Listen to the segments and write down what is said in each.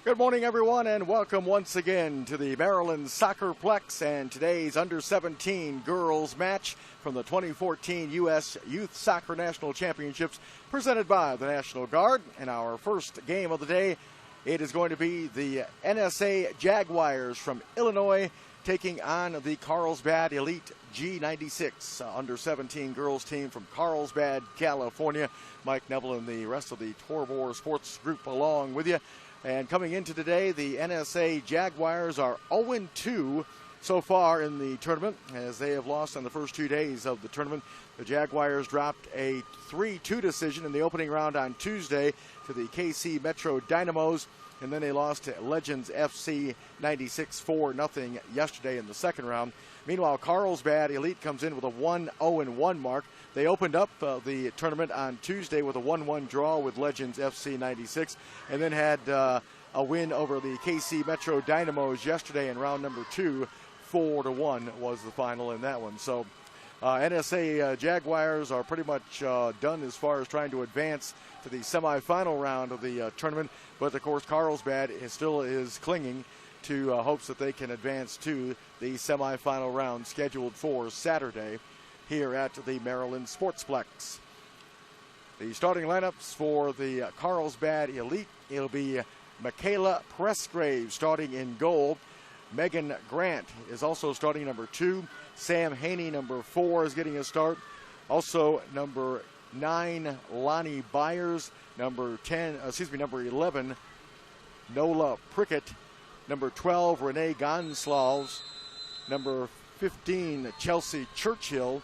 Good morning, everyone, and welcome once again to the Maryland SoccerPlex and today's Under-17 girls match from the 2014 U.S. Youth Soccer National Championships presented by the National Guard. And our first game of the day, it is going to be the NSA Jaguars from Illinois taking on the Carlsbad Elite G96 Under-17 girls team from Carlsbad, California. Mike Neville and the rest of the Torbor Sports Group along with you. And coming into today, the NSA Jaguars are 0-2 so far in the tournament, as they have lost on the first 2 days of the tournament. The Jaguars dropped a 3-2 decision in the opening round on Tuesday to the KC Metro Dynamos, and then they lost to Legends FC 96 4-0 yesterday in the second round. Meanwhile, Carlsbad Elite comes in with a 1-0-1 mark. They opened up the tournament on Tuesday with a 1-1 draw with Legends FC 96, and then had a win over the KC Metro Dynamos yesterday in round number 2. 4-1 was the final in that one. So NSA Jaguars are pretty much done as far as trying to advance to the semifinal round of the tournament. But, of course, Carlsbad still is clinging to hopes that they can advance to the semifinal round scheduled for Saturday here at the Maryland Sportsplex. The starting lineups for the Carlsbad Elite, it'll be Michaela Pressgrave starting in goal. Megan Grant is also starting number 2. Sam Haney, number 4, is getting a start. Also, number 9, Lonnie Byers. Number 11, Nola Prickett. Number 12, Renee Gonsalves. Number 15, Chelsea Churchill.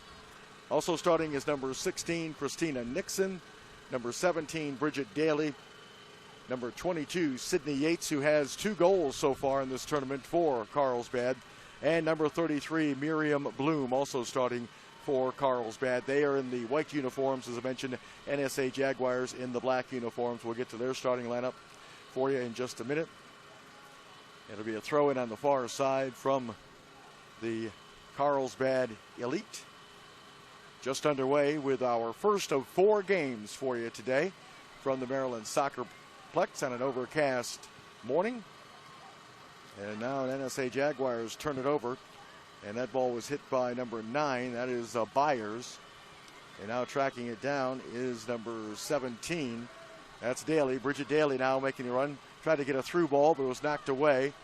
Also starting is number 16, Christina Nixon. Number 17, Bridget Daly. Number 22, Sydney Yates, who has 2 goals so far in this tournament for Carlsbad. And number 33, Miriam Bloom, also starting for Carlsbad. They are in the white uniforms, as I mentioned. NSA Jaguars in the black uniforms. We'll get to their starting lineup for you in just a minute. It'll be a throw-in on the far side from the Carlsbad Elite. Just underway with our first of 4 games for you today from the Maryland SoccerPlex on an overcast morning. And now an NSA Jaguars turn it over. And that ball was hit by number 9. That is Byers. And now tracking it down is number 17. That's Daly. Bridget Daly now making a run. Tried to get a through ball, but it was knocked away.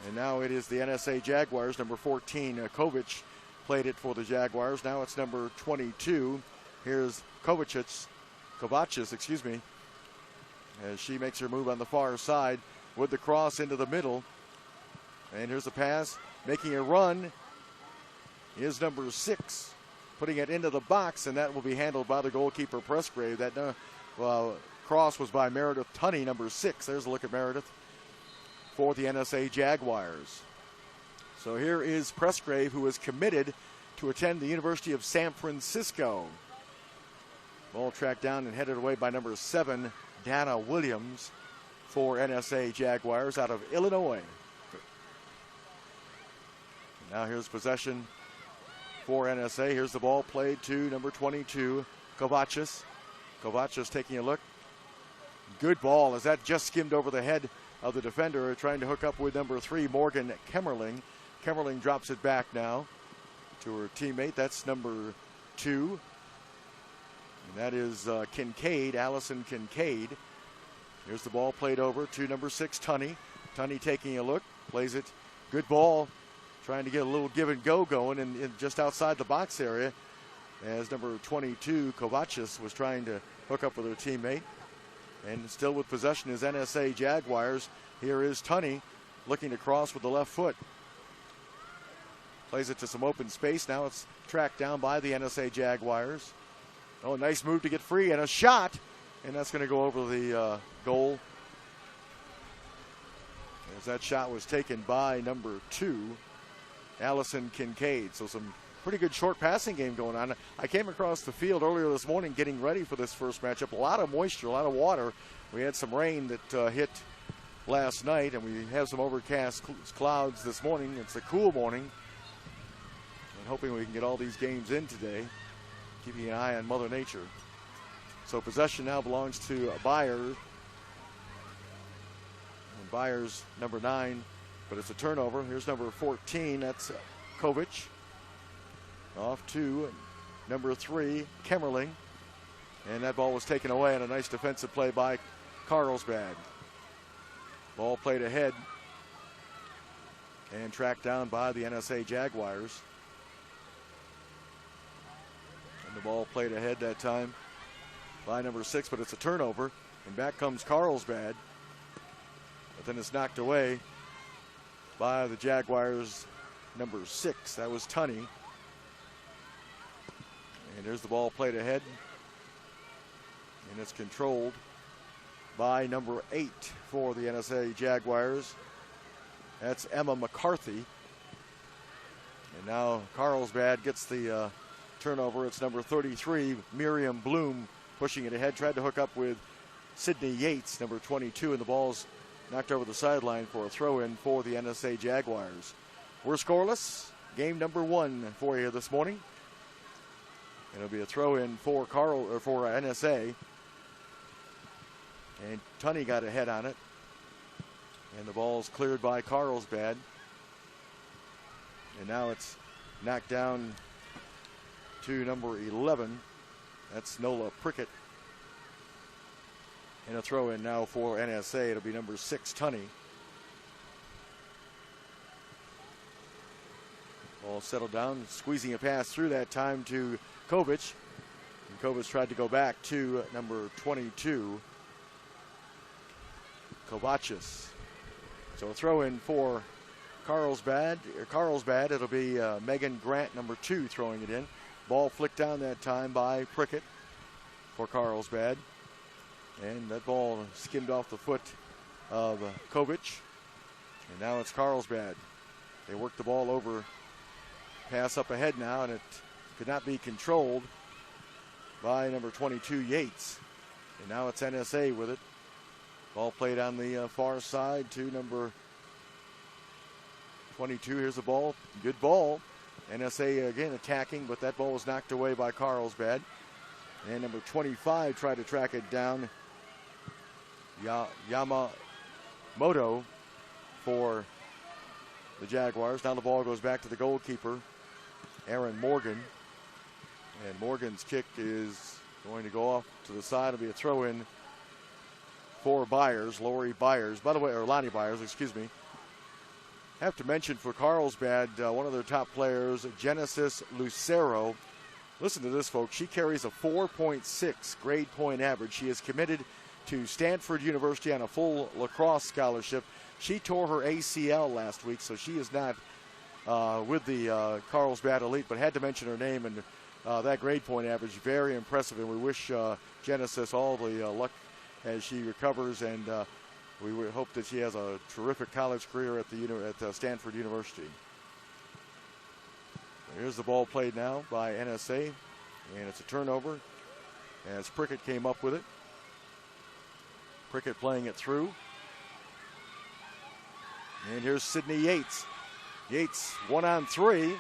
And now it is the NSA Jaguars. Number 14, Kovac, played it for the Jaguars. Now it's number 22. Here's Kovacic, as she makes her move on the far side with the cross into the middle. And here's the pass. Making a run is number 6, putting it into the box, and that will be handled by the goalkeeper, Pressgrave. That cross was by Meredith Tunney, number 6. There's a look at Meredith for the NSA Jaguars. So here is Pressgrave, who is committed to attend the University of San Francisco. Ball tracked down and headed away by number 7, Dana Williams, for NSA Jaguars out of Illinois. Now here's possession for NSA. Here's the ball played to number 22, Kovacic. Kovacic taking a look. Good ball as that just skimmed over the head of the defender, trying to hook up with number 3, Morgan Kemmerling. Kemmerling drops it back now to her teammate. That's number 2. And that is Kincaid, Allison Kincaid. Here's the ball played over to number 6, Tunney. Tunney taking a look, plays it. Good ball, trying to get a little give and go going and just outside the box area as number 22, Kovacic, was trying to hook up with her teammate. And still with possession is NSA Jaguars. Here is Tunney looking to cross with the left foot. Plays it to some open space. Now it's tracked down by the NSA Jaguars. Oh, nice move to get free and a shot. And that's going to go over the goal. As that shot was taken by number 2, Allison Kincaid. So some pretty good short passing game going on. I came across the field earlier this morning getting ready for this first matchup. A lot of moisture, a lot of water. We had some rain that hit last night, and we have some overcast clouds this morning. It's a cool morning. And hoping we can get all these games in today, keeping an eye on Mother Nature. So possession now belongs to Byers. Byers, number 9, but it's a turnover. Here's number 14, that's Kovic. Off to number 3, Kemmerling. And that ball was taken away on a nice defensive play by Carlsbad. Ball played ahead and tracked down by the NSA Jaguars. And the ball played ahead that time by number 6, but it's a turnover. And back comes Carlsbad. But then it's knocked away by the Jaguars' number 6. That was Tunney. And there's the ball played ahead. And it's controlled by number 8 for the NSA Jaguars. That's Emma McCarthy. And now Carlsbad gets the turnover. It's number 33, Miriam Bloom, pushing it ahead. Tried to hook up with Sydney Yates, number 22, and the ball's knocked over the sideline for a throw-in for the NSA Jaguars. We're scoreless. Game number 1 for you this morning. It'll be a throw-in for NSA. And Tunney got a head on it. And the ball's cleared by Carlsbad. And now it's knocked down to number 11. That's Nola Prickett. And a throw-in now for NSA. It'll be number 6, Tunney. Ball settled down, squeezing a pass through that time to Kovic. And Kovic tried to go back to number 22, Kovacic. So a throw-in for Carlsbad. It'll be Megan Grant, number 2, throwing it in. Ball flicked down that time by Prickett for Carlsbad. And that ball skimmed off the foot of Kovic. And now it's Carlsbad. They work the ball over, pass up ahead now, and it could not be controlled by number 22, Yates. And now it's NSA with it. Ball played on the far side to number 22. Here's the ball. Good ball. NSA again attacking, but that ball was knocked away by Carlsbad. And number 25 tried to track it down. Yamamoto for the Jaguars. Now the ball goes back to the goalkeeper, Aaron Morgan. And Morgan's kick is going to go off to the side. It'll be a throw-in for Byers, Lori Byers. By the way, or Lonnie Byers, excuse me. Have to mention for Carlsbad, one of their top players, Genesis Lucero. Listen to this, folks. She carries a 4.6 grade point average. She is committed to Stanford University on a full lacrosse scholarship. She tore her ACL last week, so she is not with the Carlsbad Elite, but had to mention her name, and that grade point average, very impressive, and we wish Genesis all the luck as she recovers, and we would hope that she has a terrific college career at Stanford University. Here's the ball played now by NSA, and it's a turnover as Prickett came up with it. Prickett playing it through. And here's Sydney Yates. Yates 1-on-3,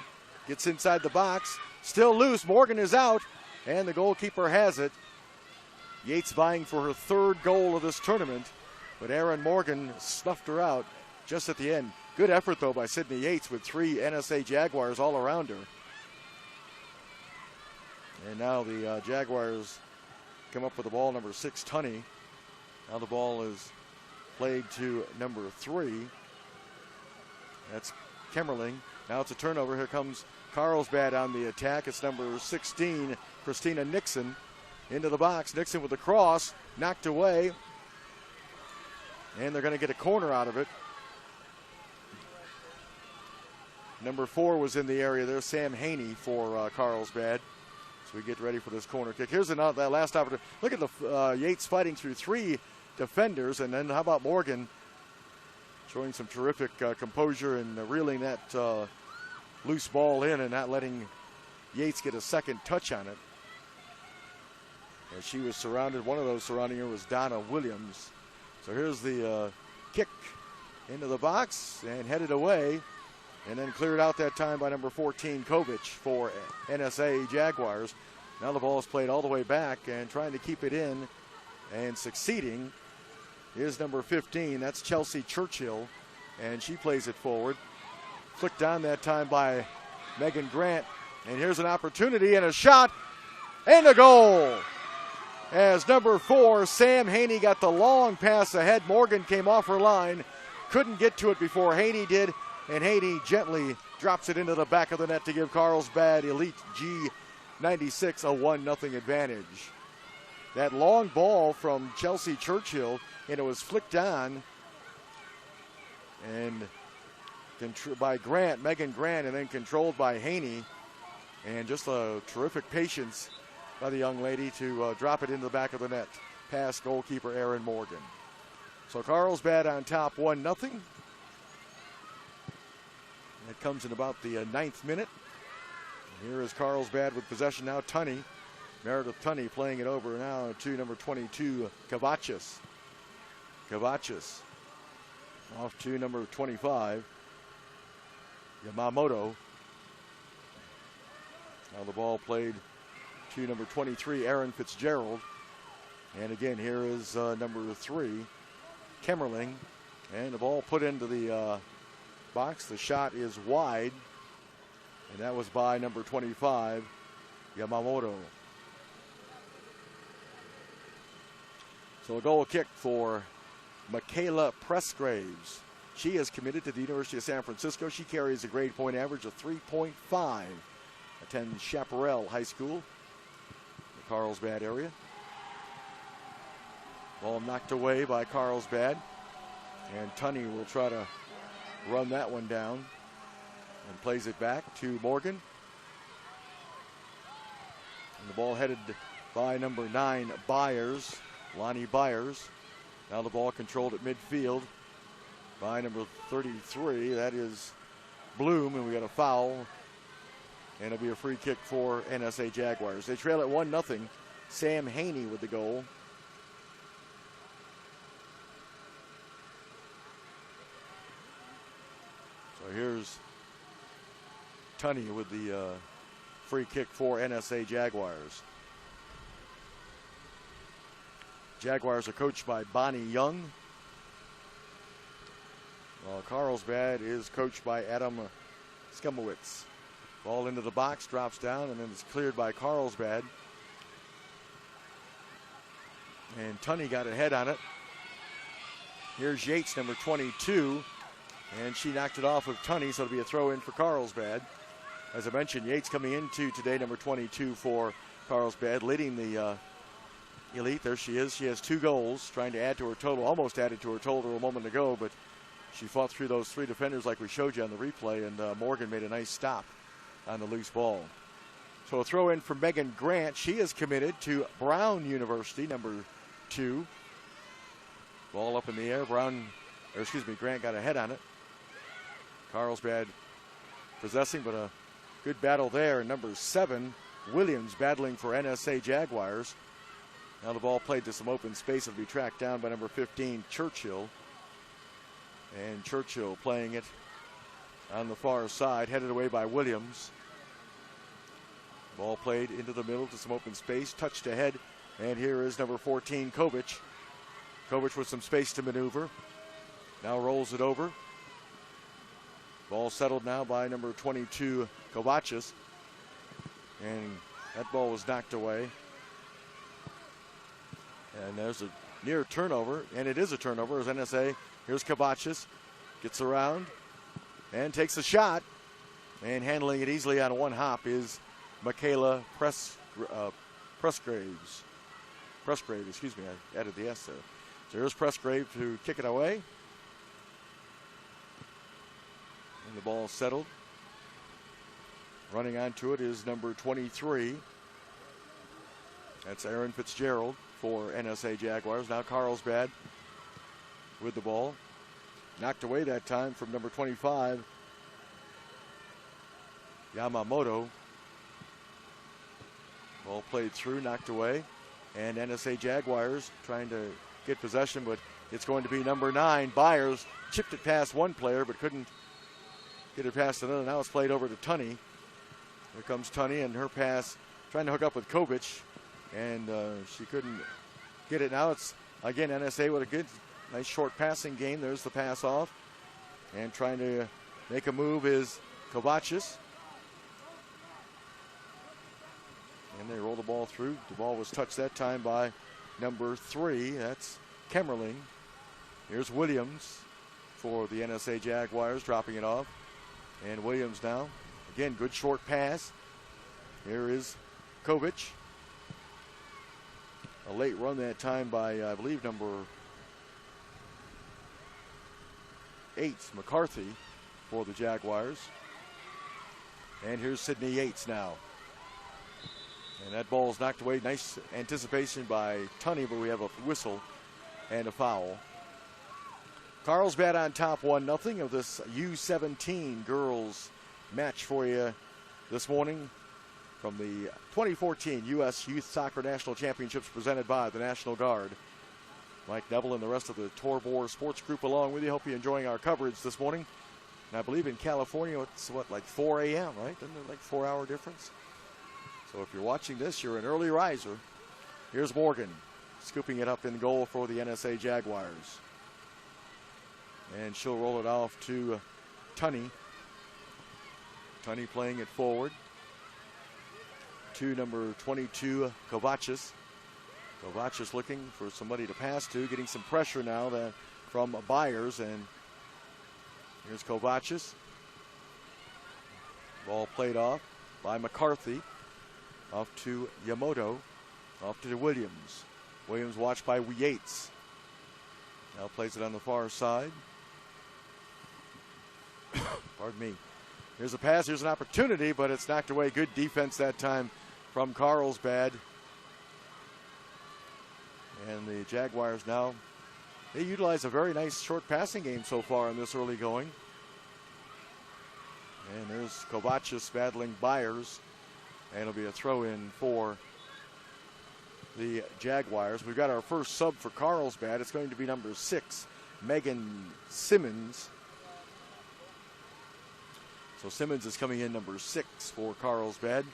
gets inside the box, still loose. Morgan is out, and the goalkeeper has it. Yates vying for her 3rd goal of this tournament, but Aaron Morgan snuffed her out just at the end. Good effort, though, by Sydney Yates with 3 NSA Jaguars all around her. And now the Jaguars come up with the ball, number 6, Tunney. Now the ball is played to number 3. That's Kemmerling. Now it's a turnover. Here comes Carlsbad on the attack. It's number 16, Christina Nixon, into the box. Nixon with the cross, knocked away. And they're going to get a corner out of it. Number 4 was in the area there, Sam Haney for Carlsbad. So we get ready for this corner kick. Here's that last opportunity. Look at the Yates fighting through 3 defenders, and then how about Morgan showing some terrific composure and reeling that loose ball in and not letting Yates get a second touch on it. As she was surrounded, one of those surrounding her was Donna Williams. So here's the kick into the box and headed away, and then cleared out that time by number 14, Kovic for NSA Jaguars. Now the ball is played all the way back and trying to keep it in and succeeding is number 15. That's Chelsea Churchill, and she plays it forward. Flicked on that time by Megan Grant. And here's an opportunity and a shot and a goal. As number 4, Sam Haney, got the long pass ahead. Morgan came off her line, couldn't get to it before Haney did, and Haney gently drops it into the back of the net to give Carlsbad Elite G96 a 1-0 advantage. That long ball from Chelsea Churchill, and it was flicked on and by Grant, Megan Grant, and then controlled by Haney. And just a terrific patience by the young lady to drop it into the back of the net past goalkeeper Erin Morgan. So Carlsbad on top 1-0. It comes in about the 9th minute. Here is Carlsbad with possession now. Meredith Tunney playing it over now to number 22, Kavachis. Off to number 25, Yamamoto. Now the ball played to number 23, Aaron Fitzgerald. And again, here is number 3, Kemmerling. And the ball put into the box. The shot is wide. And that was by number 25, Yamamoto. So a goal kick for Michaela Pressgraves. She is committed to the University of San Francisco. She carries a grade point average of 3.5. Attends Chaparral High School, the Carlsbad area. Ball knocked away by Carlsbad. And Tunney will try to run that one down and plays it back to Morgan. And the ball headed by number 9, Byers, Lonnie Byers. Now the ball controlled at midfield by number 33. That is Bloom, and we got a foul. And it'll be a free kick for NSA Jaguars. They trail at 1-0. Sam Haney with the goal. So here's Tunney with the free kick for NSA Jaguars. Jaguars are coached by Bonnie Young, while Carlsbad is coached by Adam Skemowitz. Ball into the box, drops down, and then it's cleared by Carlsbad. And Tunney got a head on it. Here's Yates, number 22, and she knocked it off of Tunney, so it'll be a throw in for Carlsbad. As I mentioned, Yates coming into today, number 22 for Carlsbad, leading the Elite. There she is. She has 2 goals, trying to add to her total. Almost added to her total a moment ago, but she fought through those 3 defenders like we showed you on the replay, and Morgan made a nice stop on the loose ball. So a throw in for Megan Grant. She is committed to Brown University, number 2. Ball up in the air. Grant got a head on it. Carlsbad possessing, but a good battle there. Number 7, Williams, battling for NSA Jaguars. Now the ball played to some open space. It'll be tracked down by number 15, Churchill. And Churchill playing it on the far side, headed away by Williams. Ball played into the middle to some open space, touched ahead, and here is number 14, Kovic. Kovic with some space to maneuver. Now rolls it over. Ball settled now by number 22, Kovachis. And that ball was knocked away. And there's a near turnover, and it is a turnover as NSA. Here's Kovachis, gets around and takes a shot, and handling it easily on one hop is Michaela Pressgrave, excuse me, I added the S there. So here's Pressgrave to kick it away. And the ball settled. Running onto it is number 23. That's Aaron Fitzgerald for NSA Jaguars. Now Carlsbad with the ball. Knocked away that time from number 25, Yamamoto. Ball played through, knocked away. And NSA Jaguars trying to get possession, but it's going to be number 9, Byers. Chipped it past one player, but couldn't get it past another. Now it's played over to Tunney. Here comes Tunney, and her pass trying to hook up with Kovic, and she couldn't get it. Now it's, again, NSA with a Nice short passing game. There's the pass off. And trying to make a move is Kovacic. And they roll the ball through. The ball was touched that time by number 3. That's Kemmerling. Here's Williams for the NSA Jaguars, dropping it off. And Williams now. Again, good short pass. Here is Kovic. A late run that time by, I believe, number 8, McCarthy, for the Jaguars. And here's Sidney Yates now. And that ball is knocked away. Nice anticipation by Tunney, but we have a whistle and a foul. Carlsbad on top 1-0 of this U17 girls match for you this morning from the 2014 U.S. Youth Soccer National Championships presented by the National Guard. Mike Neville and the rest of the Torbor Sports Group along with you. Hope you're enjoying our coverage this morning. And I believe in California, it's like 4 a.m., right? Isn't there like 4-hour difference? So if you're watching this, you're an early riser. Here's Morgan scooping it up in goal for the NSA Jaguars. And she'll roll it off to Tunney. Tunney playing it forward to number 22, Kovacic. Kovacic looking for somebody to pass to, getting some pressure now from Byers. And here's Kovacic. Ball played off by McCarthy. Off to Yamoto. Off to Williams. Williams watched by Yates. Now plays it on the far side. Pardon me. Here's a pass. Here's an opportunity, but it's knocked away. Good defense that time from Carlsbad. And the Jaguars now, they utilize a very nice short passing game so far in this early going. And there's Kovacic battling Byers. And it'll be a throw-in for the Jaguars. We've got our first sub for Carlsbad. It's going to be number 6, Megan Simmons. So Simmons is coming in number 6 for Carlsbad.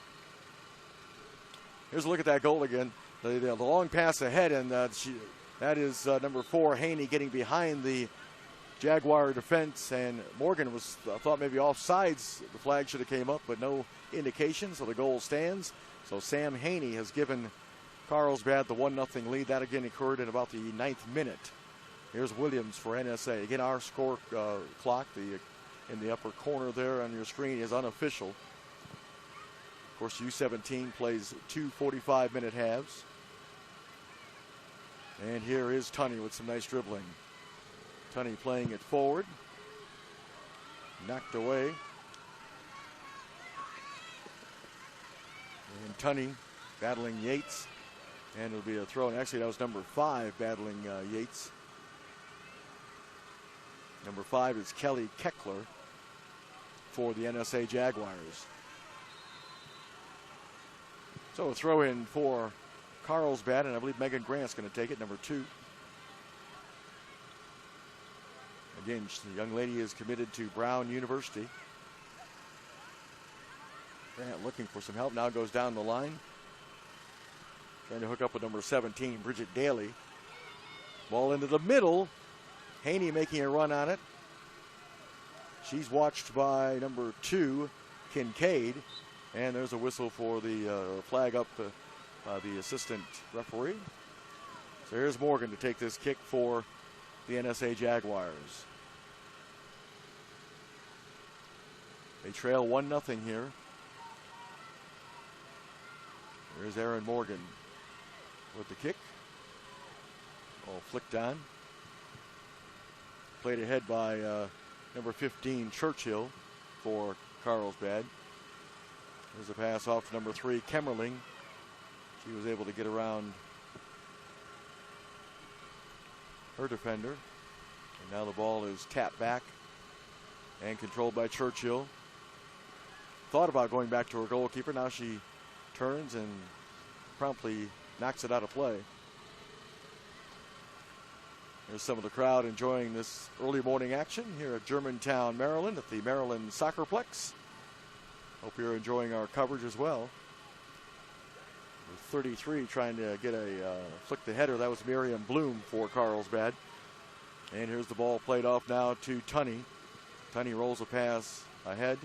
Here's a look at that goal again. The long pass ahead, and that is number 4, Haney, getting behind the Jaguar defense. And Morgan was thought maybe offsides. The flag should have came up, but no indication, so the goal stands. So Sam Haney has given Carlsbad the 1-0 lead. That again occurred in about the 9th minute. Here's Williams for NSA. Again, our score clock in the upper corner there on your screen is unofficial. Of course, U17 plays 2 45-minute halves. And here is Tunney with some nice dribbling. Tunney playing it forward. Knocked away. And Tunney battling Yates. And it'll be a throw. And actually, that was number 5 battling Yates. Number 5 is Kelly Keckler for the NSA Jaguars. So a throw in for Carlsbad, and I believe Megan Grant's going to take it, number 2. Again, the young lady is committed to Brown University. Grant looking for some help, now goes down the line. Trying to hook up with number 17, Bridget Daly. Ball into the middle. Haney making a run on it. She's watched by number 2, Kincaid. And there's a whistle for the flag up by the assistant referee. So here's Morgan to take this kick for the NSA Jaguars. They trail 1-0 here. There's Aaron Morgan with the kick. All flicked on. Played ahead by number 15, Churchill, for Carlsbad. There's a pass off to number 3, Kemmerling. She was able to get around her defender. And now the ball is tapped back and controlled by Churchill. Thought about going back to her goalkeeper. Now she turns and promptly knocks it out of play. There's some of the crowd enjoying this early morning action here at Germantown, Maryland, at the Maryland SoccerPlex. Hope you're enjoying our coverage as well. 33 trying to get a flick the header. That was Miriam Bloom for Carlsbad. And here's the ball played off now to Tunney. Tunney rolls a pass ahead.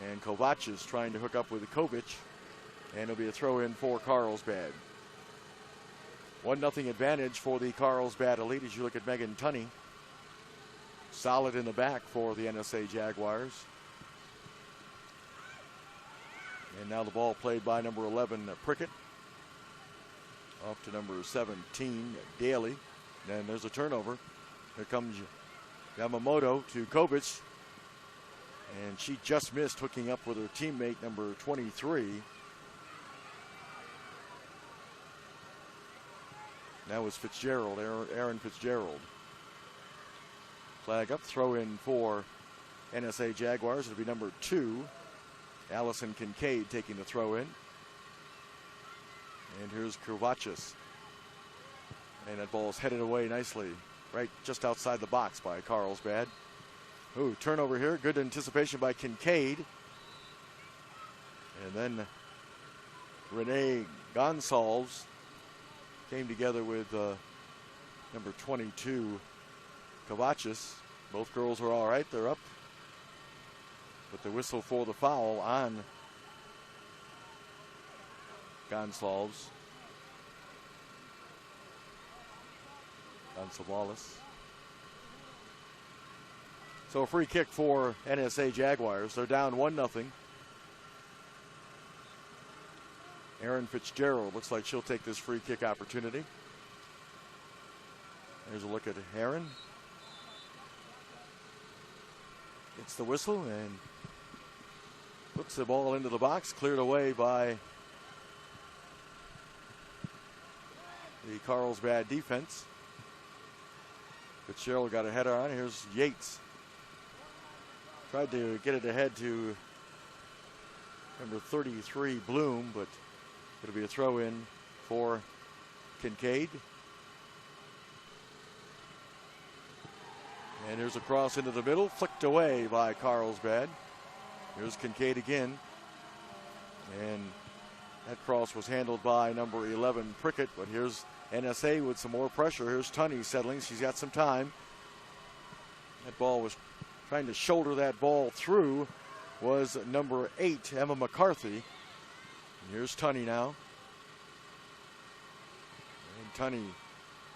And Kovac is trying to hook up with Kovic. And it'll be a throw in for Carlsbad. 1-0 advantage for the Carlsbad Elite as you look at Megan Tunney. Solid in the back for the NSA Jaguars. And now the ball played by number 11, Prickett. Off to number 17, Daly. Then there's a turnover. Here comes Yamamoto to Kovic. And she just missed hooking up with her teammate, number 23. That was Fitzgerald, Aaron Fitzgerald. Flag up, throw in for NSA Jaguars. It'll be number 2, Allison Kincaid taking the throw in. And here's Kovacis. And that ball is headed away nicely, right just outside the box by Carlsbad. Ooh, turnover here. Good anticipation by Kincaid. And then Renee Gonsalves came together with number 22, Kovacis. Both girls are all right. They're up. But the whistle for the foul on Gonsalves. Gonsalves. So a free kick for NSA Jaguars. They're down 1-0. Aaron Fitzgerald looks like she'll take this free kick opportunity. There's a look at Aaron. Gets the whistle and puts the ball into the box, cleared away by the Carlsbad defense. Fitzgerald got a header on. Here's Yates. Tried to get it ahead to number 33, Bloom, but it'll be a throw in for Kincaid. And here's a cross into the middle, flicked away by Carlsbad. Here's Kincaid again. And that cross was handled by number 11, Prickett, but here's NSA with some more pressure. Here's Tunney settling. She's got some time. That ball was trying to shoulder that ball through was number 8, Emma McCarthy. And here's Tunney now. And Tunney,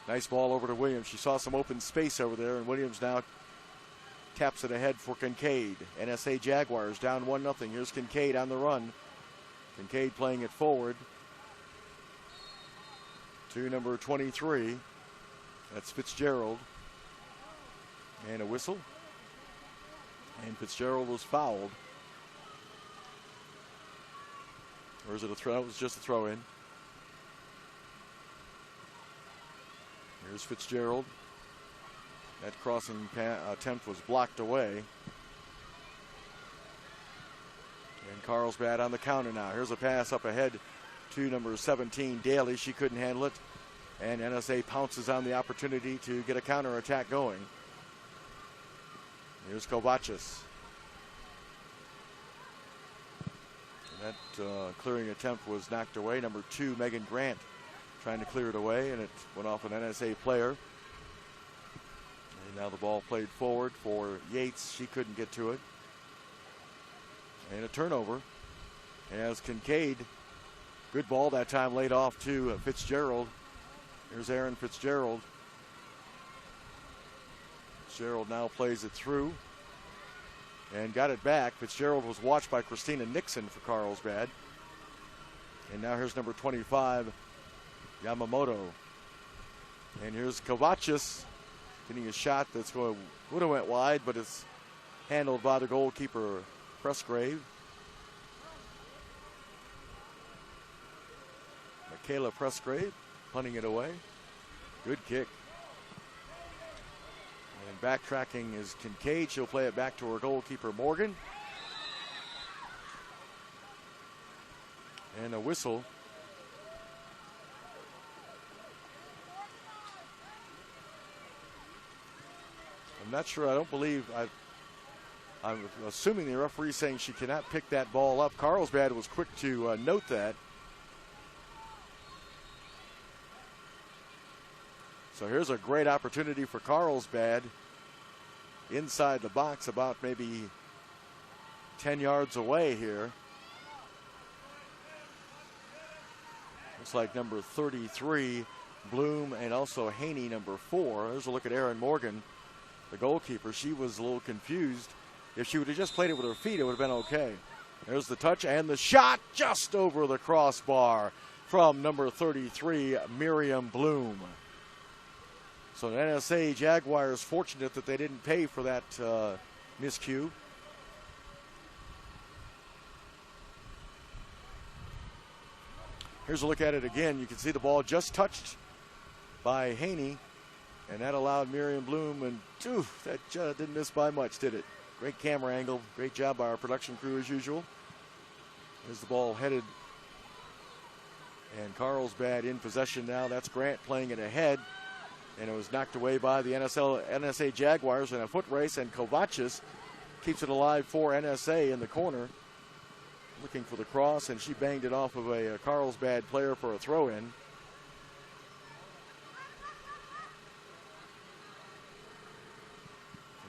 nice ball over to Williams. She saw some open space over there, and Williams now taps it ahead for Kincaid. NSA Jaguars down 1-0. Here's Kincaid on the run. Kincaid playing it forward to number 23. That's Fitzgerald. And a whistle. And Fitzgerald was fouled. Or is it a throw? It was just a throw in. Here's Fitzgerald. That crossing attempt was blocked away. And Carlsbad on the counter now. Here's a pass up ahead to number 17, Daly. She couldn't handle it. And NSA pounces on the opportunity to get a counterattack going. Here's Kovacis. And that clearing attempt was knocked away. Number 2, Megan Grant, trying to clear it away, and it went off an NSA player. And now the ball played forward for Yates. She couldn't get to it. And a turnover as Kincaid, good ball that time, laid off to Fitzgerald. Here's Aaron Fitzgerald. Fitzgerald now plays it through and got it back. Fitzgerald was watched by Christina Nixon for Carlsbad. And now here's number 25, Yamamoto. And here's Kovacis getting a shot that's going, would have went wide, but it's handled by the goalkeeper, Pressgrave. Michaela Pressgrave punting it away. Good kick. And backtracking is Kincaid. She'll play it back to her goalkeeper, Morgan. And a whistle. I'm not sure. I don't believe. I'm assuming the referee saying she cannot pick that ball up. Carlsbad was quick to note that. So here's a great opportunity for Carlsbad inside the box, about maybe 10 yards away here. Looks like number 33, Bloom, and also Haney, number 4. There's a look at Erin Morgan, the goalkeeper. She was a little confused. If she would have just played it with her feet, it would have been okay. There's the touch and the shot just over the crossbar from number 33, Miriam Bloom. So the NSA Jaguars fortunate that they didn't pay for that miscue. Here's a look at it again. You can see the ball just touched by Haney, and that allowed Miriam Bloom, and that didn't miss by much, did it? Great camera angle. Great job by our production crew as usual. There's the ball headed, and Carlsbad in possession now. That's Grant playing it ahead, and it was knocked away by the NSA Jaguars in a foot race, and Kovacic keeps it alive for NSA in the corner, looking for the cross, and she banged it off of a Carlsbad player for a throw-in. And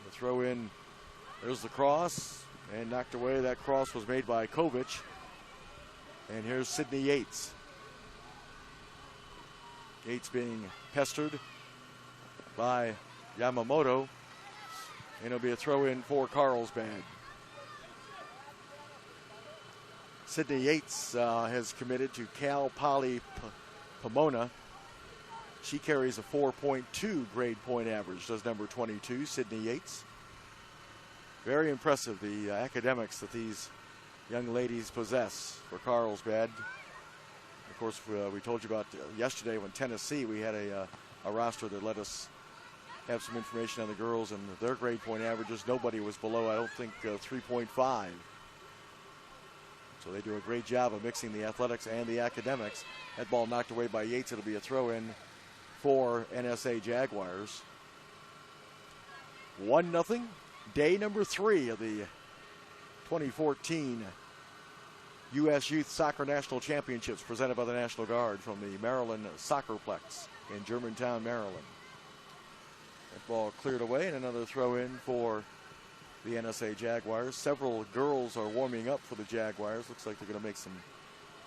the throw-in, there's the cross, and knocked away. That cross was made by Kovic. And here's Sydney Yates. Yates being pestered by Yamamoto. And it'll be a throw-in for Carlsbad. Sydney Yates has committed to Cal Poly Pomona. She carries a 4.2 grade point average, does number 22, Sydney Yates. Very impressive, the academics that these young ladies possess for Carlsbad. Of course, we told you about yesterday when Tennessee, we had a roster that let us have some information on the girls and their grade point averages. Nobody was below, I don't think, 3.5. So they do a great job of mixing the athletics and the academics. That ball knocked away by Yates. It'll be a throw-in for NSA Jaguars. 1-0. Day number 3 of the 2014 U.S. Youth Soccer National Championships presented by the National Guard from the Maryland SoccerPlex in Germantown, Maryland. That ball cleared away, and another throw-in for the NSA Jaguars. Several girls are warming up for the Jaguars. Looks like they're going to make some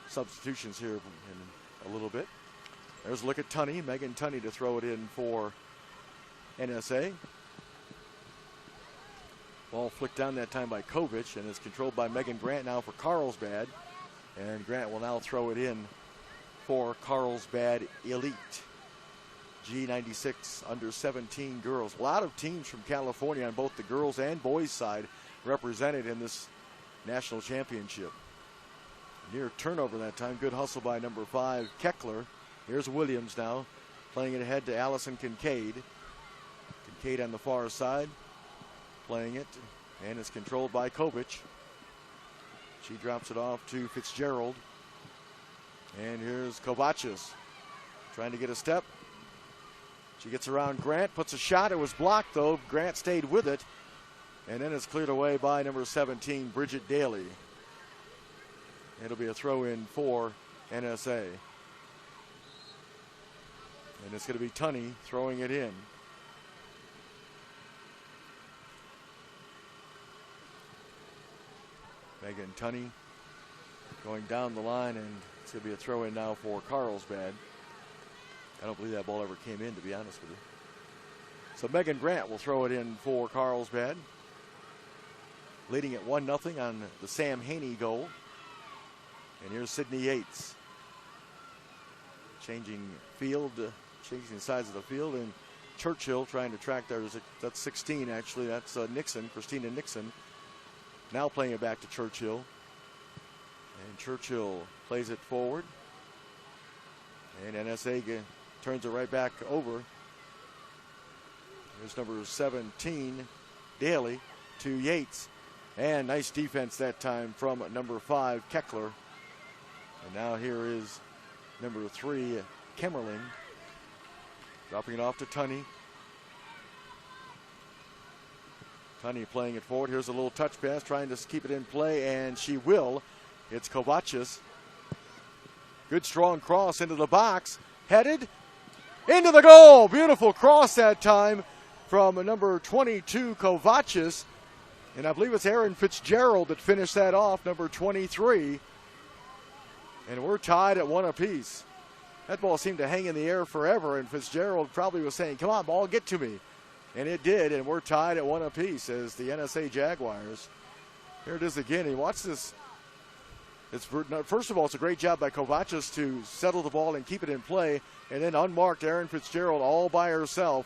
substitutions here in a little bit. There's a look at Tunney, Megan Tunney, to throw it in for NSA. Ball flicked down that time by Kovic, and is controlled by Megan Grant now for Carlsbad. And Grant will now throw it in for Carlsbad Elite. G96 under 17 girls. A lot of teams from California on both the girls and boys side represented in this national championship. Near turnover that time. Good hustle by number 5, Keckler. Here's Williams now, playing it ahead to Allison Kincaid. Kincaid on the far side, playing it, and it's controlled by Kovic. She drops it off to Fitzgerald. And here's Kovacic trying to get a step. She gets around Grant, puts a shot. It was blocked, though. Grant stayed with it. And then it's cleared away by number 17, Bridget Daly. It'll be a throw-in for NSA. And it's going to be Tunney throwing it in. Megan Tunney going down the line, and it's going to be a throw-in now for Carlsbad. I don't believe that ball ever came in, to be honest with you. So Megan Grant will throw it in for Carlsbad, leading at 1-0 on the Sam Haney goal. And here's Sydney Yates changing sides of the field, and Churchill trying to track there. That's 16, actually. That's Nixon, Christina Nixon. Now playing it back to Churchill. And Churchill plays it forward. And NSA turns it right back over. There's number 17, Daly, to Yates. And nice defense that time from number 5, Keckler. And now here is number 3, Kemmerling. Dropping it off to Tunney. Tunney playing it forward. Here's a little touch pass, trying to keep it in play, and she will. It's Kovacic. Good strong cross into the box. Headed. into the goal. Beautiful cross that time from number 22, Kovacic. And I believe it's Aaron Fitzgerald that finished that off, number 23. And we're tied at 1 apiece. That ball seemed to hang in the air forever, and Fitzgerald probably was saying, come on, ball, get to me. And it did, and we're tied at 1 apiece as the NSA Jaguars. Here it is again. And watch this. First of all, it's a great job by Kovacic to settle the ball and keep it in play. And then unmarked Aaron Fitzgerald all by herself.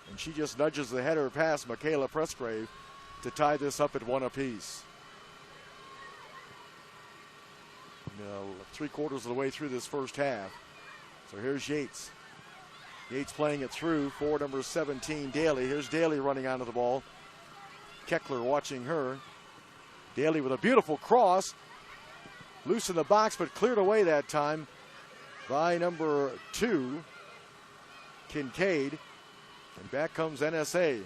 And she just nudges the header past Michaela Presgrave to tie this up at 1 apiece. 3/4 of the way through this first half. So here's Yates. Yates playing it through for number 17, Daly. Here's Daly running onto the ball. Keckler watching her. Daly with a beautiful cross. Loose in the box, but cleared away that time by number 2, Kincaid. And back comes NSA.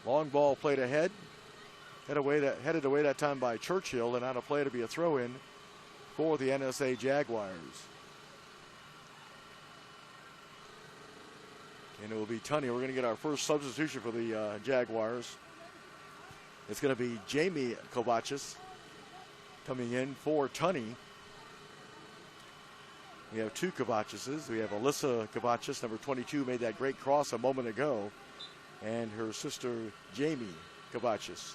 Long ball played ahead. Headed away that time by Churchill, and on a play to be a throw-in for the NSA Jaguars. And it will be Tunney. We're going to get our first substitution for the Jaguars. It's going to be Jamie Kovacic coming in for Tunney. We have 2 Kovacices. We have Alyssa Kovacic, number 22, made that great cross a moment ago, and her sister Jamie Kovacic.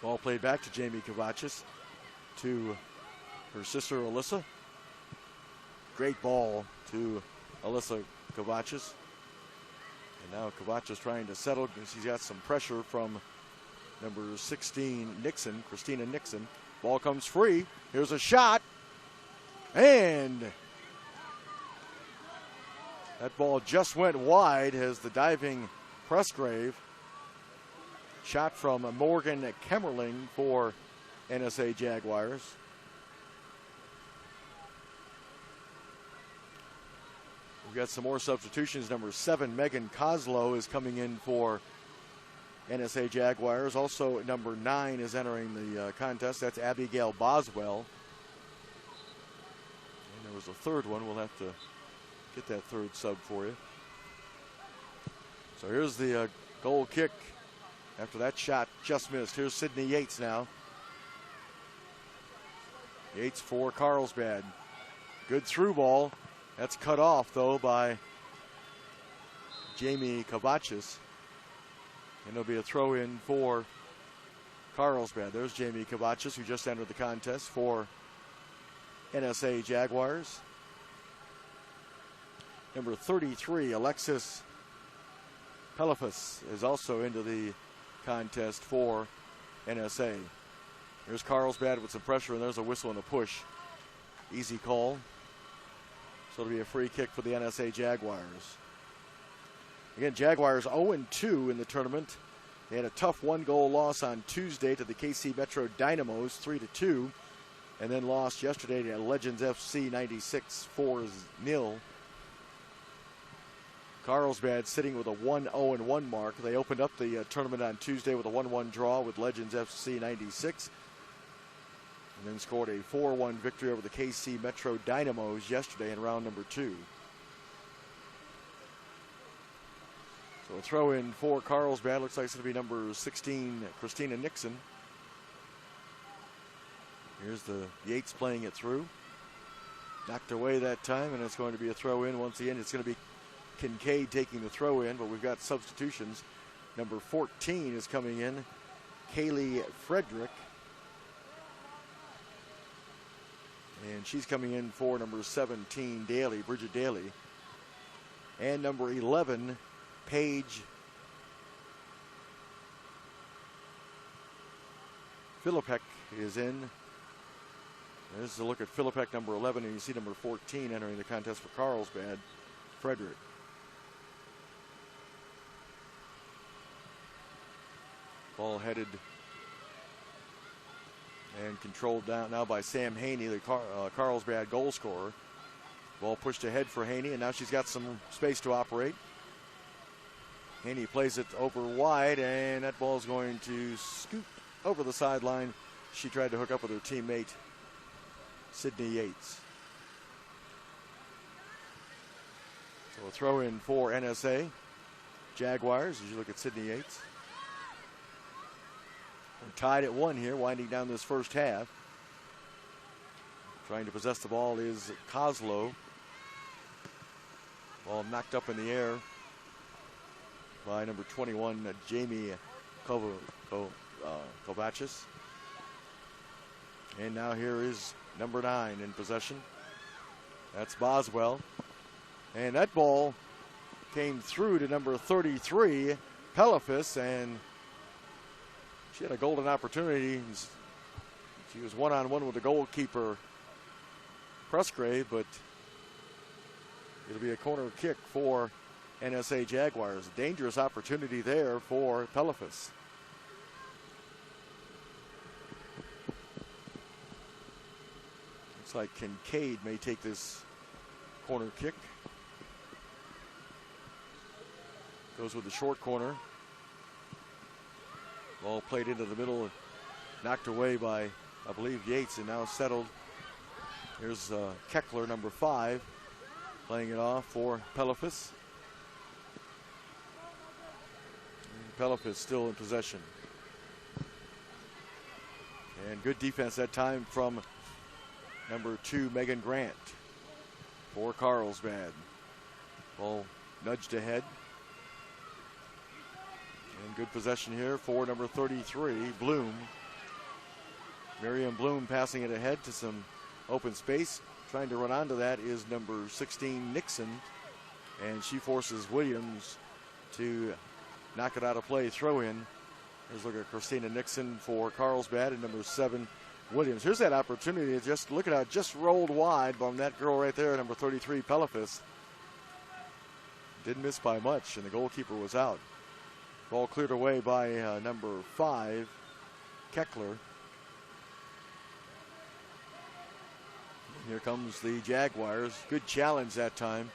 Ball played back to Jamie Kovacic, to her sister Alyssa. Great ball to Alyssa Kovacic. And now Kovacic trying to settle because he's got some pressure from number 16, Nixon, Christina Nixon. Ball comes free. Here's a shot. And that ball just went wide as the diving Presgrave. Shot from Morgan Kemmerling for NSA Jaguars. We've got some more substitutions. Number 7, Megan Koslow, is coming in for NSA Jaguars. Also, number 9 is entering the contest. That's Abigail Boswell. And there was a third one. We'll have to get that third sub for you. So here's the goal kick after that shot just missed. Here's Sydney Yates now. Yates for Carlsbad. Good through ball. That's cut off, though, by Jamie Kovacic. And it'll be a throw-in for Carlsbad. There's Jamie Kovacic, who just entered the contest for NSA Jaguars. Number 33, Alexis Pelifas, is also into the contest for NSA. There's Carlsbad with some pressure, and there's a whistle and a push. Easy call. So it'll be a free kick for the NSA Jaguars. Again, Jaguars 0-2 in the tournament. They had a tough 1-goal loss on Tuesday to the KC Metro Dynamos, 3-2, and then lost yesterday to Legends FC 96 4-0. Carlsbad sitting with a 1-0-1 mark. They opened up the tournament on Tuesday with a 1-1 draw with Legends FC 96, and then scored a 4-1 victory over the KC Metro Dynamos yesterday in round number 2. So a throw in for Carlsbad. Looks like it's going to be number 16, Christina Nixon. Here's the Yates playing it through. Knocked away that time, and it's going to be a throw in once again. It's going to be Kincaid taking the throw in, but we've got substitutions. Number 14 is coming in, Kaylee Frederick. And she's coming in for number 17, Daly, Bridget Daly. And number 11, Paige Philippek is in. There's a look at Philippek, number 11, and you see number 14 entering the contest for Carlsbad, Frederick. Ball headed and controlled down now by Sam Haney, the Carlsbad goal scorer. Ball pushed ahead for Haney, and now she's got some space to operate. Haney plays it over wide, and that ball is going to scoot over the sideline. She tried to hook up with her teammate, Sydney Yates. So a throw in for NSA Jaguars as you look at Sydney Yates. We're tied at 1 here, winding down this first half. Trying to possess the ball is Kozlow. Ball knocked up in the air by number 21, Jamie Kovachis. And now here is number 9 in possession. That's Boswell. And that ball came through to number 33, Pelifus, and she had a golden opportunity. She was one-on-one with the goalkeeper, Presgrave, but it'll be a corner kick for NSA Jaguars. Dangerous opportunity there for Pelifus. Looks like Kincaid may take this corner kick. Goes with the short corner. Ball played into the middle, knocked away by, I believe, Yates, and now settled. Here's Keckler, number 5, playing it off for Pelifus. Pelifus still in possession. And good defense that time from number 2, Megan Grant, for Carlsbad. Ball nudged ahead. And good possession here for number 33, Bloom. Miriam Bloom passing it ahead to some open space. Trying to run onto that is number 16, Nixon. And she forces Williams to knock it out of play, throw in. Here's a look at Christina Nixon for Carlsbad and number 7, Williams. Here's that opportunity. Just look at how it just rolled wide from that girl right there, number 33, Pelifus. Didn't miss by much, and the goalkeeper was out. Ball cleared away by number 5, Keckler. Here comes the Jaguars. Good challenge that time.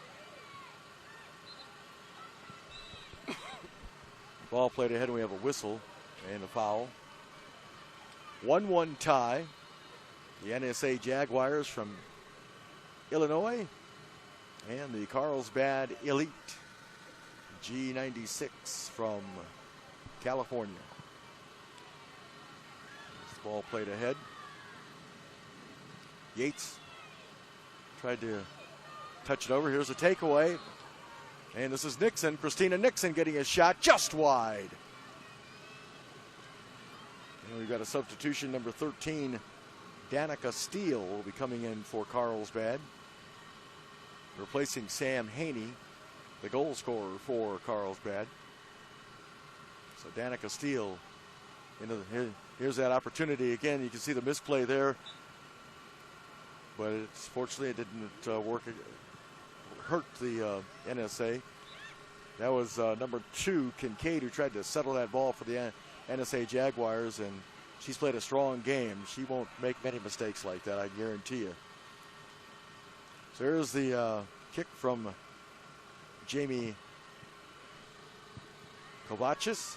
Ball played ahead, and we have a whistle and a foul. 1-1 tie. The NSA Jaguars from Illinois and the Carlsbad Elite G96 from California. This ball played ahead. Yates tried to touch it over. Here's a takeaway. And this is Nixon, Christina Nixon, getting a shot just wide. And we've got a substitution. Number 13, Danica Steele, will be coming in for Carlsbad, replacing Sam Haney, the goal scorer for Carlsbad. So Danica Steele, here's that opportunity again. You can see the misplay there, but fortunately it didn't work. It hurt the NSA. That was number 2, Kincaid, who tried to settle that ball for the NSA Jaguars, and she's played a strong game. She won't make many mistakes like that, I guarantee you. So here's the kick from Jamie Kovachis.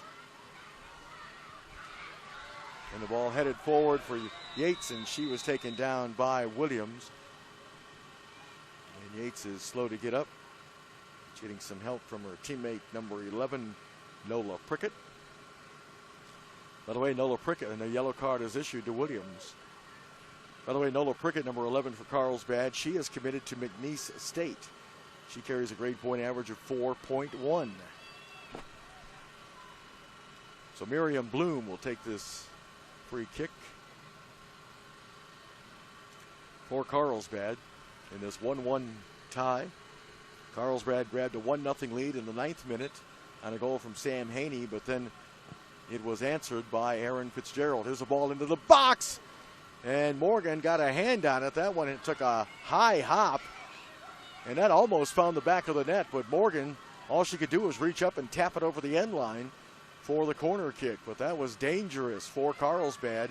And the ball headed forward for Yates, and she was taken down by Williams. And Yates is slow to get up. She's getting some help from her teammate, number 11, Nola Prickett. By the way, Nola Prickett, and a yellow card is issued to Williams. By the way, Nola Prickett, number 11 for Carlsbad, she is committed to McNeese State. She carries a grade point average of 4.1. So Miriam Bloom will take this free kick for Carlsbad in this 1-1 tie. Carlsbad grabbed a 1-0 lead in the 9th minute on a goal from Sam Haney, but then it was answered by Aaron Fitzgerald. Here's a ball into the box, and Morgan got a hand on it. That one, it took a high hop, and that almost found the back of the net, but Morgan, all she could do was reach up and tap it over the end line for the corner kick, but that was dangerous for Carlsbad.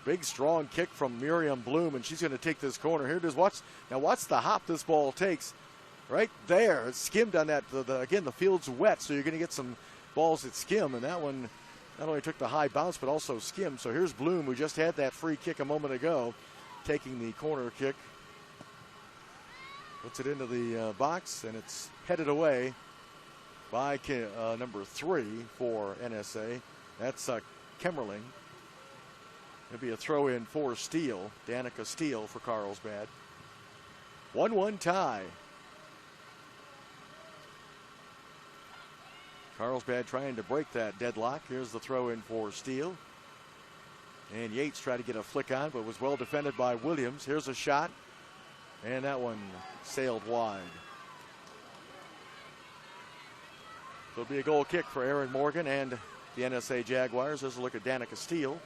Big, strong kick from Miriam Bloom, and she's going to take this corner. Here it is. Watch the hop this ball takes. Right there, it skimmed on that. Again, the field's wet, so you're going to get some balls that skim, and that one not only took the high bounce, but also skimmed. So here's Bloom, who just had that free kick a moment ago, taking the corner kick. Puts it into the box, and it's headed away by number 3 for NSA. That's Kemmerling. It'll be a throw in for Steele, Danica Steele for Carlsbad. 1-1 tie. Carlsbad trying to break that deadlock. Here's the throw in for Steele. And Yates tried to get a flick on, but was well defended by Williams. Here's a shot. And that one sailed wide. So it'll be a goal kick for Aaron Morgan and the NSA Jaguars. There's a look at Danica Steele.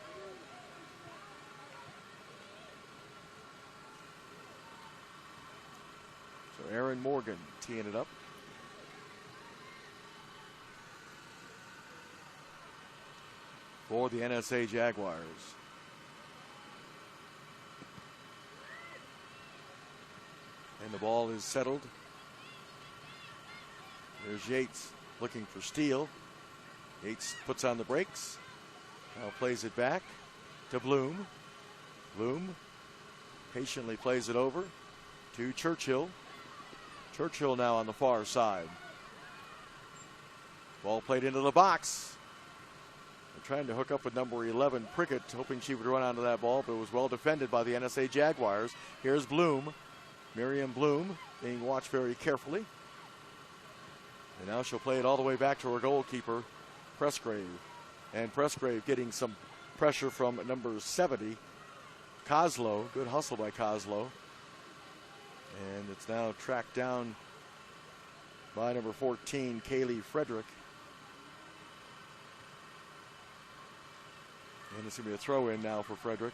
So Aaron Morgan teeing it up. For the NSA Jaguars. And the ball is settled. There's Yates looking for Steele. Yates puts on the brakes. Now plays it back to Bloom. Bloom patiently plays it over to Churchill. Churchill now on the far side. Ball played into the box. Trying to hook up with number 11, Prickett, hoping she would run onto that ball, but it was well defended by the NSA Jaguars. Here's Bloom, Miriam Bloom, being watched very carefully. And now she'll play it all the way back to her goalkeeper, Presgrave. And Presgrave getting some pressure from number 70, Kozlow. Good hustle by Kozlow. And it's now tracked down by number 14, Kaylee Frederick. And it's going to be a throw in now for Frederick.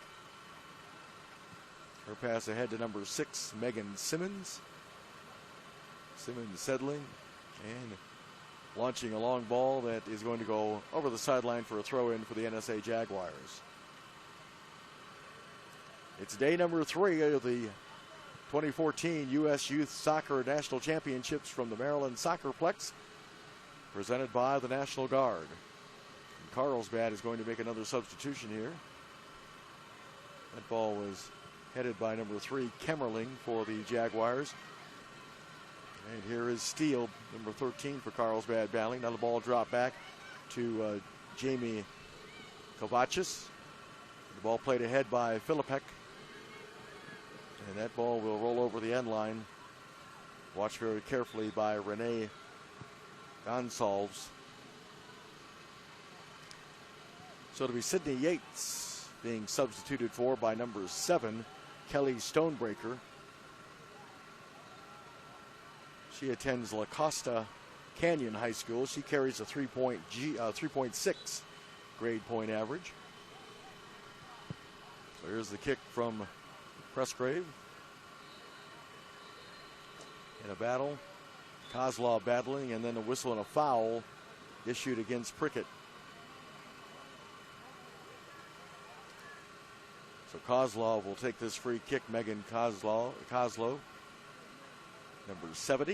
Her pass ahead to number 6, Megan Simmons. Simmons settling and launching a long ball that is going to go over the sideline for a throw in for the NSA Jaguars. It's day number 3 of the 2014 U.S. Youth Soccer National Championships from the Maryland SoccerPlex, presented by the National Guard. Carlsbad is going to make another substitution here. That ball was headed by number 3, Kemmerling, for the Jaguars. And here is Steele, number 13 for Carlsbad battling. Now the ball dropped back to Jamie Kovacic. The ball played ahead by Filipek. And that ball will roll over the end line. Watched very carefully by Renee Gonsalves. So it'll be Sydney Yates being substituted for by number 7, Kelly Stonebreaker. She attends La Costa Canyon High School. She carries a 3.6 grade point average. So here's the kick from Presgrave. In a battle, Kozlov battling, and then a whistle and a foul issued against Prickett. So Kozlov will take this free kick. Megan Kozlow, number 70.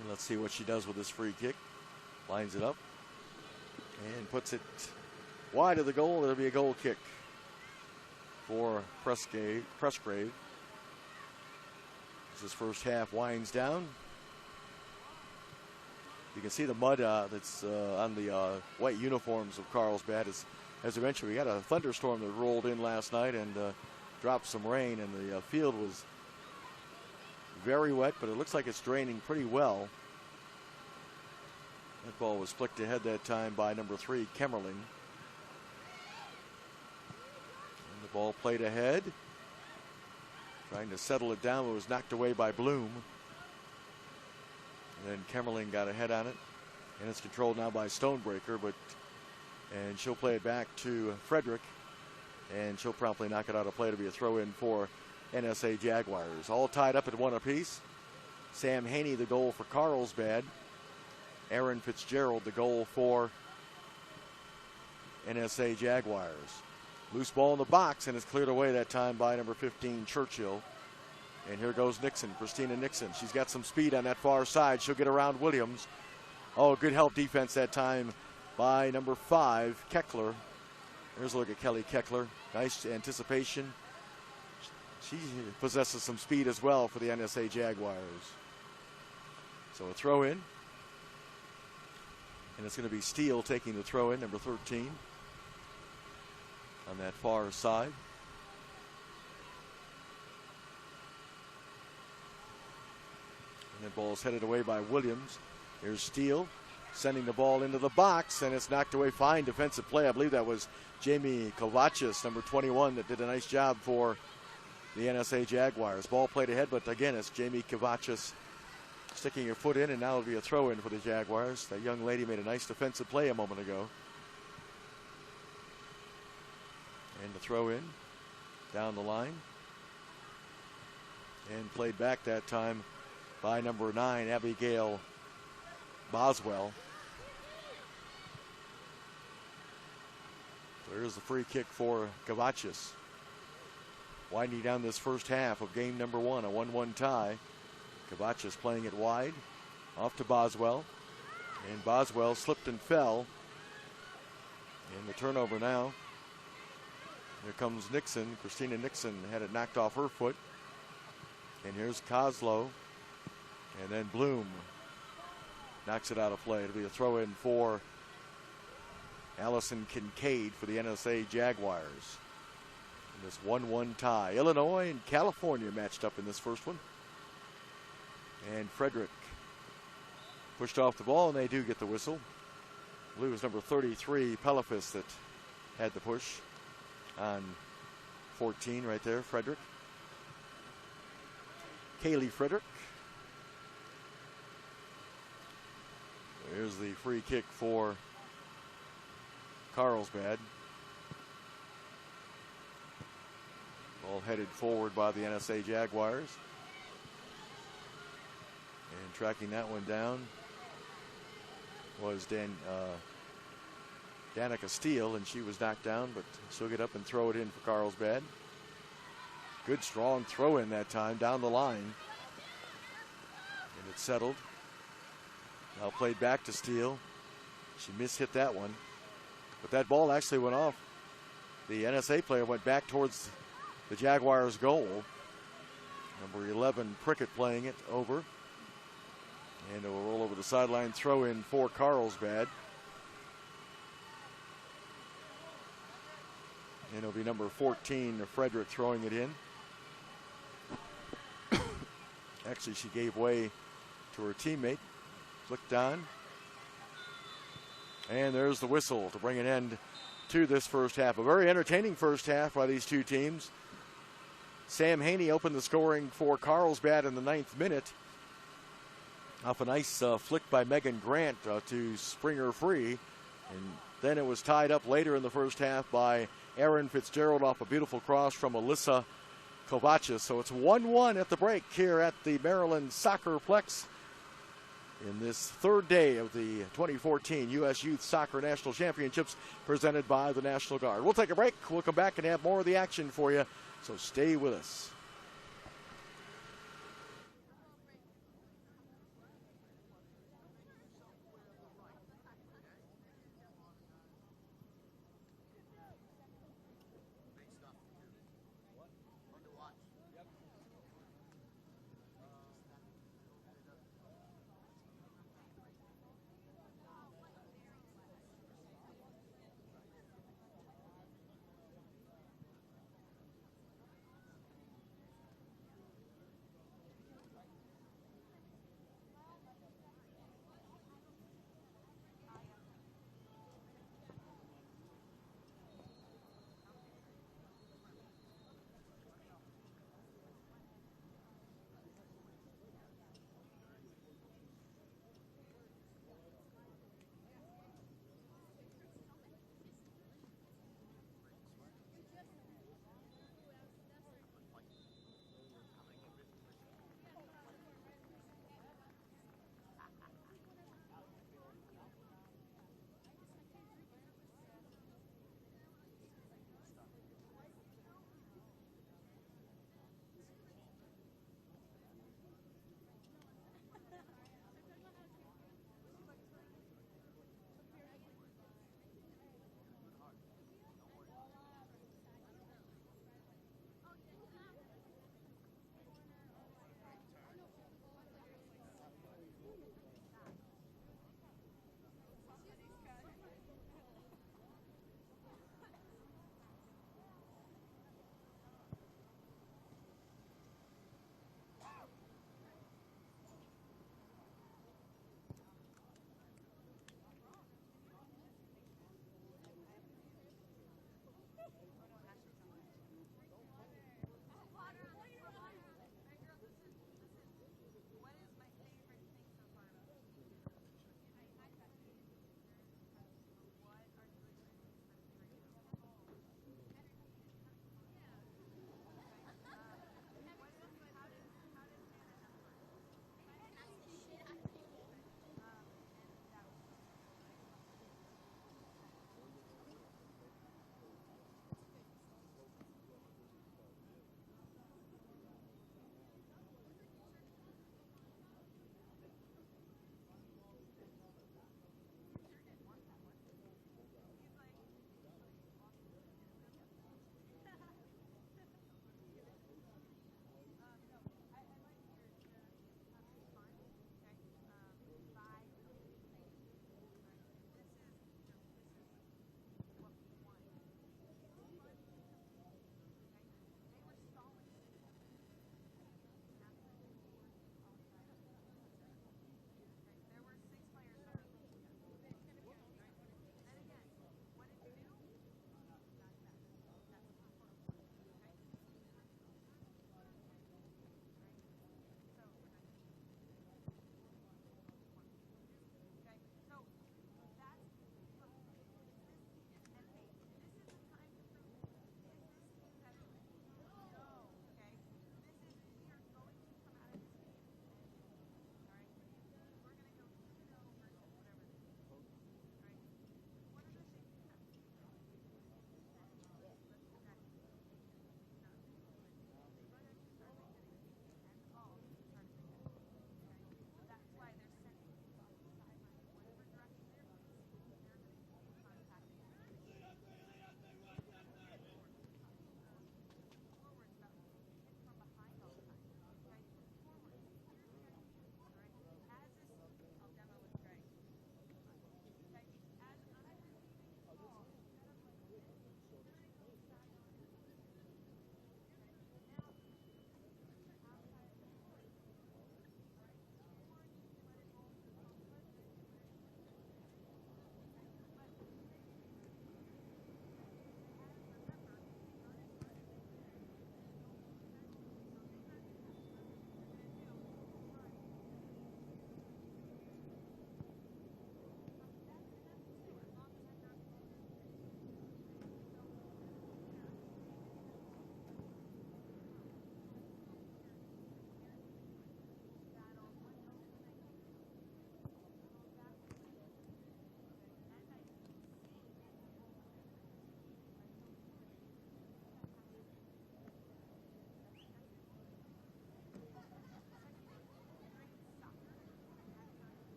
And let's see what she does with this free kick. Lines it up and puts it wide of the goal. There'll be a goal kick for Presgrave. As this first half winds down. You can see the mud that's on the white uniforms of Carlsbad. As I mentioned, we had a thunderstorm that rolled in last night and dropped some rain, and the field was very wet, but it looks like it's draining pretty well. That ball was flicked ahead that time by number 3, Kemmerling. And the ball played ahead. Trying to settle it down, but was knocked away by Bloom. And then Kemmerling got a head on it, and it's controlled now by Stonebreaker, and she'll play it back to Frederick, and she'll promptly knock it out of play to be a throw in for NSA Jaguars. All tied up at 1 apiece. Sam Haney the goal for Carlsbad. Aaron Fitzgerald the goal for NSA Jaguars. Loose ball in the box, and it's cleared away that time by number 15, Churchill. And here goes Nixon, Christina Nixon. She's got some speed on that far side. She'll get around Oh, good help defense that time by number 5, Keckler. There's a look at Kelly Keckler. Nice anticipation. She possesses some speed as well for the NSA Jaguars. So a throw in. And it's going to be Steele taking the throw in, number 13. On that far side. And the ball is headed away by Williams. Here's Steele sending the ball into the box, and it's knocked away. Fine defensive play. I believe that was Jamie Kovachis, number 21, that did a nice job for the NSA Jaguars. Ball played ahead, but again, it's Jamie Kovachis sticking her foot in, and now it'll be a throw in for the Jaguars. That young lady made a nice defensive play a moment ago. And the throw in down the line. And played back that time by number 9, Abigail Boswell. There's the free kick for Kovachis. Winding down this first half of game number 1, a 1-1 tie. Kovachis playing it wide, off to Boswell. And Boswell slipped and fell. And the turnover now. Here comes Nixon. Christina Nixon had it knocked off her foot. And here's Koslow. And then Bloom knocks it out of play. It'll be a throw in for Allison Kincaid for the NSA Jaguars. In this 1-1 tie. Illinois and California matched up in this first one. And Frederick pushed off the ball, and they do get the whistle. I believe it was number 33, Pelifis, that had the push on 14 right there, Frederick. Kaylee Frederick. There's the free kick for Carlsbad. Ball headed forward by the NSA Jaguars. And tracking that one down was Danica Steele, and she was knocked down, but she'll get up and throw it in for Carlsbad. Good strong throw in that time down the line. And it's settled. Now played back to Steele. She mishit that one. But that ball actually went off. The NSA player went back towards the Jaguars' goal. Number 11, Prickett, playing it over. And it will roll over the sideline, throw in for Carlsbad. And it'll be number 14, Frederick, throwing it in. Actually, she gave way to her teammate. Flicked on. And there's the whistle to bring an end to this first half. A very entertaining first half by these two teams. Sam Haney opened the scoring for Carlsbad in the 9th minute. Off a nice flick by Megan Grant to spring her free. And then it was tied up later in the first half by Aaron Fitzgerald off a beautiful cross from Alyssa Kovachis. So it's 1-1 at the break here at the Maryland SoccerPlex in this third day of the 2014 U.S. Youth Soccer National Championships presented by the National Guard. We'll take a break. We'll come back and have more of the action for you, so stay with us.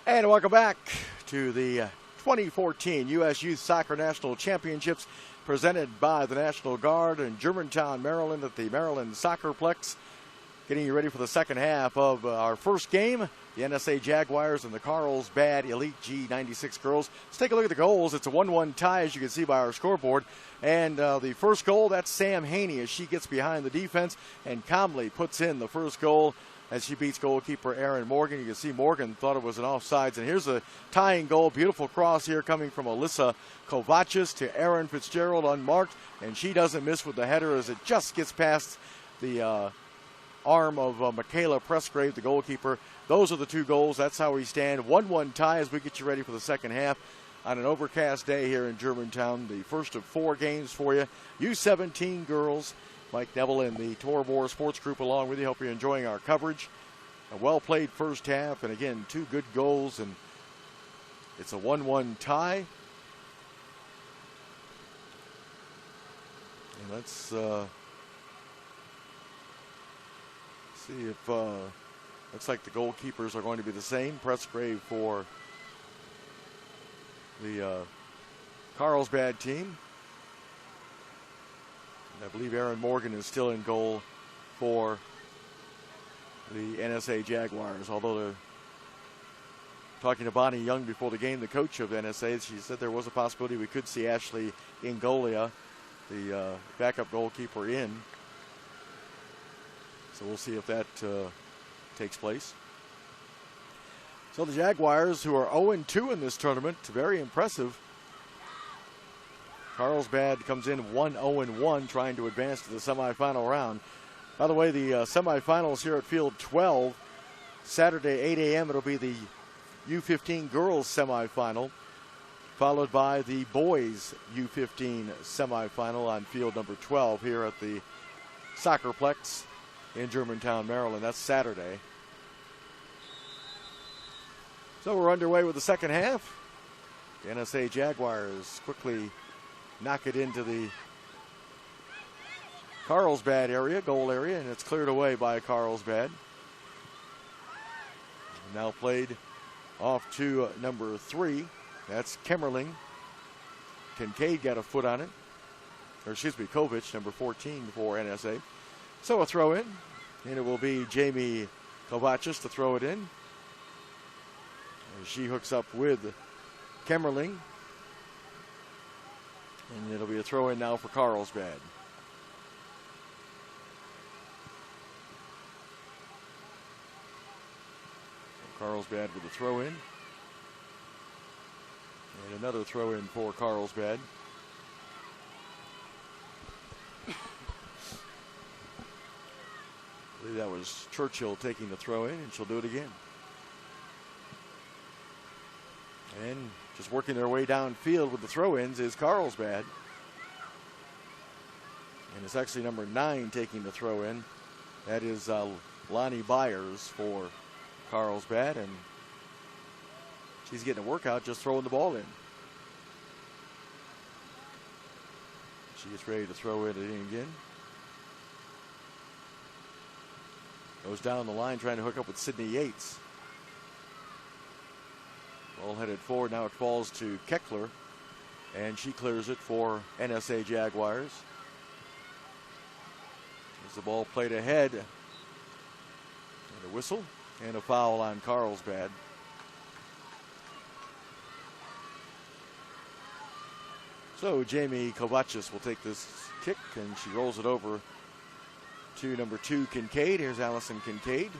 And welcome back to the 2014 U.S. Youth Soccer National Championships presented by the National Guard in Germantown, Maryland at the Maryland SoccerPlex. Getting you ready for the second half of our first game, the NSA Jaguars and the Carlsbad Elite G96 girls. Let's take a look at the goals. It's a 1-1 tie, as you can see by our scoreboard. And the first goal, that's Sam Haney as she gets behind the defense and calmly puts in the first goal as she beats goalkeeper Aaron Morgan. You can see Morgan thought it was an offsides. And here's a tying goal. Beautiful cross here coming from Alyssa Kovacic to Aaron Fitzgerald unmarked. And she doesn't miss with the header as it just gets past the arm of Michaela Pressgrave, the goalkeeper. Those are the two goals. That's how we stand. 1-1 tie as we get you ready for the second half on an overcast day here in Germantown. The first of 4 games for you. U17 girls. Mike Neville and the Torabor Sports Group along with you. Hope you're enjoying our coverage. A well-played first half, and again, 2 good goals, and it's a 1-1 tie. And let's see if looks like the goalkeepers are going to be the same. Pressgrave for the Carlsbad team. And I believe Aaron Morgan is still in goal for the NSA Jaguars. Although they're talking to Bonnie Young before the game, the coach of NSA, she said there was a possibility we could see Ashley Ingolia, the backup goalkeeper, in. So we'll see if that takes place. So the Jaguars, who are 0-2 in this tournament, very impressive. Carlsbad comes in 1-0-1, trying to advance to the semifinal round. By the way, the semifinals here at Field 12, Saturday 8 a.m. It'll be the U15 girls semifinal, followed by the boys U15 semifinal on field number 12 here at the SoccerPlex in Germantown, Maryland. That's Saturday. So we're underway with the second half. The NSA Jaguars quickly knock it into the Carlsbad area, goal area, and it's cleared away by Carlsbad. Now played off to number 3. That's Kemmerling. Kincaid got a foot on it. Or excuse me, Kovic, number 14 for NSA. So a throw in, and it will be Jamie Kovacic to throw it in. And she hooks up with Kemmerling. And it'll be a throw in now for Carlsbad. Carlsbad with a throw in. And another throw in for Carlsbad. I believe that was Churchill taking the throw in, and she'll do it again. And just working their way downfield with the throw-ins is Carlsbad. And it's actually number 9 taking the throw-in. That is Lonnie Byers for Carlsbad, and she's getting a workout just throwing the ball in. She gets ready to throw it in again. Goes down the line trying to hook up with Sydney Yates. Ball headed forward. Now it falls to Keckler, and she clears it for NSA Jaguars. As the ball played ahead, and a whistle and a foul on Carlsbad. So Jamie Kovacic will take this kick, and she rolls it over to number 2, Kincaid. Here's Allison Kincaid.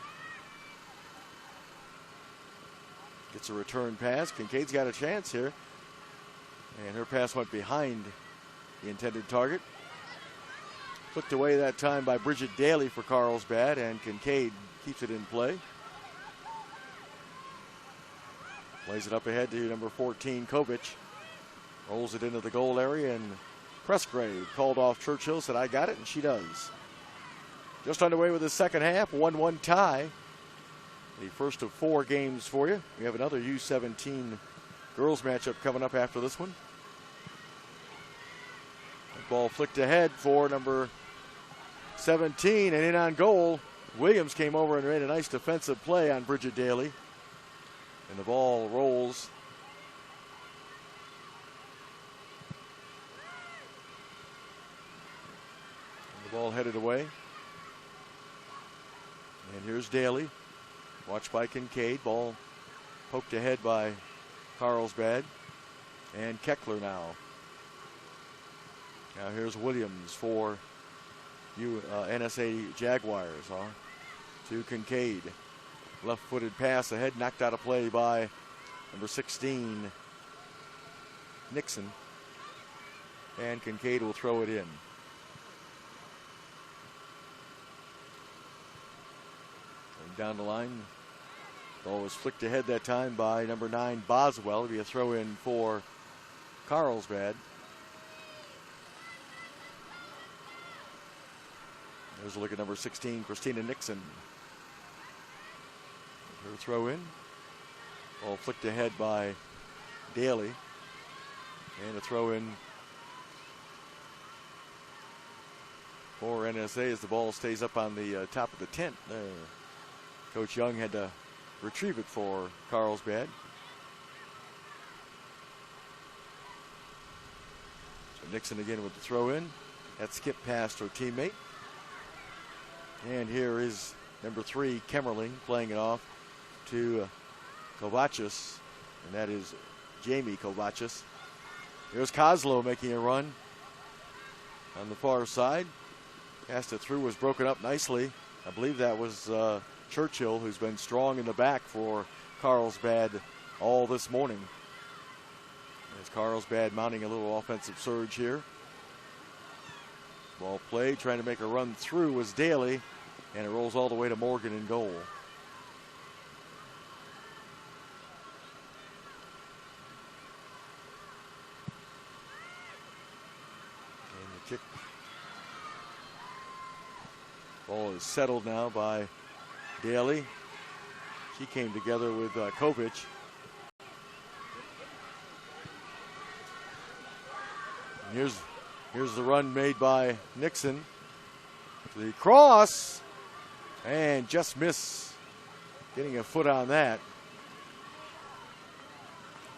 Gets a return pass. Kincaid's got a chance here. And her pass went behind the intended target. Flicked away that time by Bridget Daly for Carlsbad, and Kincaid keeps it in play. Plays it up ahead to number 14, Kovic. Rolls it into the goal area, and Pressgrave called off Churchill, said, "I got it," and she does. Just underway with the second half, 1-1 tie. The first of 4 games for you. We have another U17 girls matchup coming up after this one. The ball flicked ahead for number 17, and in on goal. Williams came over and made a nice defensive play on Bridget Daly. And the ball rolls. And the ball headed away. And here's Daly. Watched by Kincaid. Ball poked ahead by Carlsbad. And Keckler now. Now here's Williams for NSA Jaguars. To Kincaid. Left-footed pass ahead, knocked out of play by number 16, Nixon. And Kincaid will throw it in. And down the line, ball was flicked ahead that time by number 9, Boswell. It'll be a throw in for Carlsbad. There's a look at number 16, Christina Nixon. Her throw in. Ball flicked ahead by Daly. And a throw in for NSA as the ball stays up on the top of the tent there. Coach Young had to retrieve it for Carlsbad. So Nixon again with the throw in. That skip past her teammate. And here is number 3, Kemmerling, playing it off to Kovachis, and that is Jamie Kovachis. Here's Kozlow making a run on the far side. Passed it through, was broken up nicely. I believe that was Churchill, who's been strong in the back for Carlsbad all this morning. As Carlsbad mounting a little offensive surge here. Ball played, trying to make a run through was Daly, and it rolls all the way to Morgan in goal. Kick. Ball is settled now by Daly. She came together with Kovic. And here's the run made by Nixon. The cross, and just miss getting a foot on that.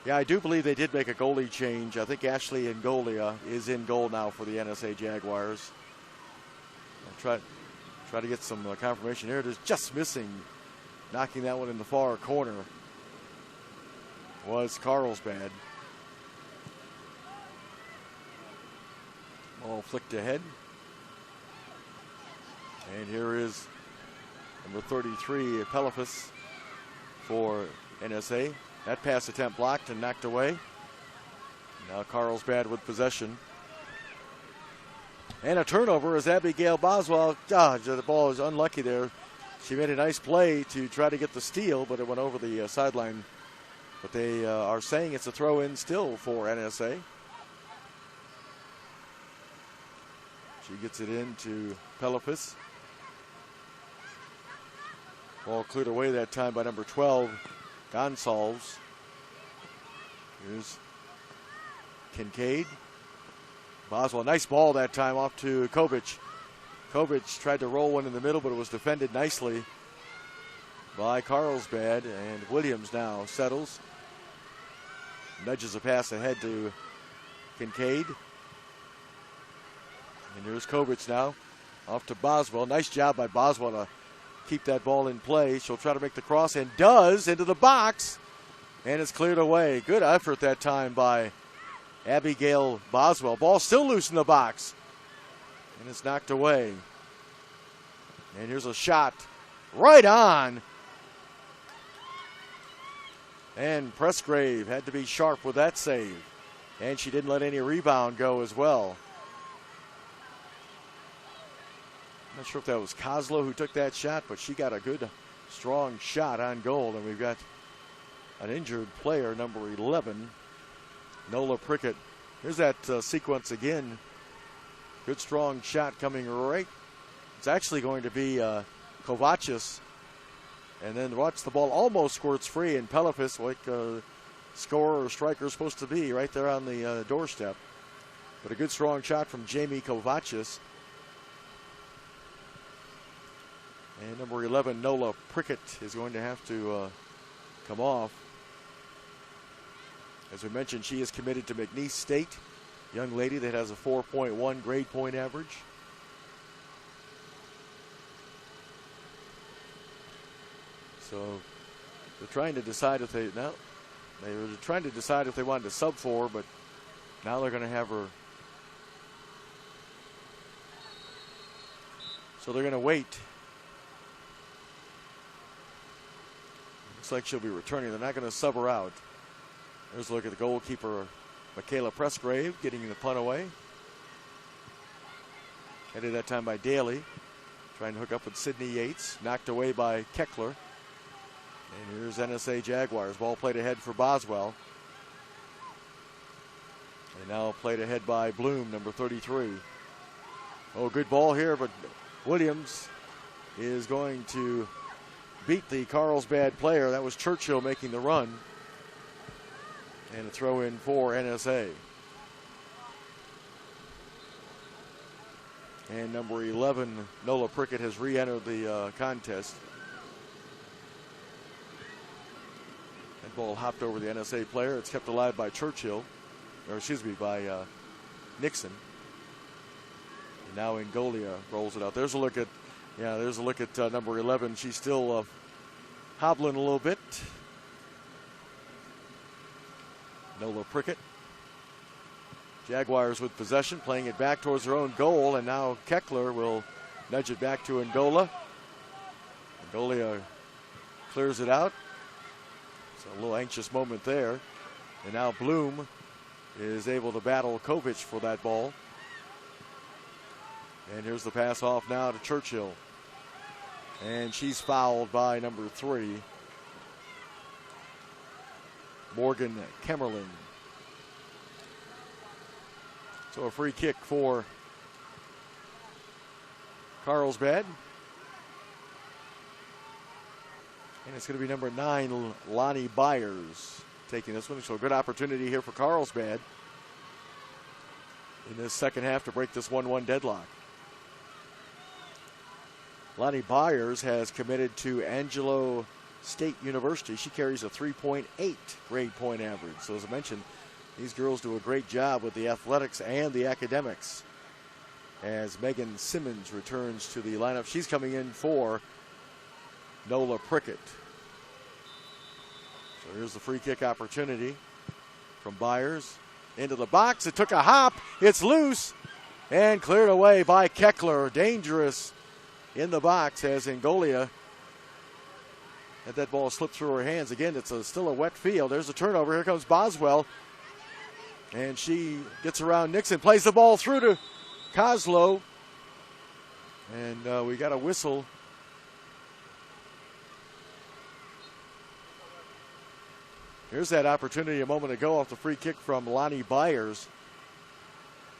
Yeah, I do believe they did make a goalie change. I think Ashley Ngolia is in goal now for the NSA Jaguars. I'll try to get some confirmation here. It is just missing. Knocking that one in the far corner was Carlsbad. Ball flicked ahead. And here is number 33, Pelifas for NSA. That pass attempt blocked and knocked away. Now Carlsbad with possession. And a turnover as Abigail Boswell. The ball is unlucky there. She made a nice play to try to get the steal, but it went over the sideline. But they are saying it's a throw-in still for NSA. She gets it in to Pelifas. Ball cleared away that time by number 12, Gonsalves. Here's Kincaid. Boswell, nice ball that time off to Kovic. Kovic tried to roll one in the middle, but it was defended nicely by Carlsbad. And Williams now settles. Nudges a pass ahead to Kincaid. And here's Kovic now. Off to Boswell. Nice job by Boswell to keep that ball in play. She'll try to make the cross and does into the box. And it's cleared away. Good effort that time by Abigail Boswell. Ball still loose in the box. And it's knocked away. And here's a shot right on. And Pressgrave had to be sharp with that save. And she didn't let any rebound go as well. Not sure if that was Kozlow who took that shot, but she got a good, strong shot on goal. And we've got an injured player, number 11, Nola Prickett. Here's that sequence again. Good, strong shot coming right. It's actually going to be Kovachis. And then watch the ball almost squirts free, and Pelifas, like a scorer or striker is supposed to be, right there on the doorstep. But a good, strong shot from Jamie Kovachis. And number 11, Nola Prickett, is going to have to come off. As we mentioned, she is committed to McNeese State. Young lady that has a 4.1 grade point average. So they're trying to decide if they were trying to decide if they wanted to sub for, but now they're going to have her. So they're going to wait. Looks like she'll be returning. They're not going to sub her out. There's a look at the goalkeeper, Michaela Pressgrave, getting the punt away. Headed that time by Daly. Trying to hook up with Sydney Yates. Knocked away by Keckler. And here's NSA Jaguars. Ball played ahead for Boswell. And now played ahead by Bloom, number 33. Oh, good ball here, but Williams is going to beat the Carlsbad player. That was Churchill making the run. And a throw in for NSA. And number 11, Nola Prickett, has re-entered the contest. That ball hopped over the NSA player. It's kept alive by Churchill, or excuse me, by Nixon. And now Ingolia rolls it out. There's a look at, number 11. She's still hobbling a little bit. Nola Prickett. Jaguars with possession, playing it back towards their own goal, and now Keckler will nudge it back to Angola. Angola clears it out. It's a little anxious moment there. And now Bloom is able to battle Kovic for that ball. And here's the pass off now to Churchill. And she's fouled by number 3, Morgan Kemmerling. So a free kick for Carlsbad. And it's going to be number 9, Lonnie Byers, taking this one. So a good opportunity here for Carlsbad in this second half to break this 1-1 deadlock. Lonnie Byers has committed to Angelo State University. She carries a 3.8 grade point average. So as I mentioned, these girls do a great job with the athletics and the academics. As Megan Simmons returns to the lineup, she's coming in for Nola Prickett. So here's the free kick opportunity from Byers. Into the box, it took a hop, it's loose, and cleared away by Keckler. Dangerous in the box as Angolia had that ball slip through her hands. Again, it's still a wet field. There's a turnover. Here comes Boswell. And she gets around Nixon, plays the ball through to Koslow. And we got a whistle. Here's that opportunity a moment ago off the free kick from Lonnie Byers.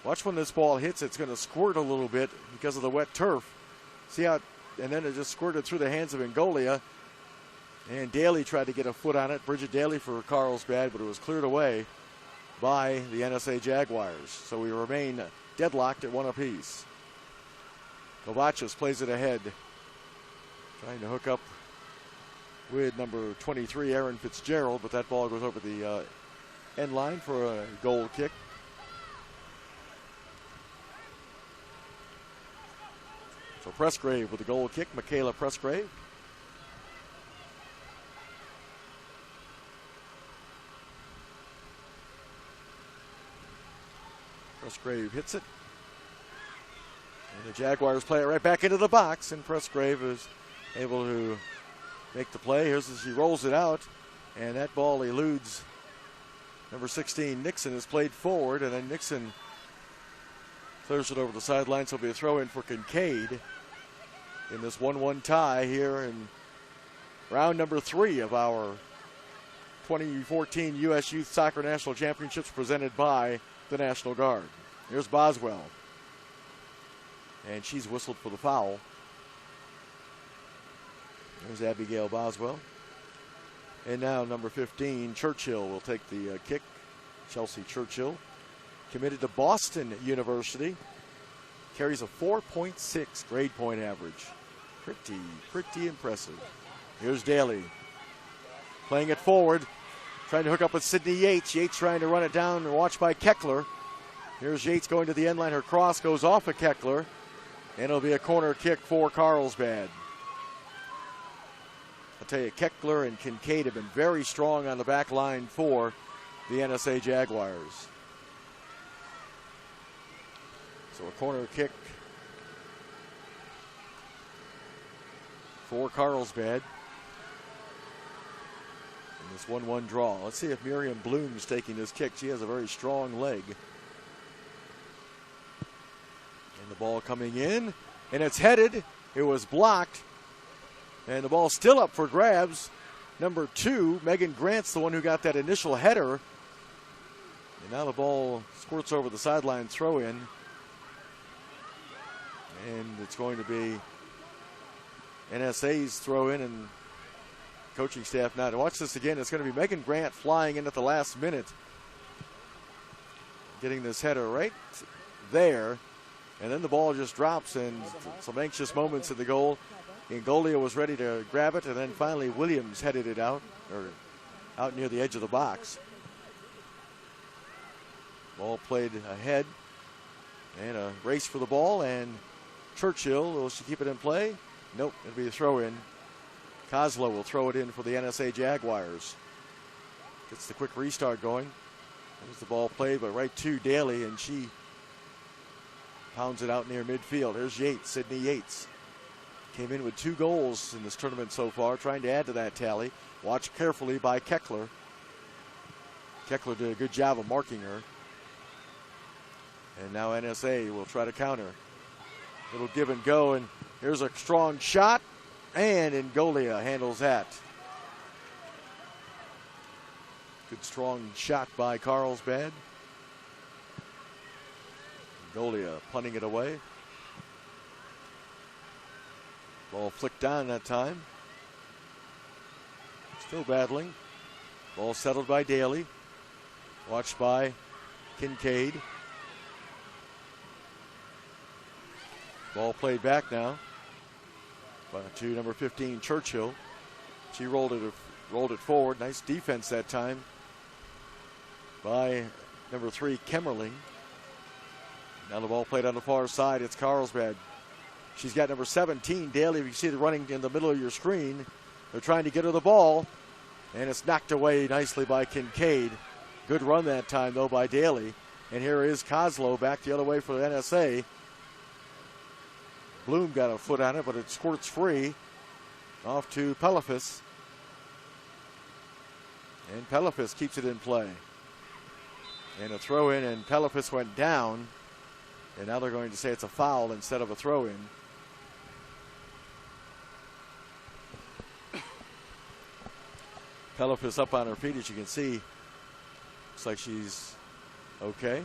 Watch when this ball hits, it's going to squirt a little bit because of the wet turf. See how, and then it just squirted through the hands of Angolia. And Daly tried to get a foot on it, Bridget Daly for Carlsbad, but it was cleared away by the NSA Jaguars. So we remain deadlocked at 1 apiece. Kovacic plays it ahead, trying to hook up with number 23, Aaron Fitzgerald, but that ball goes over the end line for a goal kick. So Pressgrave with the goal kick, Michaela Pressgrave. Pressgrave hits it. And the Jaguars play it right back into the box, and Pressgrave is able to make the play. Here's as she rolls it out, and that ball eludes number 16, Nixon, is played forward, and then Nixon clears it over the sideline, so it'll be a throw in for Kincaid in this 1-1 tie here in round number 3 of our 2014 U.S. Youth Soccer National Championships presented by the National Guard. Here's Boswell. And she's whistled for the foul. There's Abigail Boswell. And now number 15, Churchill, will take the kick. Chelsea Churchill, committed to Boston University. Carries a 4.6 grade point average. Pretty impressive. Here's Daly. Playing it forward. trying to hook up with Sydney Yates. Yates trying to run it down and watched by Keckler. Here's Yates going to the end line. Her cross goes off of Keckler, and it'll be a corner kick for Carlsbad. I'll tell you, Keckler and Kincaid have been very strong on the back line for the NSA Jaguars. So a corner kick for Carlsbad in this 1-1 draw. Let's see if Miriam Bloom's taking this kick. She has a very strong leg. And the ball coming in, and it's headed. It was blocked, and the ball's still up for grabs. Number 2, Megan Grant's the one who got that initial header. And now the ball squirts over the sideline throw in. And it's going to be NSA's throw in, and coaching staff now to watch this again. It's going to be Megan Grant flying in at the last minute, getting this header right there, and then the ball just drops, and some anxious moments in the goal. Angolia was ready to grab it, and then finally Williams headed it out, or out near the edge of the box. Ball played ahead, and a race for the ball, and Churchill, will she keep it in play? Nope, it'll be a throw in. Kozlow will throw it in for the NSA Jaguars. Gets the quick restart going. There's the ball played, but right to Daly, and she pounds it out near midfield. Here's Yates, Sydney Yates. Came in with 2 goals in this tournament so far, trying to add to that tally. Watched carefully by Keckler. Keckler did a good job of marking her. And now NSA will try to counter. Little give and go, and here's a strong shot, and Angolia handles that. Good strong shot by Carlsbad. Angolia punting it away. Ball flicked down that time. Still battling. Ball settled by Daly. Watched by Kincaid. Ball played back now to number 15, Churchill. She rolled it forward. Nice defense that time by number 3, Kemmerling. Now the ball played on the far side. It's Carlsbad. She's got number 17, Daly. You see the running in the middle of your screen. They're trying to get her the ball, and it's knocked away nicely by Kincaid. Good run that time, though, by Daly. And here is Kozlow back the other way for the NSA. Bloom got a foot on it, but it squirts free. Off to Pelifas. And Pelifas keeps it in play. And a throw in, and Pelifas went down. And now they're going to say it's a foul instead of a throw in. Pelifas up on her feet, as you can see. Looks like she's okay.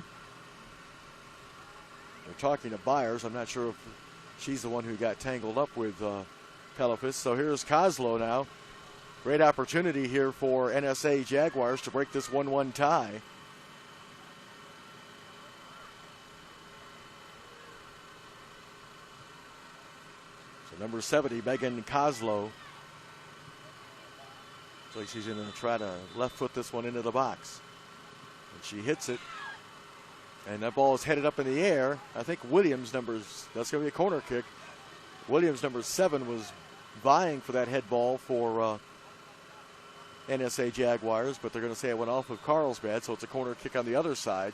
They're talking to Byers. I'm not sure if she's the one who got tangled up with Pelifas. So here's Kozlow now. Great opportunity here for NSA Jaguars to break this 1-1 tie. So number 70, Megan Kozlow. Looks like she's going to try to left foot this one into the box. And she hits it. And that ball is headed up in the air. I think Williams, that's going to be a corner kick. Williams, number 7, was vying for that head ball for NSA Jaguars, but they're going to say it went off of Carlsbad, so it's a corner kick on the other side.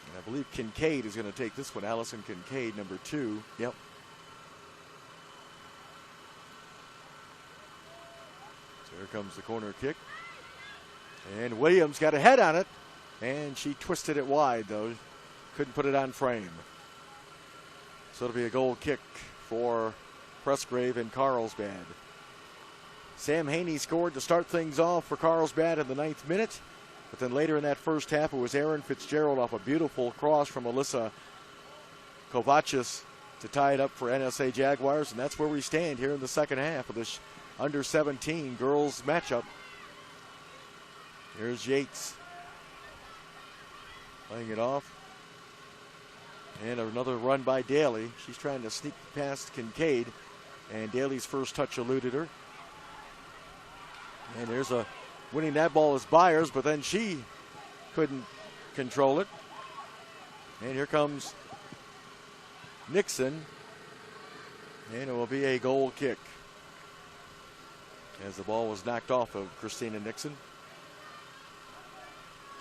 And I believe Kincaid is going to take this one. Allison Kincaid, number 2. Yep. So here comes the corner kick. And Williams got a head on it. And she twisted it wide, though. Couldn't put it on frame. So it'll be a goal kick for Presgrave and Carlsbad. Sam Haney scored to start things off for Carlsbad in the 9th minute. But then later in that first half, it was Aaron Fitzgerald off a beautiful cross from Alyssa Kovacic to tie it up for NSA Jaguars. And that's where we stand here in the second half of this under-17 girls matchup. Here's Yates. Playing it off. And another run by Daly. She's trying to sneak past Kincaid. And Daly's first touch eluded her. And there's a Winning that ball is Byers, but then she couldn't control it. And here comes Nixon. And it will be a goal kick, as the ball was knocked off of Christina Nixon.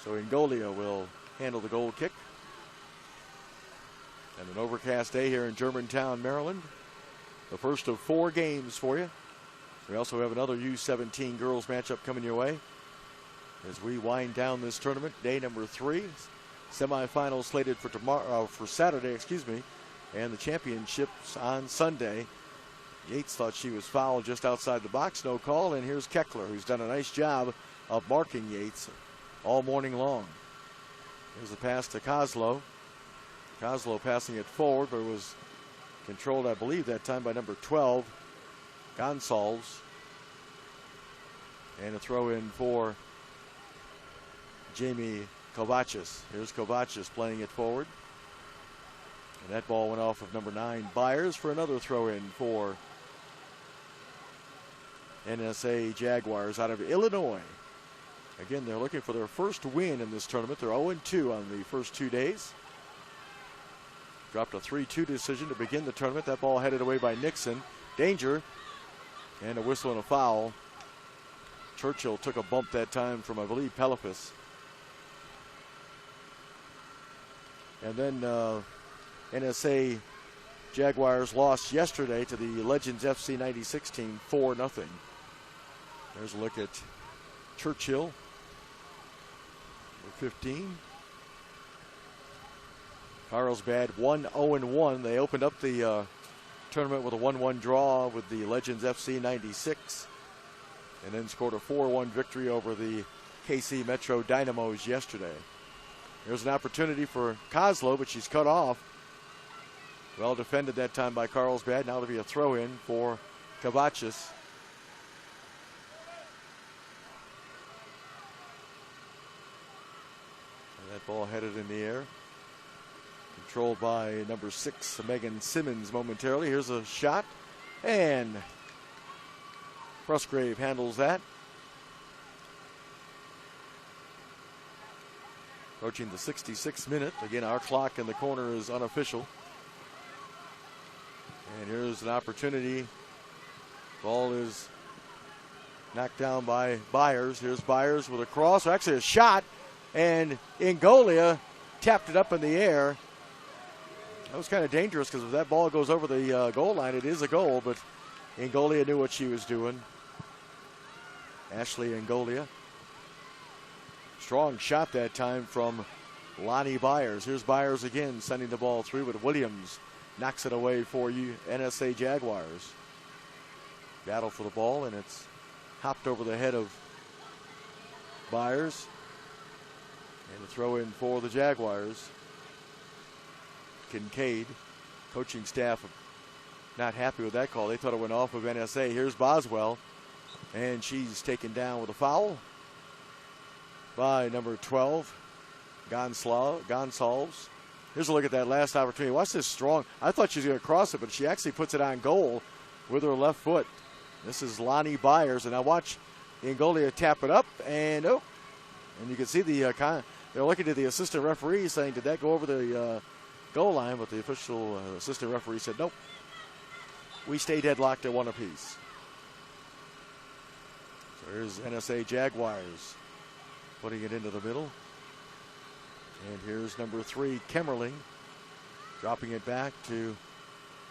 So Ingolia will handle the goal kick. And an overcast day here in Germantown, Maryland. The first of 4 games for you. We also have another U17 girls matchup coming your way as we wind down this tournament. Day number 3. Semifinals slated for tomorrow, for Saturday, and the championships on Sunday. Yates thought she was fouled just outside the box, no call. And here's Keckler, who's done a nice job of marking Yates all morning long. Here's the pass to Kozlow. Kozlow passing it forward, but it was controlled, I believe, that time by number 12, Gonsalves. And a throw in for Jamie Kovacic. Here's Kovacic playing it forward. And that ball went off of number 9, Byers, for another throw in for NSA Jaguars out of Illinois. Again, they're looking for their first win in this tournament. They're 0-2 on the first 2 days. Dropped a 3-2 decision to begin the tournament. That ball headed away by Nixon. Danger. And a whistle and a foul. Churchill took a bump that time from, I believe, Pelopis. And then NSA Jaguars lost yesterday to the Legends FC 96 team 4-0. There's a look at Churchill, number 15. Carlsbad 1-0-1. They opened up the tournament with a 1-1 draw with the Legends FC 96, and then scored a 4-1 victory over the KC Metro Dynamos yesterday. There's an opportunity for Kozlow, but she's cut off. Well defended that time by Carlsbad. Now it'll be a throw-in for Kovacic. And that ball headed in the air. Controlled by number 6, Megan Simmons momentarily. Here's a shot. And Frusgrave handles that. Approaching the 66th minute. Again, our clock in the corner is unofficial. And here's an opportunity. Ball is knocked down by Byers. Here's Byers with a cross, or actually a shot. And Ingolia tapped it up in the air. That was kind of dangerous, because if that ball goes over the goal line, it is a goal. But Ingolia knew what she was doing. Ashley Ingolia. Strong shot that time from Lonnie Byers. Here's Byers again, sending the ball through, but Williams knocks it away for you, NSA Jaguars. Battle for the ball, and it's hopped over the head of Byers. And a throw in for the Jaguars. Kincaid, coaching staff not happy with that call. They thought it went off of NSA. Here's Boswell, and she's taken down with a foul by number 12, Gonsalves. Here's a look at that last opportunity. Watch this strong. I thought she was going to cross it, but she actually puts it on goal with her left foot. This is Lonnie Byers, and now watch Ingolia tap it up, and oh, and you can see the they're looking at the assistant referee saying, did that go over the goal line? But the official assistant referee said, nope. We stay deadlocked at 1 apiece. So here's NSA Jaguars putting it into the middle. And here's number 3, Kemmerling, dropping it back to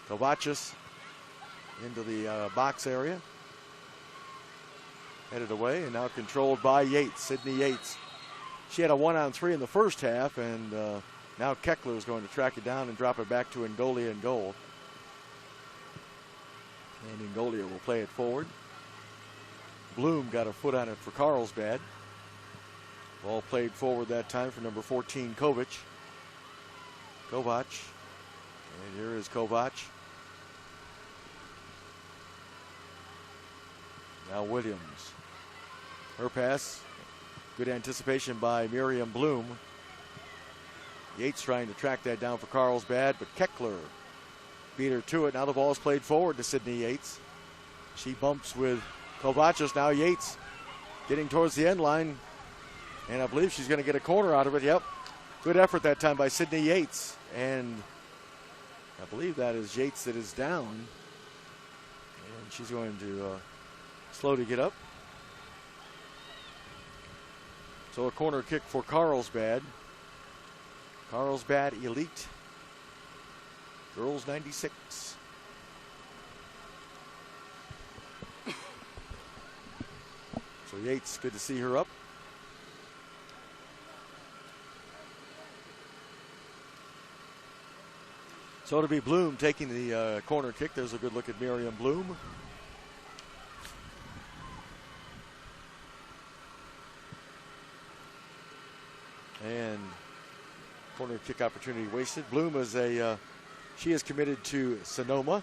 Kovacic into the box area. Headed away, and now controlled by Yates, Sydney Yates. She had a 1-on-3 in the first half, and now Keckler is going to track it down and drop it back to Ingolia in goal. And Ingolia will play it forward. Bloom got a foot on it for Carlsbad. Ball played forward that time for number 14, Kovac. And here is Kovac. Now Williams. Her pass. Good anticipation by Miriam Bloom. Yates trying to track that down for Carlsbad, but Keckler beat her to it. Now the ball is played forward to Sydney Yates. She bumps with Kovacic. Now Yates getting towards the end line. And I believe she's going to get a corner out of it. Yep. Good effort that time by Sydney Yates. And I believe that is Yates that is down. And she's going to slow to get up. So a corner kick for Carlsbad. Carlsbad Elite. Girls 96. So Yates, good to see her up. So it'll be Bloom taking the corner kick. There's a good look at Miriam Bloom. And corner kick opportunity wasted. Bloom is she is committed to Sonoma.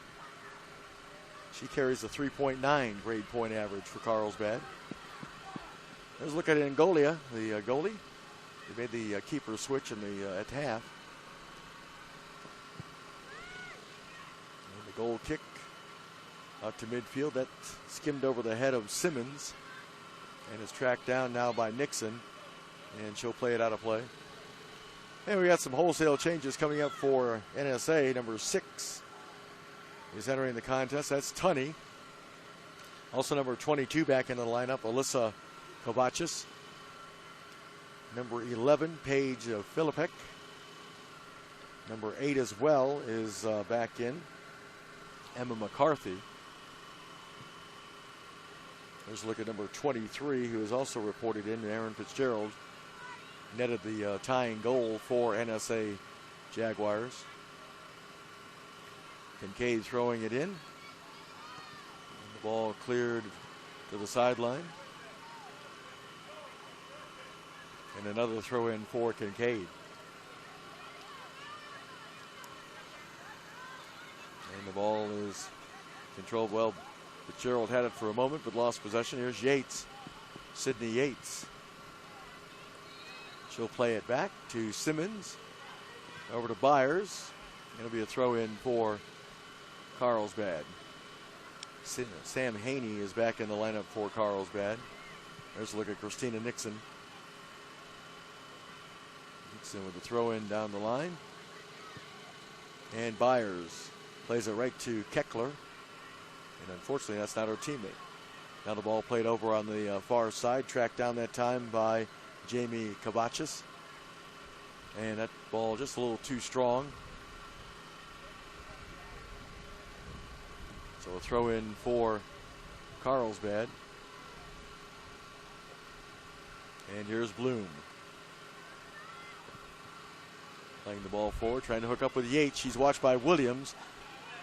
She carries a 3.9 grade point average for Carlsbad. There's a look at Angolia, the goalie. They made the keeper switch in the at half. And the goal kick out to midfield. That skimmed over the head of Simmons and is tracked down now by Nixon. And she'll play it out of play. And we got some wholesale changes coming up for NSA. Number 6 is entering the contest. That's Tunney. Also number 22 back in the lineup, Alyssa Kovacic. Number 11, Paige Filipek. Number 8 as well is back in, Emma McCarthy. There's a look at number 23, who is also reported in, Aaron Fitzgerald. Netted the tying goal for NSA Jaguars. Kincaid throwing it in. And the ball cleared to the sideline. And another throw in for Kincaid. And the ball is controlled well. Fitzgerald had it for a moment but lost possession. Here's Yates, Sydney Yates. She'll play it back to Simmons. Over to Byers. It'll be a throw in for Carlsbad. Sam Haney is back in the lineup for Carlsbad. There's a look at Christina Nixon. Nixon with the throw in down the line. And Byers plays it right to Keckler. And unfortunately, that's not her teammate. Now the ball played over on the far side, tracked down that time by Jamie Kovacic. And that ball just a little too strong. So a throw in for Carlsbad. And here's Bloom. Playing the ball forward, trying to hook up with Yates. She's watched by Williams.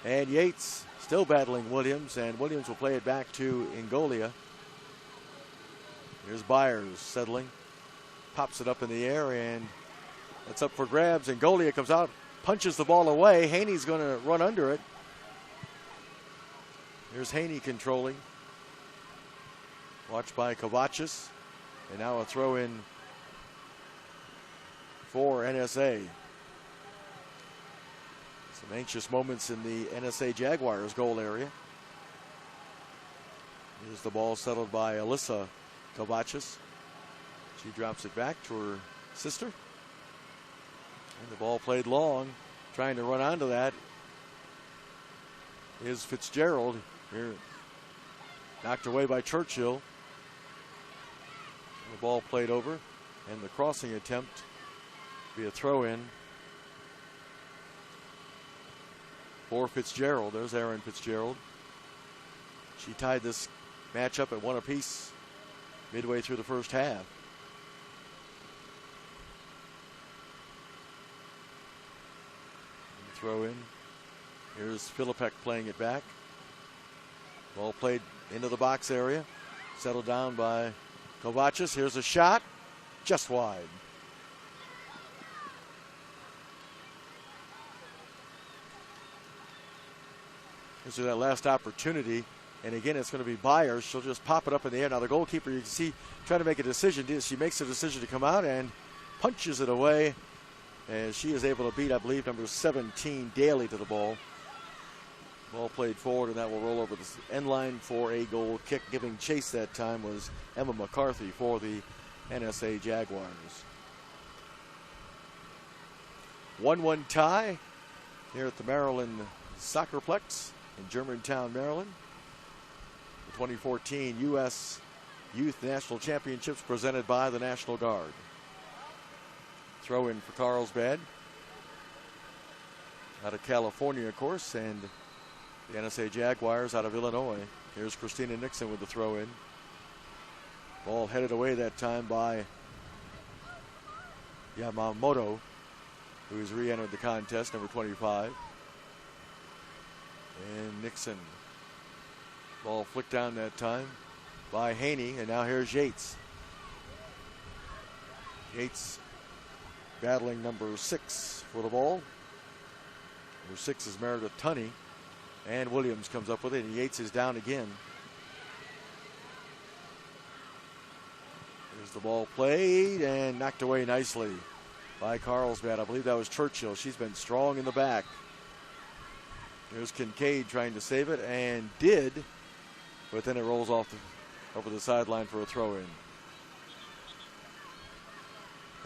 And Yates still battling Williams. And Williams will play it back to Angolia. Here's Byers settling. Pops it up in the air, and it's up for grabs. Angolia comes out, punches the ball away. Haney's going to run under it. Here's Haney controlling. Watched by Kovacic. And now a throw in for NSA. Some anxious moments in the NSA Jaguars goal area. Here's the ball settled by Alyssa Kovacic. She drops it back to her sister. And the ball played long. Trying to run onto that is Fitzgerald. Here, knocked away by Churchill. The ball played over. And the crossing attempt be a throw in for Fitzgerald. There's Aaron Fitzgerald. She tied this match up at 1 apiece midway through the first half. Throw in. Here's Filipek playing it back. Ball played into the box area. Settled down by Kovacic. Here's a shot. Just wide. Here's that last opportunity. And again, it's going to be Byers. She'll just pop it up in the air. Now the goalkeeper, you can see, trying to make a decision. She makes a decision to come out and punches it away. And she is able to beat, I believe, number 17, Daly, to the ball. Ball played forward, and that will roll over the end line for a goal kick. Giving chase that time was Emma McCarthy for the NSA Jaguars. 1-1 tie here at the Maryland SoccerPlex in Germantown, Maryland. The 2014 U.S. Youth National Championships presented by the National Guard. Throw in for Carlsbad. Out of California, of course, and the NSA Jaguars out of Illinois. Here's Christina Nixon with the throw in. Ball headed away that time by Yamamoto, who has re-entered the contest, number 25. And Nixon. Ball flicked down that time by Haney, and now here's Yates. Yates battling number 6 for the ball. Number 6 is Meredith Tunney. And Williams comes up with it, and Yates is down again. There's the ball played and knocked away nicely by Carlsbad. I believe that was Churchill. She's been strong in the back. There's Kincaid trying to save it, and did, but then it rolls off over the sideline for a throw-in.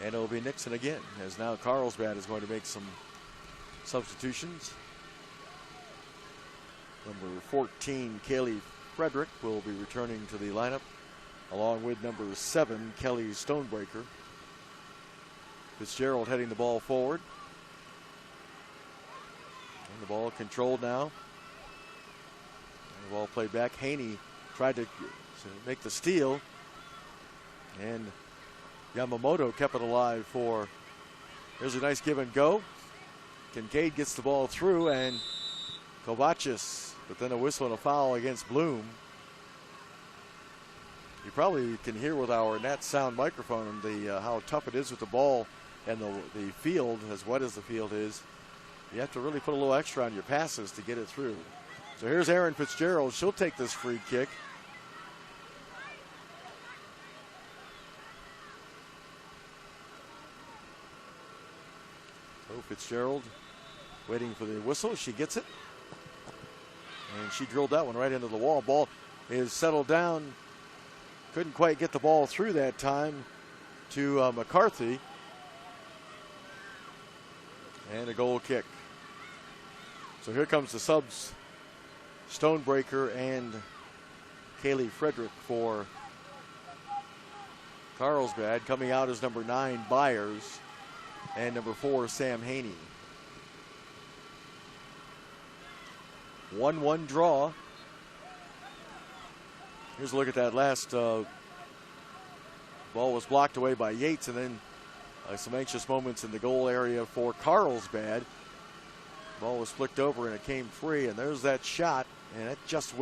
And it'll be Nixon again, as now Carlsbad is going to make some substitutions. Number 14, Kaylee Frederick, will be returning to the lineup, along with number 7, Kelly Stonebreaker. Fitzgerald heading the ball forward. And the ball controlled now. And the ball played back. Haney tried to make the steal. And Yamamoto kept it alive for, there's a nice give and go. Kincaid gets the ball through, and Kovacic, but then a whistle and a foul against Bloom. You probably can hear with our Nat Sound microphone the how tough it is with the ball and the field, as wet as the field is. You have to really put a little extra on your passes to get it through. So here's Erin Fitzgerald. She'll take this free kick. So Fitzgerald waiting for the whistle. She gets it. And she drilled that one right into the wall. Ball is settled down. Couldn't quite get the ball through that time to McCarthy. And a goal kick. So here comes the subs. Stonebreaker and Kaylee Frederick for Carlsbad. Coming out is number 9, Byers, and number 4, Sam Haney. 1-1 draw. Here's a look at that last ball was blocked away by Yates, and then some anxious moments in the goal area for Carlsbad. Ball was flicked over and it came free, and there's that shot, and it just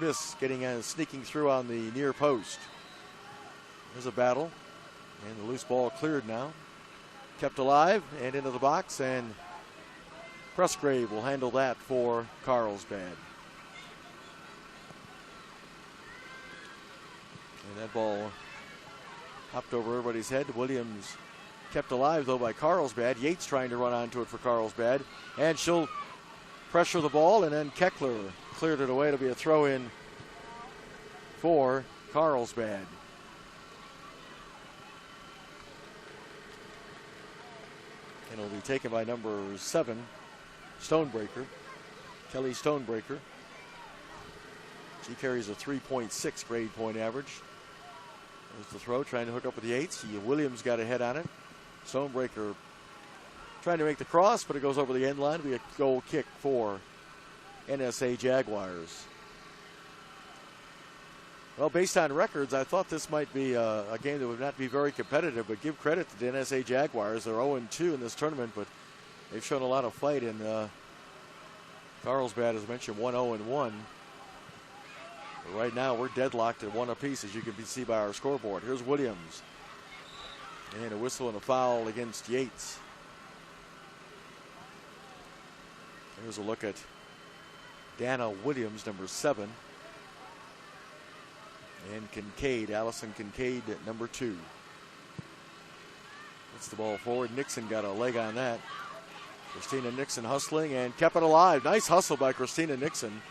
missed, getting sneaking through on the near post. There's a battle, and the loose ball cleared now. Kept alive and into the box, and Pressgrave will handle that for Carlsbad. And that ball hopped over everybody's head. Williams kept alive, though, by Carlsbad. Yates trying to run onto it for Carlsbad. And she'll pressure the ball, and then Keckler cleared it away to be a throw-in for Carlsbad. And it'll be taken by number 7, Stonebreaker, Kelly Stonebreaker. She carries a 3.6 grade point average. There's the throw, trying to hook up with Yates. Williams got a head on it. Stonebreaker trying to make the cross, but it goes over the end line. It'll be a goal kick for NSA Jaguars. Well, based on records, I thought this might be a game that would not be very competitive, but give credit to the NSA Jaguars. They're 0-2 in this tournament, but they've shown a lot of fight. And Carlsbad, as mentioned, 1-0-1. But right now, we're deadlocked at 1 apiece, as you can see by our scoreboard. Here's Williams. And a whistle and a foul against Yates. Here's a look at Dana Williams, number 7. And Kincaid, Allison Kincaid, at number 2. Gets the ball forward. Nixon got a leg on that. Christina Nixon hustling and kept it alive. Nice hustle by Christina Nixon.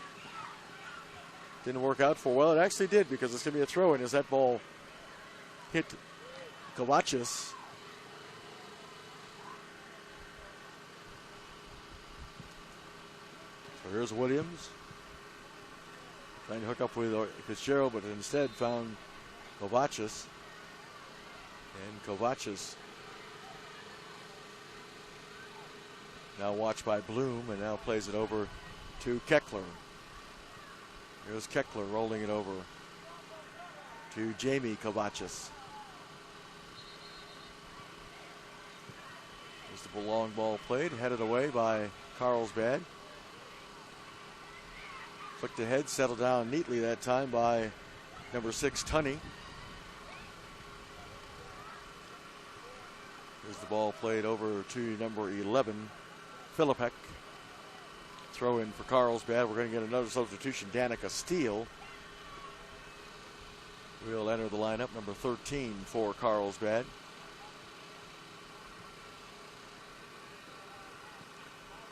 Didn't work out for well. It actually did, because it's going to be a throw-in as that ball hit Kovachis. So here's Williams. Trying to hook up with Fitzgerald, but instead found Kovachis. And Kovachis now watched by Bloom, and now plays it over to Keckler. Here's Keckler rolling it over to Jamie Kovachis. There's the long ball played, headed away by Carlsbad. Flicked ahead, settled down neatly that time by number 6, Tunney. Here's the ball played over to number 11, Philippek. Throw in for Carlsbad. We're going to get another substitution. Danica Steele will enter the lineup, number 13 for Carlsbad.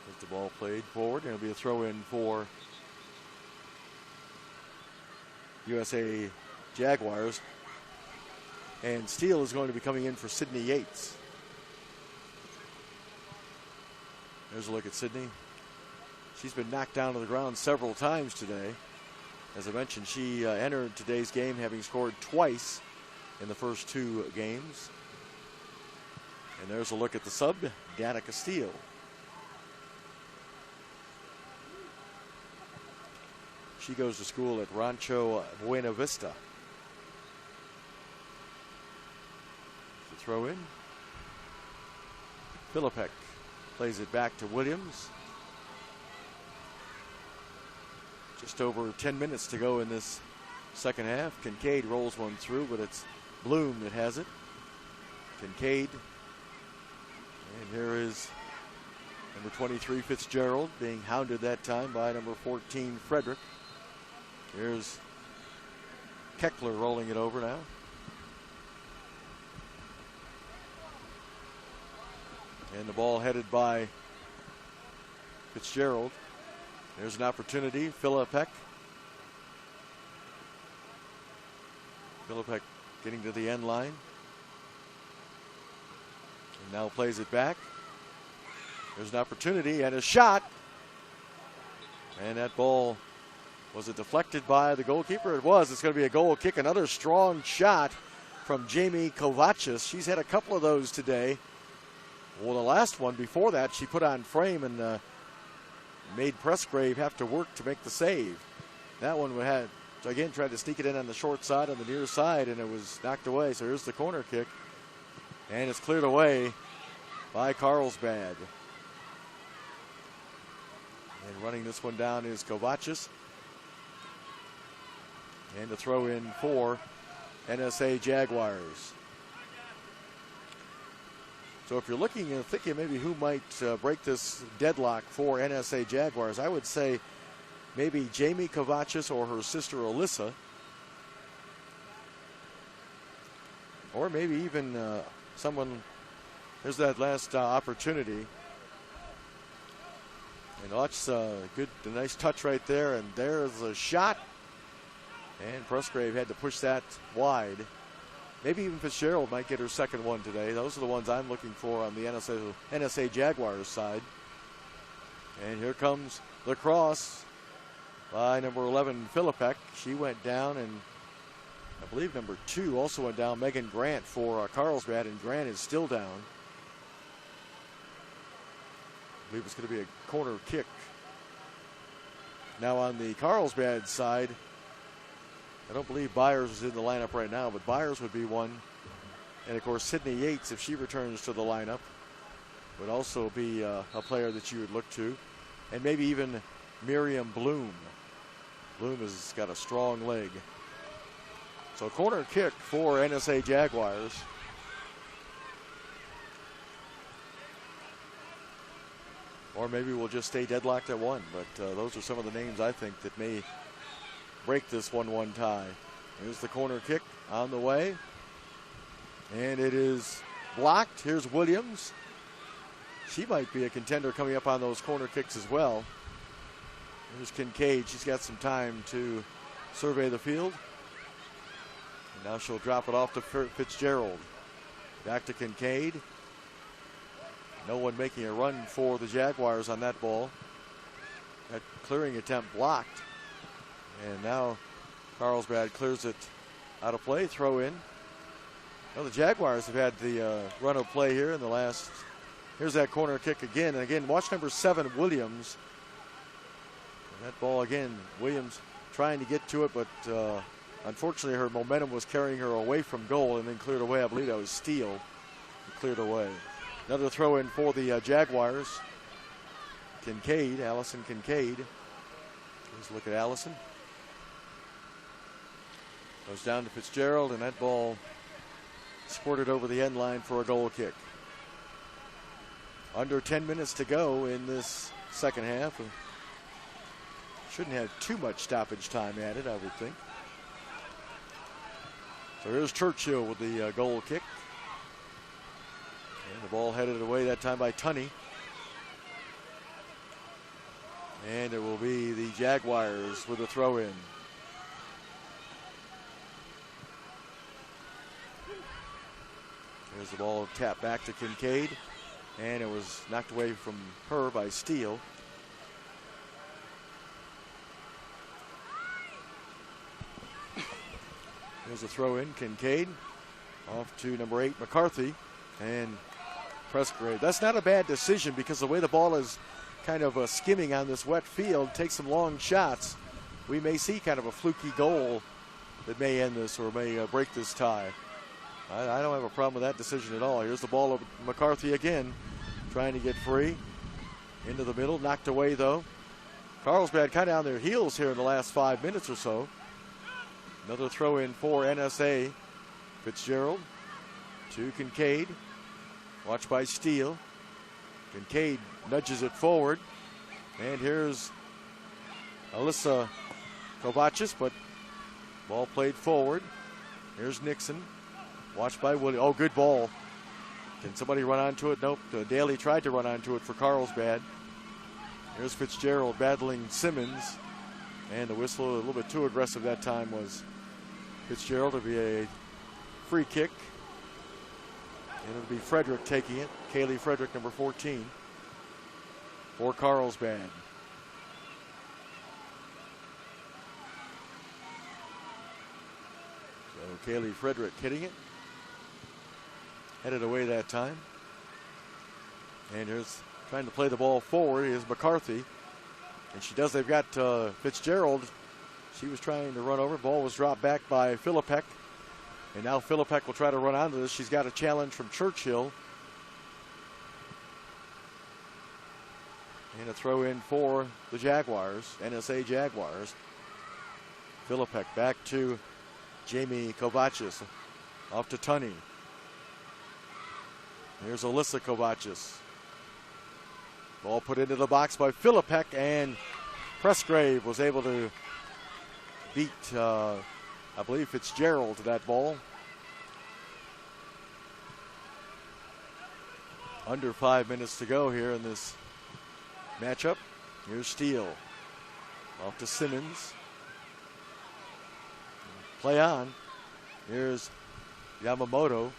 Here's the ball played forward, and it'll be a throw in for USA Jaguars. And Steele is going to be coming in for Sydney Yates. There's a look at Sydney. She's been knocked down to the ground several times today. As I mentioned, she entered today's game having scored twice in the first 2 games. And there's a look at the sub, Danica Steele. She goes to school at Rancho Buena Vista. The throw in. Philippek plays it back to Williams. Just over 10 minutes to go in this second half. Kincaid rolls one through, but it's Bloom that has it. Kincaid. And here is number 23, Fitzgerald, being hounded that time by number 14, Frederick. Here's Keckler rolling it over now. And the ball headed by Fitzgerald. There's an opportunity. Philippek. Philippek getting to the end line. And now plays it back. There's an opportunity and a shot. And that ball, was it deflected by the goalkeeper? It was. It's going to be a goal kick. Another strong shot from Jamie Kovachis. She's had a couple of those today. Well, the last one before that, she put on frame and made Pressgrave have to work to make the save. That one had, again, tried to sneak it in on the short side, on the near side, and it was knocked away. So here's the corner kick. And it's cleared away by Carlsbad. And running this one down is Kovachis. And to throw in for NSA Jaguars. So if you're looking and thinking maybe who might break this deadlock for NSA Jaguars, I would say maybe Jamie Kovachis or her sister Alyssa. Or maybe even someone. There's that last opportunity. And watch a nice touch right there. And there's a shot. And Pressgrave had to push that wide. Maybe even Fitzgerald might get her second one today. Those are the ones I'm looking for on the NSA Jaguars side. And here comes the cross by number 11, Philippek. She went down, and I believe number 2 also went down, Megan Grant for Carlsbad, and Grant is still down. I believe it's going to be a corner kick. Now on the Carlsbad side, I don't believe Byers is in the lineup right now, but Byers would be one. And, of course, Sydney Yates, if she returns to the lineup, would also be a player that you would look to. And maybe even Miriam Bloom. Bloom has got a strong leg. So corner kick for NSA Jaguars. Or maybe we'll just stay deadlocked at 1. But those are some of the names I think that may break this 1-1 tie. Here's the corner kick on the way. And it is blocked. Here's Williams. she might be a contender coming up on those corner kicks as well. Here's Kincaid. She's got some time to survey the field. And now she'll drop it off to Fitzgerald. Back to Kincaid. No one making a run for the Jaguars on that ball. That clearing attempt blocked. And now Carlsbad clears it out of play. Throw in. Well, the Jaguars have had the run of play here in the last. Here's that corner kick again. And again, watch number 7, Williams. And that ball again, Williams trying to get to it, but unfortunately her momentum was carrying her away from goal and then cleared away. I believe that was Steele. Cleared away. Another throw in for the Jaguars. Kincaid, Allison Kincaid. Let's look at Allison. Goes down to Fitzgerald, and that ball squirted over the end line for a goal kick. Under 10 minutes to go in this second half. Shouldn't have too much stoppage time added, I would think. So here's Churchill with the goal kick. And the ball headed away that time by Tunney. And it will be the Jaguars with a throw in. There's the ball tapped back to Kincaid. And it was knocked away from her by Steele. There's a throw in, Kincaid. Off to number 8, McCarthy. And Presgrave. That's not a bad decision because the way the ball is kind of skimming on this wet field, takes some long shots. We may see kind of a fluky goal that may end this or may break this tie. I don't have a problem with that decision at all. Here's the ball of McCarthy again, trying to get free. Into the middle, knocked away though. Carlsbad kind of on their heels here in the last 5 minutes or so. Another throw in for NSA. Fitzgerald to Kincaid. Watched by Steele. Kincaid nudges it forward. And here's Alyssa Kovacic, but ball played forward. Here's Nixon. Watched by Williams. Oh, good ball. Can somebody run onto it? Nope. Daly tried to run onto it for Carlsbad. Here's Fitzgerald battling Simmons. And the whistle, a little bit too aggressive that time, was Fitzgerald. To be a free kick. And it'll be Frederick taking it. Kaylee Frederick, number 14, for Carlsbad. So Kaylee Frederick hitting it. Headed away that time. And here's trying to play the ball forward is McCarthy. And she does. They've got Fitzgerald. She was trying to run over. Ball was dropped back by Philippek. And now Philippek will try to run onto this. She's got a challenge from Churchill. And a throw in for the Jaguars, NSA Jaguars. Philippek back to Jamie Kovacic. Off to Tunney. Here's Alyssa Kovacic. Ball put into the box by Philippek, and Presgrave was able to beat, I believe, Fitzgerald to that ball. Under 5 minutes to go here in this matchup. Here's Steele. Off to Simmons. Play on. Here's Yamamoto.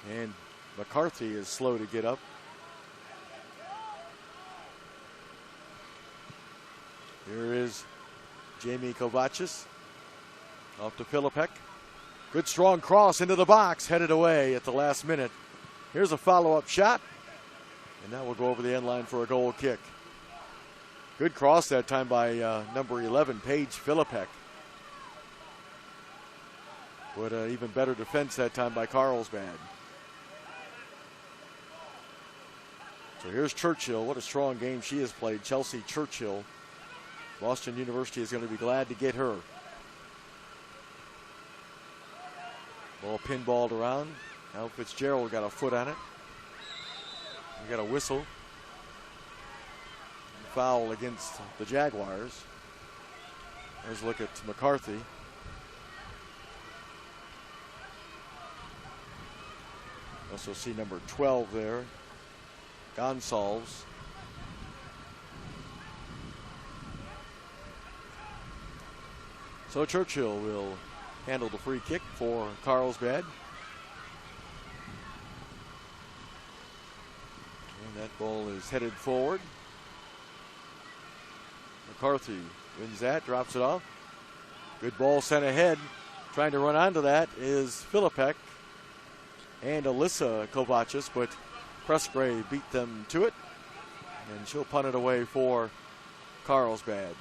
And McCarthy is slow to get up. Here is Jamie Kovacic. Off to Philippek. Good strong cross into the box, headed away at the last minute. Here's a follow-up shot. And that will go over the end line for a goal kick. Good cross that time by number 11, Paige Philippek. But even better defense that time by Carlsbad. So here's Churchill. What a strong game she has played. Chelsea Churchill. Boston University is going to be glad to get her. Ball pinballed around. Now Fitzgerald got a foot on it. We got a whistle. Foul against the Jaguars. There's a look at Also see number 12 there, Gonsalves. So Churchill will handle the free kick for Carlsbad. And that ball is headed forward. McCarthy wins that, drops it off. Good ball sent ahead. Trying to run onto that is Filipek and Alyssa Kovacic, but Presgrave beat them to it. And she'll punt it away for Carlsbad.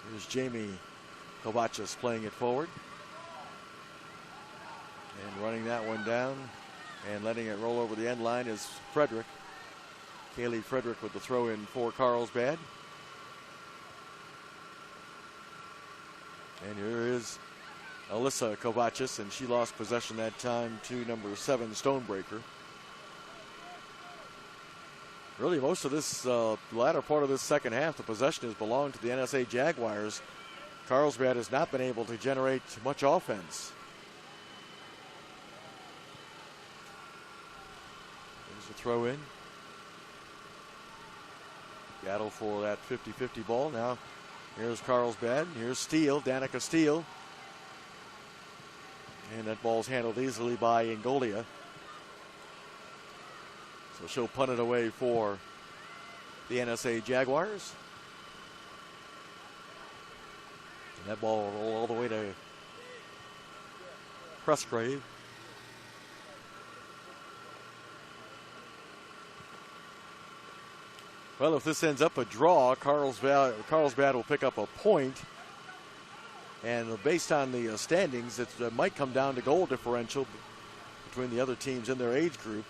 Here's Jamie Kovacic playing it forward. And running that one down and letting it roll over the end line is Frederick. Kaylee Frederick with the throw in for Carlsbad. And here is Alyssa Kovacic, and she lost possession that time to number 7, Stonebreaker. Really, most of this latter part of this second half, the possession has belonged to the NSA Jaguars. Carlsbad has not been able to generate much offense. There's a throw in. Battle for that 50-50 ball. Now here's Carlsbad. Here's Steele, Danica Steele. And that ball's handled easily by Ingolia. So she'll punt it away for the NSA Jaguars. And that ball will roll all the way to Presgrave. Well, if this ends up a draw, Carlsbad will pick up a point. And based on the standings, it might come down to goal differential between the other teams in their age group.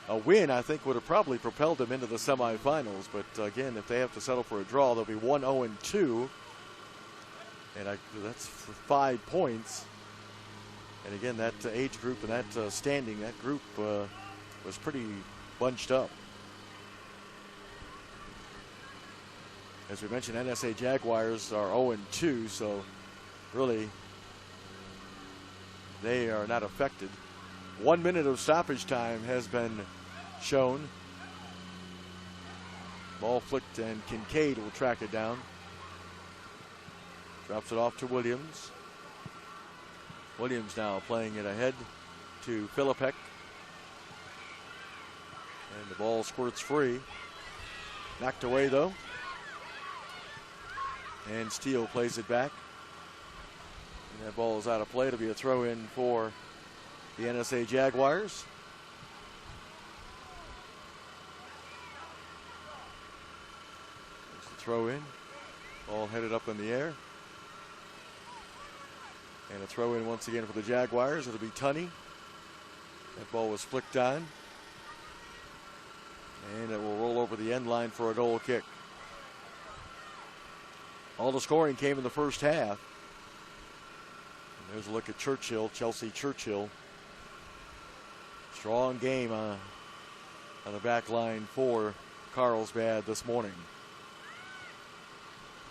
A win, I think, would have probably propelled them into the semifinals. But again, if they have to settle for a draw, they'll be 1-0-2. And that's for 5 points. And again, that age group and that standing, that group was pretty bunched up. As we mentioned, NSA Jaguars are 0-2, so really they are not affected. 1 minute of stoppage time has been shown. Ball flicked, and Kincaid will track it down. Drops it off to Williams. Williams now playing it ahead to Filipek. And the ball squirts free. Knocked away though. And Steele plays it back. And that ball is out of play. It'll be a throw in for the NSA Jaguars. There's the throw in. Ball headed up in the air. And a throw in once again for the Jaguars. It'll be Tunney. That ball was flicked on. And it will roll over the end line for a goal kick. All the scoring came in the first half. And there's a look at Churchill, Chelsea Churchill. Strong game on the back line for Carlsbad this morning.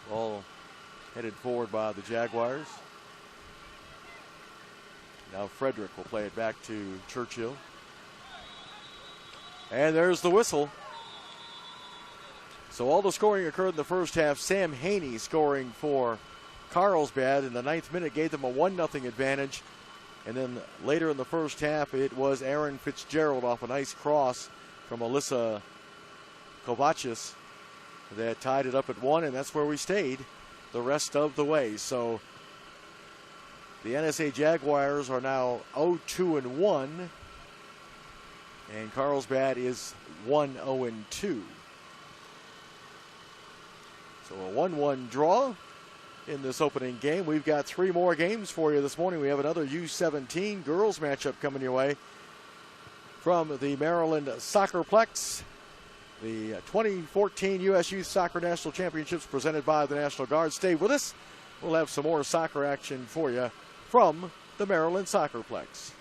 Ball headed forward by the Jaguars. Now Frederick will play it back to Churchill. And there's the whistle. So all the scoring occurred in the first half. Sam Haney scoring for Carlsbad in the 9th minute gave them a 1-0 advantage. And then later in the first half, it was Aaron Fitzgerald off a nice cross from Alyssa Kovacic that tied it up at 1, and that's where we stayed the rest of the way. So the NSA Jaguars are now 0-2-1, and Carlsbad is 1-0-2. So a 1-1 draw in this opening game. We've got 3 more games for you this morning. We have another U17 girls matchup coming your way from the Maryland SoccerPlex. The 2014 U.S. Youth Soccer National Championships presented by the National Guard. Stay with us. We'll have some more soccer action for you from the Maryland SoccerPlex.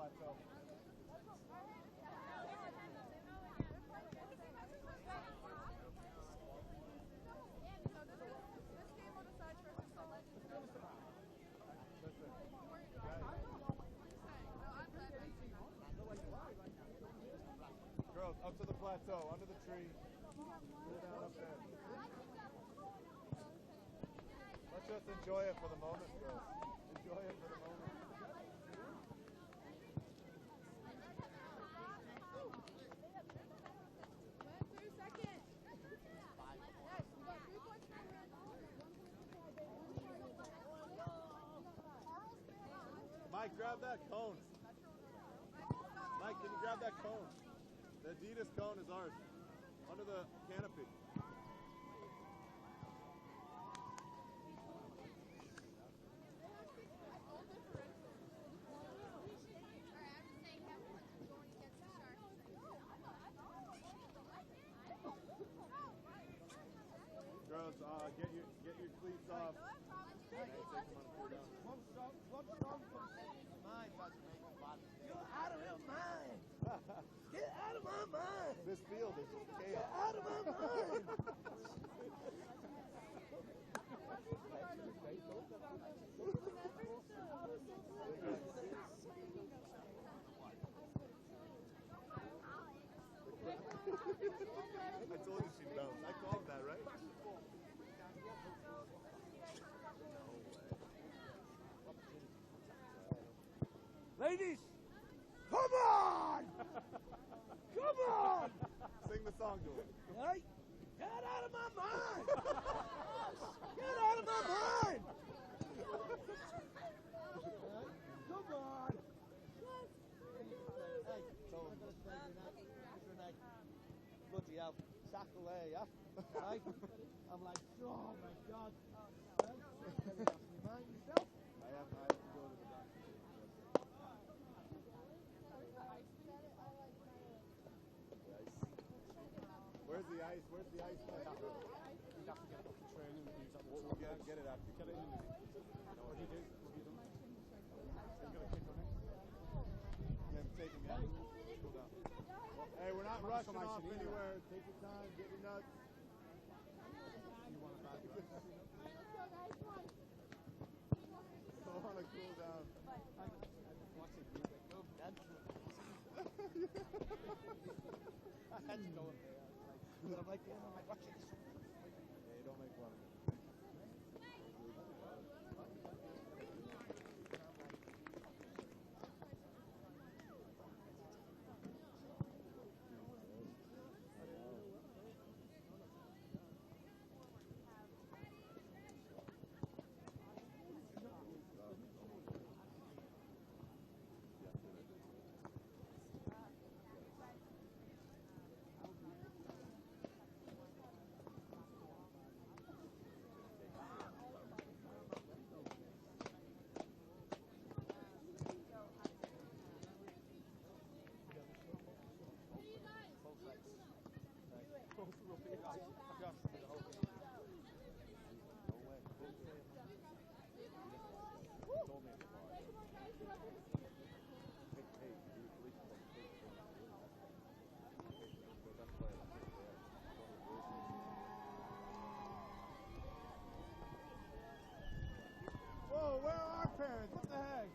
plateau. Girls, up to the plateau, under the tree. Cool down up there. Let's just enjoy it for the moment, girls. Enjoy it for the moment. Mike, grab that cone. Mike, can you grab that cone? The Adidas cone is ours. Under the canopy. Girls, get your cleats off. You're out of your mind. Get out of my mind. This field is just chaos. Get out of my mind. I told you she'd bounce. I called that, right? Ladies, come on! Come on! Sing the song to her. Hey, get out of my mind! Get out of my mind! Come on! Hey, bloody hell, sack away, yeah? Right? I'm like, oh my God. Mind yourself? I have to go to the doctor. Where's the ice? Where's the ice? You'd have to get it off the train and use that. We'll get it after. Get it in. What do you do? What have you done? You've got a kick on it. Yeah, I'm taking it. Cool down. Hey, we're not rushing off anywhere. Take your time. Get your nuts. You want a bag? I want to cool down. What's it? Go dancing. I had to go in there. But I'm like, yeah, I'm like, watch it. Hey, don't make fun of me. Whoa, where are our parents? What the heck?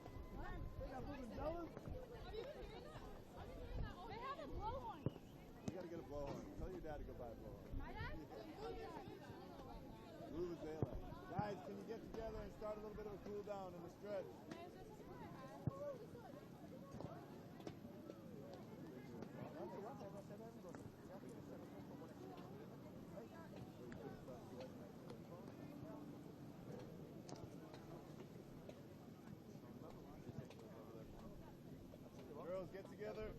They got moving dollars? They have a blowhorn. We gotta get a blowhorn. Tell your dad to go buy a blowhorn. My dad? Vuvuzela. Guys, can you get together and start a little bit of a cool down in the stretch? Girls, get together.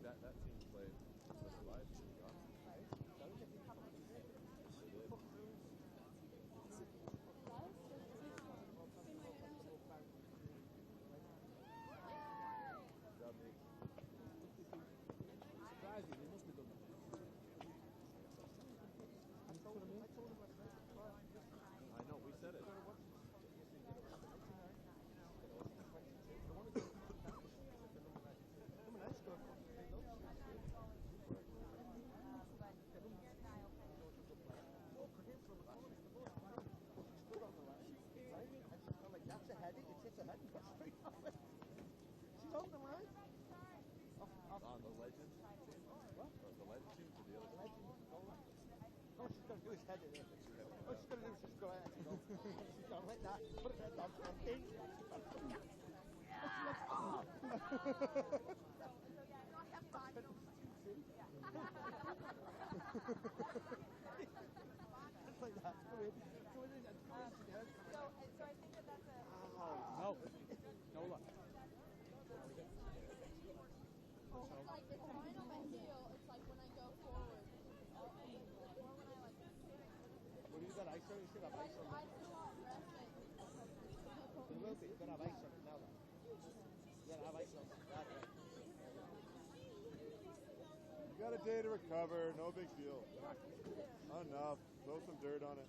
That team played for their life. Surprising, they must have done that. his head in it. All she's going to do is just go ahead and go. She's going like that, put her head down, and ding. And she's like, oh! It's like that. Go in. Go in and go in together. So I think that's a... No. No luck. It's like it's fine on my heel. It's like when I go forward. Or when I like... Well, you got ice on it. You should have ice on it. I still want rest it. You will be. You're going to have ice on it now. You're going to have ice on it. Right, right. You got a day to recover, no big deal. Enough. Throw some dirt on it.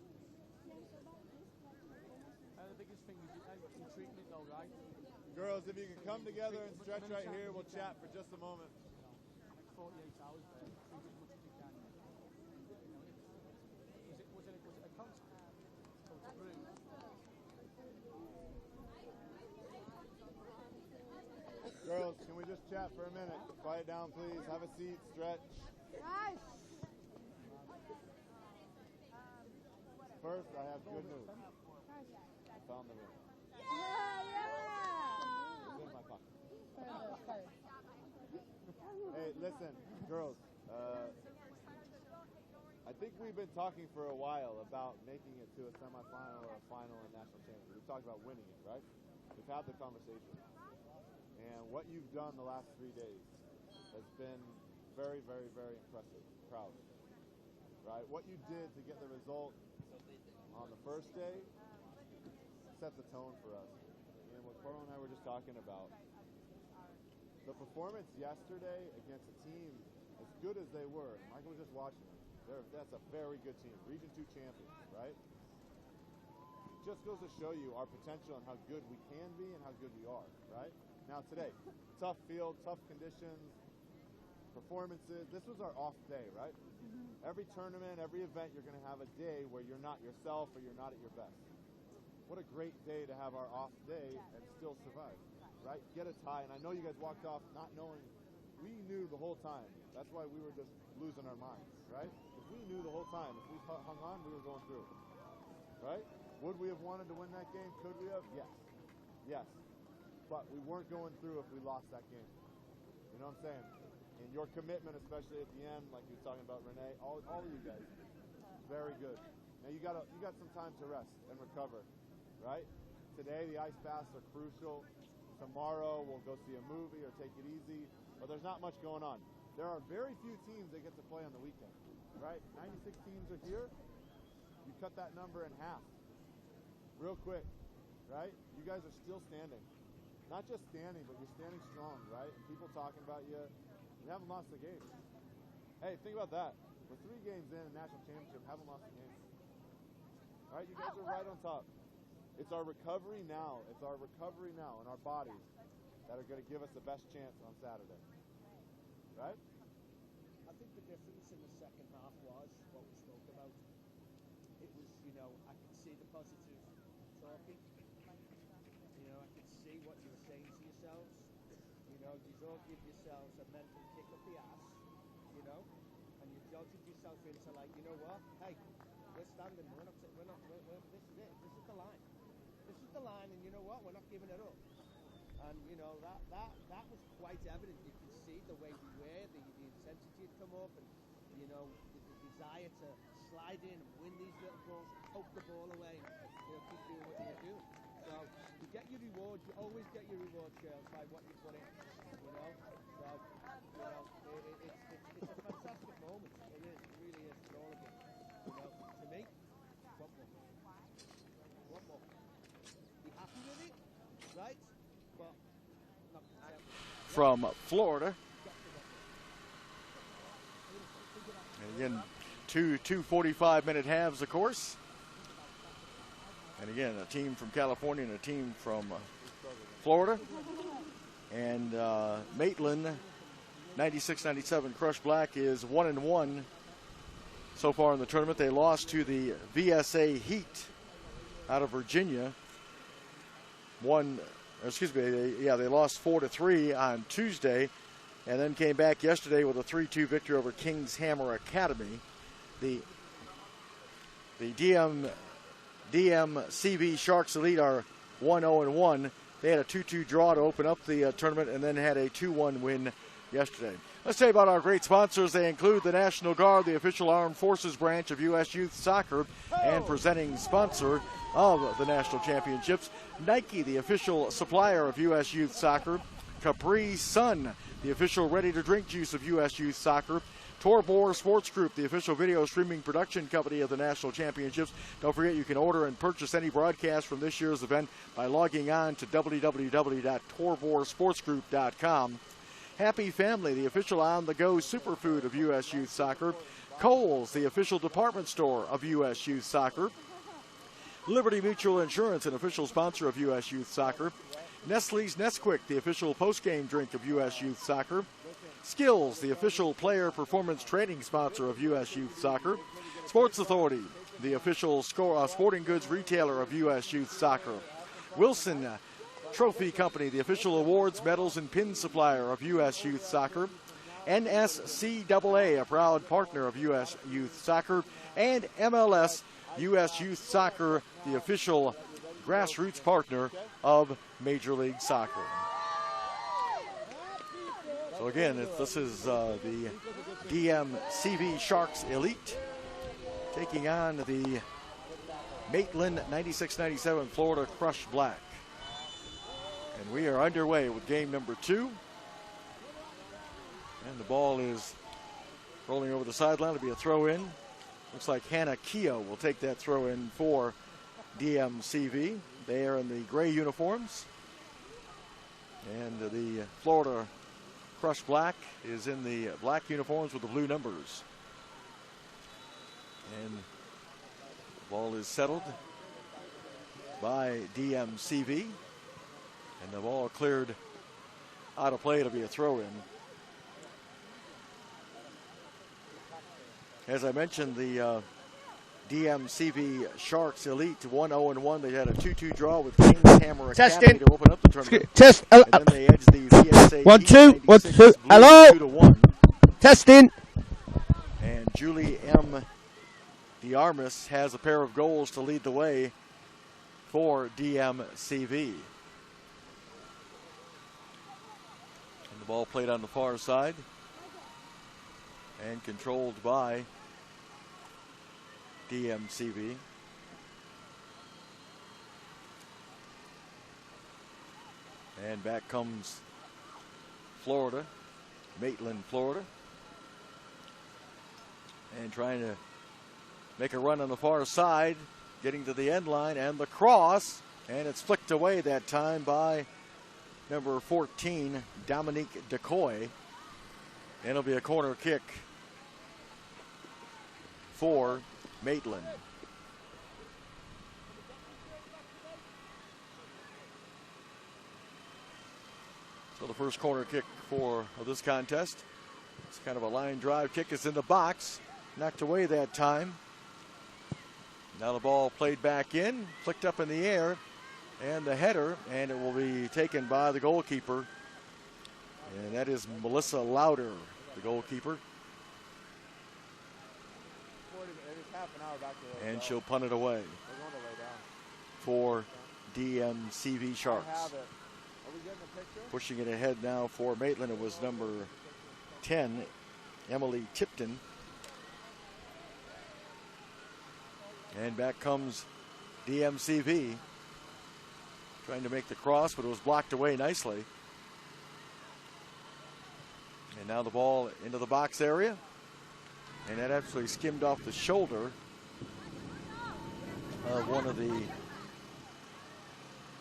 The biggest thing is you're treating it though, right? Girls, if you can come together and stretch right here, we'll chat for just a moment. 48 hours there. Treat as much as you can. Was it a concert? Girls, can we just chat for a minute? Quiet down, please. Have a seat, stretch. Guys! First, I have good news. I found the ring. Yeah! It's in my pocket. Hey, listen, girls. I think we've been talking for a while about making it to a semifinal or a final in national championship. We've talked about winning it, right? We've had the conversation. And what you've done the last 3 days has been very, very, very impressive. Proud. Right? What you did to get the result on the first day set the tone for us. And what Coral and I were just talking about, the performance yesterday against a team as good as they were, Michael was just watching them. That's a very good team. Region 2 champions, right? It just goes to show you our potential and how good we can be and how good we are, right? Now today, tough field, tough conditions, performances. This was our off day, right? Every tournament, every event, you're going to have a day where you're not yourself or you're not at your best. What a great day to have our off day and still survive, right? Get a tie, and I know you guys walked off not knowing. We knew the whole time. That's why we were just losing our minds, right? If we knew the whole time, if we hung on, we were going through, right? Would we have wanted to win that game? Could we have? Yes. Yes. But we weren't going through if we lost that game. You know what I'm saying? And your commitment, especially at the end, like you were talking about Renee, all of you guys, very good. Now you got some time to rest and recover, right? Today the ice baths are crucial. Tomorrow we'll go see a movie or take it easy, but there's not much going on. There are very few teams that get to play on the weekend, right? 96 teams are here. You cut that number in half, real quick, right? You guys are still standing. Not just standing, but you're standing strong, right? And people talking about you. You haven't lost a game. Hey, think about that. We're 3 games in a national championship, haven't lost a game. All right, you guys are right on top. It's our recovery now. It's our recovery now in our bodies that are going to give us the best chance on Saturday. Right? I think the difference in the second half was what we spoke about. It was, I could see the positive talking. I could see what you were saying to yourselves. You all give yourselves a mental kick up the ass, and you judged yourself into like, you know what? Hey, we're standing. This is it. This is the line. This is the line, and you know what? We're not giving it up. And that was quite evident. You could see the way we were, the intensity had come up, and the desire to slide in and win these little balls, poke the ball away, and keep doing what you're doing. So you get your reward. You always get your reward, girls, by what you put in. So it's a fantastic moment. It is. It really is for all of you. To me, one more. Be happy with it, right? But not from Florida. And again, two 45-minute halves, of course. And again, a team from California and a team from Florida. And Maitland, 96-97, Krush Black is 1-1 so far in the tournament. They lost to the VSA Heat out of Virginia. They lost 4-3 on Tuesday, and then came back yesterday with a 3-2 victory over King's Hammer Academy. The The DMCV Sharks Elite are 1-0-1. They had a 2-2 draw to open up the tournament and then had a 2-1 win yesterday. Let's tell you about our great sponsors. They include the National Guard, the official armed forces branch of U.S. Youth Soccer, and presenting sponsor of the national championships, Nike, the official supplier of U.S. Youth Soccer, Capri Sun, the official ready-to-drink juice of U.S. Youth Soccer, Torbor Sports Group, the official video streaming production company of the national championships. Don't forget you can order and purchase any broadcast from this year's event by logging on to www.torborsportsgroup.com. Happy Family, the official on-the-go superfood of U.S. Youth Soccer. Kohl's, the official department store of U.S. Youth Soccer. Liberty Mutual Insurance, an official sponsor of U.S. Youth Soccer. Nestle's Nesquik, the official postgame drink of U.S. Youth Soccer. Skills, the official player performance training sponsor of U.S. Youth Soccer. Sports Authority, the official sporting goods retailer of U.S. Youth Soccer. Wilson Trophy Company, the official awards, medals, and pin supplier of U.S. Youth Soccer. NSCAA, a proud partner of U.S. Youth Soccer. And MLS U.S. Youth Soccer, the official grassroots partner of Major League Soccer. So again, this is the DMCV Sharks Elite taking on the Maitland 96-97 Florida Krush Black. And we are underway with game number 2. And the ball is rolling over the sideline to be a throw-in. Looks like Hannah Keogh will take that throw-in for DMCV. They are in the gray uniforms. And the Florida Krush Black is in the black uniforms with the blue numbers. And the ball is settled by DMCV. And the ball cleared out of play to be a throw-in. As I mentioned, the DMCV Sharks Elite 1-0-1. They had a 2-2 draw with King's Hammer Academy to open up the tournament. Test. And then they edged the VSA 1 2 1 2. Hello. 2-1. Testing. And Julie M. DeArmas has a pair of goals to lead the way for DMCV. And the ball played on the far side and controlled by DMCV. And back comes Florida, Maitland, Florida. And trying to make a run on the far side, getting to the end line, and the cross. And it's flicked away that time by number 14, Dominique Decoy. And it'll be a corner kick for Maitland. So the first corner kick for this contest. It's kind of a line drive kick. It's in the box. Knocked away that time. Now the ball played back in, flicked up in the air, and the header, and it will be taken by the goalkeeper. And that is Melissa Lauder, the goalkeeper. And she'll punt it away for DMCV Sharks. Pushing it ahead now for Maitland. It was number 10, Emily Tipton. And back comes DMCV. Trying to make the cross, but it was blocked away nicely. And now the ball into the box area. And that actually skimmed off the shoulder of one of the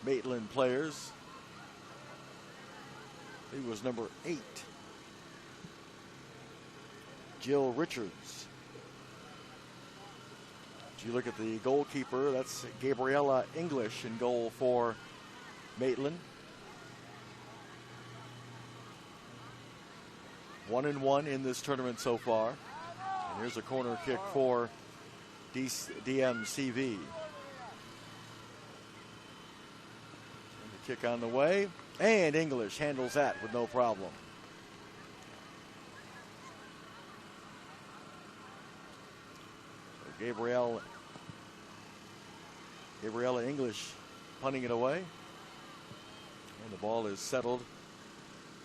Maitland players. He was number 8, Jill Richards. If you look at the goalkeeper, that's Gabriella English in goal for Maitland. 1-1 in this tournament so far. And here's a corner kick for DMCV. And the kick on the way. And English handles that with no problem. So Gabrielle Gabriella English punting it away. And the ball is settled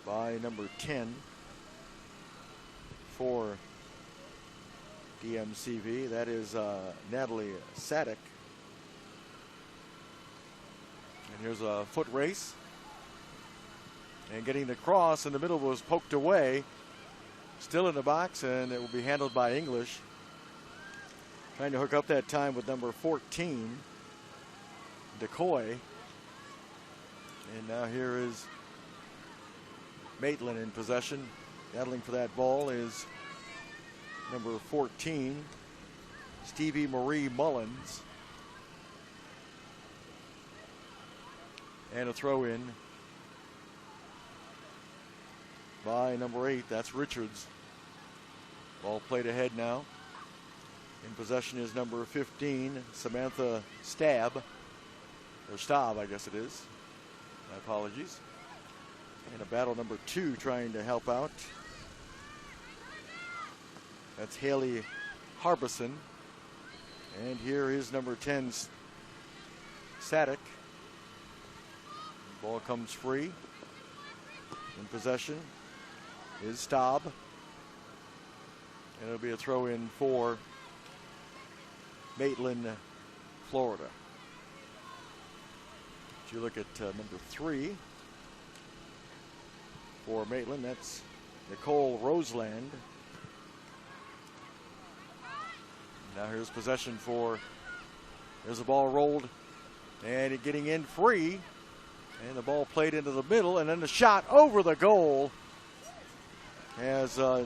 by number 10 for DMCV. That is Natalie Sadek. And here's a foot race. And getting the cross in the middle was poked away. Still in the box, and it will be handled by English. Trying to hook up that time with number 14, Decoy. And now here is Maitland in possession. Battling for that ball is number 14, Stevie Marie Mullins. And a throw in by number 8, that's Richards. Ball played ahead now. In possession is number 15, Samantha Stabb. Or Staub, I guess it is. My apologies. And a battle number 2 trying to help out. That's Haley Harbison. And here is number 10, Sadek. Ball comes free. In possession is Staub. And it'll be a throw in for Maitland, Florida. If you look at number 3 for Maitland, that's Nicole Roseland. Now here's possession for, there's the ball rolled and it getting in free. And the ball played into the middle, and then the shot over the goal as that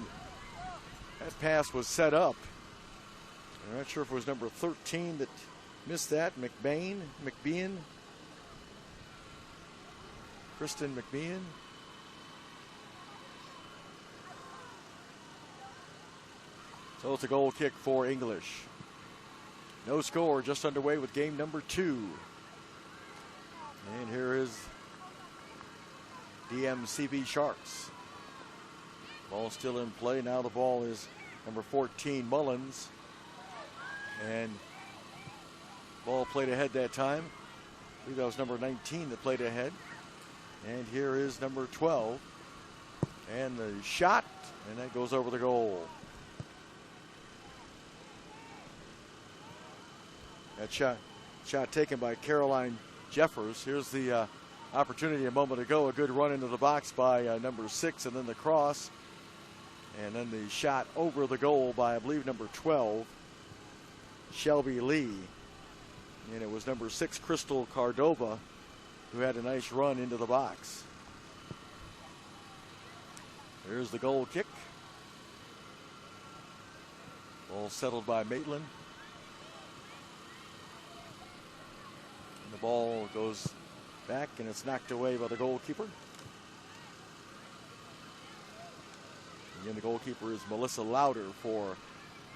pass was set up. I'm not sure if it was number 13 that missed that. McBean, Kristen McBean. So it's a goal kick for English. No score, just underway with game number 2. And here is DMCV Sharks. Ball still in play. Now the ball is number 14, Mullins. And ball played ahead that time. I believe that was number 19 that played ahead. And here is number 12. And the shot, and that goes over the goal. That shot taken by Caroline Jeffers. Here's the opportunity a moment ago. A good run into the box by number 6, and then the cross. And then the shot over the goal by, I believe, number 12, Shelby Lee. And it was number 6, Crystal Cardova, who had a nice run into the box. Here's the goal kick. Ball settled by Maitland. And the ball goes back, and it's knocked away by the goalkeeper. Again, the goalkeeper is Melissa Lauder for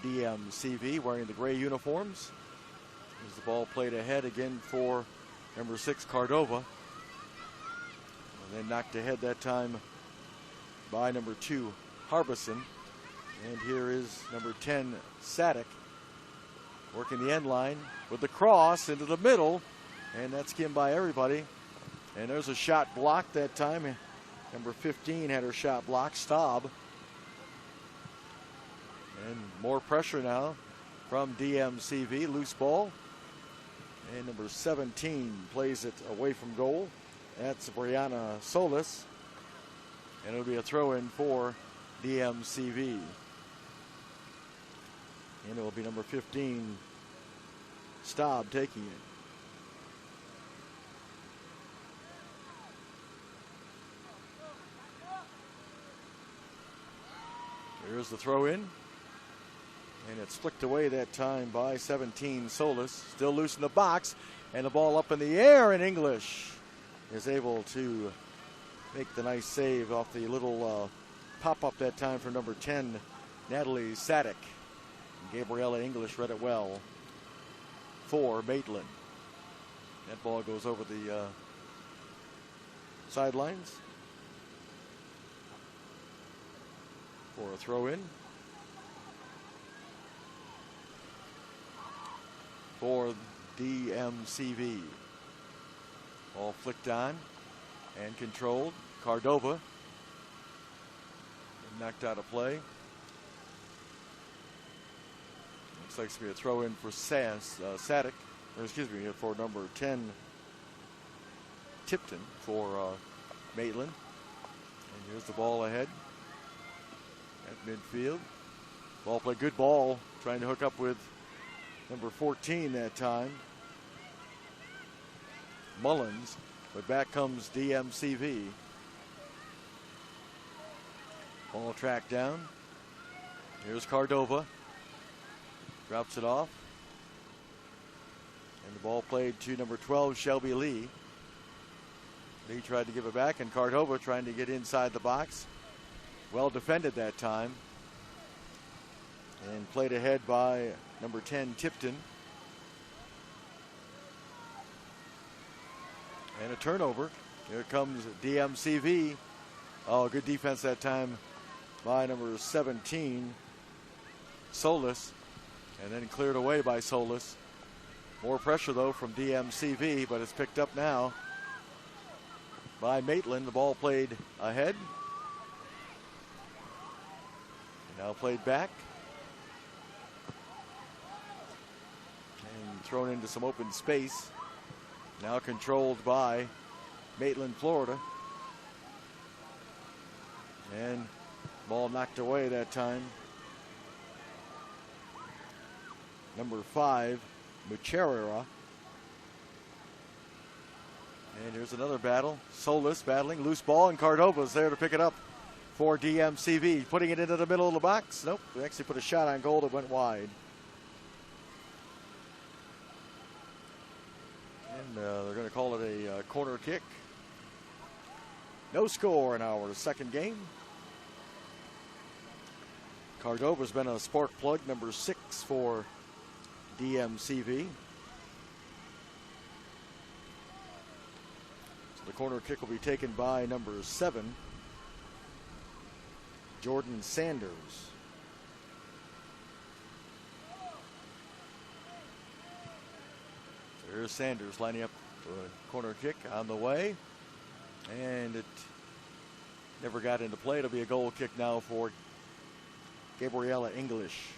DMCV, wearing the gray uniforms. As the ball played ahead again for number 6, Cardova. And then knocked ahead that time by number 2, Harbison. And here is number 10, Sadek, working the end line with the cross into the middle. And that's skimmed by everybody. And there's a shot blocked that time. Number 15 had her shot blocked, Staub. And more pressure now from DMCV, loose ball. And number 17 plays it away from goal. That's Brianna Solis. And it'll be a throw in for DMCV. And it will be number 15, Staub, taking it. Here's the throw in. And it's flicked away that time by 17, Solis. Still loose in the box. And the ball up in the air, and English is able to make the nice save off the little pop-up that time for number 10, Natalie Sadek. And Gabriella English read it well for Maitland. That ball goes over the sidelines for a throw-in. For DMCV. Ball flicked on and controlled. Cardova knocked out of play. Looks like it's going to be a throw in for Sadek, or excuse me, for number 10, Tipton for Maitland. And here's the ball ahead at midfield. Ball play, good ball, trying to hook up with number 14 that time, Mullins, but back comes DMCV. Ball tracked down. Here's Cardova. Drops it off. And the ball played to number 12, Shelby Lee. Lee tried to give it back, and Cardova trying to get inside the box. Well defended that time. And played ahead by number 10, Tipton. And a turnover. Here comes DMCV. Oh, good defense that time by number 17, Solis. And then cleared away by Solis. More pressure, though, from DMCV, but it's picked up now by Maitland. The ball played ahead. Now played back. And thrown into some open space. Now controlled by Maitland, Florida. And ball knocked away that time. Number 5, Mucherera. And here's another battle. Solis battling, loose ball, and Cardova's there to pick it up for DMCV. Putting it into the middle of the box. Nope, they actually put a shot on goal that went wide. And they're going to call it a corner kick. No score in our second game. Cardova's been a spark plug, number 6 for DMCV. So the corner kick will be taken by number 7, Jordan Sanders. So here's Sanders lining up for a corner kick on the way. And it never got into play. It'll be a goal kick now for Gabriella English.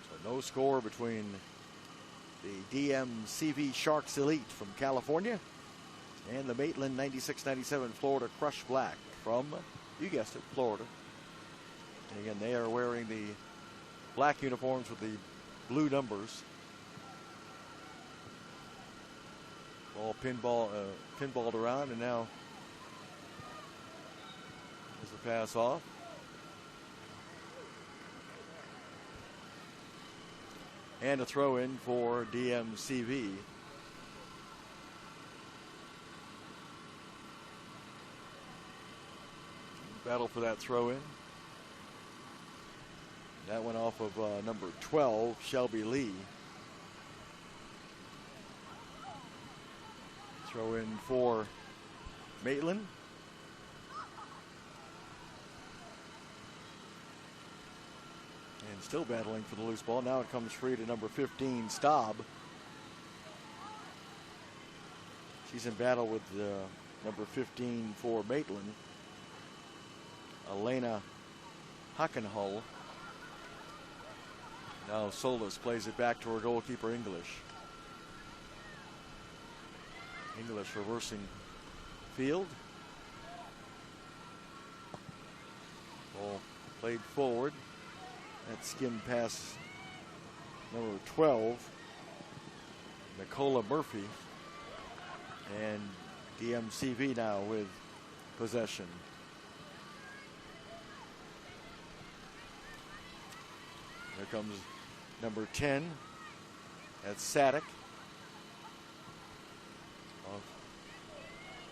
So no score between the DMCV Sharks Elite from California and the Maitland 96-97 Florida Krush Black from, you guessed it, Florida. And again, they are wearing the black uniforms with the blue numbers. Ball pinballed around, and now there's a pass off. And a throw in for DMCV. Battle for that throw in. That went off of number 12, Shelby Lee. Throw in for Maitland. And still battling for the loose ball. Now it comes free to number 15, Staub. She's in battle with number 15 for Maitland, Elena Hockenhull. Now Solis plays it back to her goalkeeper, English. English reversing field. Ball played forward. That skimmed past number 12, Nicola Murphy. And DMCV now with possession. Here comes number 10. That's Sadek. Off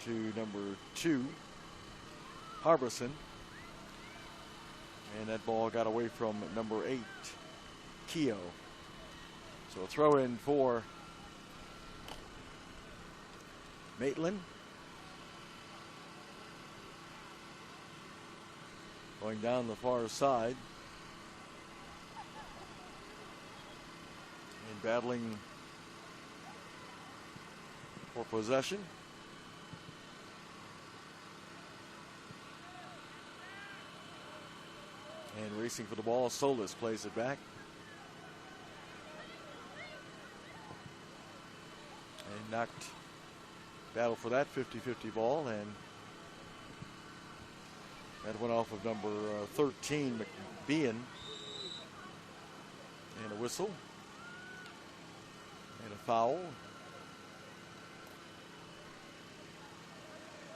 to number 2, Harbison. And that ball got away from number 8, Keogh. So a throw in for Maitland. going down the far side. And battling for possession. And racing for the ball, Solis plays it back. And knocked, battle for that 50-50 ball, and that went off of number 13, McBean. And a whistle. And a foul.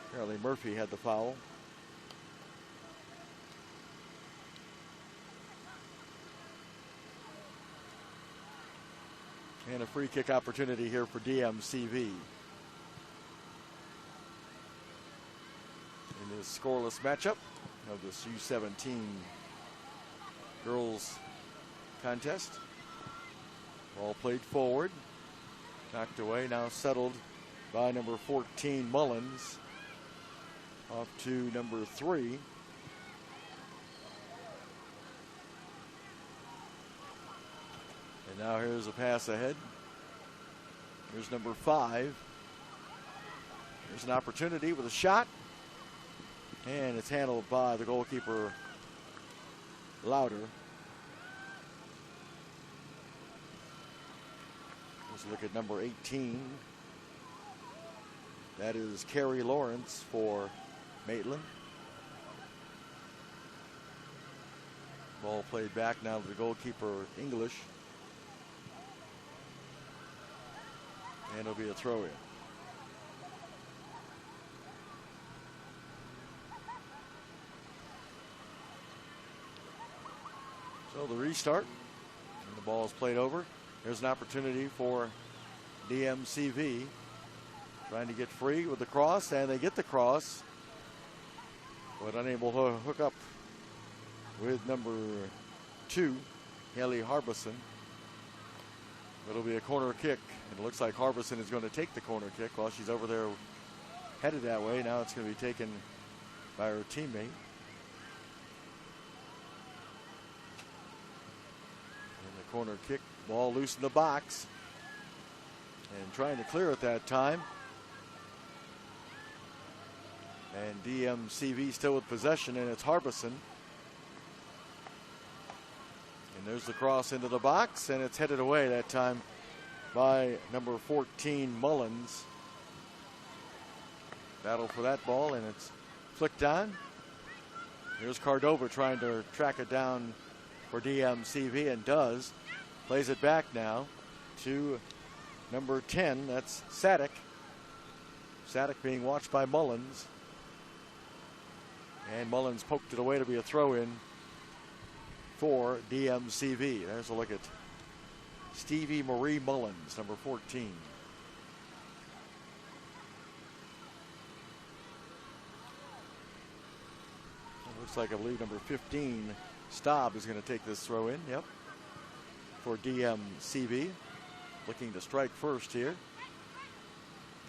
Apparently Murphy had the foul. And a free kick opportunity here for DMCV. In this scoreless matchup of this U17 girls contest. Ball played forward. Knocked away, now settled by number 14, Mullins. Off to number 3. And now here's a pass ahead. Here's number 5. There's an opportunity with a shot. And it's handled by the goalkeeper, Louder. Let's look at number 18. That is Carrie Lawrence for Maitland. Ball played back now to the goalkeeper, English. And it'll be a throw-in. So the restart, and the ball is played over. There's an opportunity for DMCV. Trying to get free with the cross, and they get the cross, but unable to hook up with number 2, Kelly Harbison. It'll be a corner kick, and it looks like Harbison is going to take the corner kick while she's over there headed that way. Now it's going to be taken by her teammate. And the corner kick, ball loose in the box, and trying to clear it that time. And DMCV still with possession, and it's Harbison. And there's the cross into the box, and it's headed away that time by number 14, Mullins. Battle for that ball, and it's flicked on. Here's Cardova trying to track it down for DMCV, and does. Plays it back now to number 10, that's Sadek. Sadek being watched by Mullins. And Mullins poked it away to be a throw-in for DMCV. There's a look at Stevie Marie Mullins, number 14. It looks like, I believe, number 15, Staub, is going to take this throw-in. Yep. For DMCV. Looking to strike first here.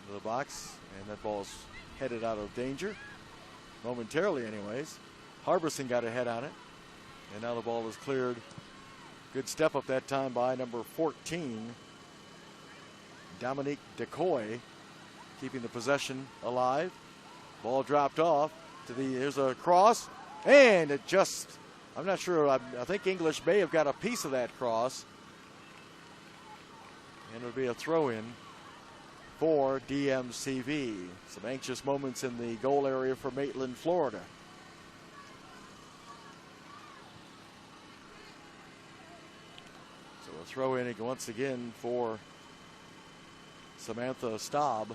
Into the box. And that ball's headed out of danger. Momentarily, anyways. Harbison got a head on it. And now the ball is cleared. Good step up that time by number 14, Dominique Decoy, keeping the possession alive. Ball dropped off to the, here's a cross, and it just, I'm not sure, I think English may have got a piece of that cross. And it'll be a throw-in for DMCV. Some anxious moments in the goal area for Maitland, Florida. So a throw in once again for Samantha Staub.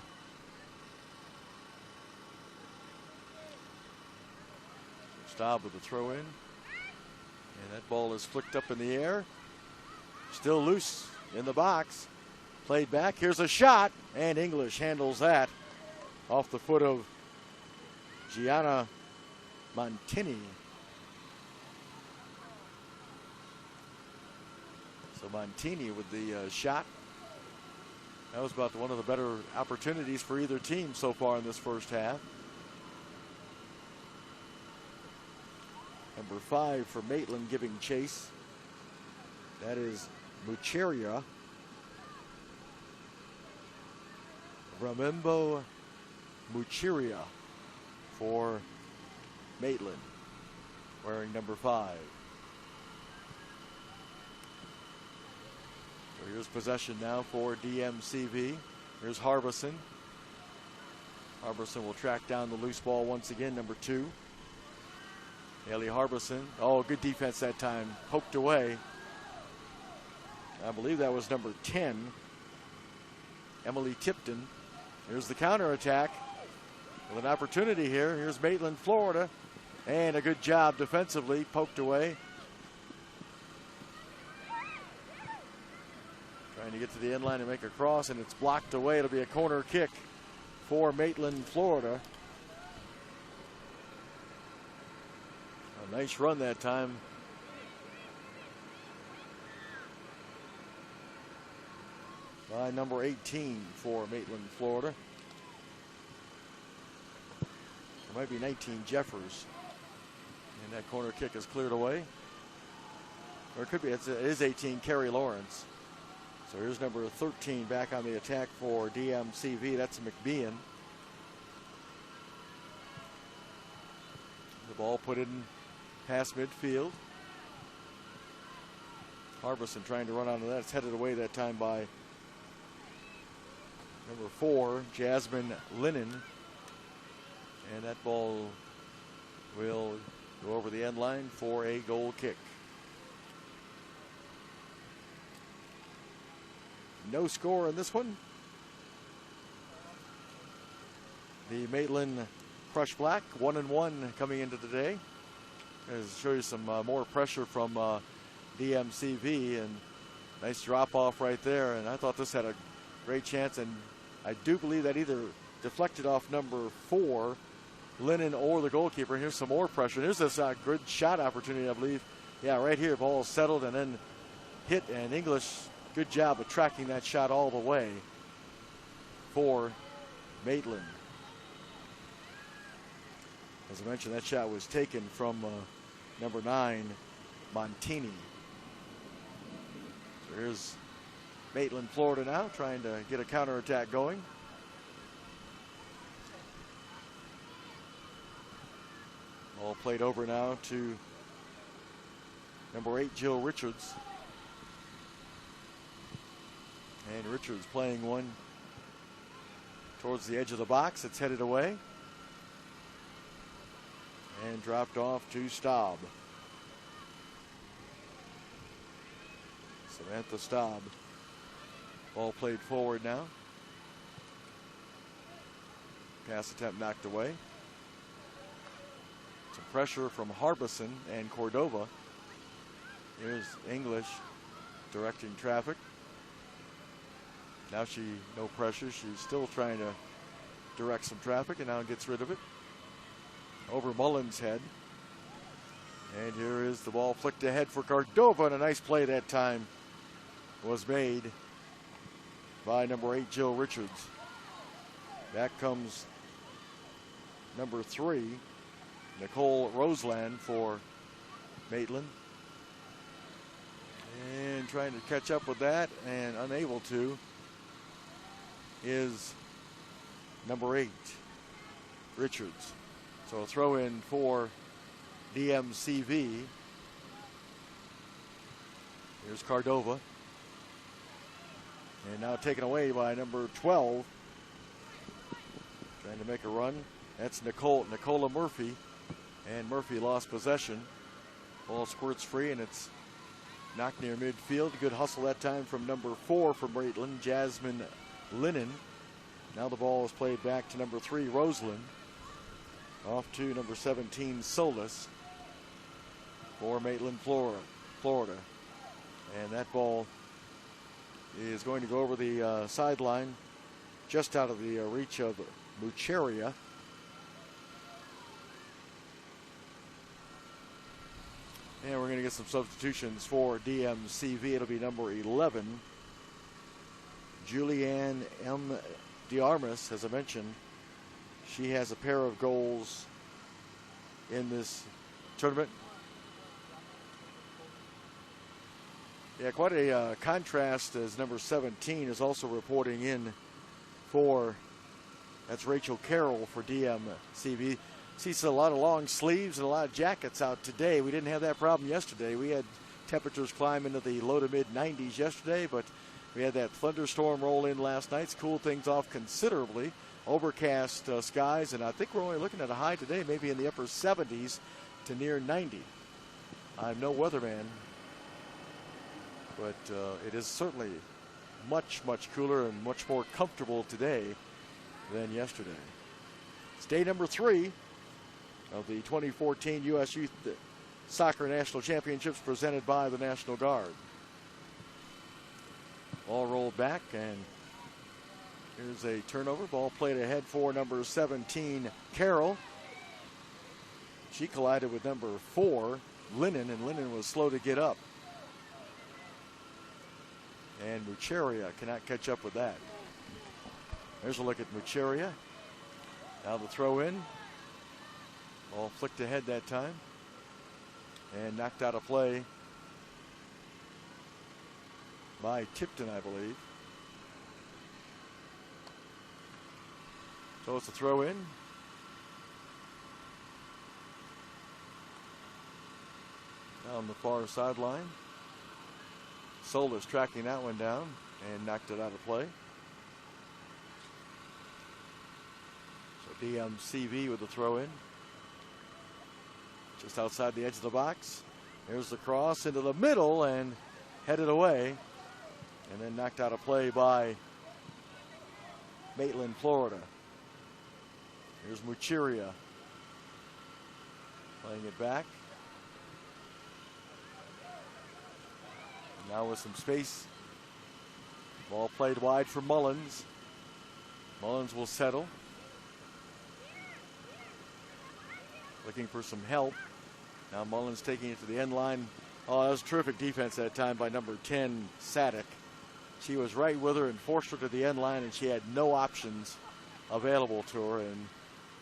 Staub with the throw in. And that ball is flicked up in the air. Still loose in the box. Played back. Here's a shot. And English handles that off the foot of Gianna Montini. So Montini with the shot. That was about one of the better opportunities for either team so far in this first half. Number 5 for Maitland giving chase. That is Mucheria. Ramembo Mucheria for Maitland, wearing number 5. So here's possession now for DMCV. Here's Harbison. Harbison will track down the loose ball once again, number 2. Haley Harbison. Oh, good defense that time. Poked away. I believe that was number 10, Emily Tipton. Here's the counterattack with an opportunity here. Here's Maitland, Florida. And a good job defensively, poked away. Trying to get to the end line and make a cross, and it's blocked away. It'll be a corner kick for Maitland, Florida. A nice run that time. By number 18 for Maitland, Florida. It might be 19, Jeffers. And that corner kick is cleared away. Or it could be, it is 18, Carrie Lawrence. So here's number 13 back on the attack for DMCV. That's McBean. The ball put in past midfield. Harbison trying to run onto that. It's headed away that time by number 4, Jasmine Lennon. And that ball will go over the end line for a goal kick. No score in this one. The Maitland Krush Black 1-1 coming into today. Show you some more pressure from DMCV, and nice drop off right there. And I thought this had a great chance, and I do believe that either deflected off number 4, Lennon, or the goalkeeper. And here's some more pressure. Here's this good shot opportunity, I believe. Yeah, right here, ball settled and then hit, and English, good job of tracking that shot all the way for Maitland. As I mentioned, that shot was taken from number 9, Montini. So here's Maitland, Florida now, trying to get a counterattack going. Ball played over now to number 8, Jill Richards. And Richards playing one towards the edge of the box. It's headed away. And dropped off to Staub. Samantha Staub. Ball played forward now. Pass attempt knocked away. Some pressure from Harbison and Cordova. Here's English directing traffic. Now no pressure. She's still trying to direct some traffic, and now gets rid of it. Over Mullen's head. And here is the ball flicked ahead for Cordova, and a nice play that time was made by number 8, Jill Richards. Back comes number 3, Nicole Roseland for Maitland. And trying to catch up with that, and unable to, is number 8, Richards. So a throw in for DMCV. Here's Cordova. And now taken away by number 12. Trying to make a run. That's Nicola Murphy. And Murphy lost possession. Ball squirts free, and it's knocked near midfield. Good hustle that time from number 4 for Maitland, Jasmine Lennon. Now the ball is played back to number 3, Roseland. Off to number 17, Solis for Maitland, Florida. And that ball is going to go over the sideline, just out of the reach of Mucheria. And we're going to get some substitutions for DMCV. It'll be number 11, Julianne M. DeArmas, as I mentioned. She has a pair of goals in this tournament. Yeah, quite a contrast as number 17 is also reporting in for, that's Rachel Carroll for DMCV. Sees a lot of long sleeves and a lot of jackets out today. We didn't have that problem yesterday. We had temperatures climb into the low to mid 90s yesterday, but we had that thunderstorm roll in last night. It's cooled things off considerably. Overcast skies, and I think we're only looking at a high today, maybe in the upper 70s to near 90. I'm no weatherman, but it is certainly much, much cooler and much more comfortable today than yesterday. It's day number 3 of the 2014 U.S. Youth Soccer National Championships presented by the National Guard. Ball rolled back, and here's a turnover. Ball played ahead for number 17, Carroll. She collided with number 4, Lennon, and Lennon was slow to get up. And Mucheria cannot catch up with that. There's a look at Mucheria. Now the throw in. Ball flicked ahead that time and knocked out of play by Tipton, I believe. So it's a throw in. Down the far sideline. Solis tracking that one down and knocked it out of play. So DMCV with the throw in. Just outside the edge of the box. There's the cross into the middle and headed away. And then knocked out of play by Maitland, Florida. Here's Mucheria playing it back. And now with some space. Ball played wide for Mullins. Mullins will settle. Looking for some help. Now Mullins taking it to the end line. Oh, that was terrific defense that time by number 10, Sadek. She was right with her and forced her to the end line, and she had no options available to her. And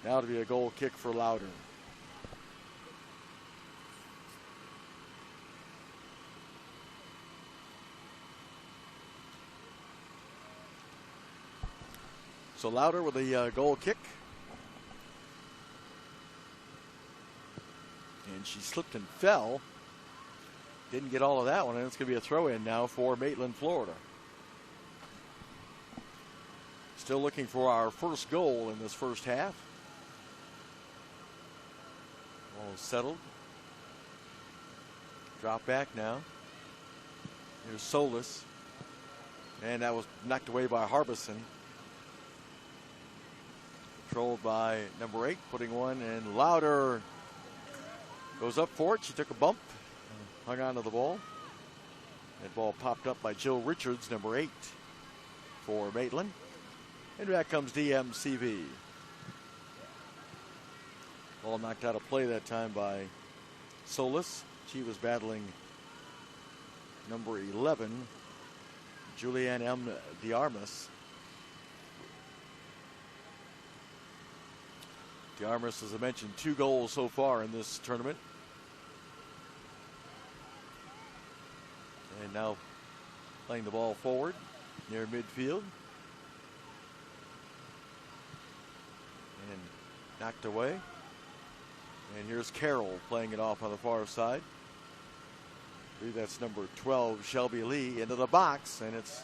now to be a goal kick for Louder. So Louder with a goal kick. And she slipped and fell. Didn't get all of that one, and it's going to be a throw in now for Maitland, Florida. Still looking for our first goal in this first half. Ball settled. Drop back now. Here's Solis. And that was knocked away by Harbison. Controlled by number 8, putting one, and Louder goes up for it. She took a bump, hung on to the ball. That ball popped up by Jill Richards, number 8 for Maitland. And back comes DMCV. Ball knocked out of play that time by Solis. She was battling number 11, Julianne M. DeArmas. DeArmas, as I mentioned, 2 goals so far in this tournament. And now playing the ball forward near midfield. And knocked away. And here's Carroll playing it off on the far side. I believe that's number 12, Shelby Lee, into the box, and it's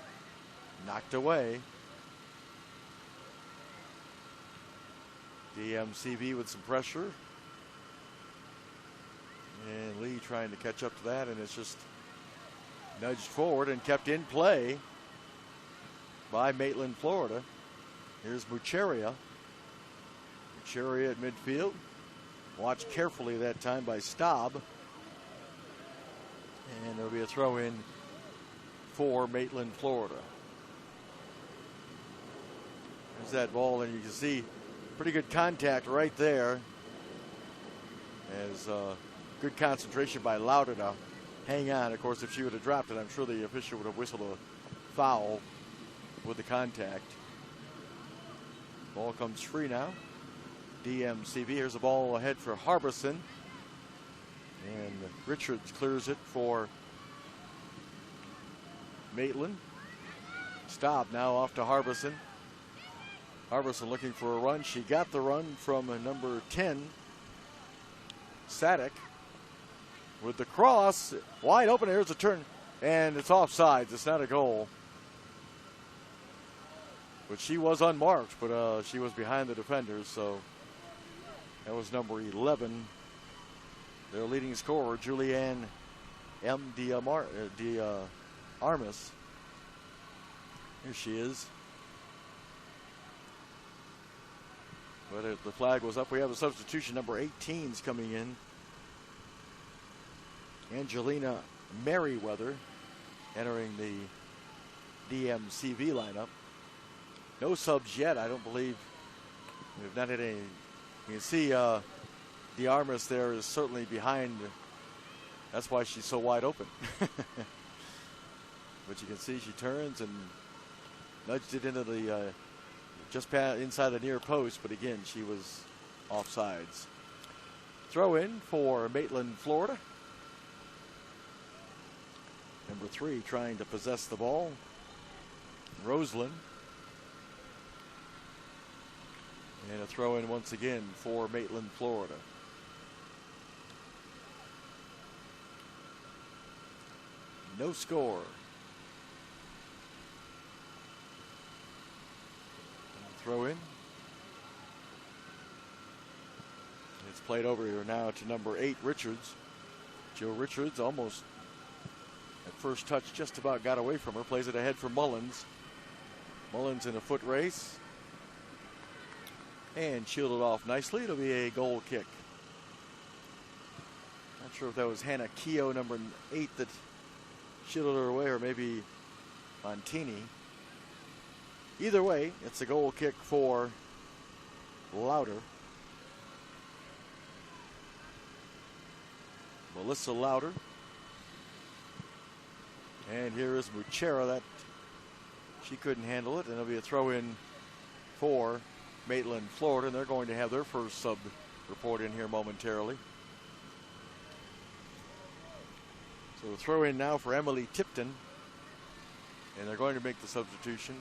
knocked away. DMCV with some pressure. And Lee trying to catch up to that, and it's just nudged forward and kept in play by Maitland, Florida. Here's Mucheria. Mucheria at midfield. Watched carefully that time by Staub. And there'll be a throw in for Maitland, Florida. There's that ball, and you can see pretty good contact right there. As good concentration by Louder to hang on. Of course, if she would have dropped it, I'm sure the official would have whistled a foul with the contact. Ball comes free now. DMCV. Here's the ball ahead for Harbison. And Richards clears it for Maitland. Stop now off to Harbison. Harbison looking for a run. She got the run from number 10, Sadek. With the cross, wide open, here's a turn, and it's offsides. It's not a goal. But she was unmarked, but she was behind the defenders, so that was number 11. Their leading scorer, Julianne M. Armas. Here she is. But the flag was up. We have a substitution. Number 18's coming in. Angelina Merriweather entering the DMCV lineup. No subs yet, I don't believe. We've not had any. You can see the Armas there is certainly behind. That's why she's so wide open. But you can see she turns and nudged it into the just inside the near post, but again, she was offsides. Throw in for Maitland, Florida. Number 3 trying to possess the ball. Roseland. And a throw in once again for Maitland, Florida. No score. Throw in. It's played over here now to number 8, Richards. Joe Richards almost at first touch just about got away from her. Plays it ahead for Mullins. Mullins in a foot race. And shielded off nicely. It'll be a goal kick. Not sure if that was Hannah Keogh, number 8, that shielded her away, or maybe Montini. Either way, it's a goal kick for Louder. Melissa Louder. And here is Muchera. That she couldn't handle it, and it'll be a throw in for Maitland, Florida, and they're going to have their first sub report in here momentarily. So the throw in now for Emily Tipton, and they're going to make the substitution.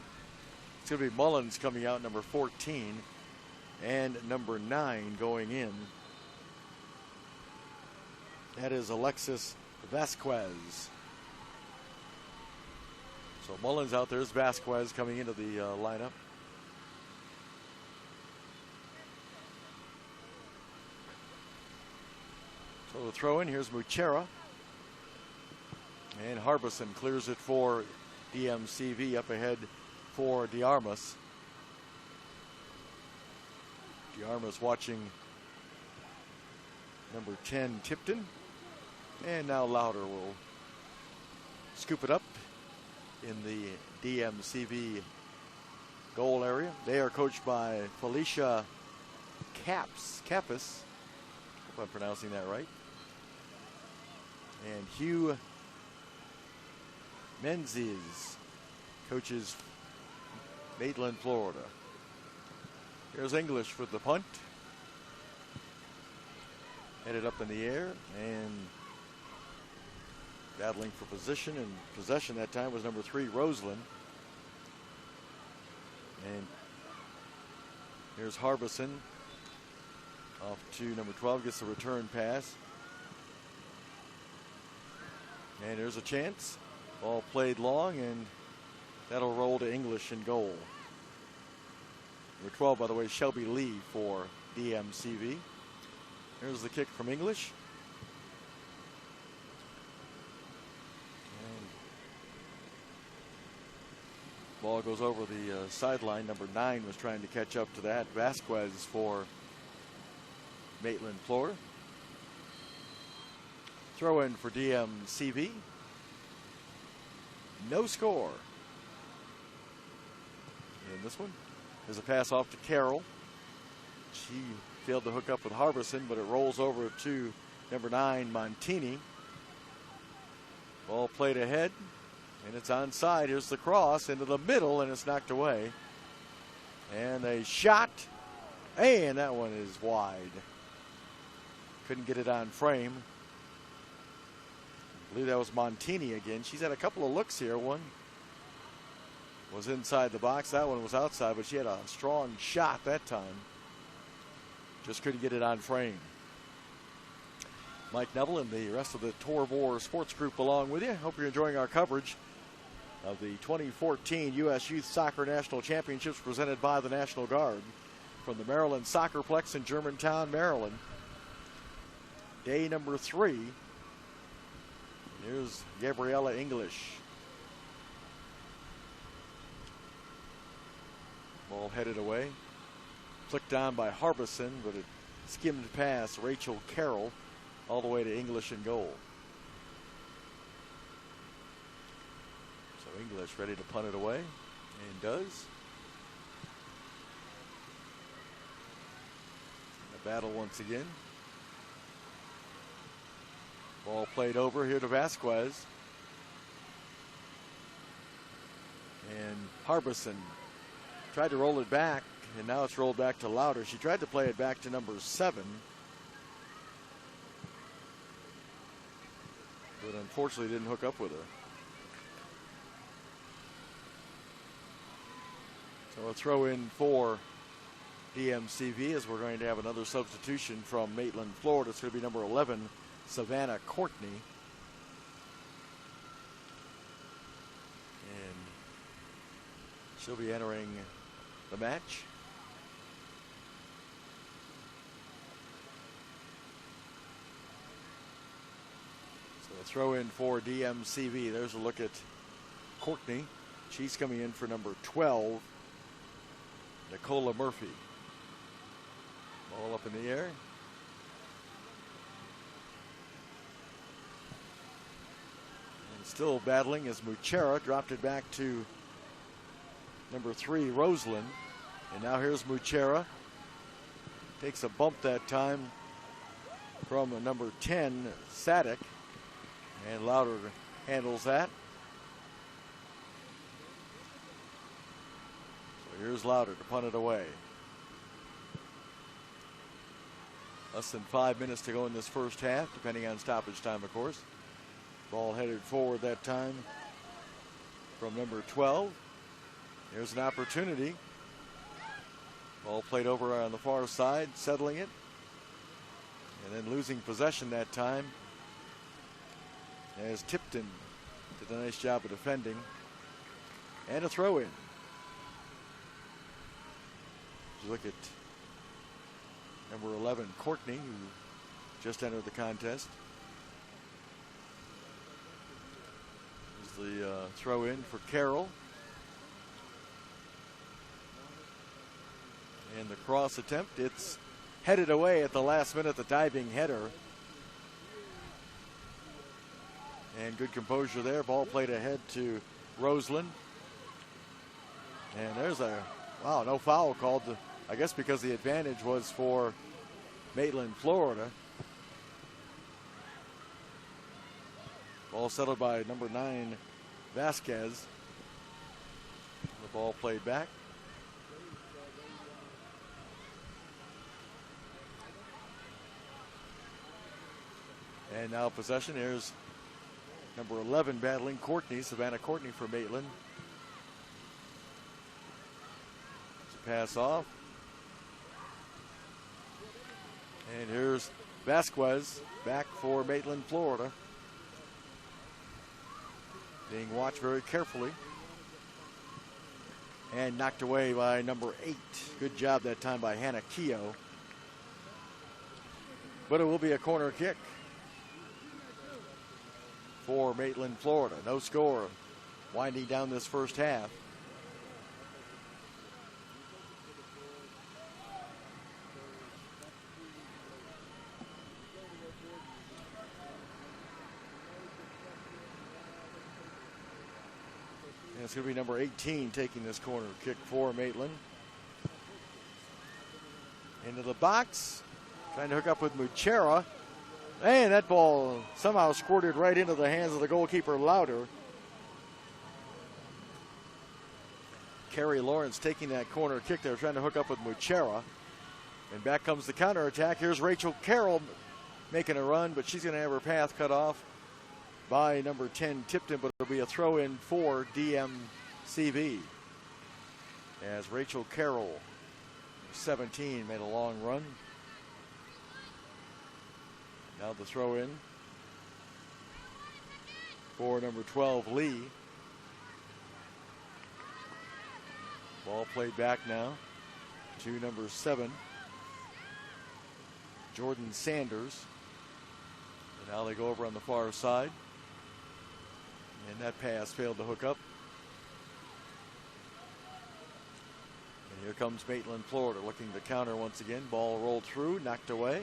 It's going to be Mullins coming out, number 14, and number 9 going in. That is Alexis Vasquez. So Mullins out there is Vasquez coming into the lineup. So the throw in, here's Muchera. And Harbison clears it for DMCV up ahead for DeArmas. DeArmas watching number 10, Tipton. And now Louder will scoop it up in the DMCV goal area. They are coached by Felicia Kappas. Hope I'm pronouncing that right. And Hugh Menzies coaches Maitland, Florida. Here's English with the punt. Headed up in the air and battling for position, and possession that time was number 3, Roseland. And here's Harbison off to number 12, gets the return pass. And there's a chance. Ball played long, and that'll roll to English in goal. Number 12, by the way, Shelby Lee for DMCV. Here's the kick from English. And ball goes over the sideline. Number 9 was trying to catch up to that. Vasquez for Maitland, Florida. Throw in for DMCV. No score. And this one is a pass off to Carroll. She failed to hook up with Harbison, but it rolls over to number 9, Montini. Ball played ahead, and it's onside. Here's the cross into the middle, and it's knocked away. And a shot, and that one is wide. Couldn't get it on frame. I believe that was Montini again. She's had a couple of looks here. One was inside the box. That one was outside, but she had a strong shot that time. Just couldn't get it on frame. Mike Neville and the rest of the Torbor Sports Group along with you. Hope you're enjoying our coverage of the 2014 U.S. Youth Soccer National Championships presented by the National Guard from the Maryland SoccerPlex in Germantown, Maryland. Day number 3. Here's Gabriella English. Ball headed away. Flicked on by Harbison, but it skimmed past Rachel Carroll all the way to English in goal. So English ready to punt it away, and does. A battle once again. Ball played over here to Vasquez. And Harbison tried to roll it back, and now it's rolled back to Louder. She tried to play it back to number 7. But unfortunately didn't hook up with her. So a throw in for DMCV, as we're going to have another substitution from Maitland, Florida. It's going to be number 11, Savannah Courtney. And she'll be entering the match. A throw in for DMCV. There's a look at Courtney. She's coming in for number 12, Nicola Murphy. Ball up in the air. And still battling as Muchera dropped it back to number 3, Roseland. And now here's Muchera. Takes a bump that time from number 10, Sadek. And Louder handles that. So here's Louder to punt it away. Less than 5 minutes to go in this first half, depending on stoppage time, of course. Ball headed forward that time from number 12. Here's an opportunity. Ball played over on the far side, settling it. And then losing possession that time, as Tipton did a nice job of defending. And a throw in. Look at number 11, Courtney, who just entered the contest. Here's the throw in for Carroll. And the cross attempt, it's headed away at the last minute, the diving header. And good composure there. Ball played ahead to Roseland. And there's a, wow, no foul called, I guess because the advantage was for Maitland, Florida. Ball settled by number 9, Vasquez. The ball played back. And now possession. Here's number 11 battling Courtney, Savannah Courtney for Maitland. It's a pass off. And here's Vasquez back for Maitland, Florida. Being watched very carefully. And knocked away by number 8. Good job that time by Hannah Keogh. But it will be a corner kick for Maitland, Florida. No score winding down this first half. And it's going to be number 18 taking this corner kick for Maitland. Into the box, trying to hook up with Muchera. And that ball somehow squirted right into the hands of the goalkeeper, Louder. Carrie Lawrence taking that corner kick there, trying to hook up with Muchera. And back comes the counterattack. Here's Rachel Carroll making a run, but she's going to have her path cut off by number 10, Tipton, but it'll be a throw in for DMCV. as Rachel Carroll, 17, made a long run. Now the throw in for number 12, Lee. Ball played back now to number 7, Jordan Sanders. And now they go over on the far side. And that pass failed to hook up. And here comes Maitland, Florida, looking to counter once again. Ball rolled through, knocked away.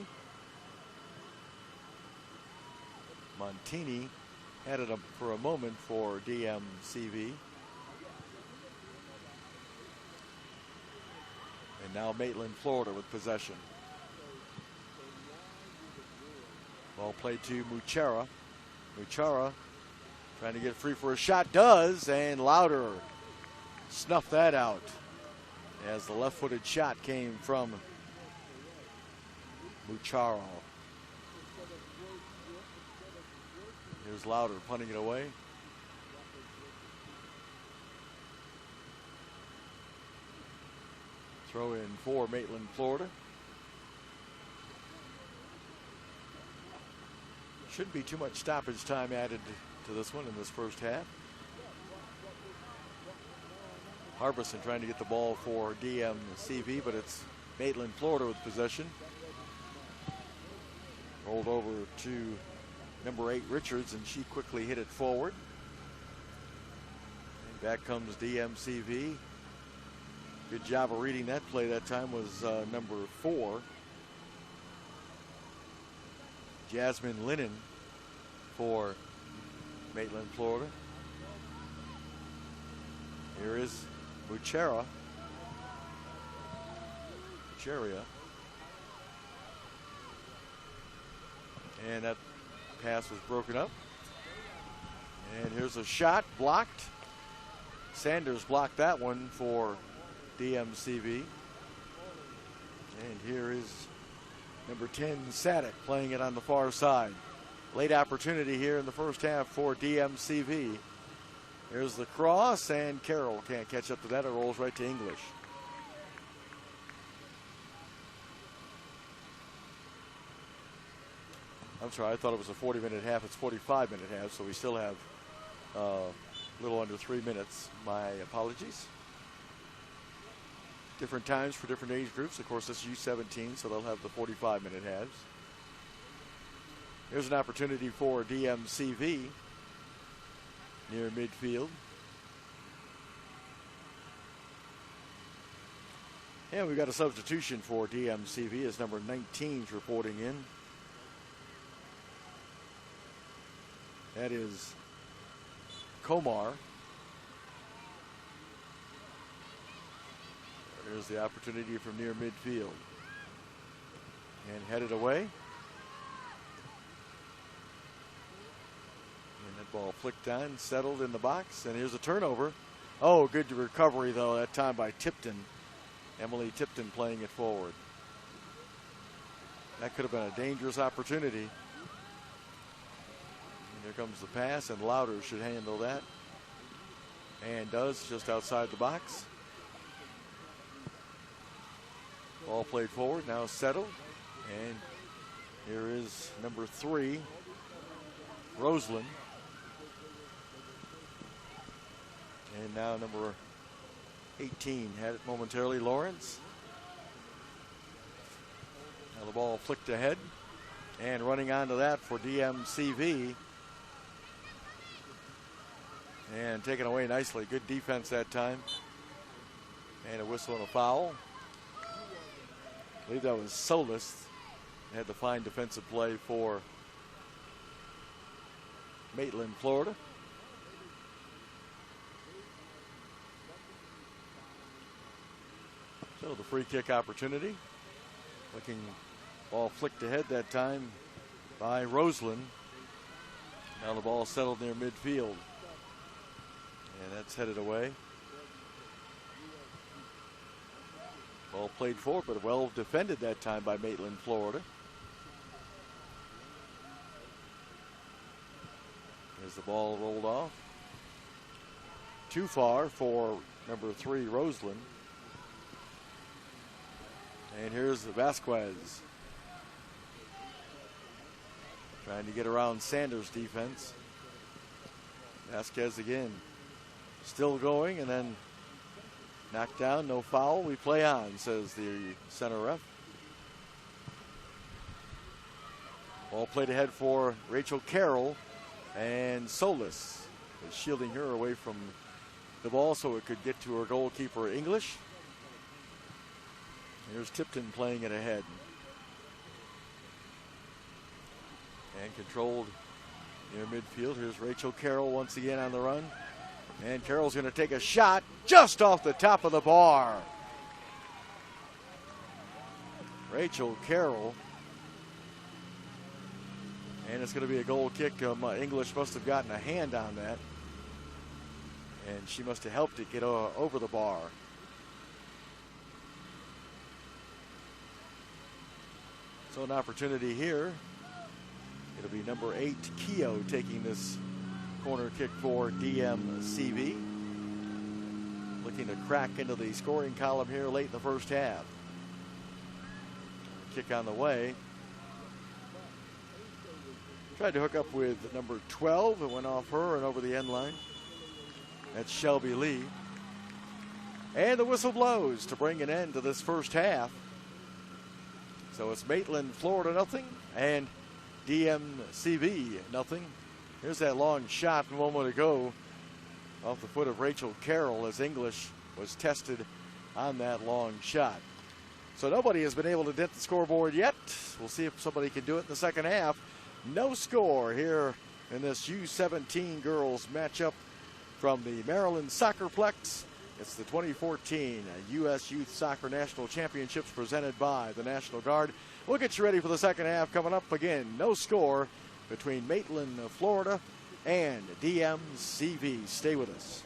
Montini had it up for a moment for DMCV. And now Maitland, Florida with possession. Ball played to Muchera. Muchera trying to get free for a shot, does, and Louder snuffed that out as the left-footed shot came from Muchera. Here's Louder punting it away. Throw in for Maitland, Florida. Shouldn't be too much stoppage time added to this one in this first half. Harbison trying to get the ball for DMCV, but it's Maitland, Florida with possession. Rolled over to number 8, Richards, and she quickly hit it forward. And back comes DMCV. Good job of reading that play that time was number 4, Jasmine Lennon for Maitland, Florida. Here is Muchera. And that pass was broken up. And here's a shot blocked. Sanders blocked that one for DMCV. And here is number 10, Sadek, playing it on the far side. Late opportunity here in the first half for DMCV. Here's the cross, and Carroll can't catch up to that. It rolls right to English. I'm sorry, I thought it was a 40-minute half. It's 45-minute half, so we still have a little under 3 minutes. My apologies. Different times for different age groups. Of course, this is U17, so they'll have the 45-minute halves. Here's an opportunity for DMCV near midfield. And we've got a substitution for DMCV as number 19's reporting in. That is Komar. There's the opportunity from near midfield. And headed away. And that ball flicked on, settled in the box, and here's a turnover. Oh, good recovery, though, that time by Tipton. Emily Tipton playing it forward. That could have been a dangerous opportunity. And here comes the pass, and Louder should handle that. And does, just outside the box. Ball played forward, now settled. And here is number 3, Roseland. And now number 18 had it momentarily, Lawrence. Now the ball flicked ahead. And running onto that for DMCV. And taken away nicely. Good defense that time. And a whistle and a foul. I believe that was Solis. Had the fine defensive play for Maitland, Florida. So the free kick opportunity. Looking, ball flicked ahead that time by Roseland. Now the ball settled near midfield. And that's headed away. Ball played forward, but well defended that time by Maitland, Florida. As the ball rolled off. Too far for number 3, Roseland. And here's Vasquez. Trying to get around Sanders' defense. Vasquez again. Still going and then knocked down, no foul. We play on, says the center ref. Ball played ahead for Rachel Carroll, and Solis is shielding her away from the ball so it could get to her goalkeeper English. Here's Tipton playing it ahead. And controlled near midfield. Here's Rachel Carroll once again on the run. And Carroll's going to take a shot just off the top of the bar. Rachel Carroll. And it's going to be a goal kick. English must have gotten a hand on that. And she must have helped it get over the bar. So an opportunity here. It'll be number 8, Keogh, taking this corner kick for DMCV. Looking to crack into the scoring column here late in the first half. Kick on the way. Tried to hook up with number 12. It went off her and over the end line. That's Shelby Lee. And the whistle blows to bring an end to this first half. So it's Maitland, Florida, nothing, and DMCV, nothing. Here's that long shot a moment ago off the foot of Rachel Carroll as English was tested on that long shot. So nobody has been able to dent the scoreboard yet. We'll see if somebody can do it in the second half. No score here in this U17 girls matchup from the Maryland SoccerPlex. It's the 2014 U.S. Youth Soccer National Championships presented by the National Guard. We'll get you ready for the second half coming up. Again, no score between Maitland, Florida, and DMCV. Stay with us.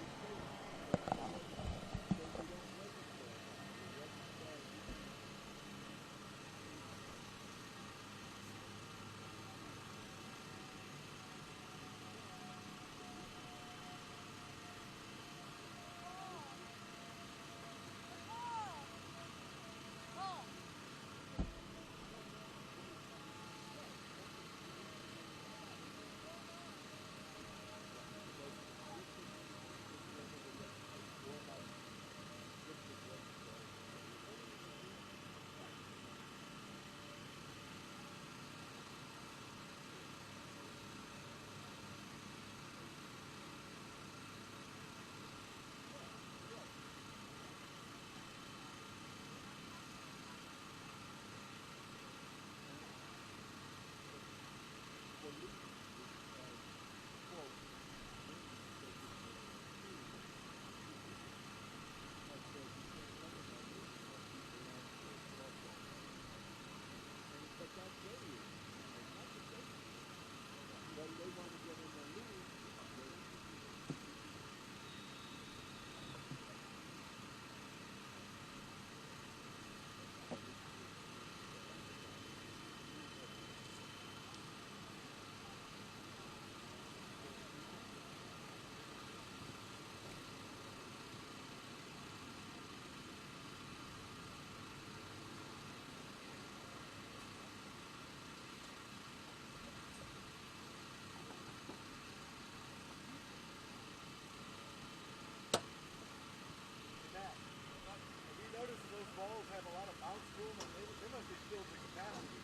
Balls have a lot of bounce to them, and they must be filled to capacity.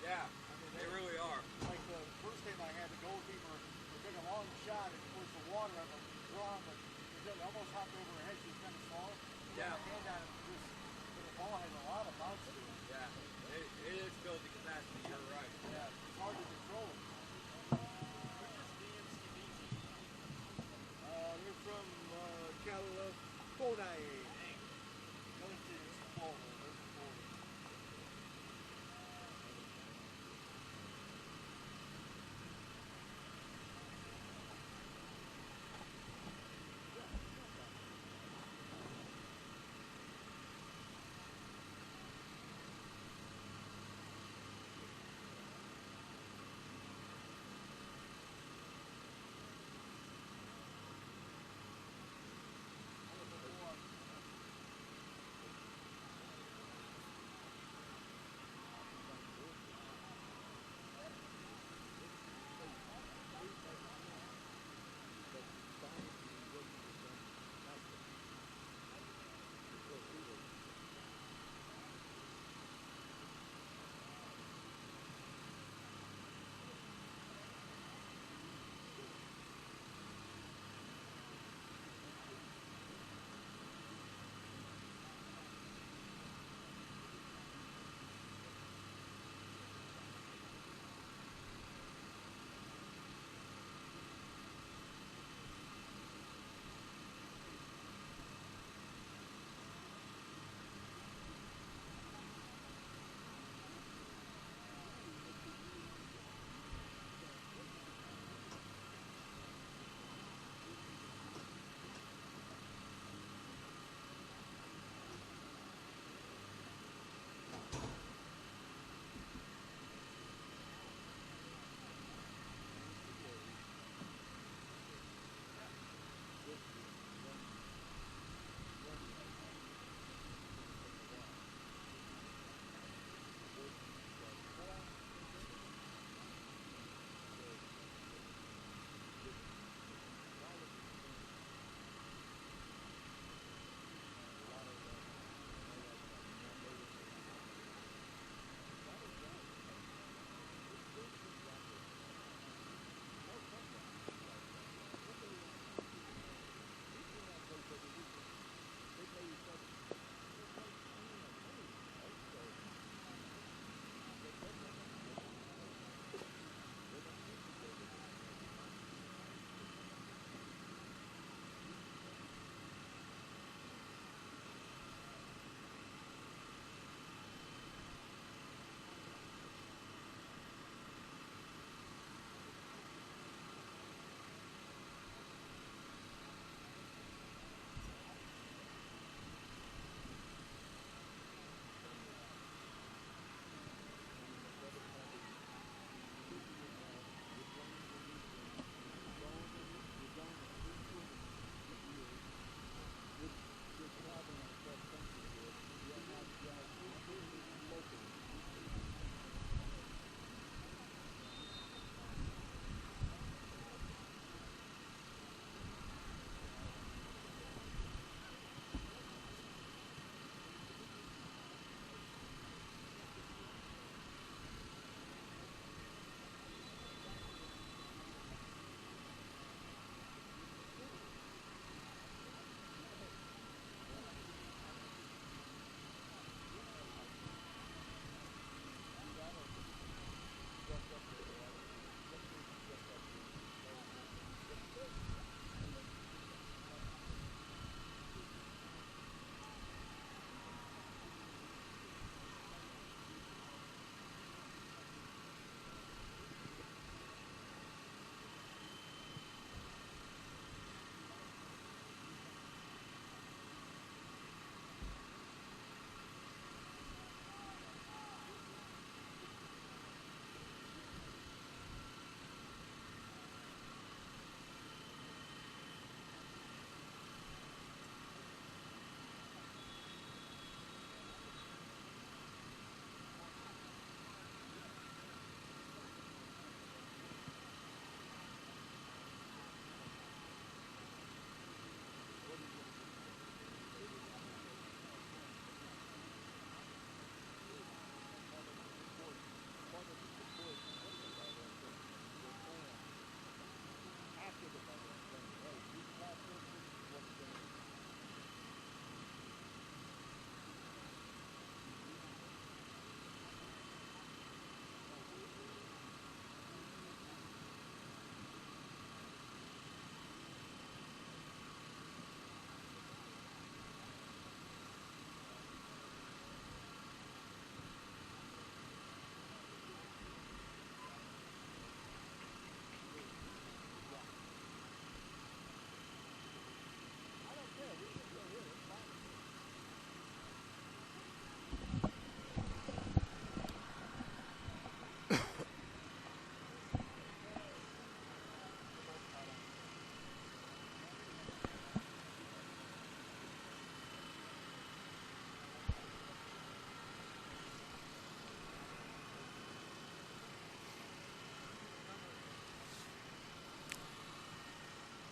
Yeah, I mean, they really are. Like the first game I had, the goalkeeper took a long shot and towards the water on the draw, but it almost hopped over her head. She was kind of small. Yeah. Her hand on it, the ball has a lot of bounce to it. Yeah, it is filled to capacity. You're right. Yeah, it's hard to control it. They're from California.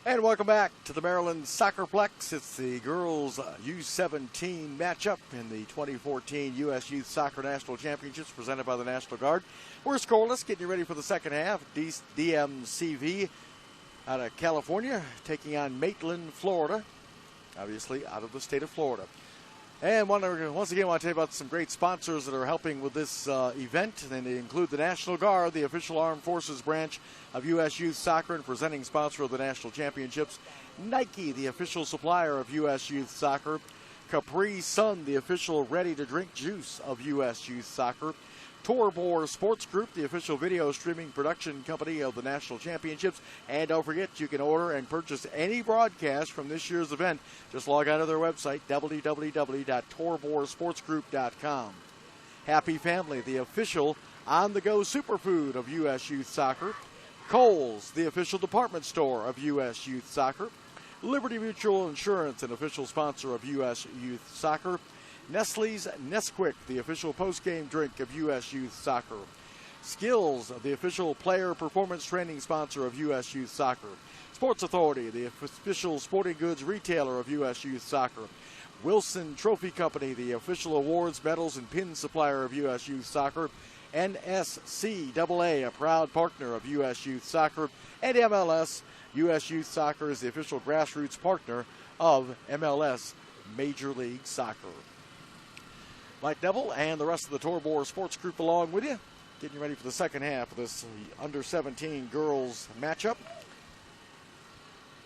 And welcome back to the Maryland SoccerPlex. It's the girls U17 matchup in the 2014 U.S. Youth Soccer National Championships presented by the National Guard. We're scoreless, getting you ready for the second half. DMCV out of California taking on Maitland, Florida, obviously out of the state of Florida. And once again, I want to tell you about some great sponsors that are helping with this event. And they include the National Guard, the official armed forces branch of U.S. Youth Soccer and presenting sponsor of the National Championships. Nike, the official supplier of U.S. Youth Soccer. Capri Sun, the official ready-to-drink juice of U.S. Youth Soccer. Torbor Sports Group, the official video streaming production company of the National Championships. And don't forget, you can order and purchase any broadcast from this year's event. Just log on to their website, www.torborsportsgroup.com. Happy Family, the official on-the-go superfood of U.S. Youth Soccer. Kohl's, the official department store of U.S. Youth Soccer. Liberty Mutual Insurance, an official sponsor of U.S. Youth Soccer. Nestle's Nesquik, the official post-game drink of U.S. Youth Soccer. Skills, the official player performance training sponsor of U.S. Youth Soccer. Sports Authority, the official sporting goods retailer of U.S. Youth Soccer. Wilson Trophy Company, the official awards, medals, and pin supplier of U.S. Youth Soccer. NSCAA, a proud partner of U.S. Youth Soccer. And MLS, U.S. Youth Soccer is the official grassroots partner of MLS Major League Soccer. Mike Neville and the rest of the Torbor Sports Group along with you, getting you ready for the second half of this under-17 girls matchup.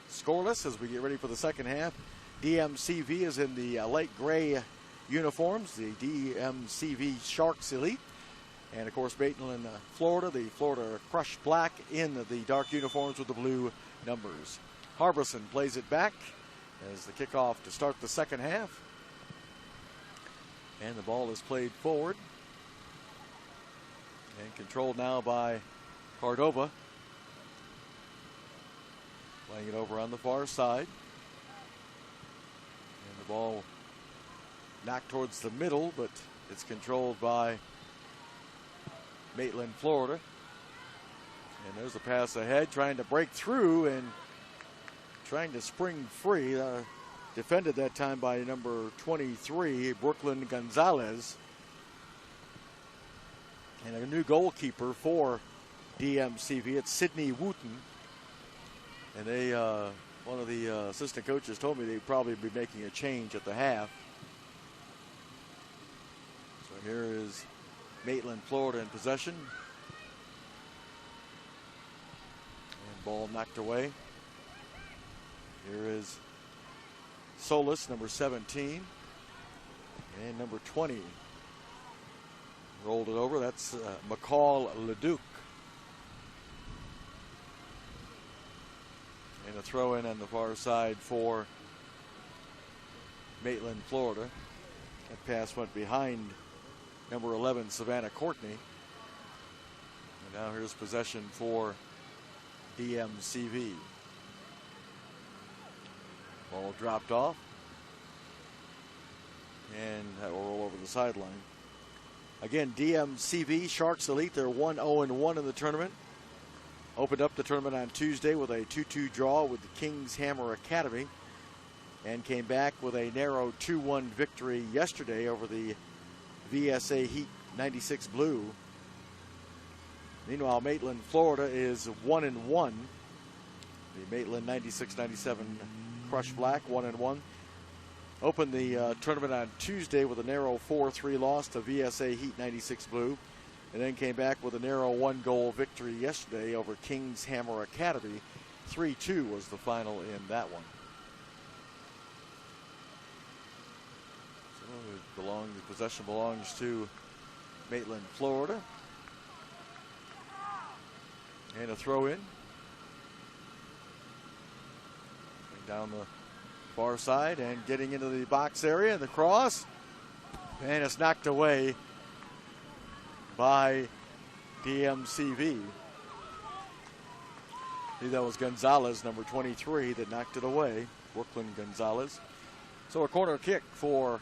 Scoreless as we get ready for the second half. DMCV is in the light gray uniforms, the DMCV Sharks Elite. And, of course, Maitland, Florida, the Florida Krush Black in the dark uniforms with the blue numbers. Harbison plays it back as the kickoff to start the second half. And the ball is played forward and controlled now by Cordova. Playing it over on the far side. And the ball knocked towards the middle, but it's controlled by Maitland, Florida. And there's a pass ahead, trying to break through and trying to spring free. Defended that time by number 23, Brooklyn Gonzalez. And a new goalkeeper for DMCV, it's Sidney Wooten. And they, one of the assistant coaches told me they'd probably be making a change at the half. So here is Maitland, Florida in possession. And ball knocked away. Here is Solis, number 17, and number 20 rolled it over. That's McCall Leduc. And a throw in on the far side for Maitland, Florida. That pass went behind number 11, Savannah Courtney. And now here's possession for DMCV. Ball dropped off. And that will roll over the sideline. Again, DMCV, Sharks Elite, they're 1-0-1 in the tournament. Opened up the tournament on Tuesday with a 2-2 draw with the Kings Hammer Academy. And came back with a narrow 2-1 victory yesterday over the VSA Heat 96 Blue. Meanwhile, Maitland, Florida is 1-1. The Maitland 96-97 Krush Black, 1-1. Opened the tournament on Tuesday with a narrow 4-3 loss to VSA Heat 96 Blue. And then came back with a narrow 1-goal victory yesterday over Kings Hammer Academy. 3-2 was the final in that one. So the possession belongs to Maitland, Florida. And a throw in. Down the far side and getting into the box area, the cross, and it's knocked away by DMCV. I think that was Gonzalez, number 23, that knocked it away, Brooklyn Gonzalez. So a corner kick for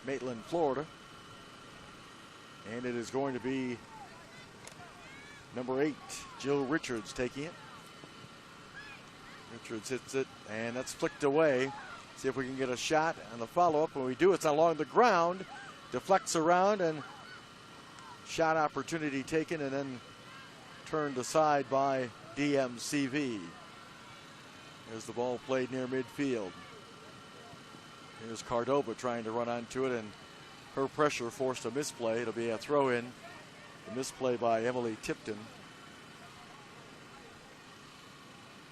Maitland, Florida, and it is going to be number 8, Jill Richards, taking it. Richards hits it, and that's flicked away. See if we can get a shot on the follow-up. When we do, it's along the ground. Deflects around, and shot opportunity taken, and then turned aside by DMCV. There's the ball played near midfield. Here's Cardova trying to run onto it, and her pressure forced a misplay. It'll be a throw-in. A misplay by Emily Tipton.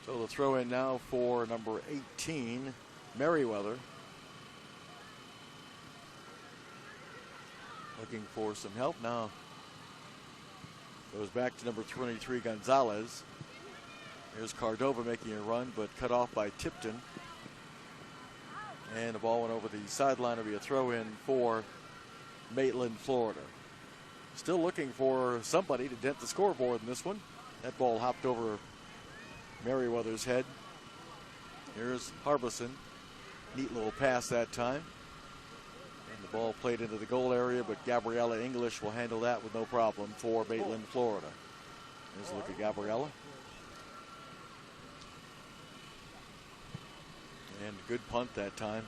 So the throw-in now for number 18, Merriweather. Looking for some help now. Goes back to number 23, Gonzalez. Here's Cardova making a run, but cut off by Tipton. And the ball went over the sideline. It'll be a throw-in for Maitland, Florida. Still looking for somebody to dent the scoreboard in this one. That ball hopped over Merriweather's head. Here's Harbison. Neat little pass that time. And the ball played into the goal area, but Gabriella English will handle that with no problem for Maitland, Florida. Here's a look at Gabriella. And good punt that time.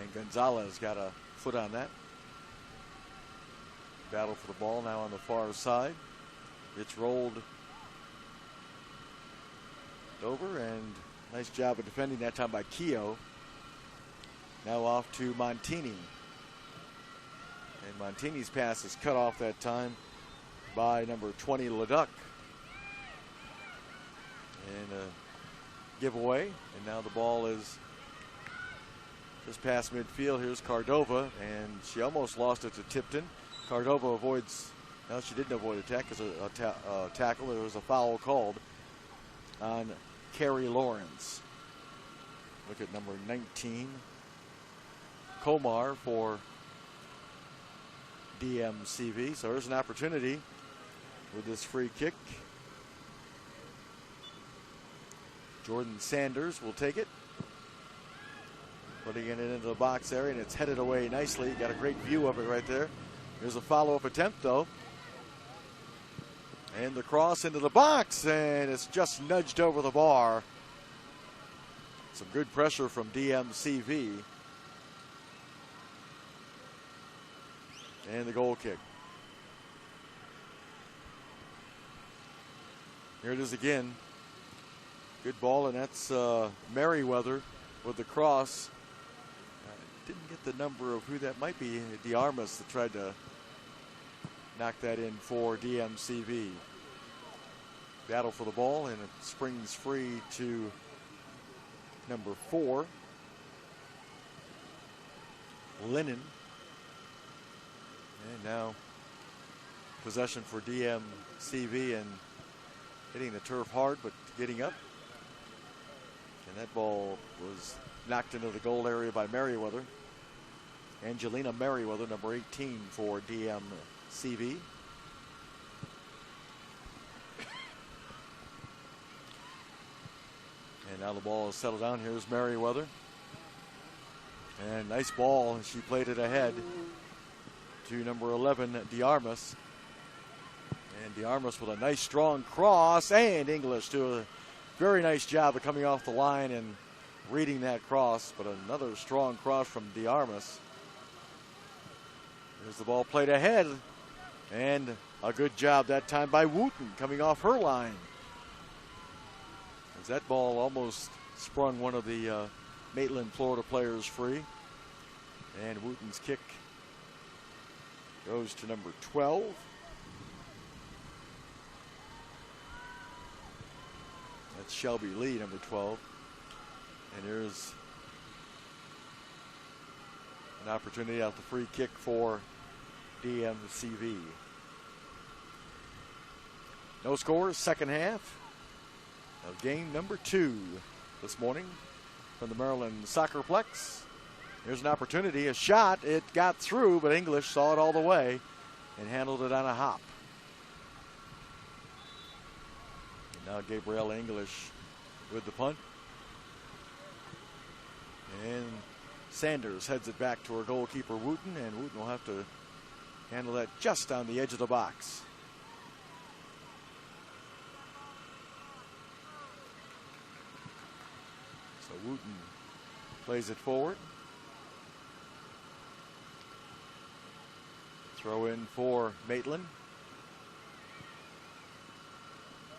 And Gonzalez got a foot on that. Battle for the ball now on the far side. It's rolled over, and nice job of defending that time by Keogh. Now off to Montini. And Montini's pass is cut off that time by number 20, Leduc. And a giveaway, and now the ball is just past midfield. Here's Cardova, and she almost lost it to Tipton. Cardova avoids, no, she didn't avoid attack because a tackle. There was a foul called on Carrie Lawrence. Look at number 19, Komar for DMCV. So there's an opportunity with this free kick. Jordan Sanders will take it. Putting it into the box area, and it's headed away nicely. Got a great view of it right there. Here's a follow-up attempt, though. And the cross into the box, and it's just nudged over the bar. Some good pressure from DMCV. And the goal kick. Here it is again. Good ball, and that's Merriweather with the cross. Didn't get the number of who that might be. DeArmas that tried to knock that in for DMCV. Battle for the ball, and it springs free to number 4, Lennon. And now possession for DMCV, and hitting the turf hard, but getting up. And that ball was knocked into the goal area by Merriweather. Angelina Merriweather, number 18 for DMCV. And now the ball is settled down. Here's Merriweather. And nice ball. She played it ahead to number 11, DeArmas. And DeArmas with a nice strong cross, and English do a very nice job of coming off the line and reading that cross, but another strong cross from DeArmas. There's the ball played ahead, and a good job that time by Wooten coming off her line. As that ball almost sprung one of the Maitland, Florida players free. And Wooten's kick goes to number 12. That's Shelby Lee, number 12. And here's an opportunity out the free kick for DMCV. No scores, second half of game number 2 this morning from the Maryland SoccerPlex. Here's an opportunity, a shot. It got through, but English saw it all the way and handled it on a hop. And now Gabriella English with the punt. And Sanders heads it back to her goalkeeper, Wooten, and Wooten will have to handle that just on the edge of the box. Wooten plays it forward. Throw in for Maitland.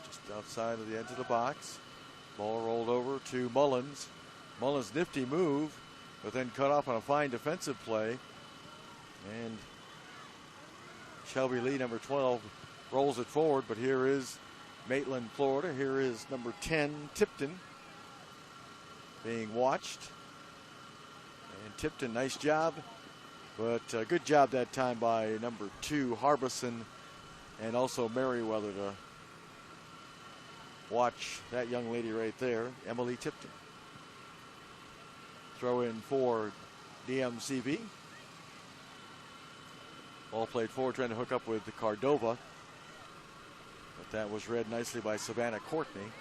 Just outside of the edge of the box. Ball rolled over to Mullins. Mullins' nifty move, but then cut off on a fine defensive play. And Shelby Lee, number 12, rolls it forward, but here is Maitland, Florida. Here is number 10, Tipton, being watched. And Tipton, nice job, but good job that time by number 2, Harbison, and also Merriweather to watch that young lady right there, Emily Tipton. Throw in for DMCV. Ball played forward, trying to hook up with Cordova. But that was read nicely by Savannah Courtney.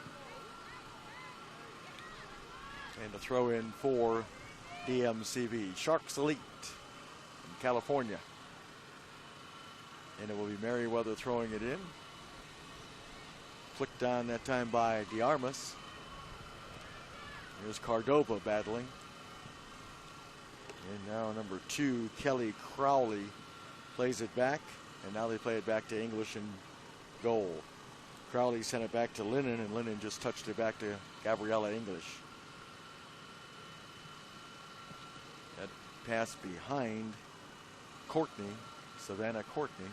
And to throw in for DMCV. Sharks Elite in California. And it will be Merriweather throwing it in. Flicked on that time by DeArmas. Here's Cordova battling. And now number 2, Kelly Crowley, plays it back. And now they play it back to English and goal. Crowley sent it back to Lennon, and Lennon just touched it back to Gabriella English. That pass behind Courtney, Savannah Courtney.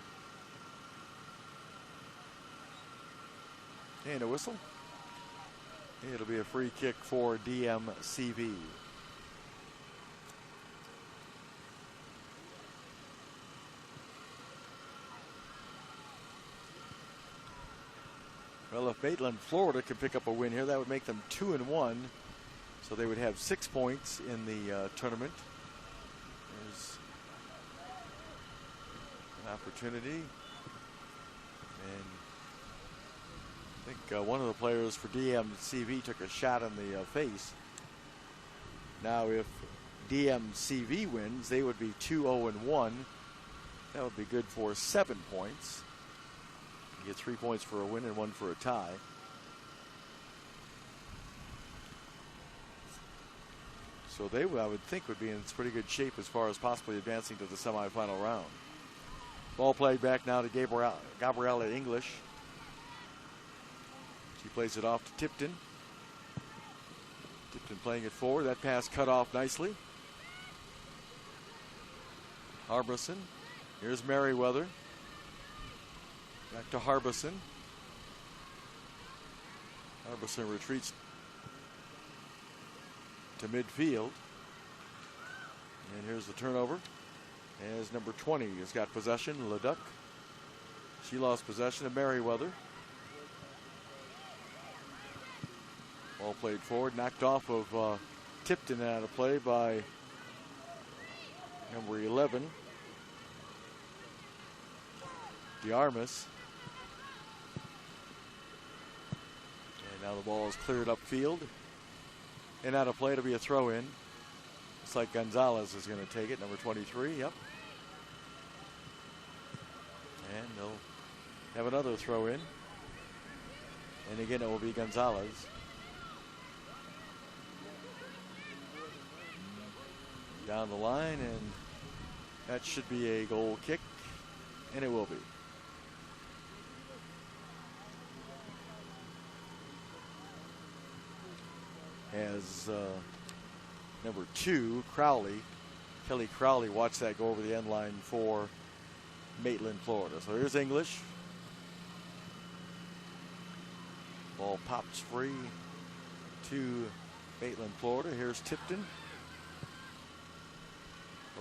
And a whistle. It'll be a free kick for DMCV. Well, if Maitland, Florida could pick up a win here, that would make them 2-1. So they would have 6 points in the tournament. There's an opportunity. And I think one of the players for DMCV took a shot in the face. Now, if DMCV wins, they would be 2-0-1. That would be good for 7 points. You get 3 points for a win and 1 for a tie. So they, I would think, would be in pretty good shape as far as possibly advancing to the semifinal round. Ball played back now to Gabriella English. She plays it off to Tipton. Tipton playing it forward. That pass cut off nicely. Harbison. Here's Merriweather. Back to Harbison. Harbison retreats to midfield. And here's the turnover. As number 20 has got possession, Leduc. She lost possession of Merriweather. Ball played forward, knocked off of Tipton out of play by number 11, DeArmas. Now the ball is cleared upfield and out of play to be a throw in. Looks like Gonzalez is going to take it, number 23. Yep. And they'll have another throw in. And again, it will be Gonzalez. Down the line, and that should be a goal kick, and it will be. As number 2, Crowley, Kelly Crowley, watched that go over the end line for Maitland, Florida. So here's English. Ball pops free to Maitland, Florida. Here's Tipton.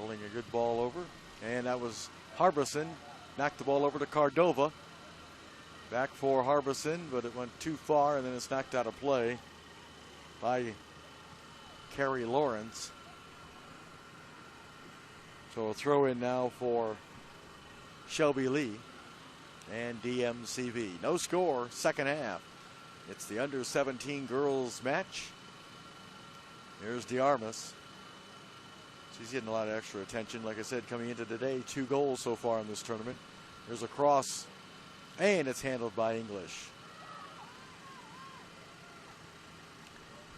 Rolling a good ball over. And that was Harbison. Knocked the ball over to Cordova. Back for Harbison, but it went too far, and then it's knocked out of play by Carrie Lawrence. So a throw in now for Shelby Lee and DMCV. No score, second half. It's the under-17 girls match. Here's DeArmas. She's getting a lot of extra attention. Like I said, coming into today, 2 goals so far in this tournament. There's a cross, and it's handled by English.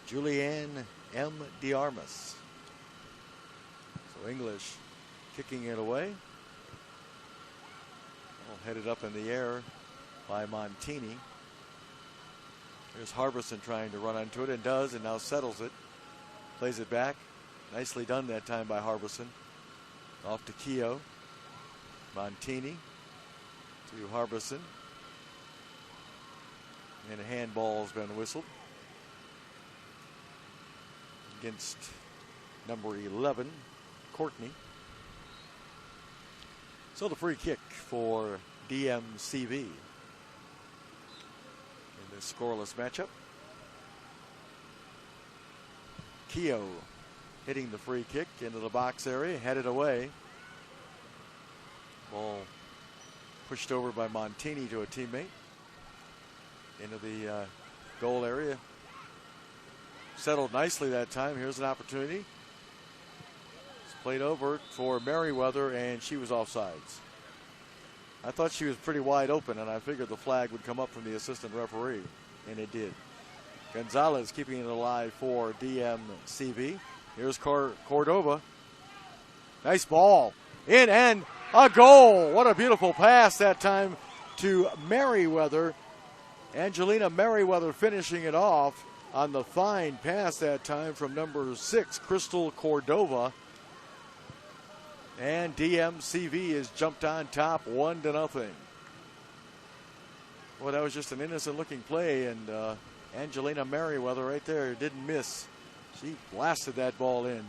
Julianne M. DeArmas. So English kicking it away. All headed up in the air by Montini. Here's Harbison trying to run onto it, and does, and now settles it. Plays it back. Nicely done that time by Harbison. Off to Keogh. Montini to Harbison. And a handball has been whistled against number 11, Courtney. So the free kick for DMCV in this scoreless matchup. Keogh hitting the free kick into the box area, headed away. Ball pushed over by Montini to a teammate. Into the goal area. Settled nicely that time. Here's an opportunity. It's played over for Merriweather, and she was offsides. I thought she was pretty wide open, and I figured the flag would come up from the assistant referee, and it did. Gonzalez keeping it alive for DMCV. Here's Cordova. Nice ball. In and a goal. What a beautiful pass that time to Merriweather. Angelina Merriweather finishing it off on the fine pass that time from number 6, Crystal Cordova. And DMCV has jumped on top 1-0. Well, that was just an innocent looking play, and Angelina Merriweather right there didn't miss. She blasted that ball in.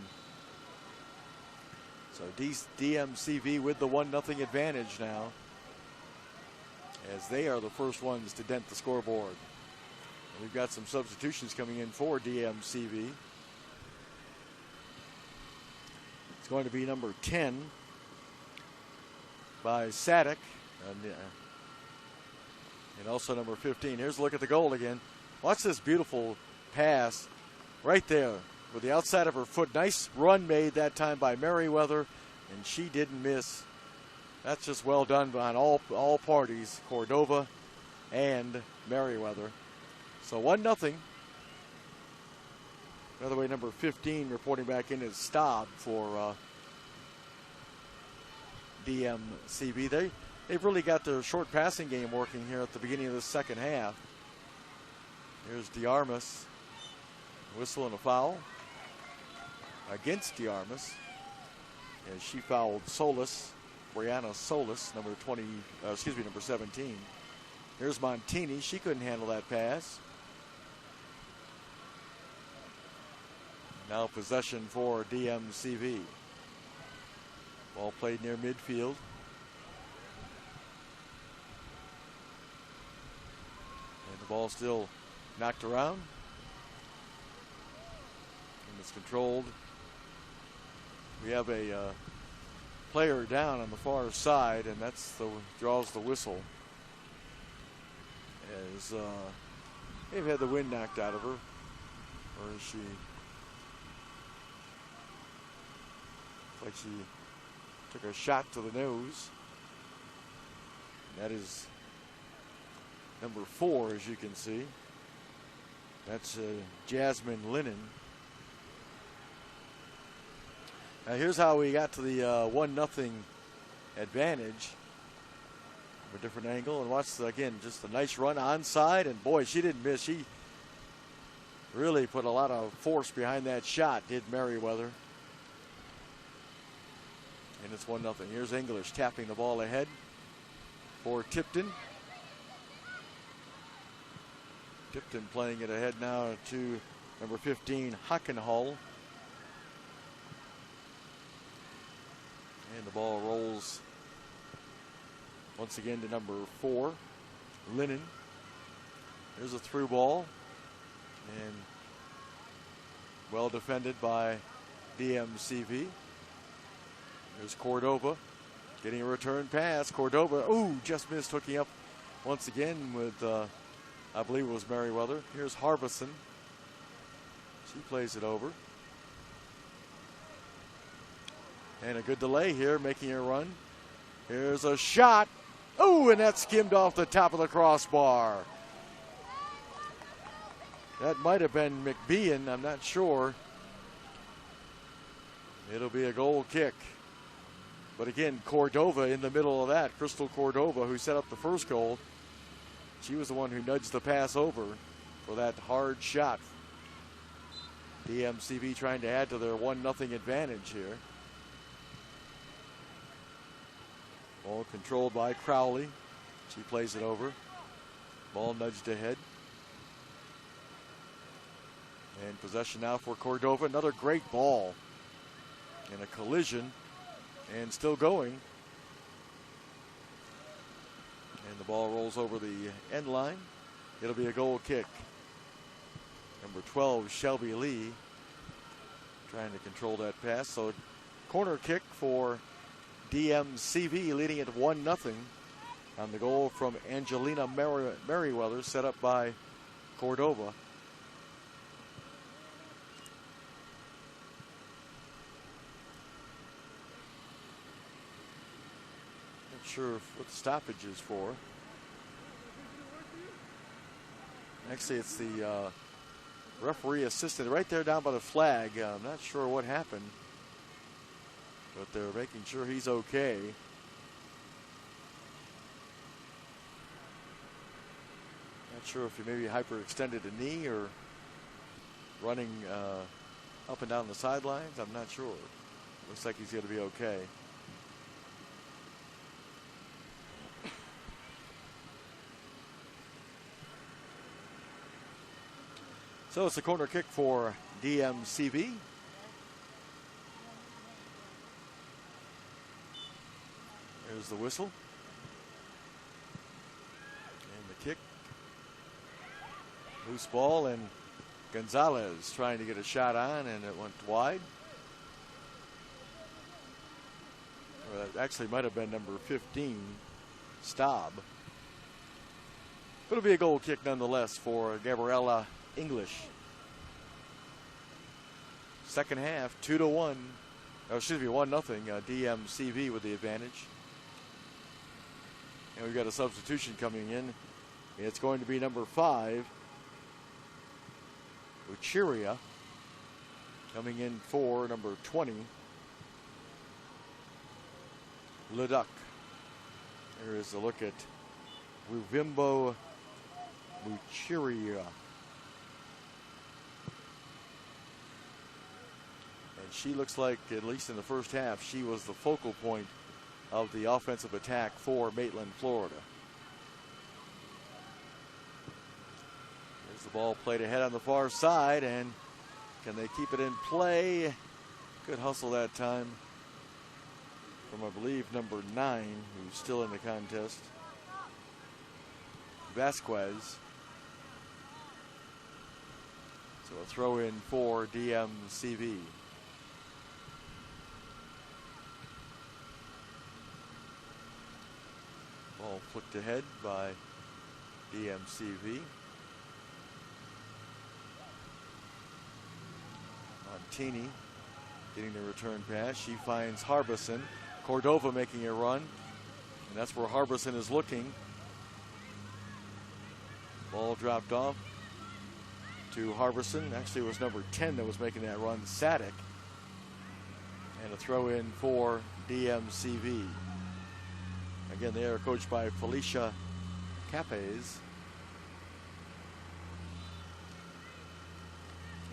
So DMCV with the 1-0 advantage now, as they are the first ones to dent the scoreboard. And we've got some substitutions coming in for DMCV. It's going to be number 10 by Sadek, and also number 15. Here's a look at the goal again. Watch this beautiful pass right there with the outside of her foot. Nice run made that time by Merriweather, and she didn't miss. That's just well done on all parties, Cordova and Merriweather. So 1-0. By the way, number 15 reporting back in is Staub for DMCV. They've really got their short passing game working here at the beginning of the second half. Here's DeArmas. Whistle and a foul against DeArmas, as she fouled Solis. Brianna Solis, number 17. Here's Montini. She couldn't handle that pass. Now possession for DMCV. Ball played near midfield. And the ball still knocked around. And it's controlled. We have a player down on the far side, and that's draws the whistle, as they've had the wind knocked out of her, or is she? Like she took a shot to the nose. That is number 4, as you can see. That's Jasmine Lennon. Now here's how we got to the 1-0 advantage from a different angle. And watch, again, just a nice run onside. And boy, she didn't miss. She really put a lot of force behind that shot, did Merriweather. And it's 1-0. Here's English tapping the ball ahead for Tipton. Tipton playing it ahead now to number 15, Hockenhull. And the ball rolls once again to number 4, Lennon. There's a through ball, and well defended by DMCV. There's Cordova getting a return pass. Cordova, just missed hooking up once again with, I believe it was Merriweather. Here's Harbison. She plays it over. And a good delay here, making a run. Here's a shot. And that skimmed off the top of the crossbar. That might have been McBean, I'm not sure. It'll be a goal kick. But again, Cordova in the middle of that. Crystal Cordova, who set up the first goal. She was the one who nudged the pass over for that hard shot. DMCV trying to add to their 1-0 advantage here. Ball controlled by Crowley. She plays it over. Ball nudged ahead. And possession now for Cordova. Another great ball. And a collision. And still going. And the ball rolls over the end line. It'll be a goal kick. Number 12, Shelby Lee, trying to control that pass. So corner kick for DMCV, leading it 1-0 on the goal from Angelina Merriweather, set up by Cordova. Not sure what the stoppage is for. Actually, it's the referee assistant right there down by the flag. I'm not sure what happened, but they're making sure he's okay. Not sure if he maybe hyperextended a knee or running up and down the sidelines. I'm not sure. Looks like he's going to be okay. So it's a corner kick for DMCV. There's the whistle. And the kick. Loose ball, and Gonzalez trying to get a shot on, and it went wide. Or that actually might have been number 15, Staub. But it'll be a goal kick nonetheless for Gabriella English. Second half, 2-1. Oh, excuse me, 1-0. DMCV with the advantage. And we've got a substitution coming in. It's going to be number 5, Uchiria, coming in for number 20, Leduc. There is a look at Ruvimbo Uchiria. And she looks like, at least in the first half, she was the focal point of the offensive attack for Maitland, Florida. There's the ball played ahead on the far side, and can they keep it in play? Good hustle that time from, I believe, number 9, who's still in the contest, Vasquez. So a throw in for DMCV. Ball flicked ahead by DMCV. Montini getting the return pass. She finds Harbison. Cordova making a run. And that's where Harbison is looking. Ball dropped off to Harbison. Actually, it was number 10 that was making that run, Sadek. And a throw in for DMCV. Again, they are coached by Felicia Capes.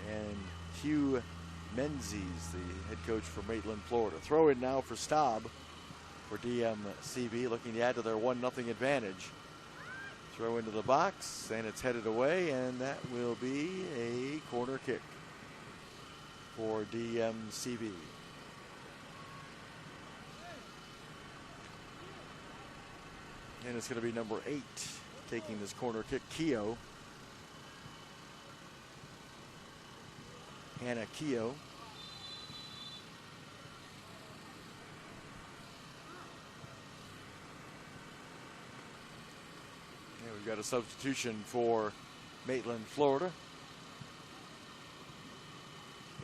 And Hugh Menzies, the head coach for Maitland, Florida. Throw in now for Staub for DMCV, looking to add to their 1-0 advantage. Throw into the box, and it's headed away, and that will be a corner kick for DMCV. And it's going to be number 8 taking this corner kick, Keogh. Hannah Keogh. And we've got a substitution for Maitland, Florida.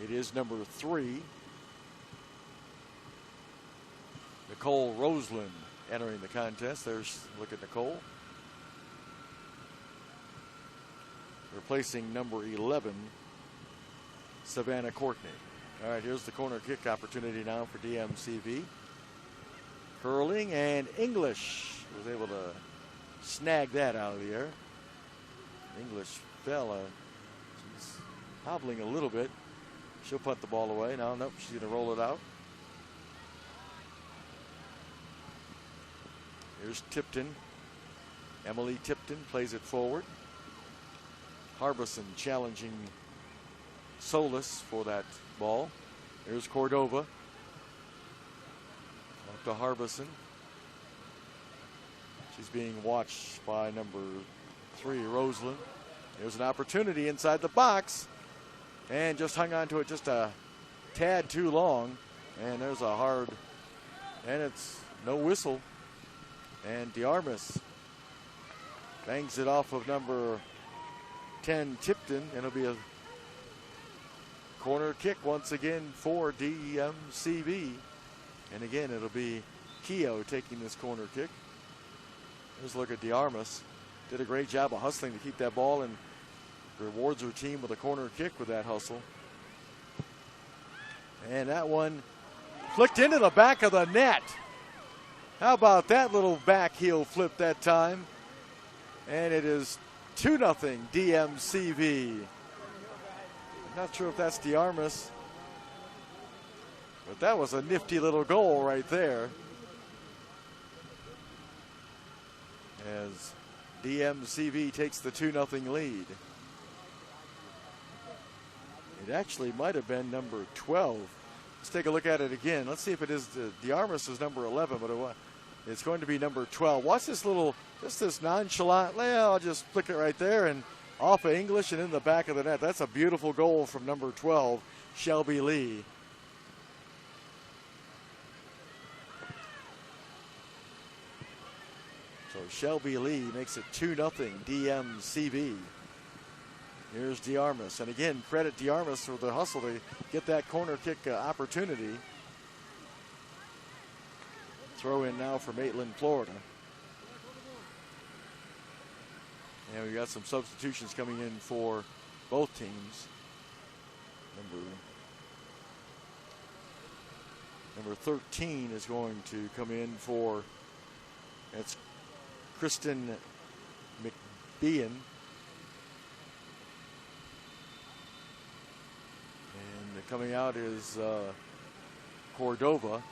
It is number 3, Nicole Roseland, entering the contest. There's a look at Nicole. Replacing number 11, Savannah Courtney. All right, here's the corner kick opportunity now for DMCV. Curling, and English was able to snag that out of the air. English fell. She's hobbling a little bit. She'll punt the ball away. No, nope, she's going to roll it out. Here's Tipton. Emily Tipton plays it forward. Harbison challenging Solis for that ball. There's Cordova. Up to Harbison. She's being watched by number 3, Roseland. There's an opportunity inside the box. And just hung on to it just a tad too long. And there's a hard, and it's no whistle. And DeArmas bangs it off of number 10, Tipton. And it'll be a corner kick once again for DMCV. And again, it'll be Keogh taking this corner kick. Here's a look at DeArmas. Did a great job of hustling to keep that ball and rewards her team with a corner kick with that hustle. And that one flicked into the back of the net. How about that little back heel flip that time? And it is 2-0 DMCV. Not sure if that's DeArmas, but that was a nifty little goal right there. As DMCV takes the 2-0 lead. It actually might have been number 12. Let's take a look at it again. Let's see if it is. DeArmas is number 11, but it's going to be number 12. Watch this little, just this nonchalant, well, I'll just flick it right there and off of English and in the back of the net. That's a beautiful goal from number 12, Shelby Lee. So Shelby Lee makes it 2-0 DMCV. Here's DeArmas. And again, credit DeArmas for the hustle to get that corner kick opportunity. Throw in now for Maitland, Florida. And we got some substitutions coming in for both teams. Number 13 is going to come in for, that's Kristen McBean. And coming out is Cordova.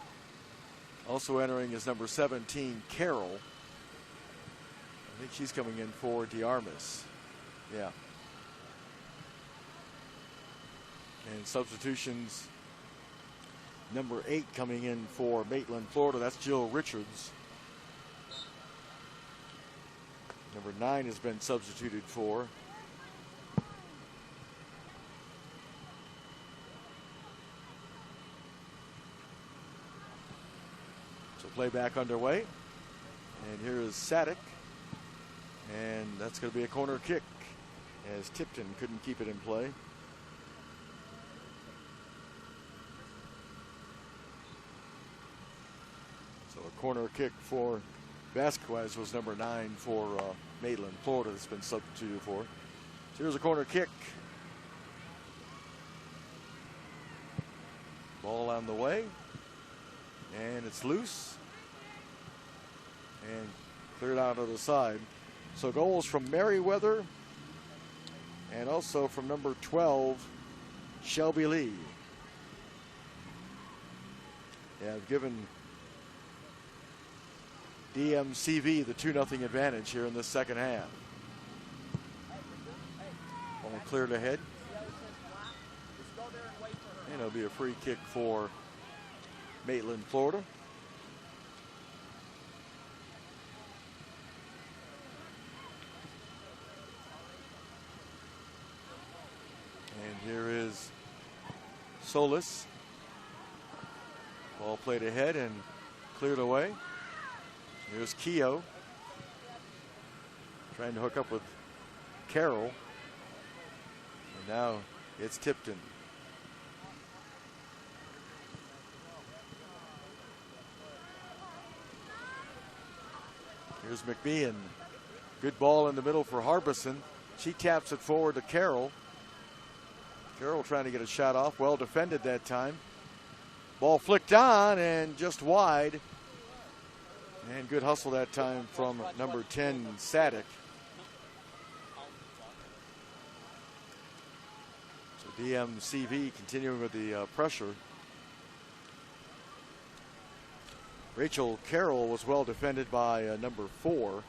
Also entering is number 17, Carol. I think she's coming in for DeArmas. Yeah. And substitutions, number 8 coming in for Maitland, Florida. That's Jill Richards. Number 9 has been substituted for. So play back underway. And here is Sadek. And that's going to be a corner kick as Tipton couldn't keep it in play. So a corner kick for Vasquez was number 9 for Maitland, Florida, that's been substituted for. So here's a corner kick. Ball on the way. And it's loose. And cleared out of the side. So goals from Merriweather and also from number 12, Shelby Lee. Yeah, I've given DMCV the 2-0 advantage here in the second half. Ball cleared ahead. And it'll be a free kick for Maitland, Florida. And here is Solis. Ball played ahead and cleared away. Here's Keogh trying to hook up with Carroll. And now it's Tipton. Here's McMeehan. Good ball in the middle for Harbison. She taps it forward to Carroll. Carroll trying to get a shot off. Well defended that time. Ball flicked on and just wide. And good hustle that time from number 10, Sadik. So DMCV continuing with the pressure. Rachel Carroll was well defended by number 4,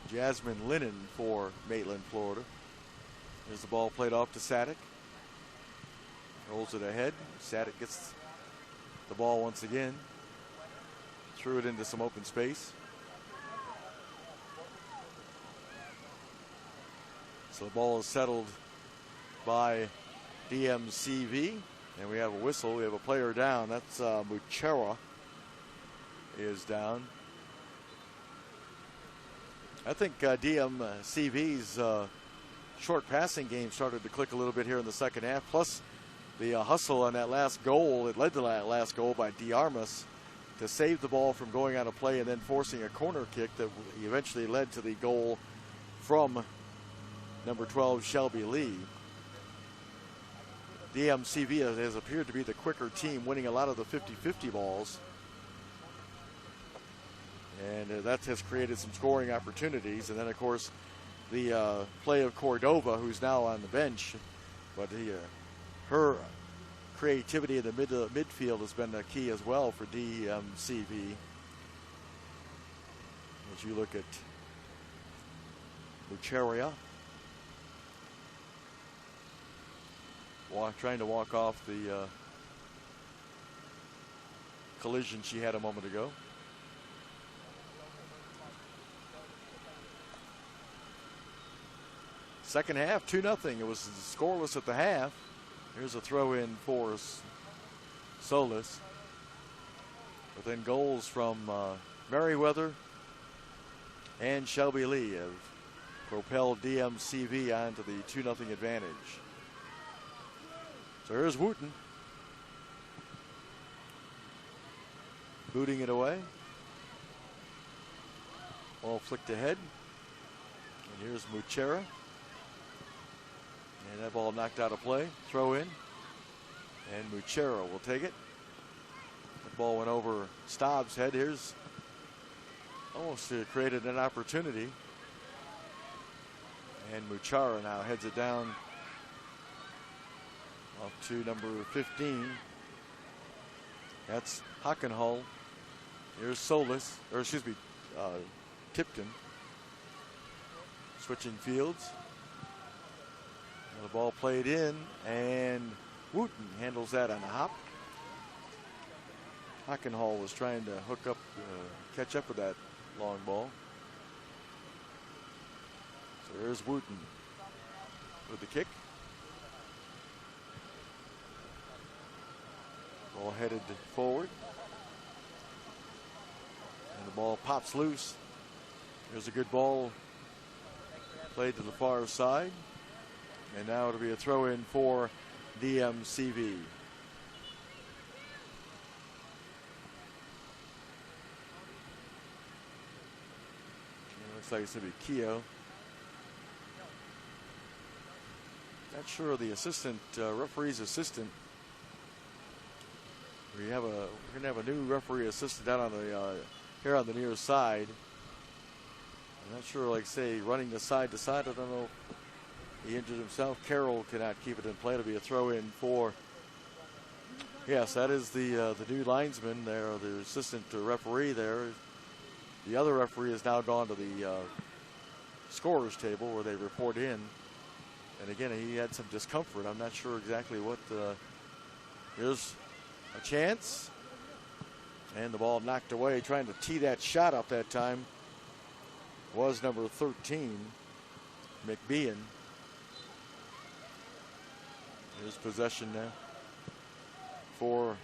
Jasmine Lennon for Maitland, Florida. There's the ball played off to Sadik. Rolls it ahead. Sadik gets the ball once again. Threw it into some open space. So the ball is settled by DMCV. And we have a whistle. We have a player down. That's Muchera is down. I think DMCV's short passing game started to click a little bit here in the second half. Plus the hustle on that last goal. It led to that last goal by DeArmas to save the ball from going out of play and then forcing a corner kick that eventually led to the goal from number 12, Shelby Lee. DMCV has appeared to be the quicker team, winning a lot of the 50-50 balls. And that has created some scoring opportunities. And then, of course, the play of Cordova, who's now on the bench. But her creativity in the midfield has been a key as well for DMCV. As you look at Mucheria. Trying to walk off the collision she had a moment ago. Second half, 2-0. It was scoreless at the half. Here's a throw in for Solis. But then goals from Merriweather and Shelby Lee have propelled DMCV onto the 2-0 advantage. So here's Wooten. Booting it away. Ball flicked ahead. And here's Muchera. And that ball knocked out of play. Throw in. And Muchera will take it. The ball went over Staub's head. Here's almost created an opportunity. And Muchera now heads it down up to number 15. That's Hockenhull. Here's Solis, or excuse me, Tipton. Switching fields. And the ball played in, and Wooten handles that on the hop. Hockenhull was trying to hook up, catch up with that long ball. So here's Wooten with the kick. Ball headed forward. And the ball pops loose. There's a good ball played to the far side. And now it'll be a throw in for DMCV. Looks like it's going to be Keogh. Not sure the assistant, referee's assistant. We're going to have a new referee assistant down on the here on the near side. I'm not sure, like say, running the side to side. I don't know. He injured himself. Carroll cannot keep it in play. It'll be a throw in for. Yes, that is the new linesman there, the assistant referee there. The other referee has now gone to the scorer's table where they report in. And again, he had some discomfort. I'm not sure exactly what. Here's a chance. And the ball knocked away. Trying to tee that shot up that time was number 13, McBean. Here's possession now for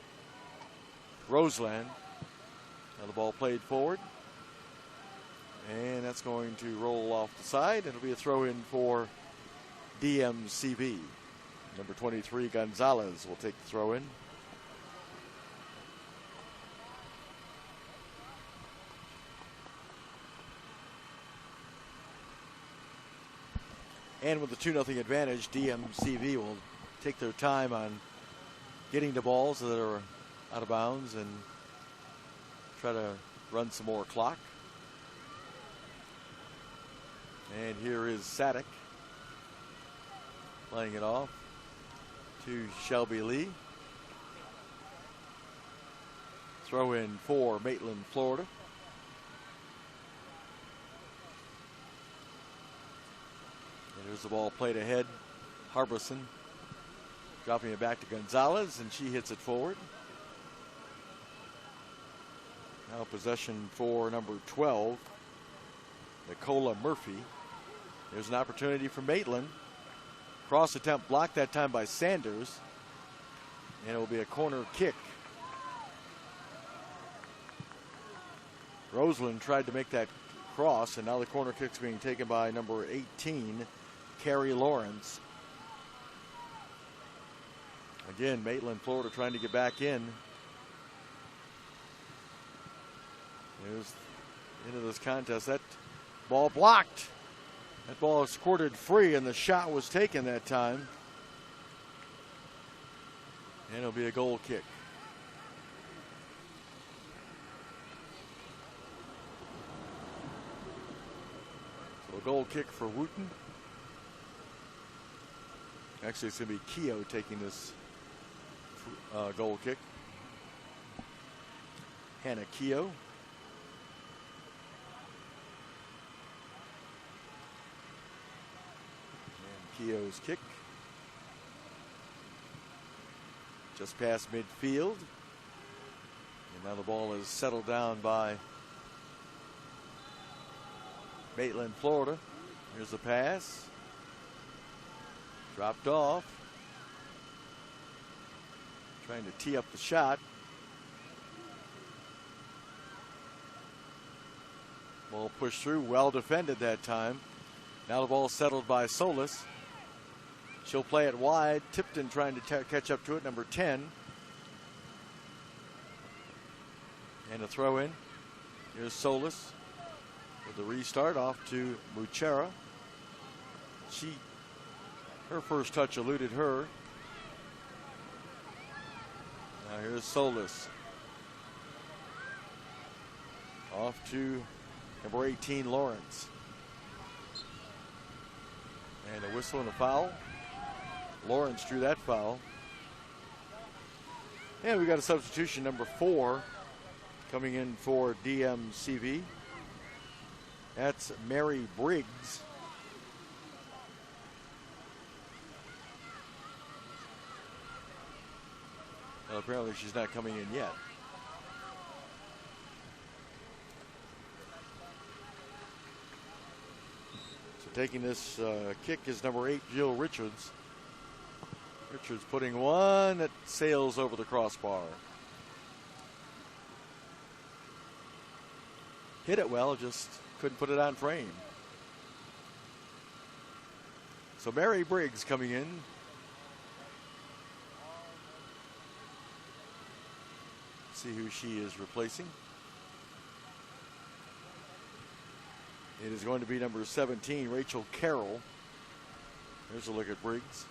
Roseland. Now the ball played forward. And that's going to roll off the side. It'll be a throw in for DMCV. Number 23, Gonzalez, will take the throw in. And with the 2-0 advantage, DMCV will take their time on getting the balls that are out of bounds and try to run some more clock. And here is Sadek playing it off to Shelby Lee. Throw in for Maitland, Florida. And here's the ball played ahead. Harbison dropping it back to Gonzalez, and she hits it forward. Now possession for number 12, Nicola Murphy. There's an opportunity for Maitland. Cross attempt blocked that time by Sanders. And it will be a corner kick. Roseland tried to make that cross, and now the corner kick's being taken by number 18, Carrie Lawrence. Again, Maitland, Florida trying to get back in. Here's into this contest. That ball blocked. That ball is squirted free, and the shot was taken that time. And it'll be a goal kick. So a goal kick for Wooten. Actually, it's going to be Keogh taking this goal kick. Hannah Keogh. Keogh's kick. Just past midfield. And now the ball is settled down by Maitland, Florida. Here's the pass. Dropped off. Trying to tee up the shot. Ball pushed through, well defended that time. Now the ball settled by Solis. She'll play it wide. Tipton trying to catch up to it, number 10. And a throw in. Here's Solis with the restart off to Muchera. Her first touch eluded her. Now here's Solis. Off to number 18, Lawrence. And a whistle and a foul. Lawrence drew that foul. And we got a substitution, number 4, coming in for DMCV. That's Mary Briggs. Well, apparently she's not coming in yet. So taking this kick is number 8, Jill Richards. Richards putting one that sails over the crossbar. Hit it well, just couldn't put it on frame. So Mary Briggs coming in. See who she is replacing. It is going to be number 17, Rachel Carroll. There's a look at Briggs.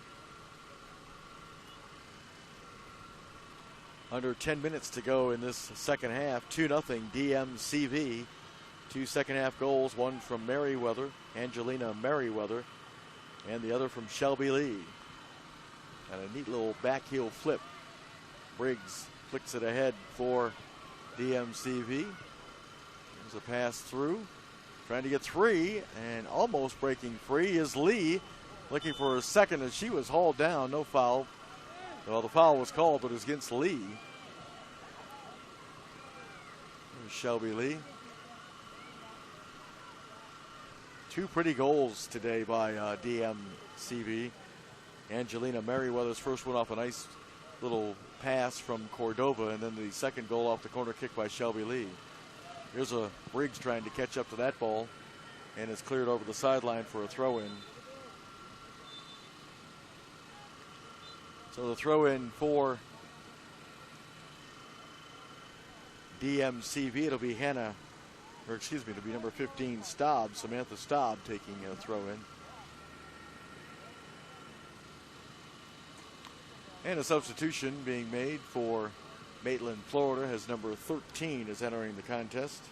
Under 10 minutes to go in this second half. 2-0 DMCV. 2 second half goals, one from Merriweather, Angelina Merriweather, and the other from Shelby Lee. And a neat little back heel flip. Briggs flicks it ahead for DMCV. There's a pass through. Trying to get 3 and almost breaking free is Lee. Looking for a second as she was hauled down. No foul. Well, the foul was called, but it was against Lee. There's Shelby Lee. 2 pretty goals today by DMCV. Angelina Merriweather's first one off a nice little pass from Cordova, and then the second goal off the corner kick by Shelby Lee. Here's a Briggs trying to catch up to that ball, and it's cleared over the sideline for a throw-in. So the throw-in for DMCV, it'll be it'll be number 15, Staub, Samantha Staub taking a throw-in. And a substitution being made for Maitland, Florida, as number 13 is entering the contest.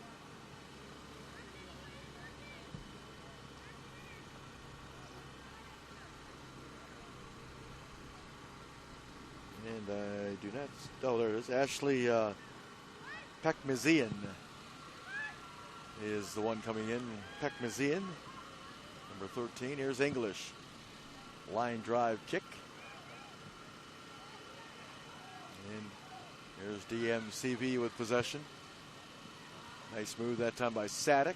And I do not, oh, there it is. Ashley Pekmazian is the one coming in. Pekmazian, number 13. Here's English. Line drive kick. And here's DMCV with possession. Nice move that time by Sadek.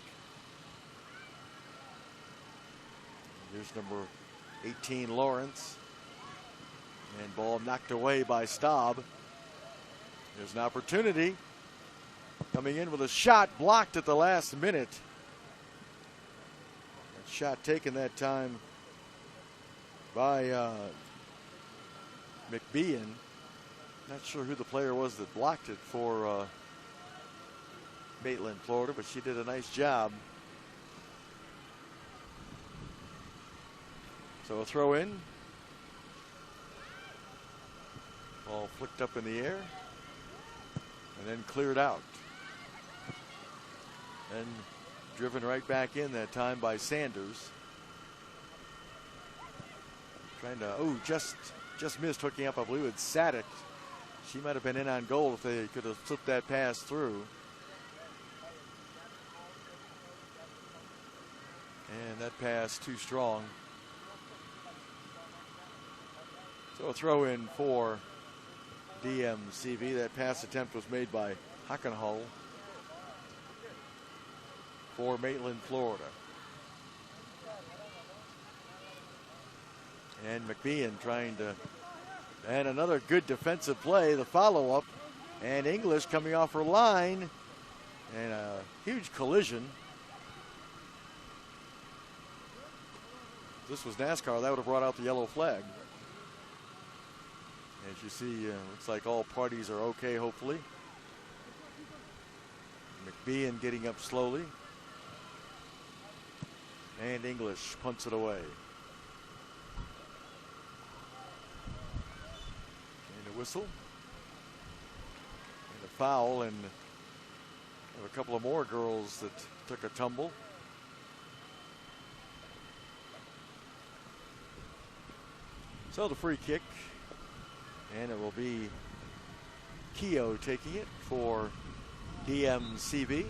Here's number 18, Lawrence. And ball knocked away by Staub. There's an opportunity. Coming in with a shot blocked at the last minute. That shot taken that time by McBean. Not sure who the player was that blocked it for Maitland, Florida, but she did a nice job. So a throw in. Ball flicked up in the air and then cleared out. And driven right back in that time by Sanders. Trying to, oh, just missed hooking up, I believe, with Sadek. She might have been in on goal if they could have slipped that pass through. And that pass too strong. So a throw in for DMCV. That pass attempt was made by Hockenhull for Maitland, Florida. And McBean trying to, and another good defensive play, the follow-up, and English coming off her line, and a huge collision. If this was NASCAR, that would have brought out the yellow flag. As you see, looks like all parties are okay, hopefully. McBean getting up slowly. And English punts it away. And a whistle. And a foul, and a couple of more girls that took a tumble. So the free kick. And it will be Keogh taking it for DMCV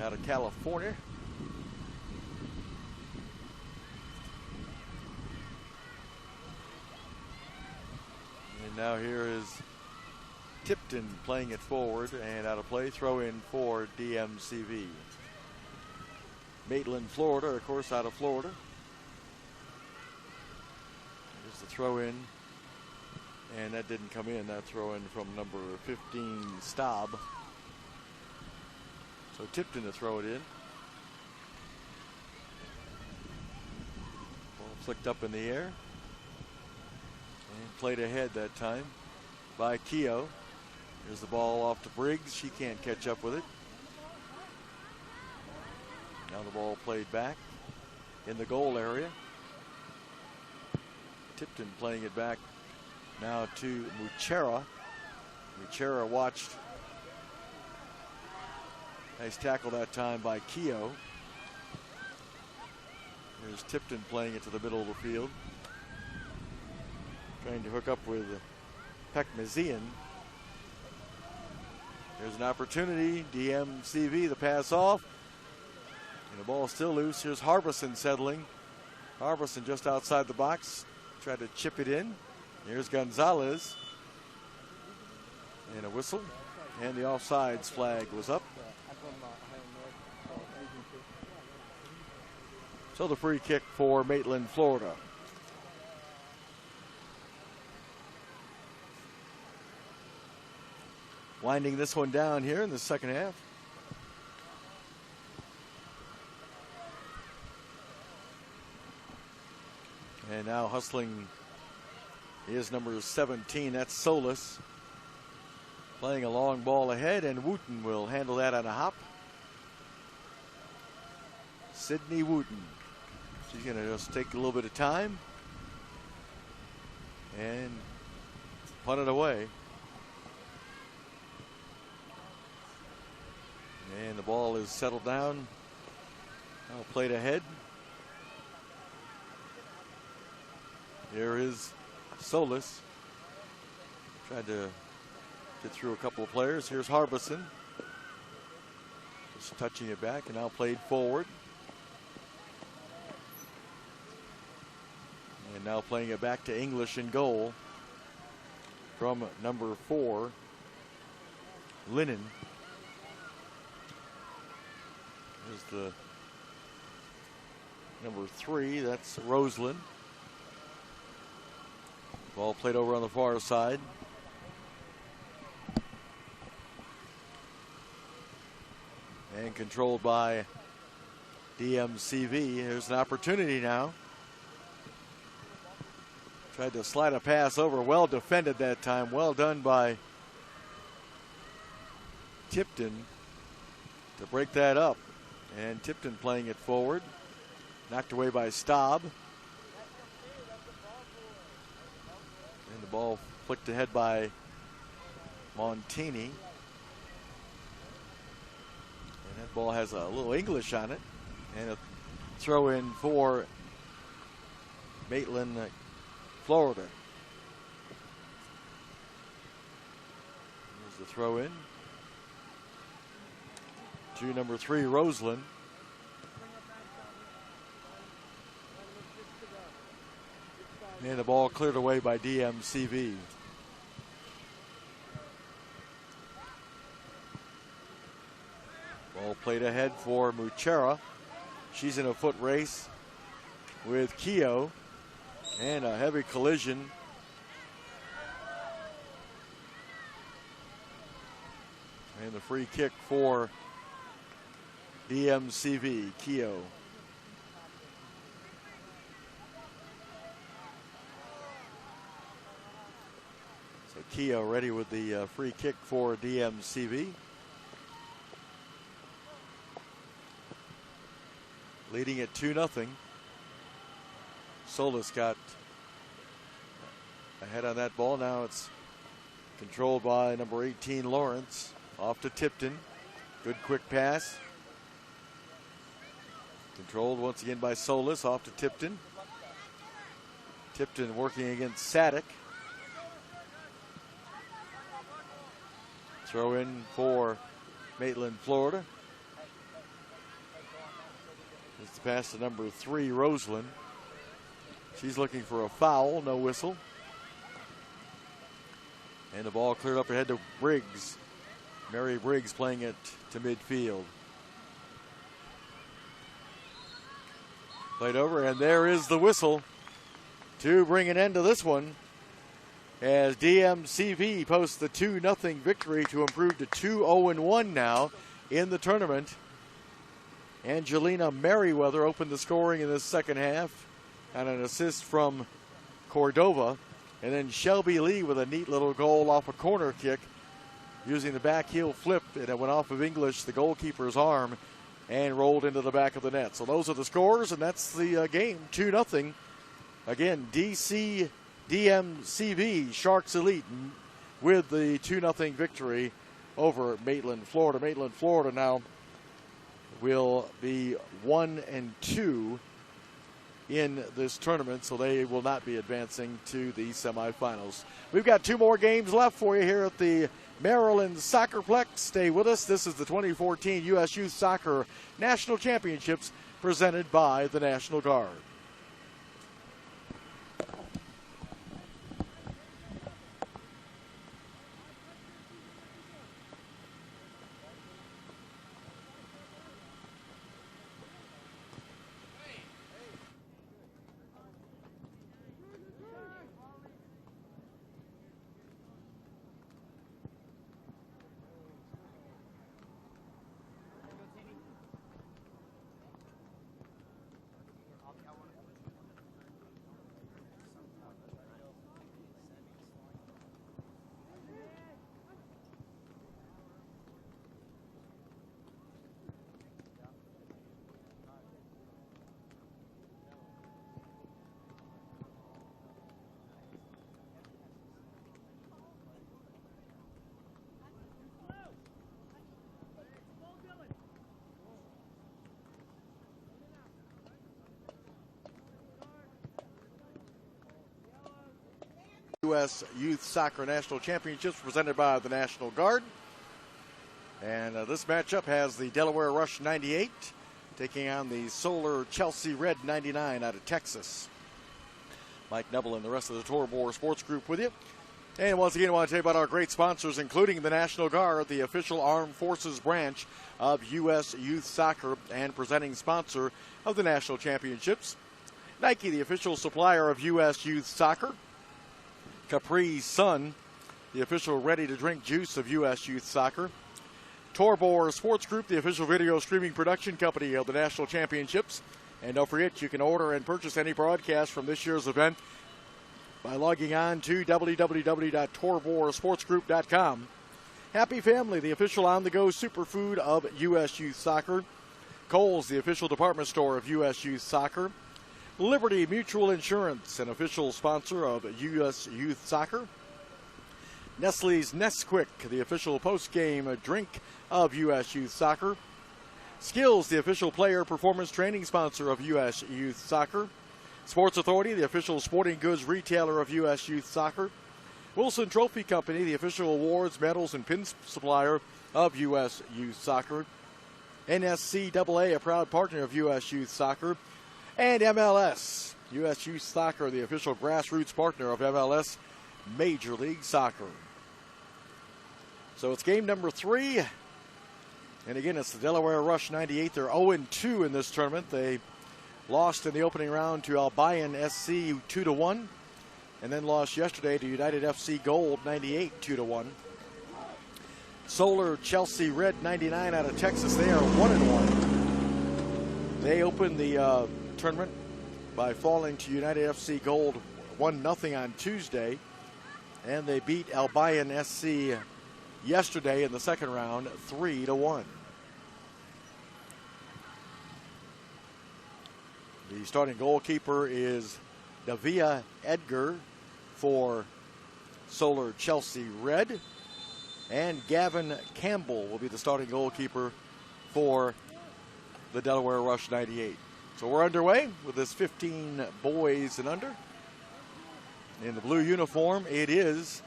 out of California. And now here is Tipton playing it forward and out of play. Throw in for DMCV. Maitland, Florida, of course, out of Florida. Here's the throw in. And that didn't come in. That throw in from number 15, Staub. So Tipton to throw it in. Ball flicked up in the air. And played ahead that time by Keogh. Here's the ball off to Briggs. She can't catch up with it. Now the ball played back in the goal area. Tipton playing it back now to Muchera. Muchera watched. Nice tackle that time by Keogh. Here's Tipton playing it to the middle of the field. Trying to hook up with Pekmazian. There's an opportunity. DMCV, the pass off. And the ball still loose. Here's Harbison settling. Harbison just outside the box. Tried to chip it in. Here's Gonzalez. And a whistle. And the offsides flag was up. So the free kick for Maitland, Florida. Winding this one down here in the second half. And now hustling is number 17. That's Solis. Playing a long ball ahead, and Wooten will handle that on a hop. Sydney Wooten. She's going to just take a little bit of time. And punted away. And the ball is settled down. Now played ahead. Here is Solis. Tried to get through a couple of players. Here's Harbison. Just touching it back and now played forward. And now playing it back to English in goal from number 4, Lennon. There's the number 3, that's Roseland. Ball played over on the far side. And controlled by DMCV. Here's an opportunity now. Tried to slide a pass over. Well defended that time. Well done by Tipton to break that up. And Tipton playing it forward. Knocked away by Staub. And the ball flicked ahead by Montini. And that ball has a little English on it. And a throw in for Maitland, Florida. There's the throw in to number 3, Roseland. And the ball cleared away by DMCV. Ball played ahead for Muchera. She's in a foot race with Keogh. And a heavy collision. And the free kick for DMCV, Keogh. So Keogh ready with the free kick for DMCV. Leading at 2-0. Solis got ahead on that ball. Now it's controlled by number 18, Lawrence. Off to Tipton. Good quick pass. Controlled once again by Solis. Off to Tipton. Tipton working against Sadek. Throw in for Maitland, Florida. It's the pass to number 3, Roseland. She's looking for a foul, no whistle. And the ball cleared up ahead to Briggs. Mary Briggs playing it to midfield. Played over, and there is the whistle to bring an end to this one. As DMCV posts the 2-0 victory to improve to 2-0-1 now in the tournament. Angelina Merriweather opened the scoring in the second half on an assist from Cordova. And then Shelby Lee with a neat little goal off a corner kick using the back heel flip. And it went off of English, the goalkeeper's arm, and rolled into the back of the net. So those are the scores, and that's the game, 2-0. Again, DMCV, Sharks Elite, with the 2-0 victory over Maitland, Florida. Maitland, Florida now will be 1-2 in this tournament, so they will not be advancing to the semifinals. We've got 2 more games left for you here at the Maryland SoccerPlex. Stay with us. This is the 2014 U.S. Youth Soccer National Championships presented by the National Guard. U.S. Youth Soccer National Championships presented by the National Guard. And this matchup has the Delaware Rush 98 taking on the Solar Chelsea Red 99 out of Texas. Mike Nebel and the rest of the Torbor Sports Group with you. And once again, I want to tell you about our great sponsors, including the National Guard, the official armed forces branch of U.S. Youth Soccer and presenting sponsor of the National Championships. Nike, the official supplier of U.S. Youth Soccer. Capri Sun, the official ready-to-drink juice of U.S. Youth Soccer. Torbor Sports Group, the official video streaming production company of the National Championships. And don't forget, you can order and purchase any broadcast from this year's event by logging on to www.torborsportsgroup.com. Happy Family, the official on-the-go superfood of U.S. Youth Soccer. Kohl's, the official department store of U.S. Youth Soccer. Liberty Mutual Insurance, an official sponsor of U.S. Youth Soccer. Nestle's Nesquik, the official post-game drink of U.S. Youth Soccer. Skills, the official player performance training sponsor of U.S. Youth Soccer. Sports Authority, the official sporting goods retailer of U.S. Youth Soccer. Wilson Trophy Company, the official awards, medals, and pin supplier of U.S. Youth Soccer. NSCAA, a proud partner of U.S. Youth Soccer. And MLS, U.S. Youth Soccer, the official grassroots partner of MLS Major League Soccer. So it's game number 3. And again, it's the Delaware Rush 98. They're 0-2 in this tournament. They lost in the opening round to Albion SC 2-1, and then lost yesterday to United FC Gold 98 2-1. Solar Chelsea Red 99 out of Texas. They are 1-1. They opened the tournament by falling to United FC Gold 1-0 on Tuesday, and they beat Albion SC yesterday in the second round 3-1. The starting goalkeeper is Davia Edgar for Solar Chelsea Red. And Gavin Campbell will be the starting goalkeeper for the Delaware Rush 98. So we're underway with this 15 boys and under. In the blue uniform, it is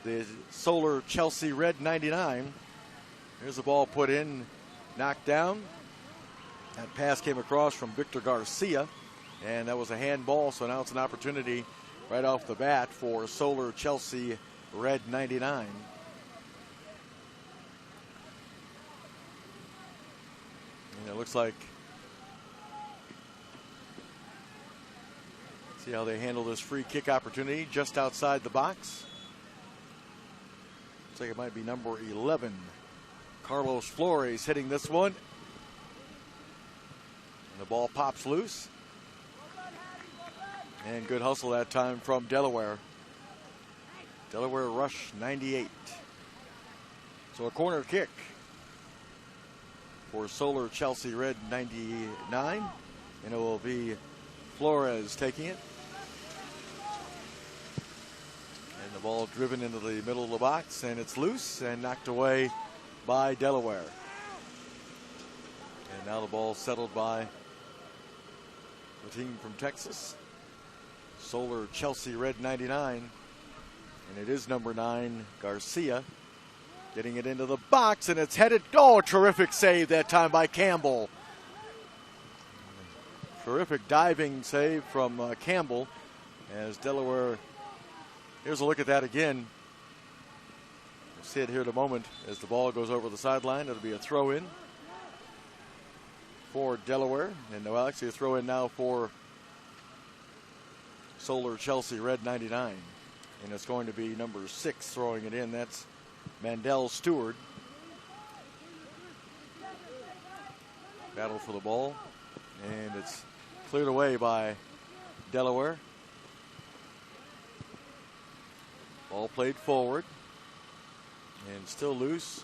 the Solar Chelsea Red 99. Here's the ball put in, knocked down. That pass came across from Victor Garcia, and that was a handball, so now it's an opportunity right off the bat for Solar Chelsea Red 99. And it looks like, see how they handle this free kick opportunity just outside the box. Looks like it might be number 11. Carlos Flores hitting this one. And the ball pops loose. And good hustle that time from Delaware. Delaware Rush 98. So a corner kick for Solar Chelsea Red 99. And it will be Flores taking it. And the ball driven into the middle of the box. And it's loose and knocked away by Delaware. And now the ball settled by the team from Texas. Solar Chelsea Red 99. And it is number 9, Garcia. Getting it into the box, and it's headed. Oh, terrific save that time by Campbell. Terrific diving save from Campbell as Delaware. Here's a look at that again. We'll see it here in a moment as the ball goes over the sideline. It'll be a throw in for Delaware, and they'll actually throw in now for Solar Chelsea Red 99. And it's going to be number 6 throwing it in. That's Mandel Stewart. Battle for the ball, and it's cleared away by Delaware. Ball played forward, and still loose.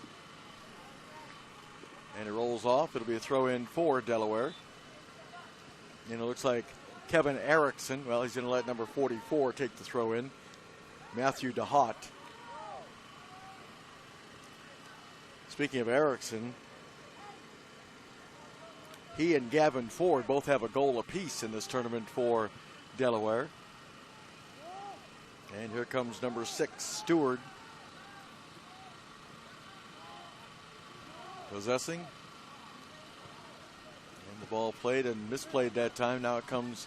And it rolls off. It'll be a throw in for Delaware. And it looks like Kevin Erickson, well, he's going to let number 44 take the throw in. Matthew DeHaut. Speaking of Erickson, he and Gavin Ford both have a goal apiece in this tournament for Delaware. And here comes number 6, Stewart. Possessing. And the ball played and misplayed that time. Now it comes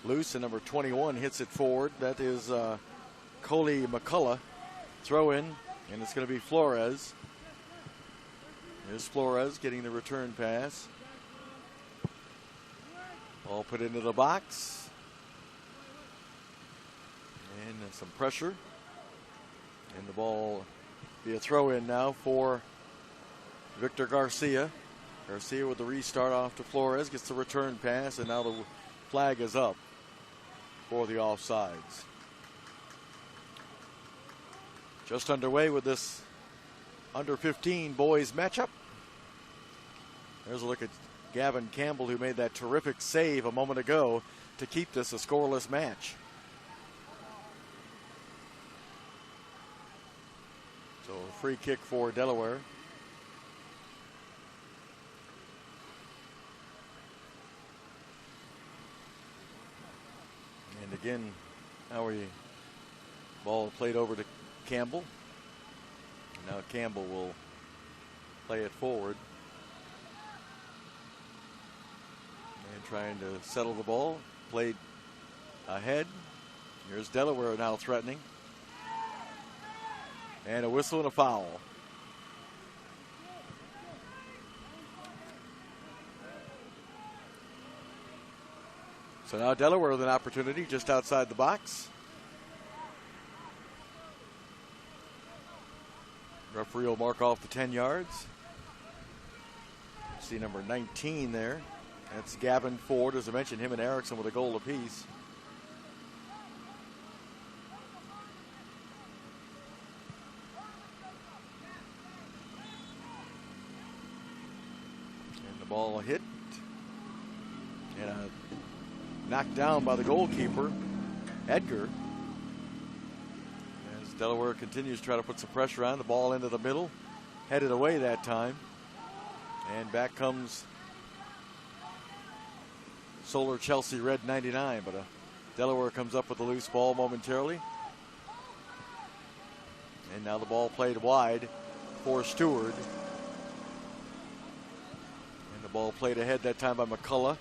loose, and number 21 hits it forward. That is Coley McCullough. Throw in, and it's going to be Flores. Here's Flores getting the return pass. Ball put into the box. And some pressure. And the ball be a throw in now for Victor Garcia. Garcia with the restart off to Flores, gets the return pass, and now the flag is up for the offsides. Just underway with this under 15 boys matchup. There's a look at Gavin Campbell, who made that terrific save a moment ago to keep this a scoreless match. So a free kick for Delaware. And again, ball played over to Campbell. Now Campbell will play it forward. And trying to settle the ball. Played ahead. Here's Delaware now threatening. And a whistle and a foul. So now Delaware with an opportunity just outside the box. Referee will mark off the 10 yards. See number 19 there. That's Gavin Ford. As I mentioned, him and Erickson with a goal apiece. And the ball hit. And knocked down by the goalkeeper, Edgar. As Delaware continues to try to put some pressure on, the ball into the middle, headed away that time. And back comes Solar Chelsea Red 99, but Delaware comes up with the loose ball momentarily. And now the ball played wide for Stewart. And the ball played ahead that time by McCullough.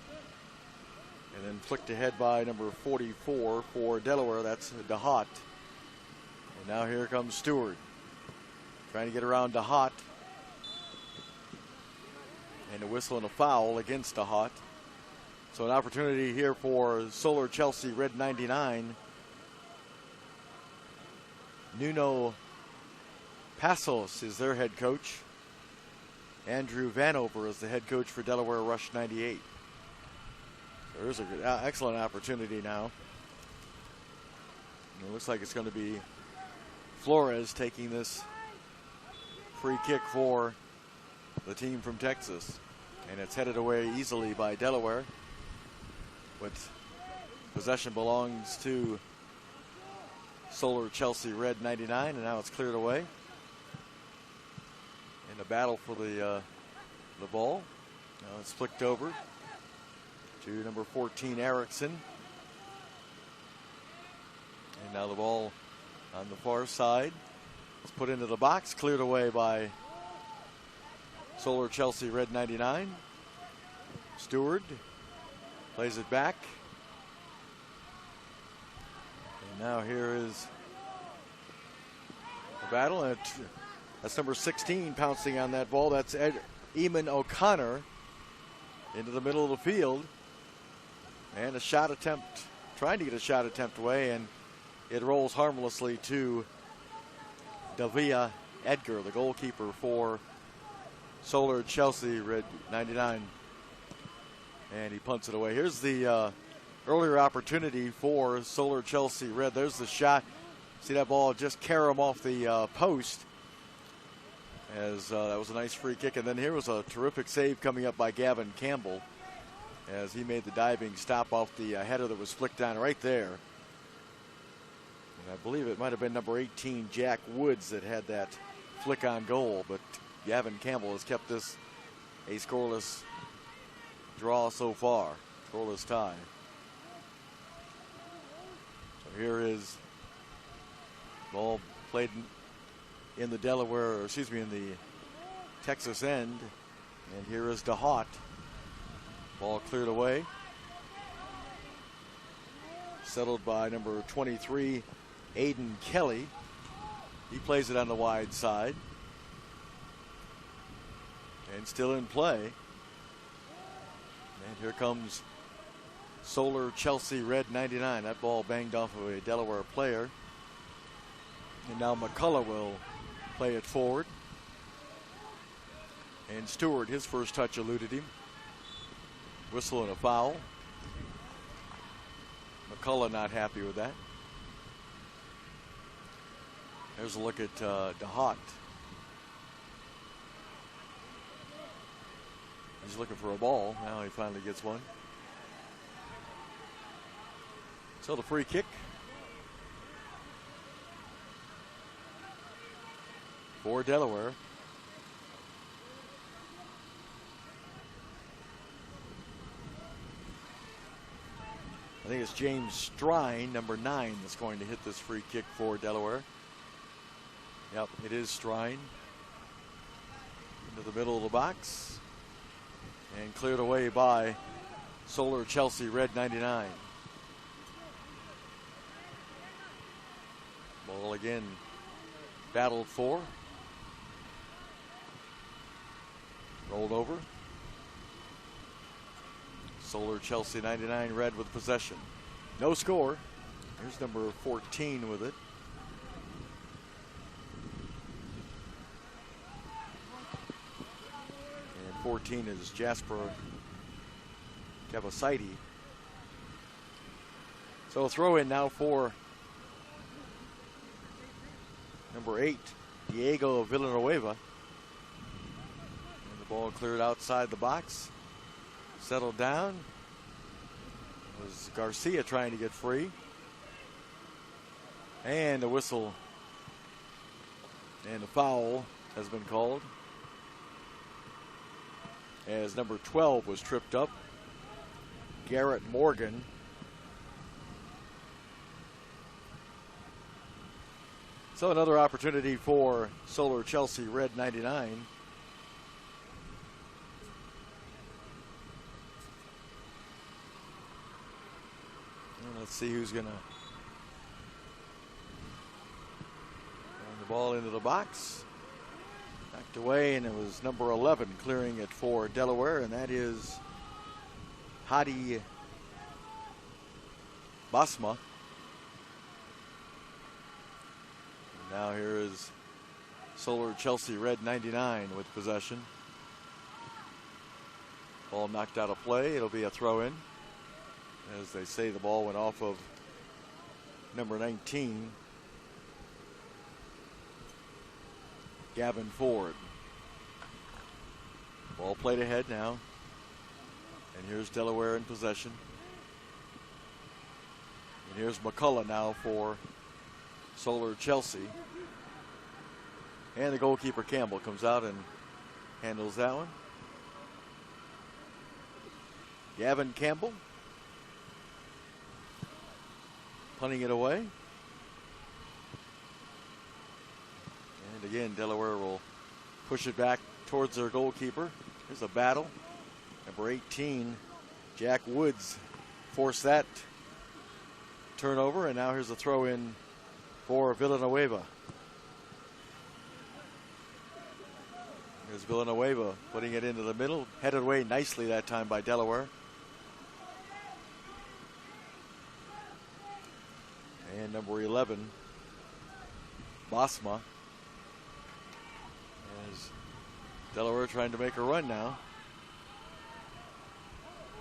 And then flicked ahead by number 44 for Delaware. That's DeHaat. And now here comes Stewart. Trying to get around DeHaat. And a whistle and a foul against DeHaat. So an opportunity here for Solar Chelsea Red 99. Nuno Passos is their head coach. Andrew Vanover is the head coach for Delaware Rush 98. There's an excellent opportunity now. And it looks like it's going to be Flores taking this free kick for the team from Texas. And it's headed away easily by Delaware. But possession belongs to Solar Chelsea Red 99, and now it's cleared away. In a battle for the ball. Now it's flicked over to number 14, Erickson. And now the ball on the far side. It's put into the box, cleared away by Solar Chelsea Red 99. Stewart plays it back. And now here is the battle. And that's number 16 pouncing on that ball. That's Eamon O'Connor into the middle of the field. And a shot attempt, trying to get a shot attempt away, and it rolls harmlessly to Davia Edgar, the goalkeeper for Solar Chelsea Red 99. And he punts it away. Here's the earlier opportunity for Solar Chelsea Red. There's the shot. See that ball just carom off the post. As that was a nice free kick. And then here was a terrific save coming up by Gavin Campbell, as he made the diving stop off the header that was flicked down right there. And I believe it might have been number 18, Jack Woods, that had that flick on goal. But Gavin Campbell has kept this a scoreless draw so far. Scoreless tie. So here is Ball played in the Delaware, or excuse me, in the Texas end. And here is DeHaut. Ball cleared away. Settled by number 23, Aiden Kelly. He plays it on the wide side. And still in play. And here comes Solar Chelsea Red 99. That ball banged off of a Delaware player. And now McCullough will play it forward. And Stewart, his first touch eluded him. Whistle and a foul. McCullough not happy with that. There's a look at DeHaut. He's looking for a ball. Now he finally gets one. So the free kick for Delaware. I think it's James Strine, number 9, that's going to hit this free kick for Delaware. Yep, it is Strine. Into the middle of the box. And cleared away by Solar Chelsea Red 99. Ball again battled for. Rolled over. Solar Chelsea 99 Red with possession. No score. Here's number 14 with it. And 14 is Jasper Cavacitti. So a throw in now for number 8, Diego Villanueva. And the ball cleared outside the box. Settled down. It was Garcia trying to get free. And a whistle and a foul has been called, as number 12 was tripped up. Garrett Morgan. So another opportunity for Solar Chelsea Red 99. And let's see who's going to run the ball into the box. Knocked away, and it was number 11 clearing it for Delaware, and that is Hadi Basma. Now here is Solar Chelsea Red 99 with possession. Ball knocked out of play. It'll be a throw in. As they say, the ball went off of number 19, Gavin Ford. Ball played ahead now. And here's Delaware in possession. And here's McCullough now for Solar Chelsea. And the goalkeeper Campbell comes out and handles that one. Gavin Campbell punting it away. And again, Delaware will push it back towards their goalkeeper. Here's a battle. Number 18, Jack Woods, forced that turnover, and now here's a throw in for Villanueva. Here's Villanueva putting it into the middle, headed away nicely that time by Delaware. And number 11, Basma. As Delaware trying to make a run now.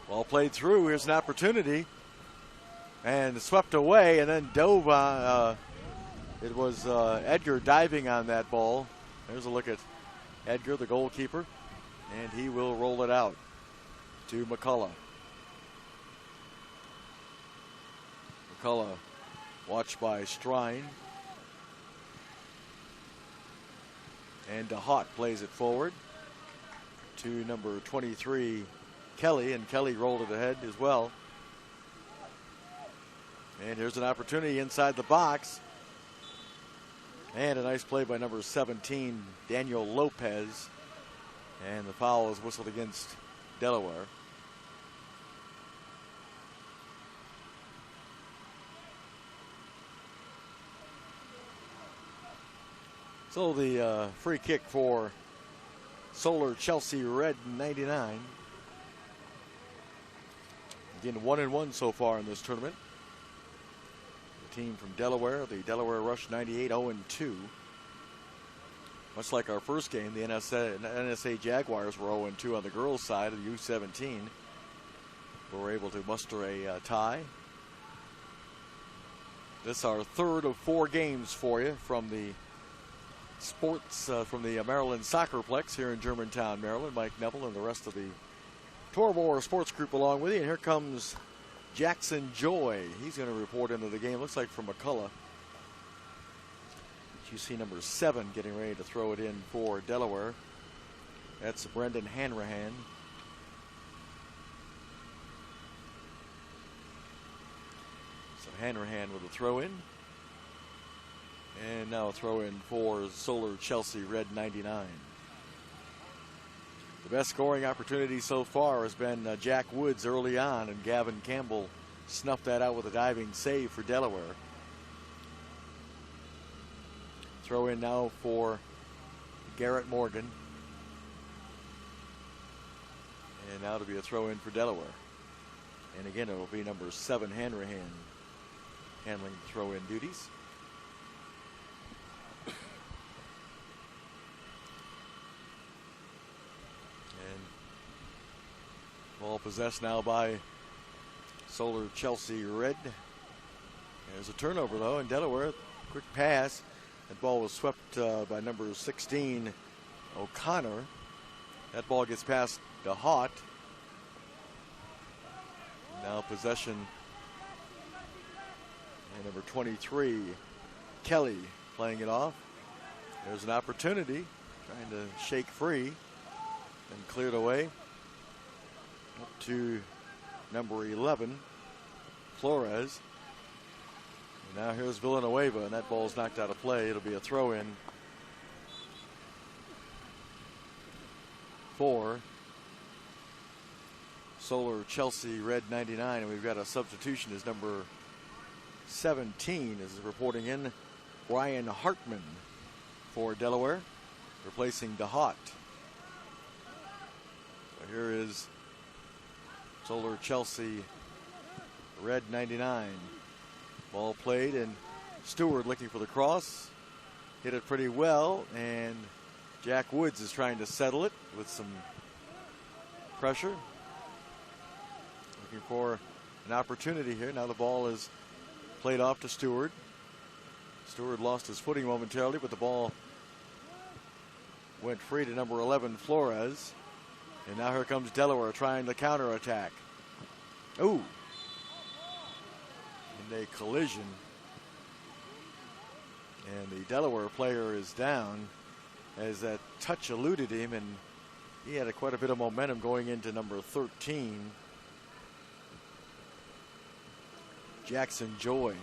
Ball played through. Here's an opportunity. And swept away and then dove. It was Edgar diving on that ball. There's a look at Edgar, the goalkeeper. And he will roll it out to McCullough. McCullough watched by Strine. And DeHaut plays it forward to number 23, Kelly, and Kelly rolled it ahead as well. And here's an opportunity inside the box. And a nice play by number 17, Daniel Lopez. And the foul is whistled against Delaware. So the free kick for Solar Chelsea Red 99. Again, 1-1 so far in this tournament. The team from Delaware, the Delaware Rush 98, 0-2. Much like our first game, the NSA Jaguars were 0-2 on the girls' side of the U17. We were able to muster a tie. This is our third of 4 games for you from the sports, from the Maryland SoccerPlex here in Germantown, Maryland. Mike Neville and the rest of the Torabora Sports Group along with you. And here comes Jackson Joy. He's going to report into the game. Looks like from McCullough. You see number 7 getting ready to throw it in for Delaware. That's Brendan Hanrahan. So Hanrahan with a throw in. And now a throw in for Solar Chelsea Red 99. The best scoring opportunity so far has been Jack Woods early on, and Gavin Campbell snuffed that out with a diving save for Delaware. Throw in now for Garrett Morgan. And now to be a throw in for Delaware. And again, it will be number 7 Hanrahan handling the throw in duties. Ball possessed now by Solar Chelsea Red. There's a turnover though in Delaware. Quick pass. That ball was swept by number 16 O'Connor. That ball gets past DeHaut. Now possession. And number 23 Kelly playing it off. There's an opportunity. Trying to shake free. And cleared away. Up to number 11, Flores. And now here's Villanueva, and that ball's knocked out of play. It'll be a throw in for Solar Chelsea Red 99. And we've got a substitution as number 17 is reporting in Brian Hartman for Delaware, replacing DeHaut. So here is Solar Chelsea Red 99. Ball played, and Stewart looking for the cross. Hit it pretty well, and Jack Woods is trying to settle it with some pressure. Looking for an opportunity here. Now the ball is played off to Stewart. Stewart lost his footing momentarily, but the ball went free to number 11, Flores. And now here comes Delaware trying the counterattack. Ooh. And a collision. And the Delaware player is down as that touch eluded him, and he had quite a bit of momentum going into number 13, Jackson Joy.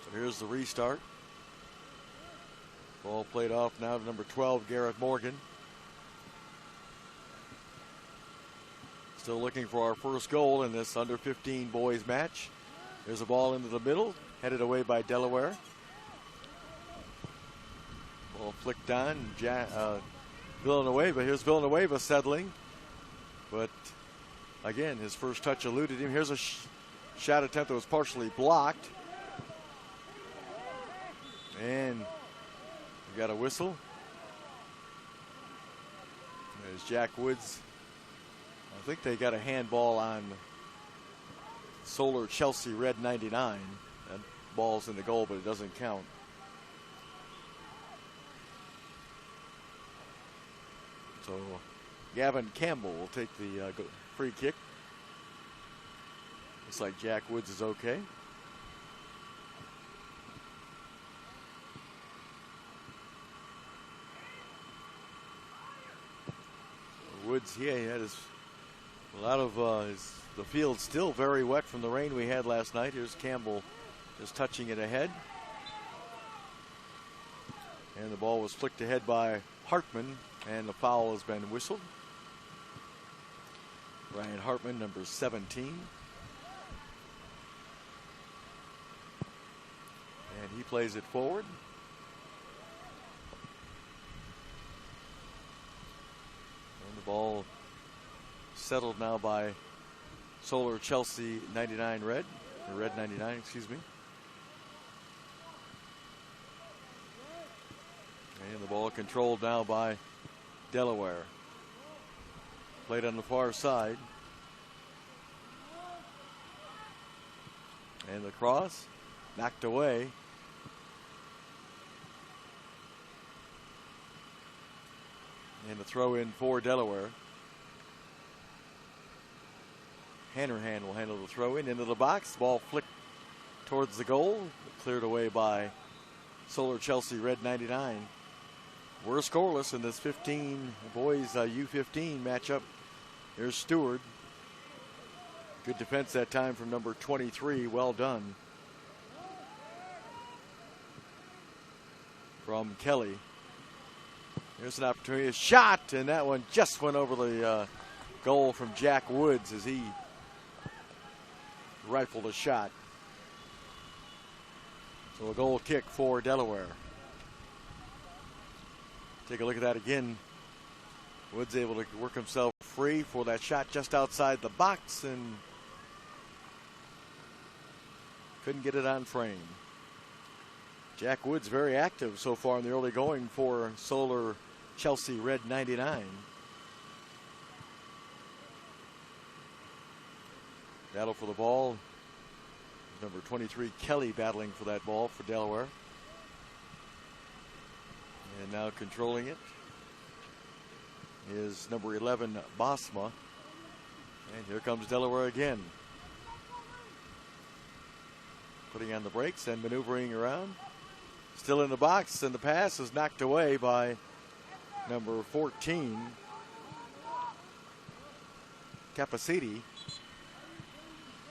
So here's the restart. Ball played off now to number 12, Garrett Morgan. Still looking for our first goal in this under 15 boys match. There's a ball into the middle, headed away by Delaware. Ball flicked on, Villanueva. Here's Villanueva settling. But again, his first touch eluded him. Here's a shot attempt that was partially blocked. And we got a whistle. There's Jack Woods. I think they got a handball on Solar Chelsea Red 99. That ball's in the goal, but it doesn't count. So Gavin Campbell will take the free kick. Looks like Jack Woods is okay. Woods, he had a lot of the field still very wet from the rain we had last night. Here's Campbell just touching it ahead. And the ball was flicked ahead by Hartman, and the foul has been whistled. Ryan Hartman, number 17. And he plays it forward. And the ball settled now by Solar Chelsea 99 red, or red 99, excuse me. And the ball controlled now by Delaware. Played on the far side. And the cross knocked away. And the throw in for Delaware. Hanrahan will handle the throw in into the box. Ball flicked towards the goal. Cleared away by Solar Chelsea red 99. We're scoreless in this 15 boys U15 matchup. Here's Stewart. Good defense that time from number 23. Well done from Kelly. Here's an opportunity. A shot, and that one just went over the goal from Jack Woods as he rifled a shot. So a goal kick for Delaware. Take a look at that again. Woods able to work himself free for that shot just outside the box and couldn't get it on frame. Jack Woods very active so far in the early going for Solar Chelsea red 99. Battle for the ball. Number 23 Kelly battling for that ball for Delaware. And now controlling it is number 11 Bosma. And here comes Delaware again. Putting on the brakes and maneuvering around. Still in the box, and the pass is knocked away by number 14 Capacity.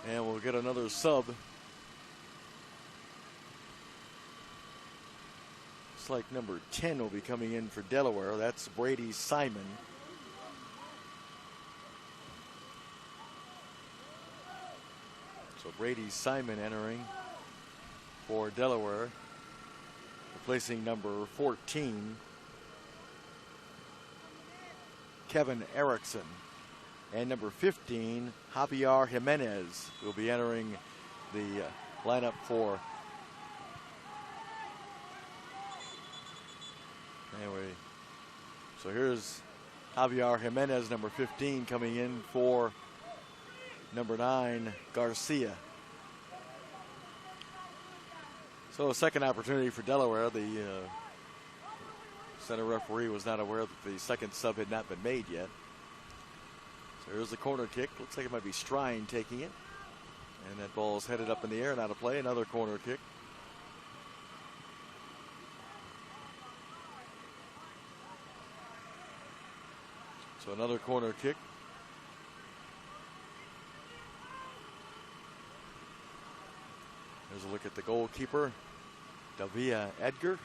And we'll get another sub. Like number 10 will be coming in for Delaware. That's Brady Simon. So Brady Simon entering for Delaware, replacing number 14 Kevin Erickson, and number 15 Javier Jimenez will be entering the lineup for. Anyway, so here's Javier Jimenez, number 15, coming in for number 9, Garcia. So a second opportunity for Delaware. The center referee was not aware that the second sub had not been made yet. So here's the corner kick. Looks like it might be Strine taking it. And that ball is headed up in the air and out of play. Another corner kick. So another corner kick. There's a look at the goalkeeper, Davia Edgar.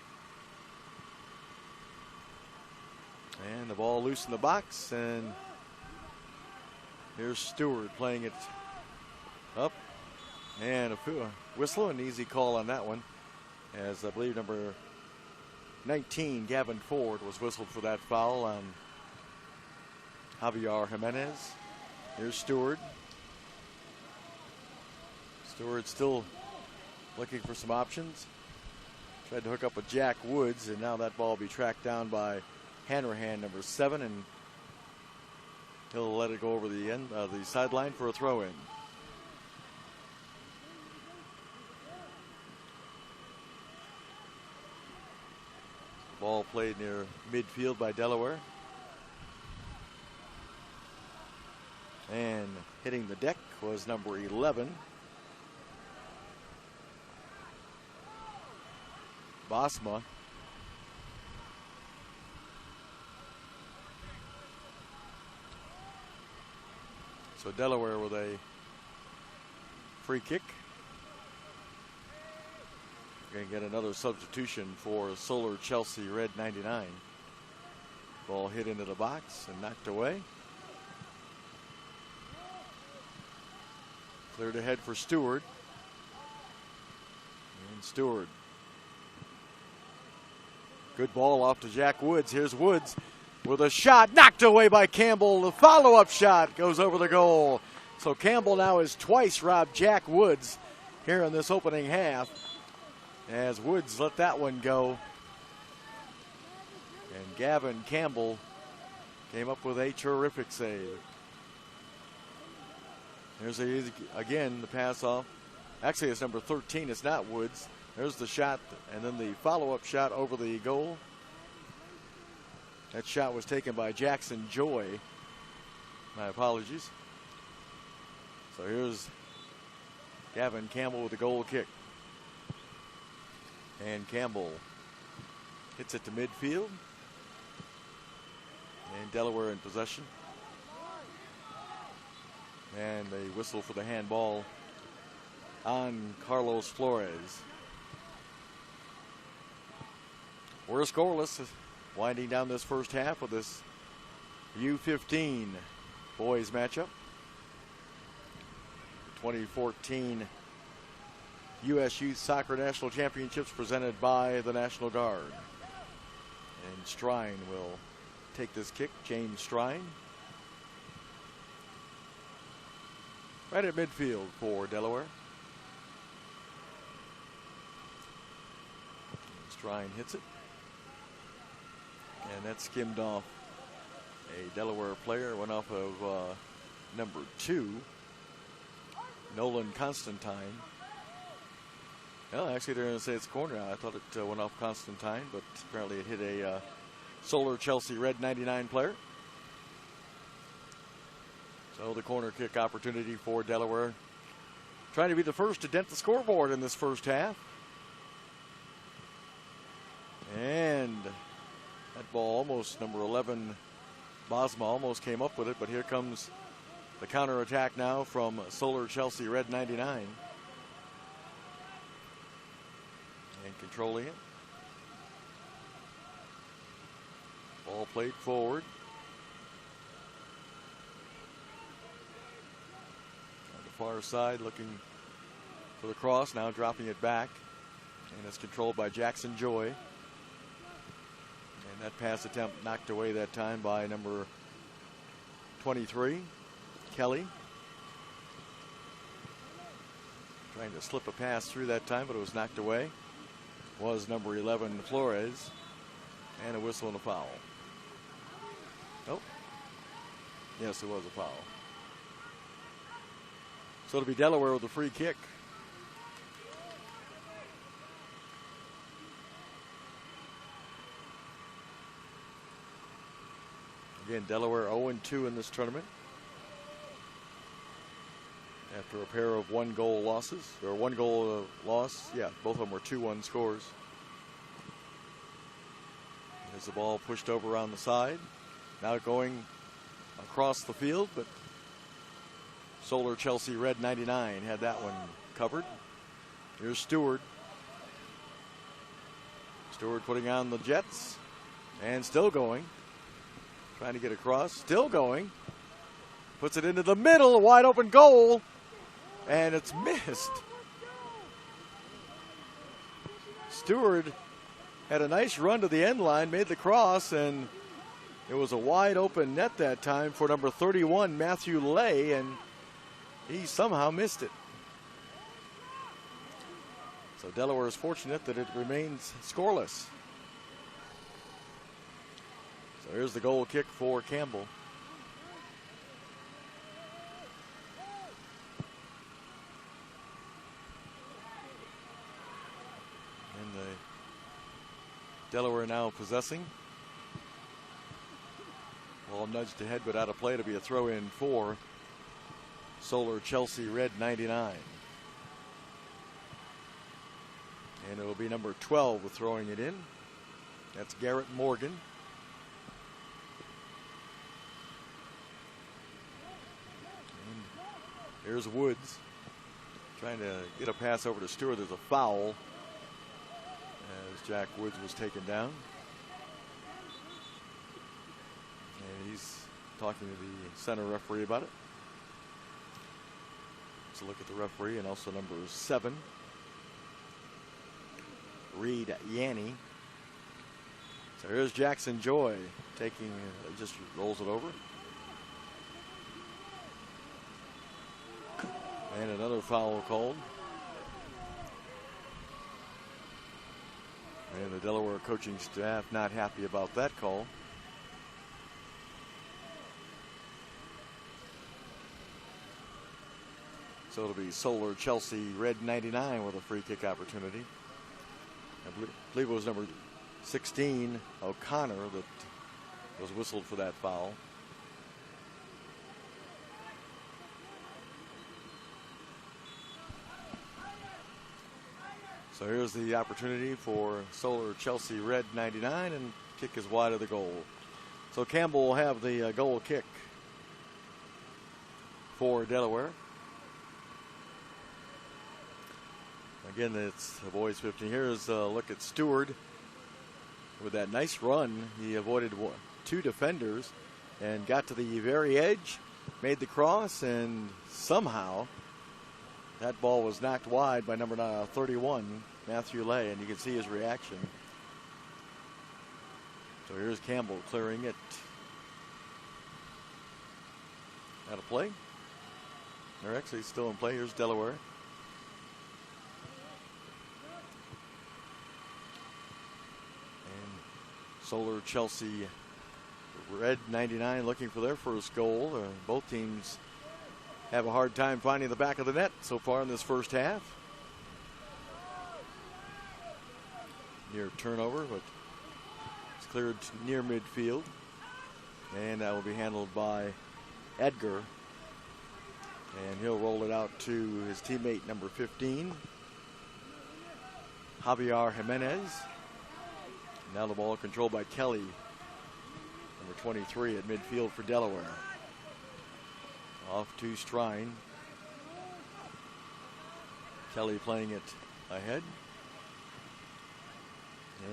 And the ball loose in the box, and here's Stewart playing it up. And a whistle, an easy call on that one, as I believe number 19, Gavin Ford, was whistled for that foul on Javier Jimenez. Here's Stewart. Stewart still looking for some options. Tried to hook up with Jack Woods, and now that ball will be tracked down by Hanrahan, number 7, and he'll let it go over the end of the sideline for a throw-in. Ball played near midfield by Delaware. And hitting the deck was number 11, Bosma. So Delaware with a free kick. Going to get another substitution for Solar Chelsea Red 99. Ball hit into the box and knocked away. Cleared ahead for Stewart. And Stewart. Good ball off to Jack Woods. Here's Woods with a shot knocked away by Campbell. The follow-up shot goes over the goal. So Campbell now has twice robbed Jack Woods here in this opening half, as Woods let that one go. And Gavin Campbell came up with a terrific save. There's again the pass off. Actually, it's number 13. It's not Woods. There's the shot, and then the follow-up shot over the goal. That shot was taken by Jackson Joy. My apologies. So here's Gavin Campbell with the goal kick. And Campbell hits it to midfield. And Delaware in possession. And they whistle for the handball on Carlos Flores. We're scoreless, winding down this first half of this U15 boys matchup. 2014 U.S. Youth Soccer National Championships presented by the National Guard. And Strine will take this kick. James Strine. Right at midfield for Delaware. Strine hits it. And that skimmed off a Delaware player. Went off of number 2, Nolan Constantine. Well, actually, they're going to say it's a corner. I thought it went off Constantine, but apparently it hit a Solar Chelsea Red 99 player. So the corner kick opportunity for Delaware. Trying to be the first to dent the scoreboard in this first half. And that ball almost, number 11, Bosma almost came up with it, but here comes the counterattack now from Solar Chelsea Red 99. And controlling it. Ball played forward. On the far side, looking for the cross, now dropping it back. And it's controlled by Jackson Joy. And that pass attempt knocked away that time by number 23, Kelly. Trying to slip a pass through that time, but it was knocked away. Was number 11, Flores. And a whistle and a foul. Nope. Yes, it was a foul. So it'll be Delaware with a free kick. Again, Delaware 0-2 in this tournament. After a pair of one-goal losses, or one-goal loss. Yeah, both of them were 2-1 scores. There's the ball pushed over on the side. Now going across the field, but Solar Chelsea Red 99 had that one covered. Here's Stewart. Stewart putting on the Jets. And still going. Trying to get across. Still going. Puts it into the middle. Wide open goal. And it's missed. Stewart had a nice run to the end line, made the cross, and it was a wide open net that time for number 31, Matthew Lay, and he somehow missed it. So Delaware is fortunate that it remains scoreless. So here's the goal kick for Campbell. And the Delaware now possessing. Ball nudged ahead but out of play to be a throw in for Solar Chelsea Red 99. And it will be number 12 with throwing it in. That's Garrett Morgan. And here's Woods trying to get a pass over to Stewart. There's a foul. as Jack Woods was taken down. And he's talking to the center referee about it. Let's look at the referee and also number 7, Reed Yanni. So here's Jackson Joy taking, just rolls it over. And another foul called. And the Delaware coaching staff not happy about that call. So it'll be Solar Chelsea Red 99 with a free kick opportunity. I believe it was number 16, O'Connor, that was whistled for that foul. So here's the opportunity for Solar Chelsea Red 99, and kick is wide of the goal. So Campbell will have the goal kick for Delaware. Again, it's the boys 15. Here's a look at Stewart with that nice run. He avoided 2 defenders and got to the very edge, made the cross, and somehow that ball was knocked wide by number 31, Matthew Lay, and you can see his reaction. So here's Campbell clearing it out of play. They're actually still in play. Here's Delaware. Solar Chelsea Red 99 looking for their first goal. Both teams have a hard time finding the back of the net so far in this first half. Near turnover, but it's cleared near midfield. And that will be handled by Edgar. And he'll roll it out to his teammate number 15, Javier Jimenez. Now the ball controlled by Kelly, number 23 at midfield for Delaware. Off to Strine. Kelly playing it ahead.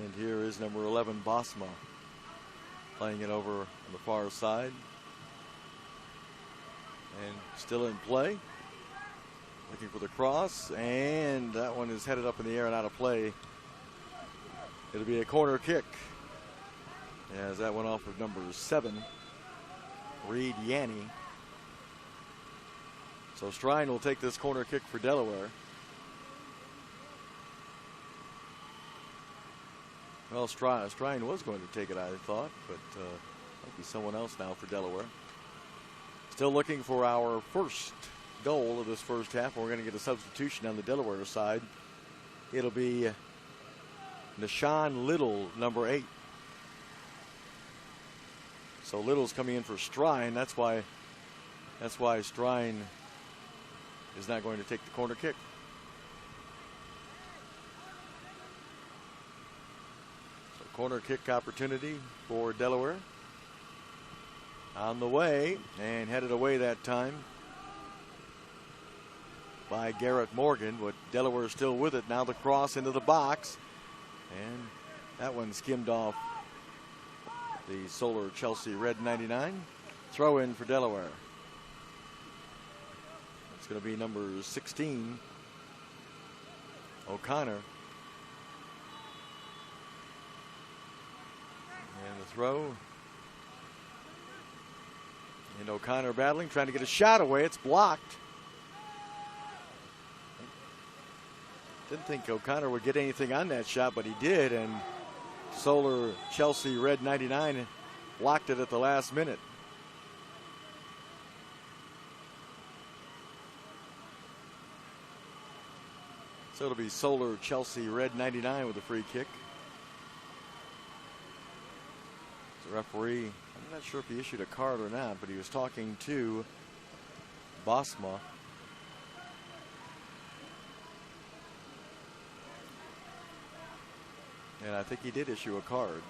And here is number 11, Bosma, playing it over on the far side. And still in play. Looking for the cross, and that one is headed up in the air and out of play. It'll be a corner kick as that went off of number 7, Reed Yanni. So Strine will take this corner kick for Delaware. Well, Strine was going to take it, I thought, but might be someone else now for Delaware. Still looking for our first goal of this first half. We're going to get a substitution on the Delaware side. It'll be Nashawn Little, number 8. So Little's coming in for Strine. That's why Strine is not going to take the corner kick. So corner kick opportunity for Delaware. On the way, and headed away that time by Garrett Morgan, but Delaware still with it. Now the cross into the box. And that one skimmed off the Solar Chelsea Red 99. Throw in for Delaware. It's going to be number 16, O'Connor. And the throw. And O'Connor battling, trying to get a shot away. It's blocked. Didn't think O'Connor would get anything on that shot, but he did, and Solar Chelsea Red 99 blocked it at the last minute. So it'll be Solar Chelsea Red 99 with a free kick. The referee, I'm not sure if he issued a card or not, but he was talking to Bosma. And I think he did issue a card.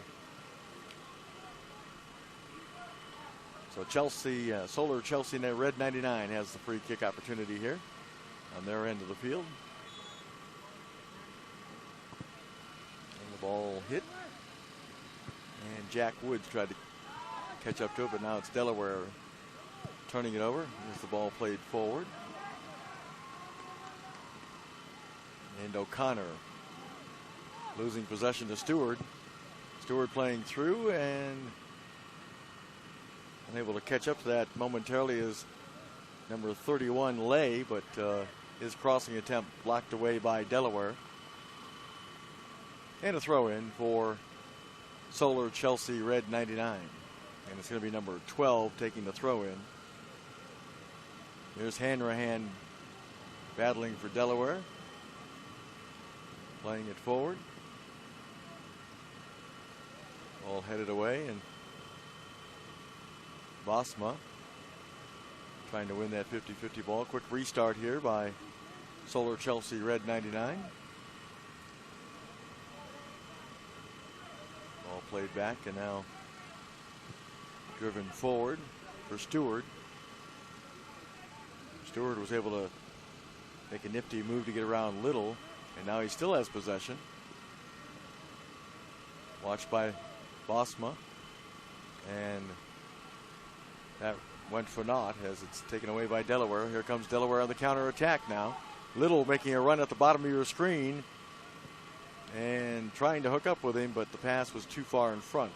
So Chelsea, Solar Chelsea Red 99 has the free kick opportunity here on their end of the field. ball hit. And Jack Woods tried to catch up to it, but now it's Delaware turning it over as the ball played forward. And O'Connor losing possession to Stewart. Stewart playing through and unable to catch up to that momentarily is number 31 Lay, but his crossing attempt blocked away by Delaware. And a throw in for Solar Chelsea Red 99. And it's going to be number 12 taking the throw in. There's Hanrahan battling for Delaware. Playing it forward. All headed away, and Bosma trying to win that 50-50 ball. Quick restart here by Solar Chelsea Red 99. Ball played back and now driven forward for Stewart. Stewart was able to make a nifty move to get around Little, and now he still has possession. Watched by Bosma, and that went for naught as it's taken away by Delaware. Here comes Delaware on the counter attack now. Little making a run at the bottom of your screen and trying to hook up with him, but the pass was too far in front.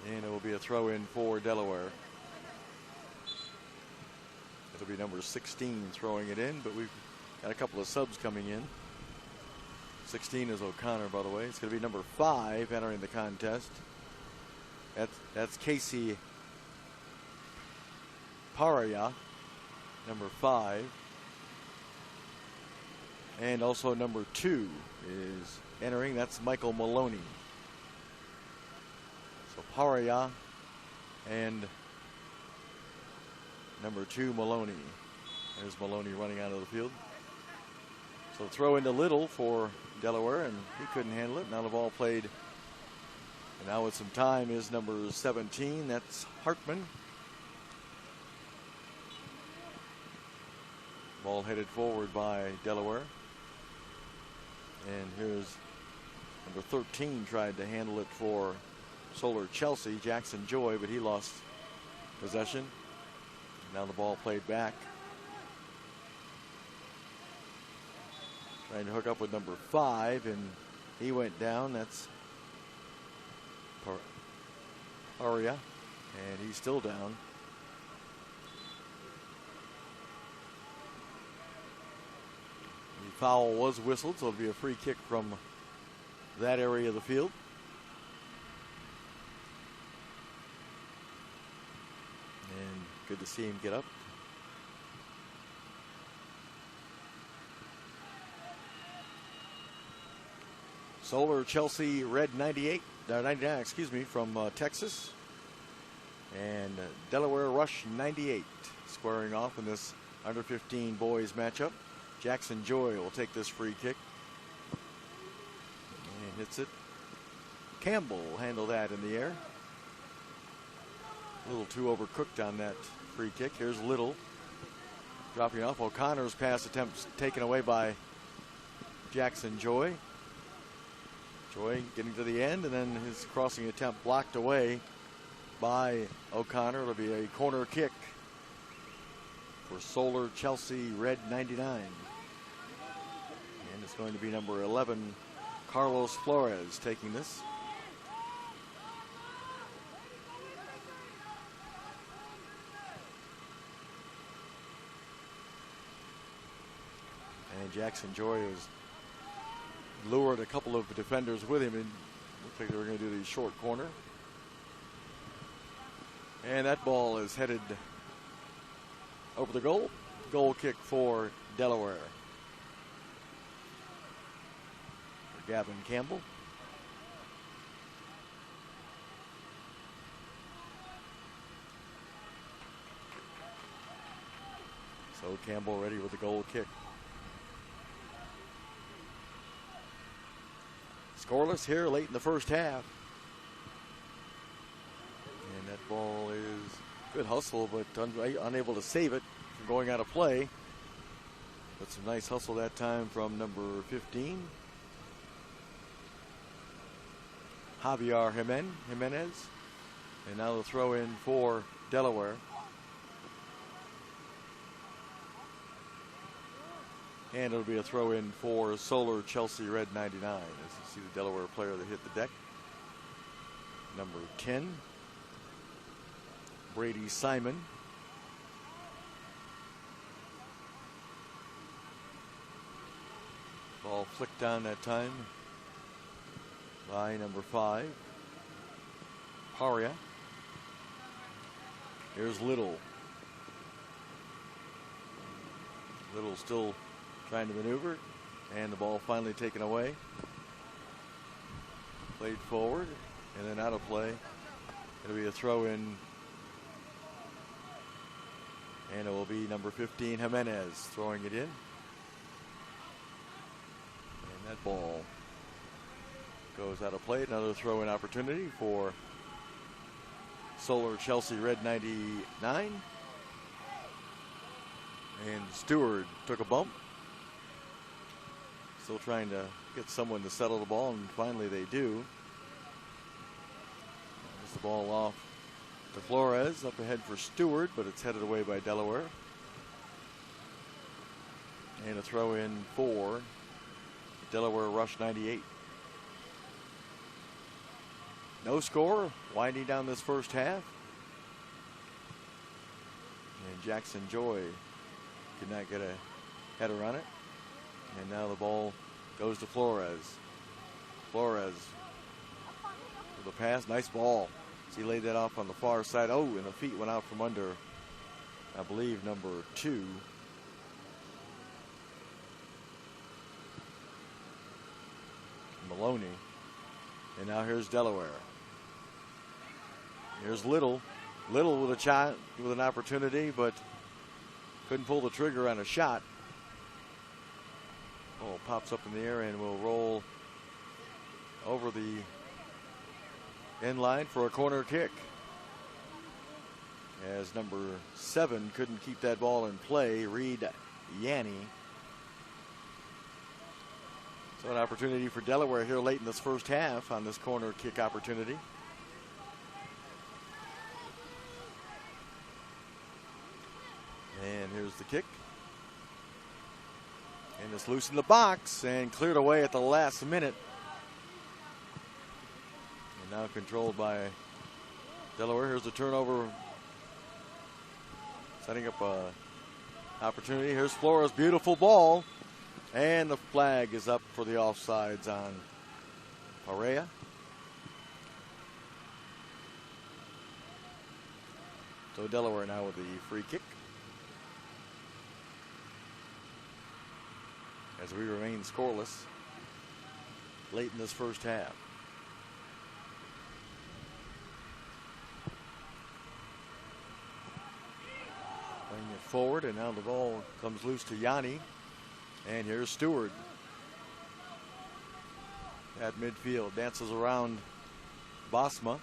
And it will be a throw in for Delaware. It'll be number 16 throwing it in, but we've got a couple of subs coming in. 16 is O'Connor, by the way. It's going to be number 5 entering the contest. That's Casey Paraya, number 5. And also number 2 is entering. That's Michael Maloney. So Paraya and number 2 Maloney. There's Maloney running out of the field. So throw into Little for Delaware, and he couldn't handle it. Now the ball played, and now with some time is number 17. That's Hartman. Ball headed forward by Delaware. And here's number 13 tried to handle it for Solar Chelsea, Jackson Joy, but he lost possession. Now the ball played back. Trying to hook up with number 5, and he went down. That's Aria, and he's still down. The foul was whistled, so it'll be a free kick from that area of the field. And good to see him get up. Solar Chelsea Red 99, from Texas. And Delaware Rush 98 squaring off in this under 15 boys matchup. Jackson Joy will take this free kick. And hits it. Campbell will handle that in the air. A little too overcooked on that free kick. Here's Little dropping off. O'Connor's pass attempts taken away by Jackson Joy. Joy getting to the end, and then his crossing attempt blocked away by O'Connor. It'll be a corner kick for Solar Chelsea Red 99. And it's going to be number 11, Carlos Flores, taking this. And Jackson Joy is lured a couple of defenders with him, and looked like they were going to do the short corner. And that ball is headed over the goal. Goal kick for Delaware. For Gavin Campbell. So Campbell ready with the goal kick. Scoreless here late in the first half. And that ball is good hustle, but unable to save it from going out of play. But some nice hustle that time from number 15. Javier Jimenez. And now the throw in for Delaware. And it'll be a throw in for Solar Chelsea Red 99. As you see the Delaware player that hit the deck. Number 10, Brady Simon. Ball flicked down that time by number 5, Paria. Here's Little. Little still trying to maneuver, and the ball finally taken away. Played forward, and then out of play. It'll be a throw in, and it will be number 15, Jimenez, throwing it in. And that ball goes out of play. Another throw in opportunity for Solar Chelsea Red 99. And Stewart took a bump. Still trying to get someone to settle the ball, and finally they do. There's the ball off to Flores, up ahead for Stewart, but it's headed away by Delaware. And a throw in for Delaware Rush 98. No score, winding down this first half. And Jackson Joy could not get a header on it. And now the ball goes to Flores. Flores with a pass, nice ball. He laid that off on the far side. Oh, and the feet went out from under, I believe, number 2. Maloney. And now here's Delaware. Here's Little. Little with a shot, with an opportunity, but couldn't pull the trigger on a shot. Ball pops up in the air and will roll over the end line for a corner kick. As number 7 couldn't keep that ball in play, Reed Yanni. So an opportunity for Delaware here late in this first half on this corner kick opportunity. And here's the kick. And it's loose in the box and cleared away at the last minute. And now controlled by Delaware. Here's the turnover. Setting up an opportunity. Here's Flores' beautiful ball. And the flag is up for the offsides on Pareja. So Delaware now with the free kick. As we remain scoreless late in this first half. Playing it forward, and now the ball comes loose to Yanni. And here's Stewart at midfield. Dances around Bosma.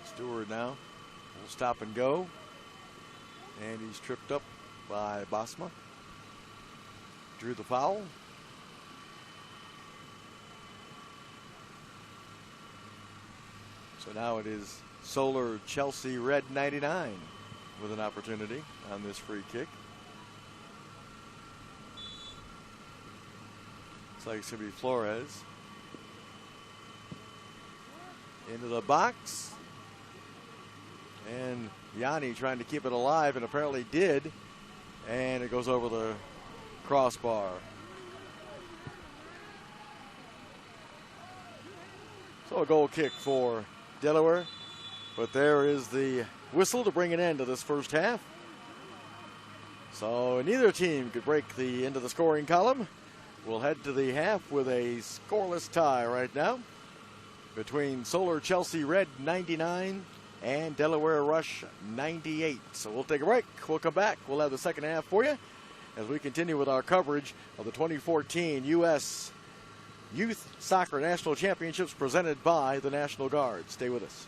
Stewart now will stop and go. And he's tripped up by Bosma. Drew the foul. So now it is Solar Chelsea Red 99 with an opportunity on this free kick. Looks like it's going to be Flores. Into the box. And Yanni trying to keep it alive, and apparently did. And it goes over the crossbar. So a goal kick for Delaware. But there is the whistle to bring an end to this first half. So neither team could break the end of the scoring column. We'll head to the half with a scoreless tie right now between Solar Chelsea Red 99 and Delaware Rush 98. So we'll take a break. We'll come back. We'll have the second half for you as we continue with our coverage of the 2014 U.S. Youth Soccer National Championships presented by the National Guard. Stay with us.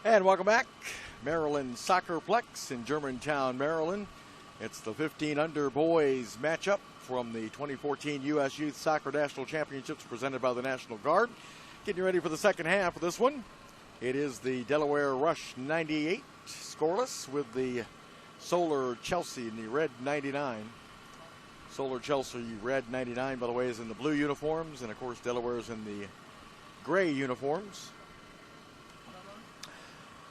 And welcome back. Maryland SoccerPlex in Germantown, Maryland. It's the 15 under boys matchup from the 2014 U.S. Youth Soccer National Championships presented by the National Guard. Getting ready for the second half of this one. It is the Delaware Rush 98 scoreless with the Solar Chelsea in the red 99. Solar Chelsea red 99, by the way, is in the blue uniforms, and of course Delaware is in the gray uniforms.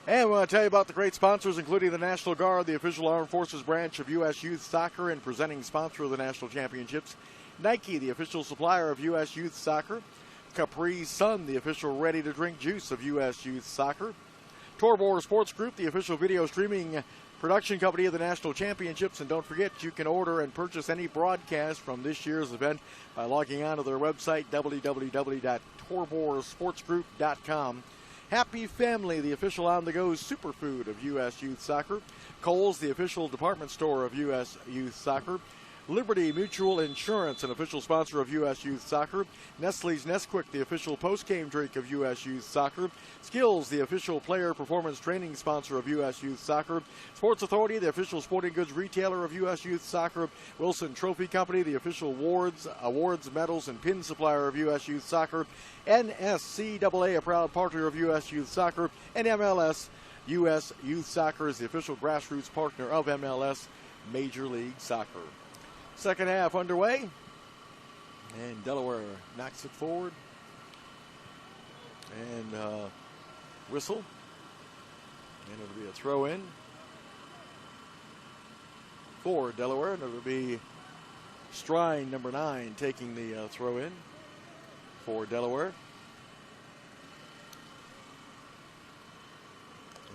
And we want to tell you about the great sponsors, including the National Guard, the official armed forces branch of U.S. Youth Soccer and presenting sponsor of the National Championships. Nike, the official supplier of U.S. Youth Soccer. Capri Sun, the official ready-to-drink juice of U.S. Youth Soccer. Torbor Sports Group, the official video streaming production company of the National Championships. And don't forget, you can order and purchase any broadcast from this year's event by logging on to their website, www.torborsportsgroup.com. Happy Family, the official on-the-go superfood of U.S. Youth Soccer. Kohl's, the official department store of U.S. Youth Soccer. Liberty Mutual Insurance, an official sponsor of U.S. Youth Soccer. Nestle's Nesquik, the official post-game drink of U.S. Youth Soccer. Skills, the official player performance training sponsor of U.S. Youth Soccer. Sports Authority, the official sporting goods retailer of U.S. Youth Soccer. Wilson Trophy Company, the official awards, medals, and pin supplier of U.S. Youth Soccer. NSCAA, a proud partner of U.S. Youth Soccer. And MLS, U.S. Youth Soccer is the official grassroots partner of MLS Major League Soccer. Second half underway, and Delaware knocks it forward, and whistle, and it'll be a throw-in for Delaware, and it'll be Strine, number 9, taking the throw-in for Delaware.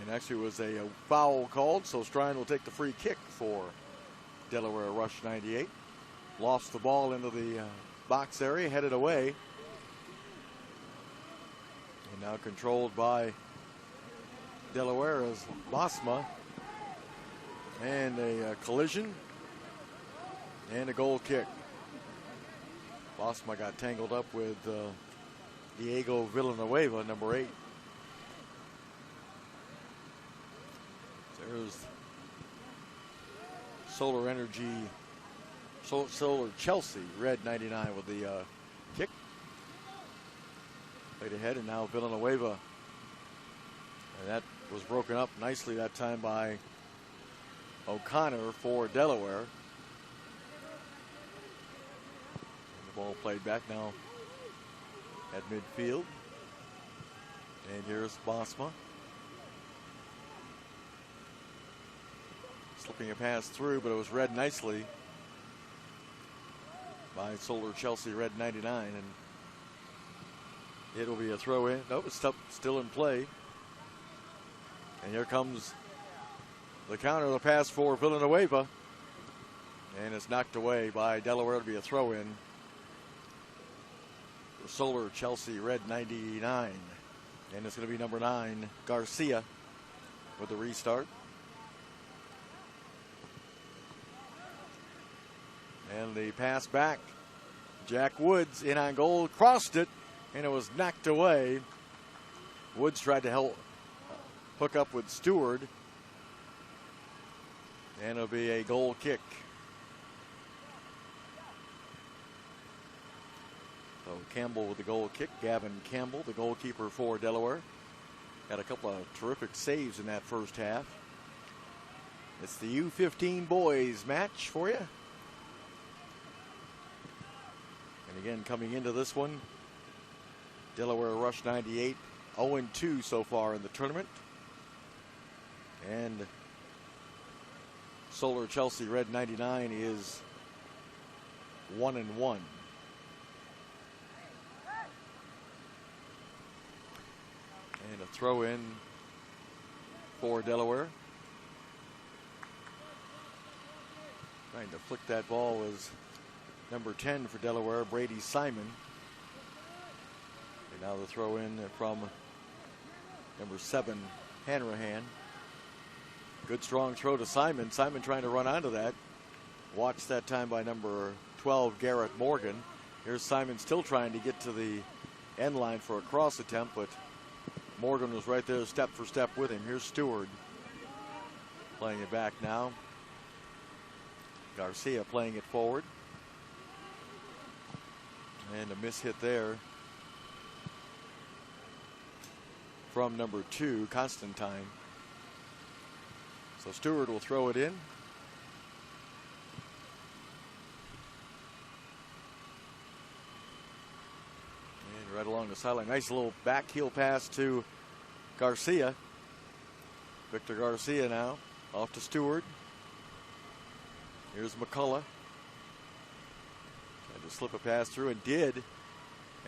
And actually it was a foul called, so Strine will take the free kick for Delaware Rush 98. Lost the ball into the box area, headed away. And now controlled by Delaware as Bosma And a collision. And a goal kick. Bosma got tangled up with Diego Villanueva, number 8. There's Solar Energy, Solar Chelsea, red 99 with the kick. Played ahead, and now Villanueva. And that was broken up nicely that time by O'Connor for Delaware. And the ball played back now at midfield. And here's Bosma. Slipping a pass through, but it was read nicely by Solar Chelsea, red 99. And it'll be a throw in. Nope, it's still in play. And here comes the counter, the pass for Villanueva. And it's knocked away by Delaware. It'll be a throw in for Solar Chelsea, red 99. And it's going to be number 9, Garcia, with the restart. And the pass back. Jack Woods in on goal, crossed it, and it was knocked away. Woods tried to hook up with Stewart. And it'll be a goal kick. So Campbell with the goal kick. Gavin Campbell, the goalkeeper for Delaware. Got a couple of terrific saves in that first half. It's the U15 boys match for you. And again, coming into this one, Delaware Rush 98, 0-2 so far in the tournament. And Solar Chelsea, red 99, is 1-1. And a throw in for Delaware. Trying to flick that ball was number 10 for Delaware, Brady Simon. And now the throw in from number 7, Hanrahan. Good strong throw to Simon. Simon trying to run onto that. Watched that time by number 12, Garrett Morgan. Here's Simon still trying to get to the end line for a cross attempt, but Morgan was right there step for step with him. Here's Stewart playing it back now. Garcia playing it forward. And a miss hit there from number 2, Constantine. So Stewart will throw it in. And right along the sideline. Nice little back heel pass to Garcia. Victor Garcia now off to Stewart. Here's McCullough. Tried to slip a pass through and did.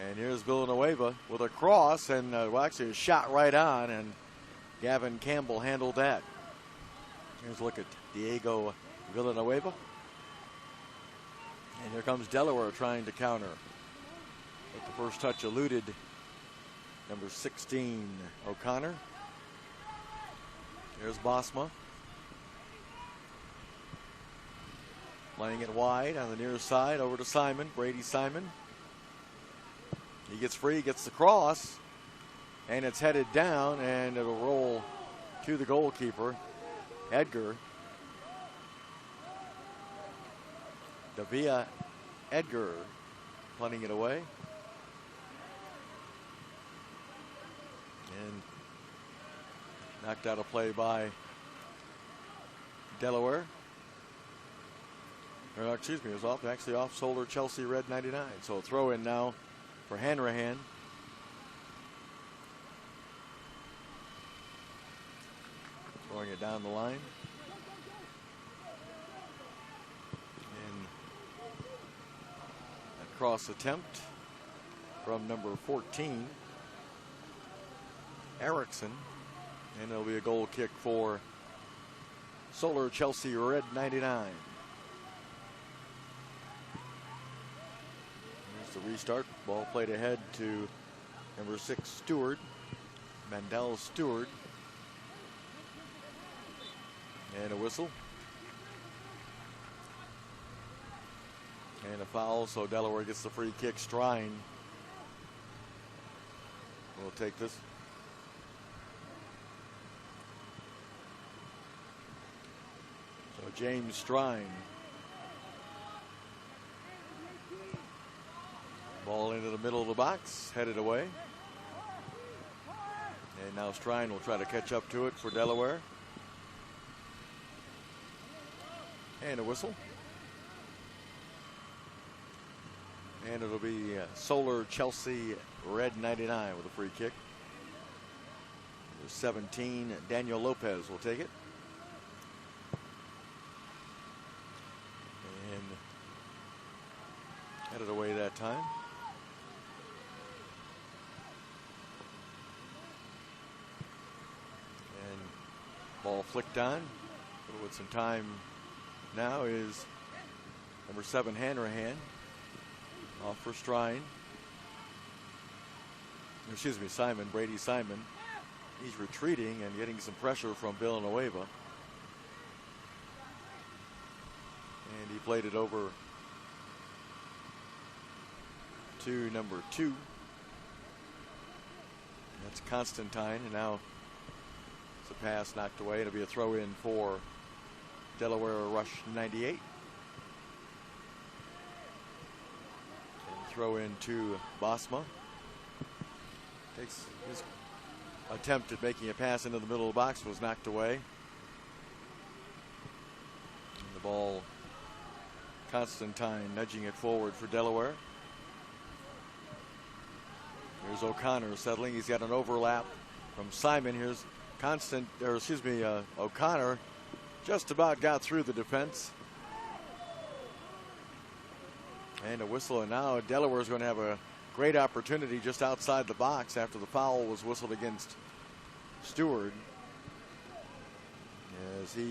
And here's Villanueva with a cross, and well, actually a shot right on, and Gavin Campbell handled that. Here's a look at Diego Villanueva. And here comes Delaware trying to counter. But the first touch eluded number 16, O'Connor. Here's Bosma. Playing it wide on the near side over to Simon, Brady Simon. He gets free, gets the cross, and it's headed down, and it'll roll to the goalkeeper, Edgar. Davia Edgar punting it away. And knocked out of play by Delaware. Or, excuse me, it was actually off Solar Chelsea, red 99. So a throw in now for Hanrahan. Throwing it down the line. And a cross attempt from number 14, Erickson. And it'll be a goal kick for Solar Chelsea, red 99. The restart. Ball played ahead to number 6, Stewart. Mandel Stewart. And a whistle. And a foul, so Delaware gets the free kick. Strine will take this. So James Strine. Ball into the middle of the box, headed away. And now Strine will try to catch up to it for Delaware. And a whistle. And it'll be Solar Chelsea Red 99 with a free kick. Number 17, Daniel Lopez will take it. And headed away that time. And ball flicked on. With some time now is number 7, Hanrahan. Off for Strine. Excuse me, Simon, Brady Simon. He's retreating and getting some pressure from Villanueva. And he played it over to number 2. That's Constantine, and now it's a pass knocked away. It'll be a throw in for Delaware Rush 98. Throw in to Bosma. Takes his attempt at making a pass into the middle of the box, was knocked away. And the ball, Constantine nudging it forward for Delaware. Here's O'Connor settling. He's got an overlap from Simon. Here's O'Connor just about got through the defense. And a whistle, and now Delaware is going to have a great opportunity just outside the box after the foul was whistled against Stewart as he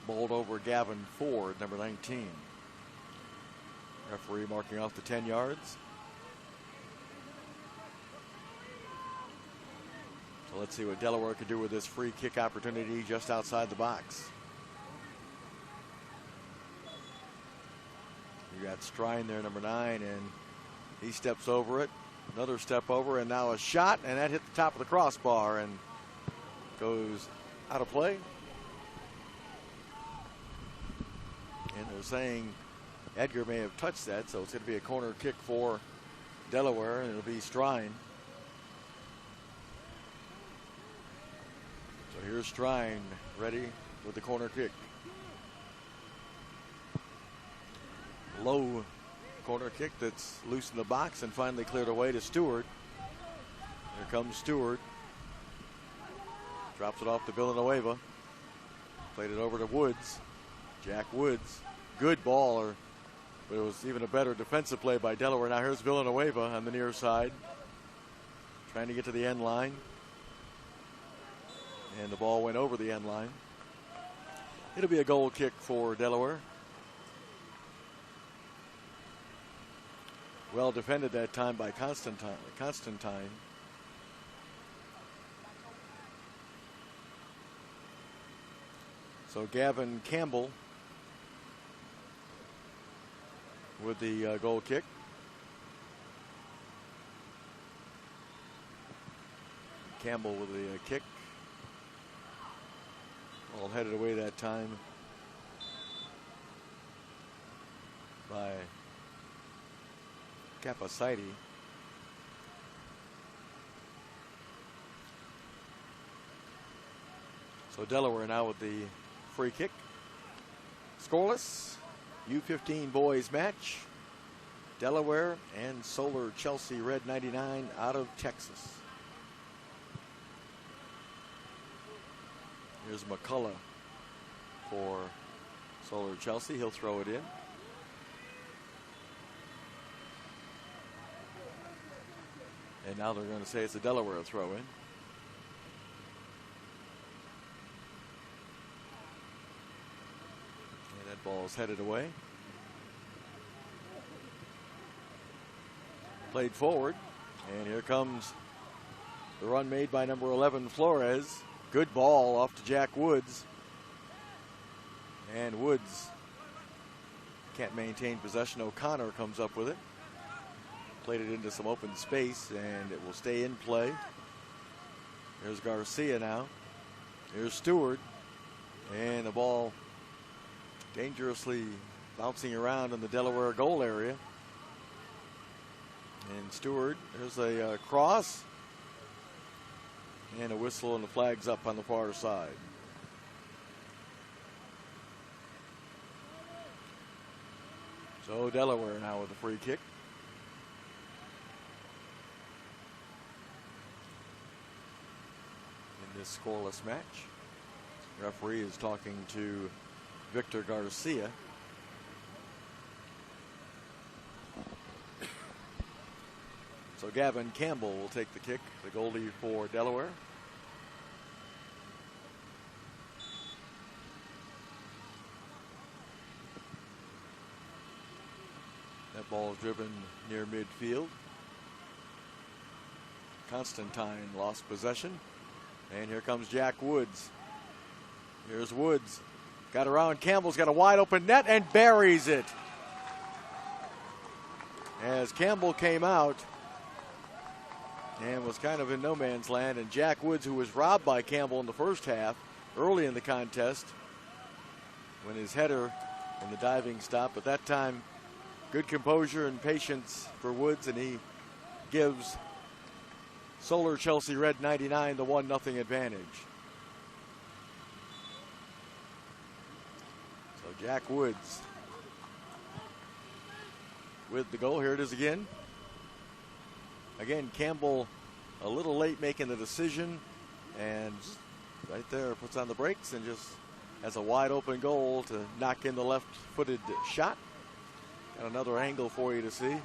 bowled over Gavin Ford, number 19. Referee marking off the 10 yards. So let's see what Delaware can do with this free kick opportunity just outside the box. You got Strine there, number 9, and he steps over it. Another step over, and now a shot, and that hit the top of the crossbar and goes out of play. And they're saying Edgar may have touched that, so it's going to be a corner kick for Delaware, and it'll be Strine. So here's Strine ready with the corner kick. Low corner kick that's loose in the box and finally cleared away to Stewart. Here comes Stewart. Drops it off to Villanueva. Played it over to Woods. Jack Woods. Good ball, but it was even a better defensive play by Delaware. Now here's Villanueva on the near side. Trying to get to the end line. And the ball went over the end line. It'll be a goal kick for Delaware. Well defended that time by Constantine. So Gavin Campbell with the goal kick. Campbell with the kick. All headed away that time by Capacity. So Delaware now with the free kick. Scoreless. U15 boys match. Delaware and Solar Chelsea Red 99 out of Texas. Here's McCullough for Solar Chelsea. He'll throw it in. And now they're going to say it's a Delaware throw in. And that ball is headed away. Played forward. And here comes the run made by number 11, Flores. Good ball off to Jack Woods. And Woods can't maintain possession. O'Connor comes up with it. Played it into some open space, and it will stay in play. There's Garcia now. Here's Stewart. And the ball dangerously bouncing around in the Delaware goal area. And Stewart, there's a cross. And a whistle, and the flag's up on the far side. So Delaware now with a free kick. In this scoreless match. Referee is talking to Victor Garcia. So Gavin Campbell will take the kick, the goalie for Delaware. That ball is driven near midfield. Constantine lost possession. And here comes Jack Woods. Here's Woods. Got around Campbell's got a wide open net and buries it. As Campbell came out and was kind of in no man's land, and Jack Woods, who was robbed by Campbell in the first half, early in the contest, when his header in the diving stop, but that time good composure and patience for Woods, and he gives Solar Chelsea Red 99 the 1-0 advantage. So Jack Woods with the goal. Here it is again. Again, Campbell a little late making the decision, and right there puts on the brakes and just has a wide open goal to knock in the left-footed shot. Got another angle for you to see.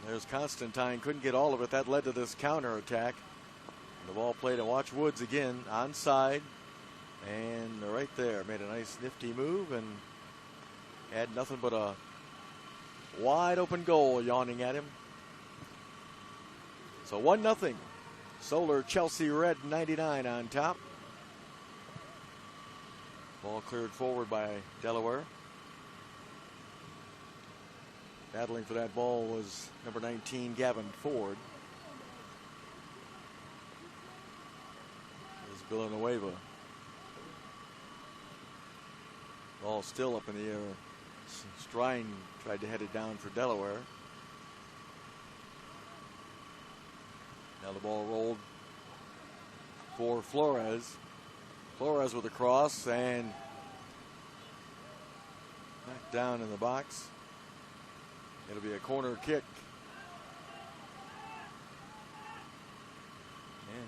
There's Constantine, couldn't get all of it. That led to this counter attack. The ball played, and watch Woods again, onside. And right there, made a nice nifty move and had nothing but a wide open goal yawning at him. So 1-0. Solar Chelsea Red 99 on top. Ball cleared forward by Delaware. Battling for that ball was number 19, Gavin Ford. There's Villanueva. Ball still up in the air. Strine tried to head it down for Delaware. Now the ball rolled for Flores. Flores with a cross and knocked down in the box. It'll be a corner kick.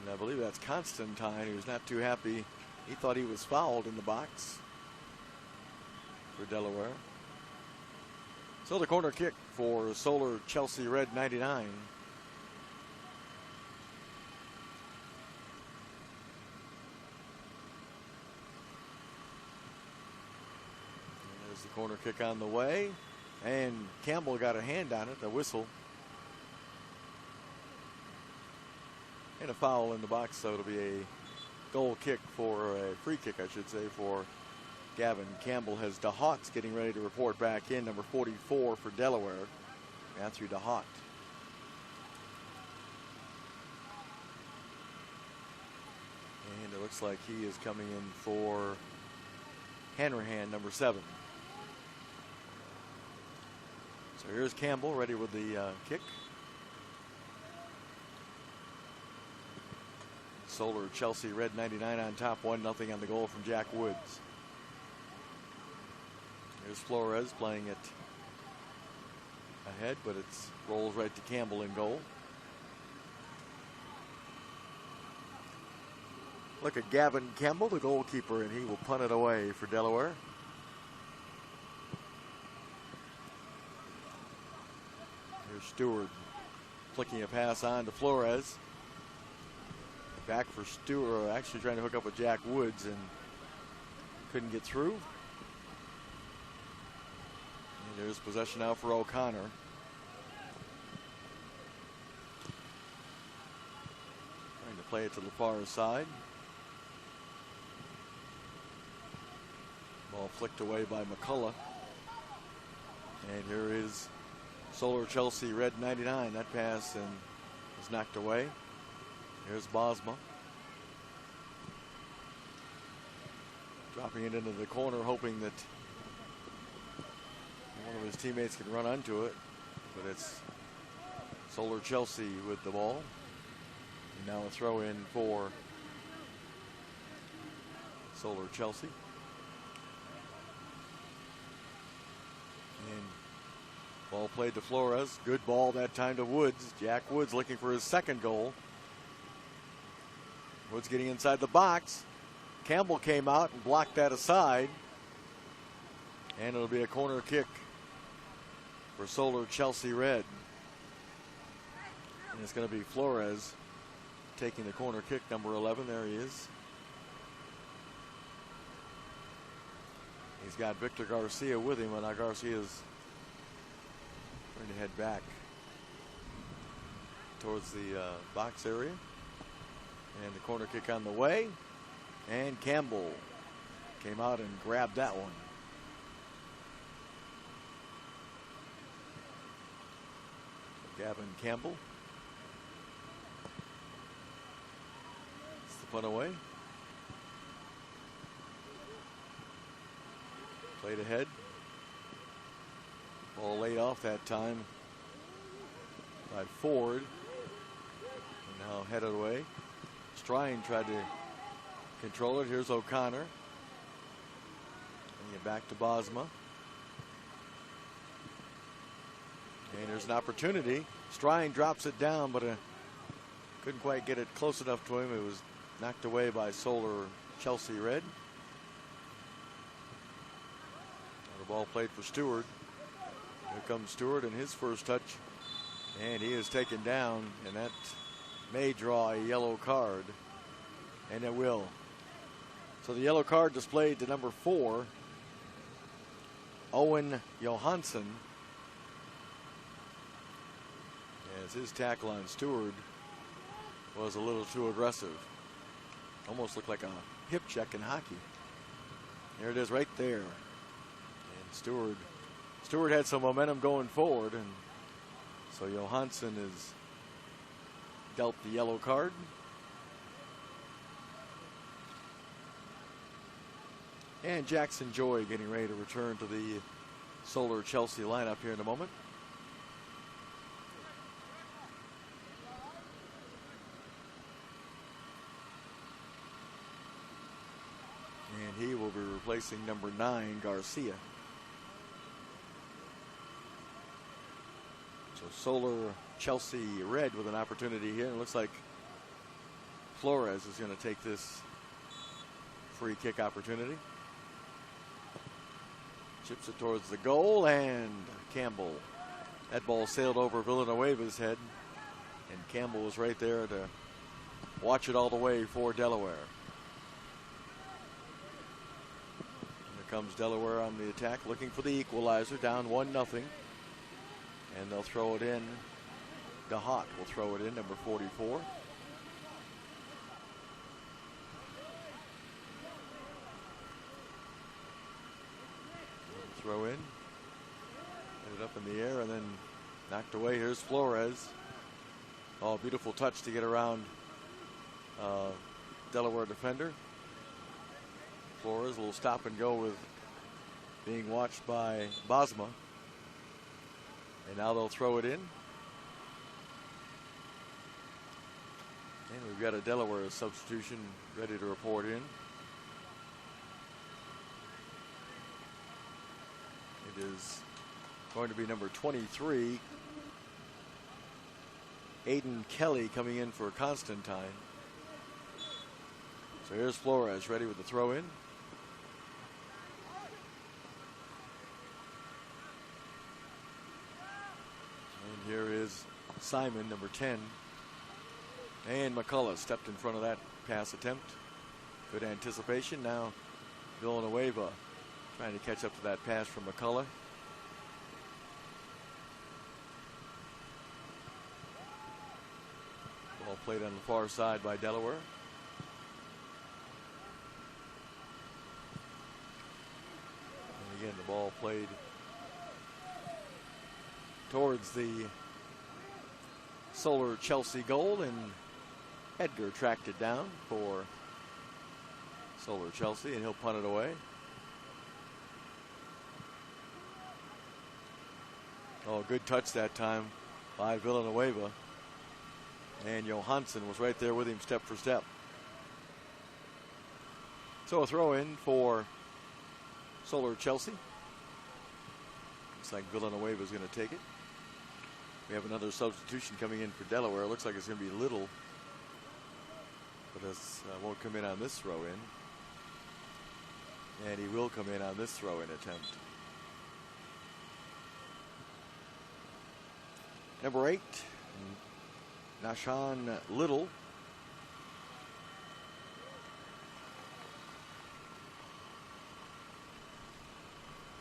And I believe that's Constantine, who's not too happy. He thought he was fouled in the box for Delaware. So the corner kick for Solar Chelsea Red 99. There's the corner kick on the way. And Campbell got a hand on it, a whistle. And a foul in the box, so it'll be a goal kick for a free kick, I should say, for Gavin Campbell. Has DeHaut's getting ready to report back in, number 44 for Delaware, Matthew DeHaut. And it looks like he is coming in for Hanrahan, number 7. So here's Campbell ready with the kick. Solar Chelsea Red 99 on top, 1-0 on the goal from Jack Woods. There's Flores playing it ahead, but it rolls right to Campbell in goal. Look at Gavin Campbell, the goalkeeper, and he will punt it away for Delaware. Here's Stewart flicking a pass on to Flores. Back for Stewart, actually trying to hook up with Jack Woods and couldn't get through. And there's possession now for O'Connor. Trying to play it to the far side. Ball Ball flicked away by McCullough. And here is Solar Chelsea Red 99. That pass and was knocked away. Here's Bosma. Dropping it into the corner, hoping that one of his teammates can run onto it. But it's Solar Chelsea with the ball. And now a throw in for Solar Chelsea. And ball played to Flores. Good ball that time to Woods. Jack Woods looking for his second goal. Woods getting inside the box. Campbell came out and blocked that aside. And it'll be a corner kick for Solar Chelsea Red. And it's going to be Flores taking the corner kick, number 11. There he is. He's got Victor Garcia with him, and now Garcia's trying to head back towards the box area. And the corner kick on the way. And Campbell came out and grabbed that one. Gavin Campbell. It's the punt away. Played ahead. Ball laid off that time by Ford. And now headed away. Strine tried to control it. Here's O'Connor. Bring it back to Bosma. And there's an opportunity. Strine drops it down, but couldn't quite get it close enough to him. It was knocked away by Solar Chelsea Red. The ball played for Stewart. Here comes Stewart in his first touch. And he is taken down, and that may draw a yellow card. And it will. So the yellow card displayed to number 4, Owen Johansson, as his tackle on Stewart was a little too aggressive. Almost looked like a hip check in hockey. There it is right there. And Stewart had some momentum going forward, and so Johansson is dealt the yellow card. And Jackson Joy getting ready to return to the Solar Chelsea lineup here in a moment. And he will be replacing number 9, Garcia. So Solar Chelsea Red with an opportunity here. It looks like Flores is going to take this free kick opportunity. Chips it towards the goal, and Campbell. That ball sailed over Villanueva's head, and Campbell was right there to watch it all the way for Delaware. Here comes Delaware on the attack, looking for the equalizer, down 1-0. And they'll throw it in. DeHaut will throw it in, number 44. Throw in. Ended up in the air and then knocked away. Here's Flores. Oh, beautiful touch to get around Delaware defender. Flores will stop and go with being watched by Bosma. And now they'll throw it in. And we've got a Delaware substitution ready to report in. It is going to be number 23, Aiden Kelly, coming in for Constantine. So here's Flores ready with the throw in. And here is Simon, number 10. And McCullough stepped in front of that pass attempt. Good anticipation. Now Villanueva trying to catch up to that pass from McCullough. Ball played on the far side by Delaware. Ball played towards the Solar Chelsea goal, and Edgar tracked it down for Solar Chelsea, and he'll punt it away. Oh, good touch that time by Villanueva. And Johansson was right there with him step for step. So a throw in for Solar Chelsea. Looks like Villanueva is going to take it. We have another substitution coming in for Delaware. It looks like it's going to be Little, but this won't come in on this throw in. And he will come in on this throw in attempt. Number 8, Nashan Little.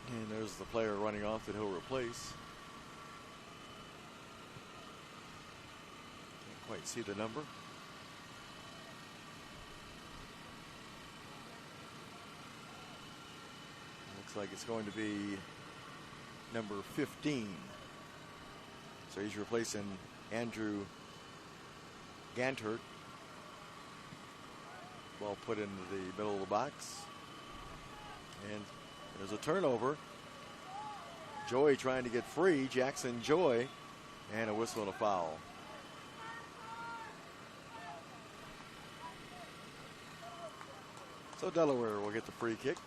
And there's the player running off that he'll replace. Can't quite see the number. Looks like it's going to be number 15. So he's replacing Andrew Gantert. Ball put into the middle of the box. And there's a turnover. Joy trying to get free. Jackson Joy. And a whistle and a foul. So Delaware will get the free kick.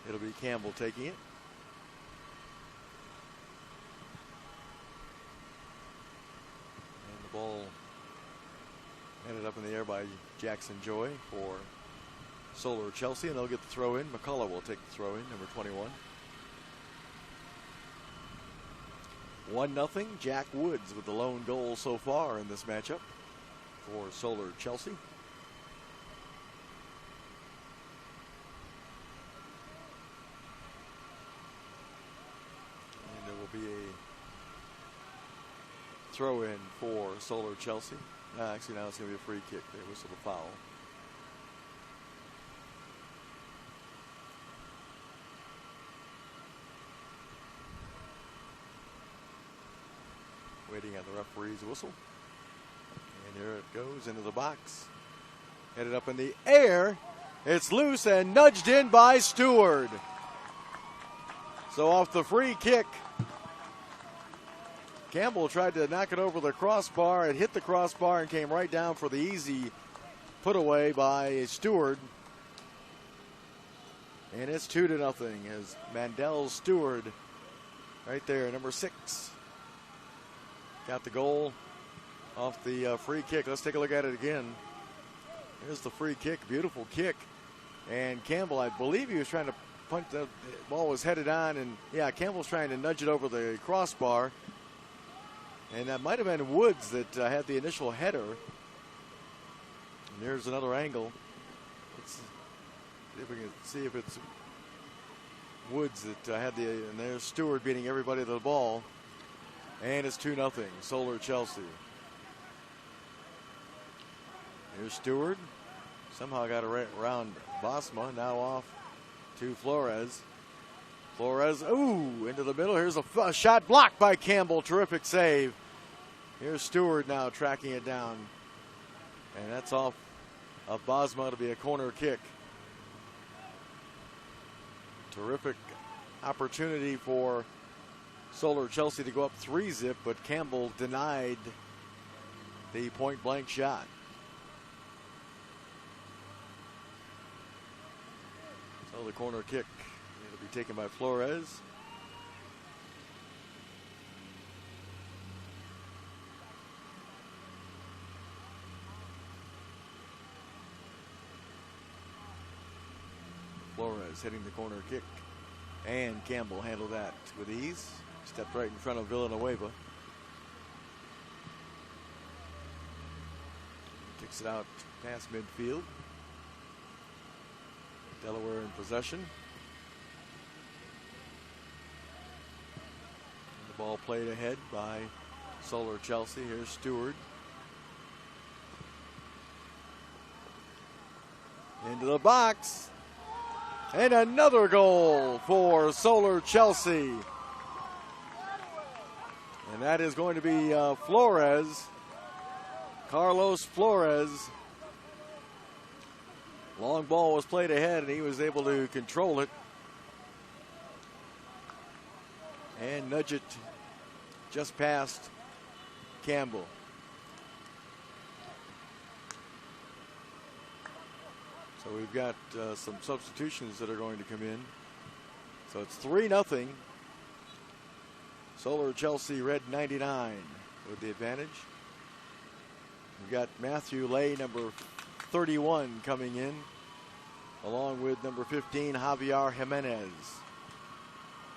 It'll be Campbell taking it. And the ball headed up in the air by Jackson Joy for Solar Chelsea, and they'll get the throw in. McCullough will take the throw in, number 21. 1-0. Jack Woods with the lone goal so far in this matchup for Solar Chelsea. Be a throw in for Solar Chelsea. Actually, now it's going to be a free kick. They whistle the foul. Waiting on the referee's whistle. And here it goes into the box. Headed up in the air. It's loose and nudged in by Stewart. So off the free kick, Campbell tried to knock it over the crossbar. It hit the crossbar and came right down for the easy put away by Stewart. And it's 2-0 as Mandel Stewart right there, number 6. Got the goal off the free kick. Let's take a look at it again. Here's the free kick, beautiful kick. And Campbell, I believe he was trying to punch, the ball was headed on, and yeah, Campbell's trying to nudge it over the crossbar. And that might have been Woods that had the initial header. And there's another angle. Let's see if we can see if it's Woods that had the, and there's Stewart beating everybody to the ball. And it's 2-0, Solar Chelsea. Here's Stewart. Somehow got around Bosma, now off to Flores. Flores, ooh, into the middle. Here's a shot blocked by Campbell. Terrific save. Here's Stewart now tracking it down. And that's off of Bosma to be a corner kick. Terrific opportunity for Solar Chelsea to go up 3-0, but Campbell denied the point-blank shot. So the corner kick. It'll be taken by Flores. Flores hitting the corner kick. And Campbell handled that with ease. Stepped right in front of Villanueva. Kicks it out past midfield. Delaware in possession. Ball played ahead by Solar Chelsea. Here's Stewart. Into the box. And another goal for Solar Chelsea. And that is going to be Flores. Carlos Flores. Long ball was played ahead and he was able to control it. And nudge it just past Campbell. So we've got some substitutions that are going to come in. So it's 3-0. Solar Chelsea Red 99 with the advantage. We've got Matthew Lay, number 31, coming in, along with number 15, Javier Jimenez.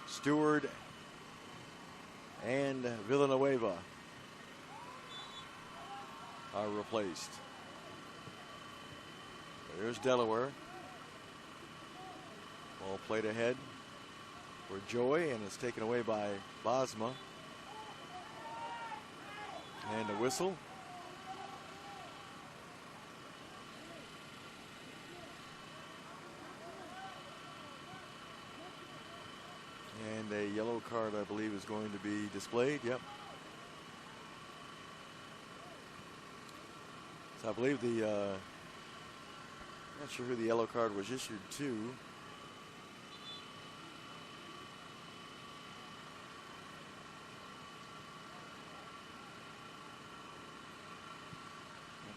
Stewart and Villanueva are replaced. There's Delaware. Ball played ahead for Joy and is taken away by Bosma. And a whistle. And a yellow card, I believe, is going to be displayed. Yep. So I believe the not sure who the yellow card was issued to.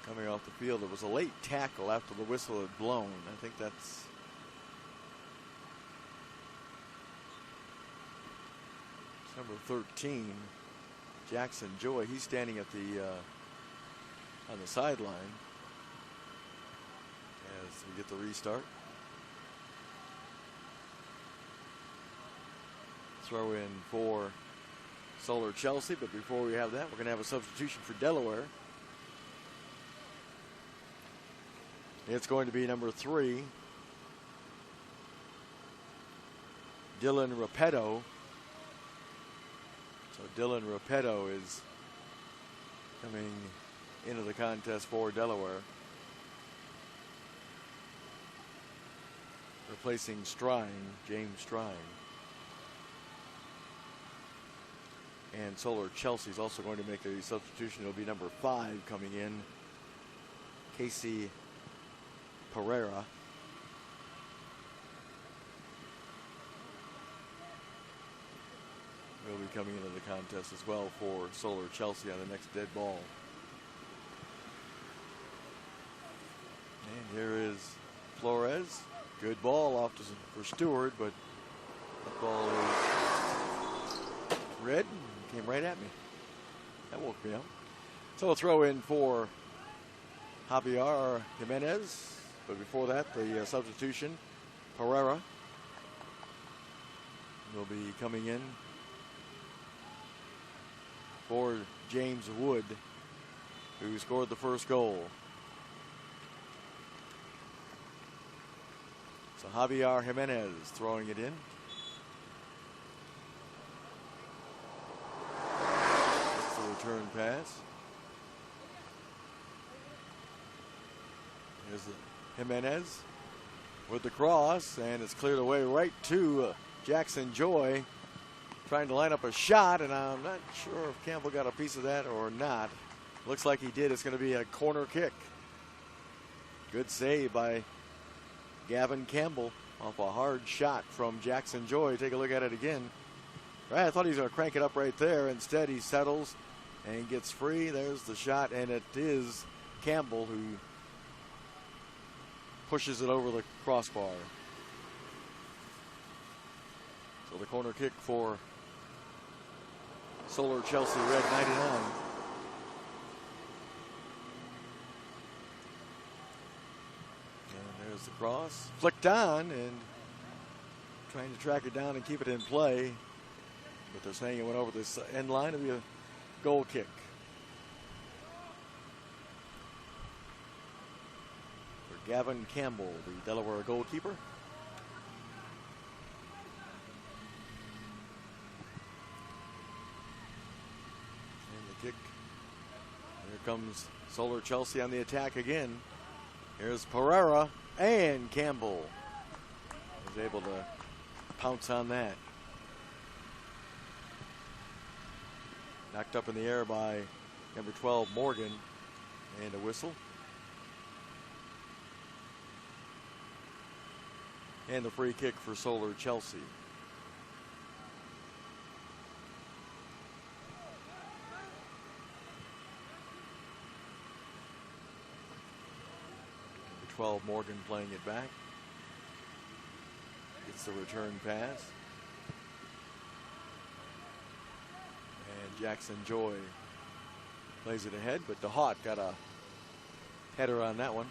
Coming off the field, it was a late tackle after the whistle had blown. I think that's number 13, Jackson Joy. He's standing at the on the sideline as we get the restart. Throw in for Solar Chelsea, but before we have that, we're going to have a substitution for Delaware. It's going to be number 3, Dylan Repetto. So Dylan Repetto is coming into the contest for Delaware, replacing Strine, James Strine. And Solar Chelsea is also going to make a substitution. It'll be number 5 coming in, Casey Pereira. Will be coming into the contest as well for Solar Chelsea on the next dead ball. And here is Flores. Good ball off for Stewart, but that ball is red and came right at me. That woke me up. So we'll throw in for Javier Jimenez. But before that, the substitution, Pereira, will be coming in for James Wood, who scored the first goal. So Javier Jimenez throwing it in. That's the return pass. Here's the Jimenez with the cross, and it's cleared away right to Jackson Joy, trying to line up a shot, and I'm not sure if Campbell got a piece of that or not. Looks like he did. It's going to be a corner kick. Good save by Gavin Campbell off a hard shot from Jackson Joy. Take a look at it again. Right, I thought he was going to crank it up right there. Instead, he settles and gets free. There's the shot, and it is Campbell who pushes it over the crossbar. So the corner kick for Solar Chelsea Red 99. And there's the cross. Flicked on and trying to track it down and keep it in play. But they're saying it went over this end line. It'll be a goal kick. Gavin Campbell, the Delaware goalkeeper. And the kick. Here comes Solar Chelsea on the attack again. Here's Pereira. And Campbell was able to pounce on that. Knocked up in the air by number 12, Morgan, and a whistle. And the free kick for Solar Chelsea. Number 12, Morgan playing it back. Gets the return pass. And Jackson Joy plays it ahead, but DeHaut got a header on that one.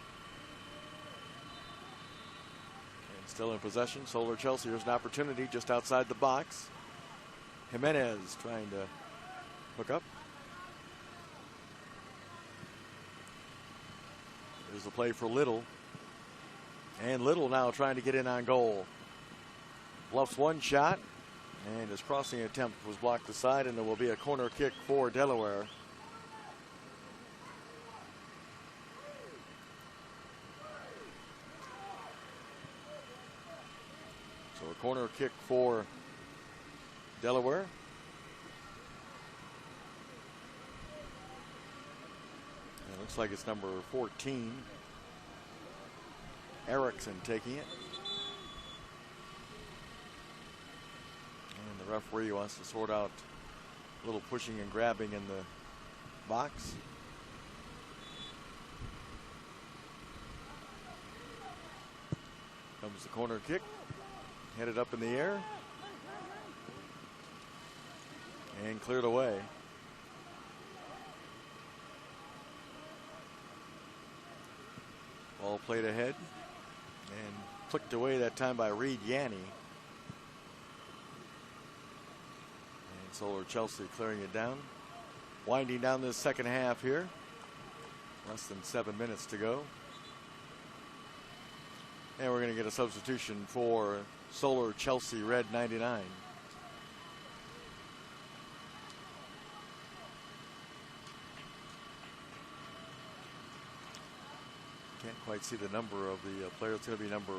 And still in possession. Solar Chelsea, here's an opportunity just outside the box. Jimenez trying to hook up. There's the play for Little. And Little now trying to get in on goal. Bluffs one shot, and his crossing attempt was blocked aside, and there will be a corner kick for Delaware. So a corner kick for Delaware. And it looks like it's number 14, Erickson, taking it. And the referee wants to sort out a little pushing and grabbing in the box. Comes the corner kick, headed up in the air, and cleared away. Ball played ahead and flicked away that time by Reed Yanni. And Solar Chelsea clearing it down. Winding down this second half here. Less than 7 minutes to go. And we're going to get a substitution for Solar Chelsea, red 99. Can't quite see the number of the player. It's going to be number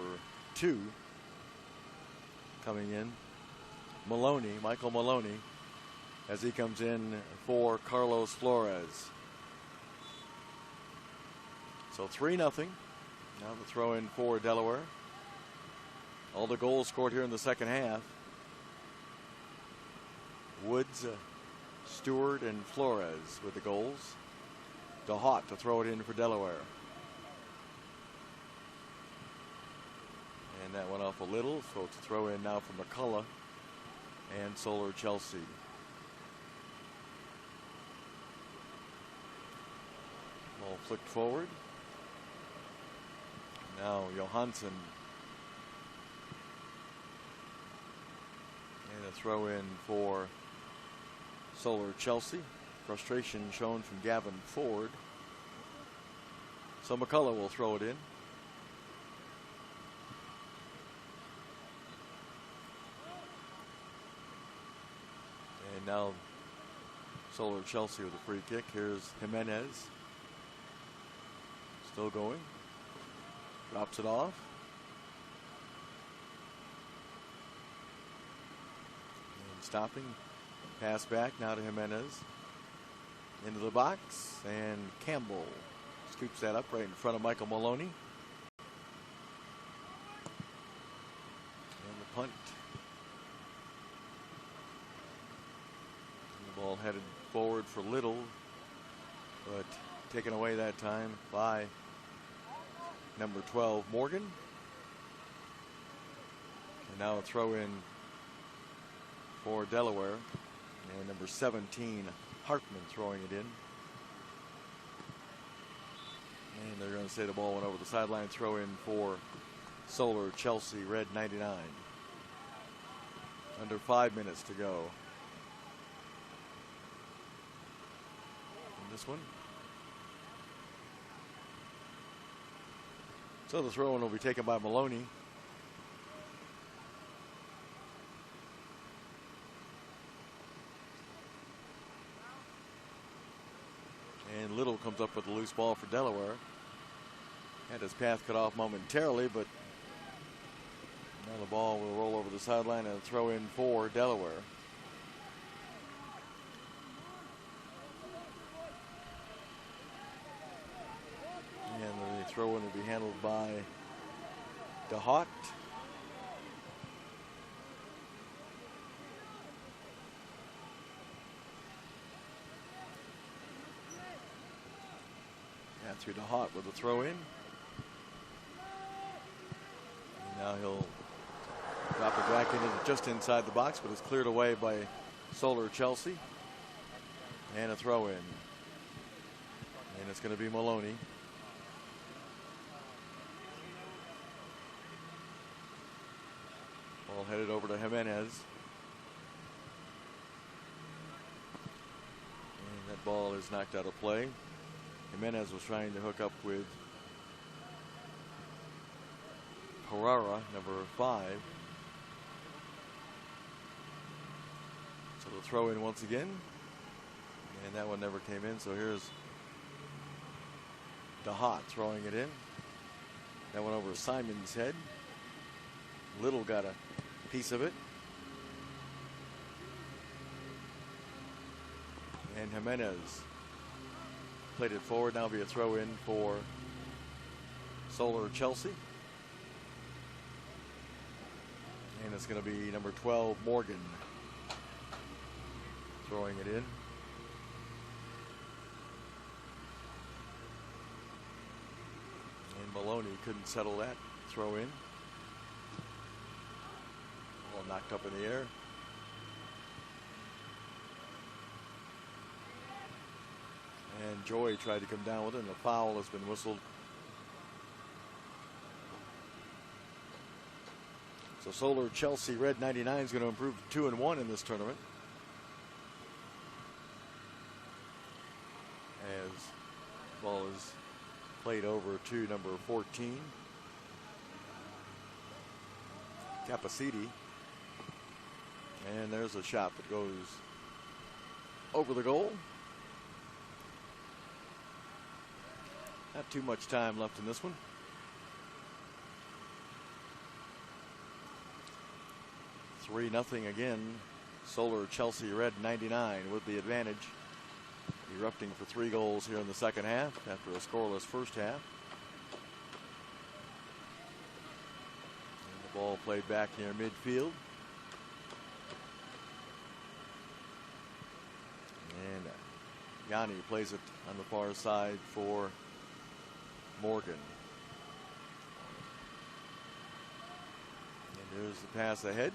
2 coming in. Maloney, Michael Maloney, as he comes in for Carlos Flores. So 3-0. Now the throw in for Delaware. All the goals scored here in the second half. Woods, Stewart, and Flores with the goals. DeHaut to throw it in for Delaware. And that went off a little, so it's a throw in now for McCullough and Solar Chelsea. Ball flicked forward. Now Johansson. And a throw in for Solar Chelsea. Frustration shown from Gavin Ford. So McCullough will throw it in. And now Solar Chelsea with a free kick. Here's Jimenez. Still going. Drops it off. And stopping. Pass back now to Jimenez. Into the box. And Campbell scoops that up right in front of Michael Maloney. And the punt. And the ball headed forward for Little, but taken away that time by number 12, Morgan. And now a throw in for Delaware. And number 17, Hartman, throwing it in. And they're going to say the ball went over the sideline. Throw in for Solar Chelsea, red 99. Under 5 minutes to go in this one. So the throw in will be taken by Maloney. And Little comes up with the loose ball for Delaware. Had his path cut off momentarily, but now the ball will roll over the sideline and throw in for Delaware. And the throw in will be handled by DeHaut. Through DeHaut with a throw in. And now he'll drop it back into just inside the box, but it's cleared away by Solar Chelsea. And a throw in. And it's going to be Maloney. Ball headed over to Jimenez. And that ball is knocked out of play. Jimenez was trying to hook up with Herrera, number 5. So the throw in once again. And that one never came in. So here's DeHaut throwing it in. That went over Simon's head. Little got a piece of it. And Jimenez played it forward. Now be a throw in for Solar Chelsea. And it's going to be number 12, Morgan, throwing it in. And Maloney couldn't settle that throw in. Ball knocked up in the air. And Joy tried to come down with it, and a foul has been whistled. So Solar Chelsea Red 99 is going to improve to 2-1 in this tournament. As the ball is played over to number 14, Capaciti. And there's a shot that goes over the goal. Not too much time left in this one. Three 0 again. Solar Chelsea Red 99 with the advantage. Erupting for 3 goals here in the second half after a scoreless first half. And the ball played back near midfield. And Yanni plays it on the far side for Morgan. And there's the pass ahead.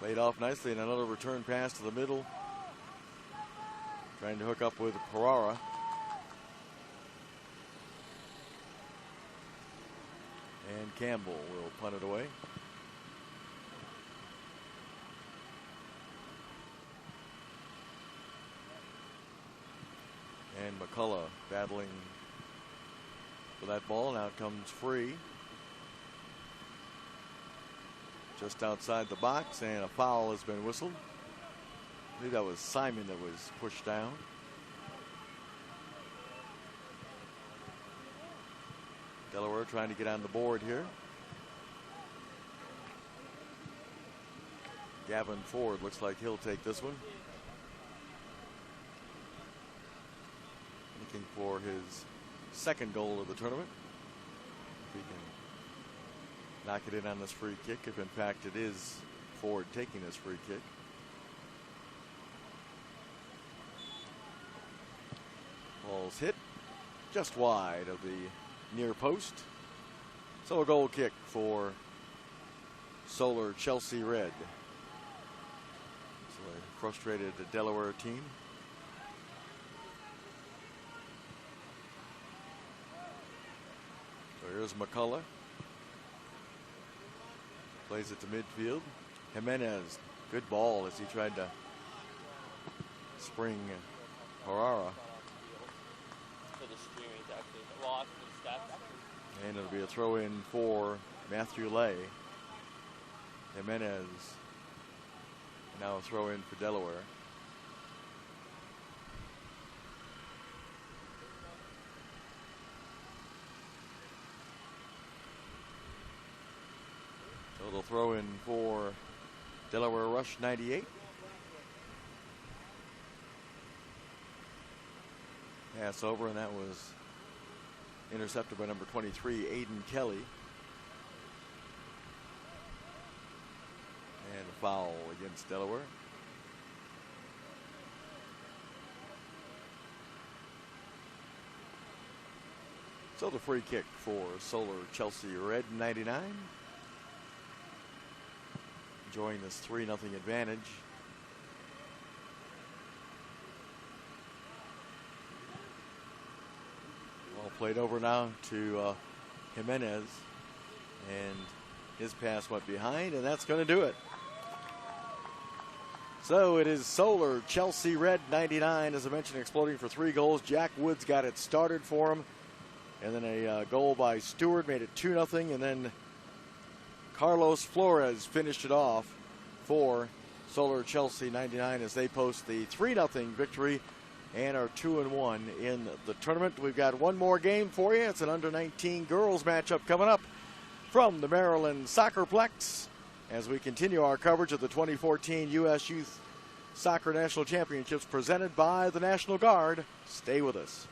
Laid off nicely, and another return pass to the middle. Trying to hook up with Herrera. And Campbell will punt it away. And McCullough battling for that ball. Now it comes free. Just outside the box, and a foul has been whistled. I believe that was Simon that was pushed down. Delaware trying to get on the board here. Gavin Ford looks like he'll take this one. Looking for his second goal of the tournament. If he can knock it in on this free kick, if in fact it is Ford taking this free kick. Ball's hit just wide of the near post. So a goal kick for Solar Chelsea Red. So a frustrated Delaware team. So here's McCullough. Plays it to midfield. Jimenez, good ball as he tried to spring Herrera. And it'll be a throw in for Matthew Lay. Jimenez now a throw in for Delaware. they'll throw in for Delaware Rush 98. Pass over, and that was intercepted by number 23, Aiden Kelly. And a foul against Delaware. So the free kick for Solar Chelsea Red 99. Enjoying this 3-0 advantage. Ball played over now to Jimenez. And his pass went behind, and that's going to do it. So it is Solar Chelsea Red 99, as I mentioned, exploding for 3 goals. Jack Woods got it started for him. And then a goal by Stewart made it 2-0. And then Carlos Flores finished it off for Solar Chelsea 99 as they post the 3-0 victory and are 2-1 in the tournament. We've got one more game for you. It's an under-19 girls matchup coming up from the Maryland SoccerPlex as we continue our coverage of the 2014 U.S. Youth Soccer National Championships presented by the National Guard. Stay with us.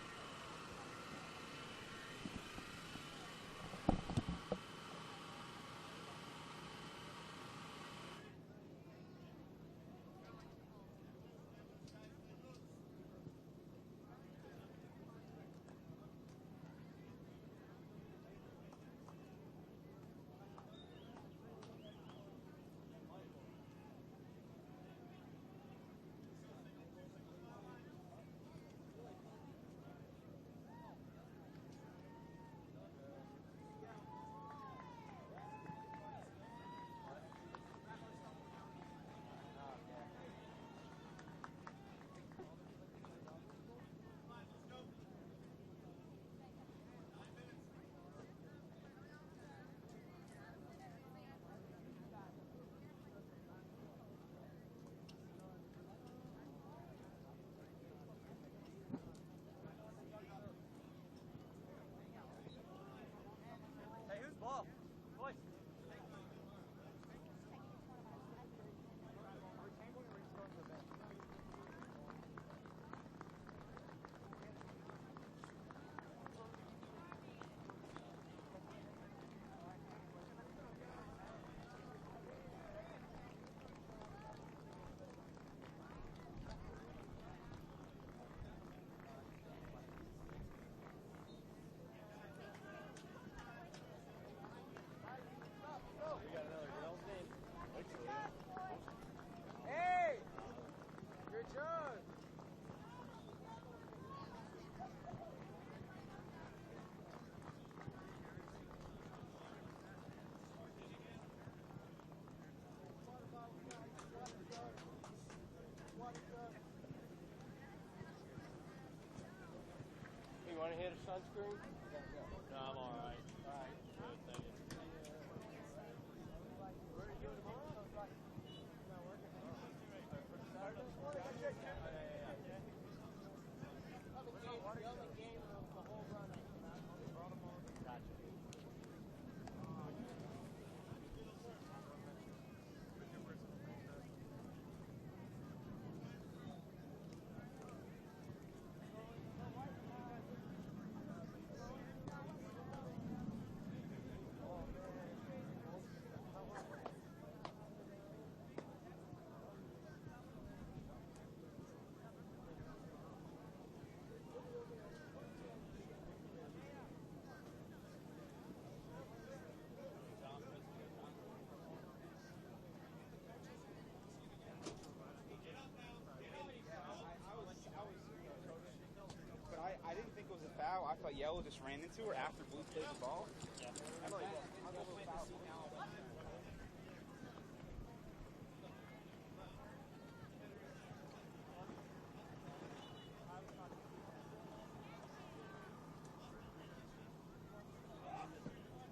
Want to hit a sunscreen? No, I'm all right. All right. Good, thank you. Where are you doing tomorrow? Not working. The only game of the whole run. Gotcha. I didn't think it was a foul. I thought yellow just ran into her after blue played the ball. Yeah. I'm like, I'll go with foul.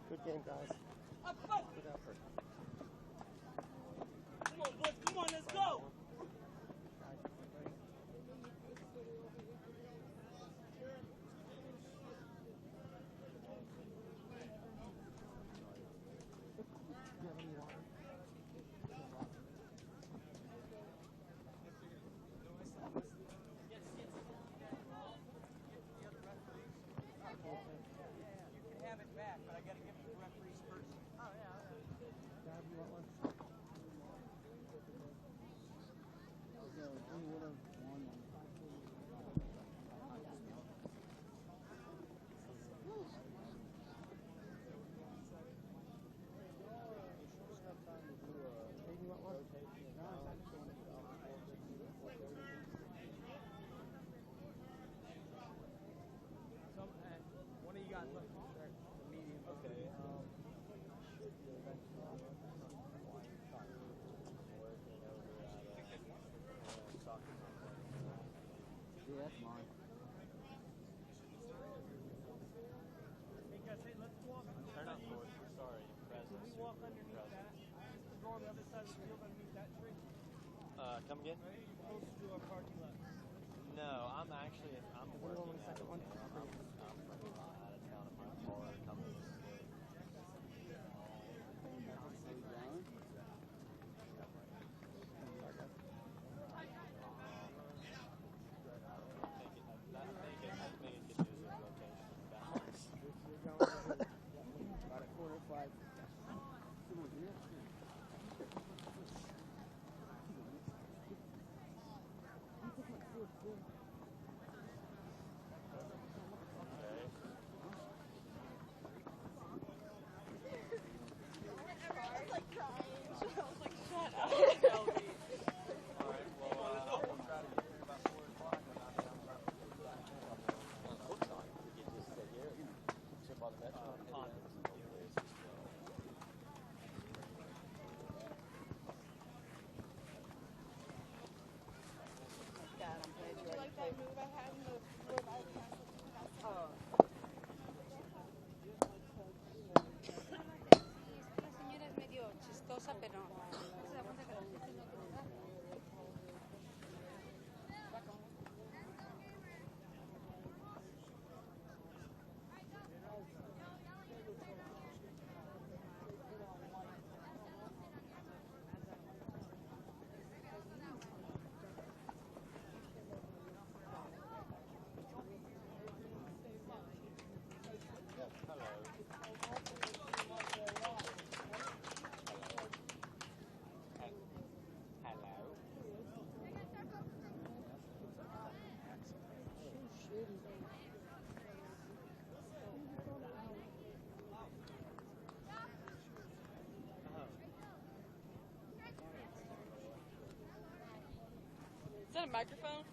Good game, guys. Good effort. Come on, boys. Come on, let's go. Do you have any water? That's mine. Turn up for it. Sorry. Can we walk underneath that? Just go on the other side of the field underneath that tree? Come again? Close to our parking lot. No, I'm working out of town. I'm out of town in my car coming to school. Pero is that a microphone?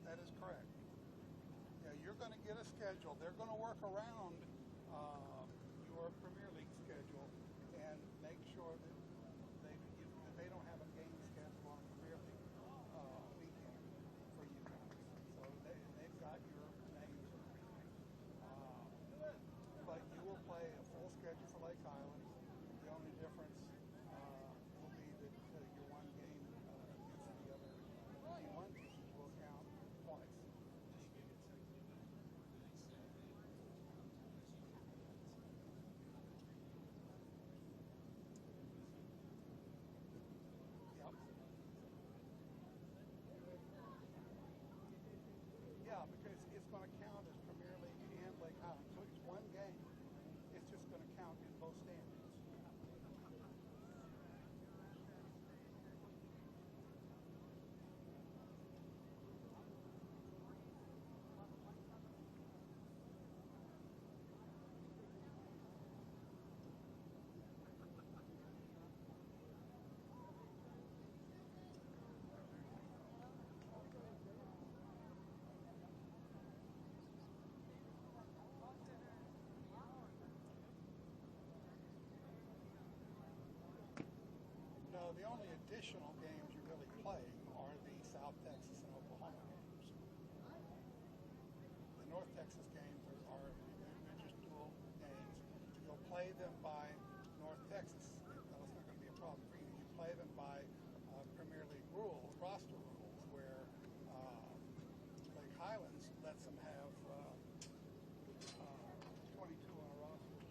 That is correct. Yeah, you're going to get a schedule. They're going to work around your Premier League schedule and make sure that they don't have a game schedule on Premier League weekend for you guys. So they've got your names and everything. But you will play a full schedule for Lake Highlands. The only difference will be that your one game against the other D1 team will count twice. Yep. Yeah, because it's going to count as Premier League and Lake Highlands. So it's one game. It's just going to count in both standings. No, the only additional games you really play are the South Texas and Oklahoma games. The North Texas games are just dual games. You'll play them by North Texas. That's not going to be a problem for you. You play them by Premier League rules, roster rules, where Lake Highlands lets them have 22 on a roster.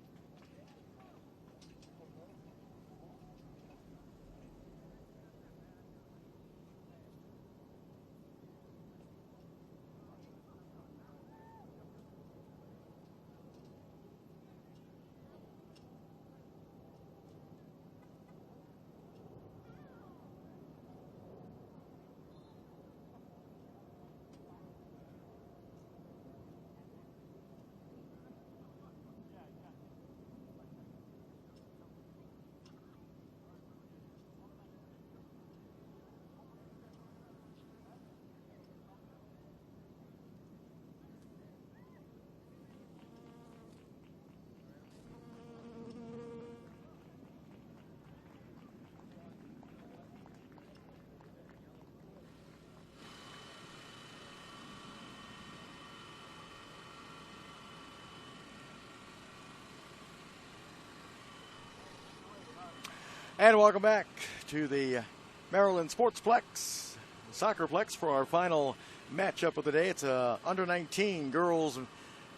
And welcome back to the Maryland SportsPlex, SoccerPlex, for our final matchup of the day. It's a under-19 girls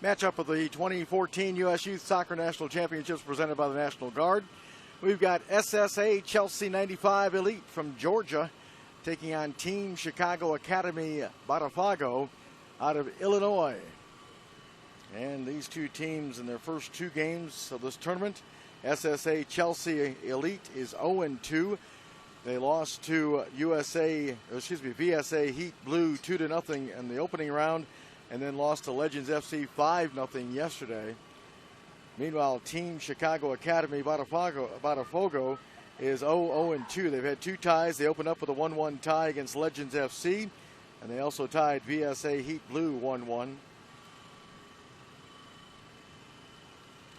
matchup of the 2014 U.S. Youth Soccer National Championships presented by the National Guard. We've got SSA Chelsea 95 Elite from Georgia taking on Team Chicago Academy Botafogo out of Illinois. And these two teams in their first two games of this tournament, SSA Chelsea Elite is 0-2. They lost to VSA Heat Blue 2-0 in the opening round, and then lost to Legends FC 5-0 yesterday. Meanwhile, Team Chicago Academy Botafogo is 0-2. They've had two ties. They opened up with a 1-1 tie against Legends FC, and they also tied VSA Heat Blue 1-1.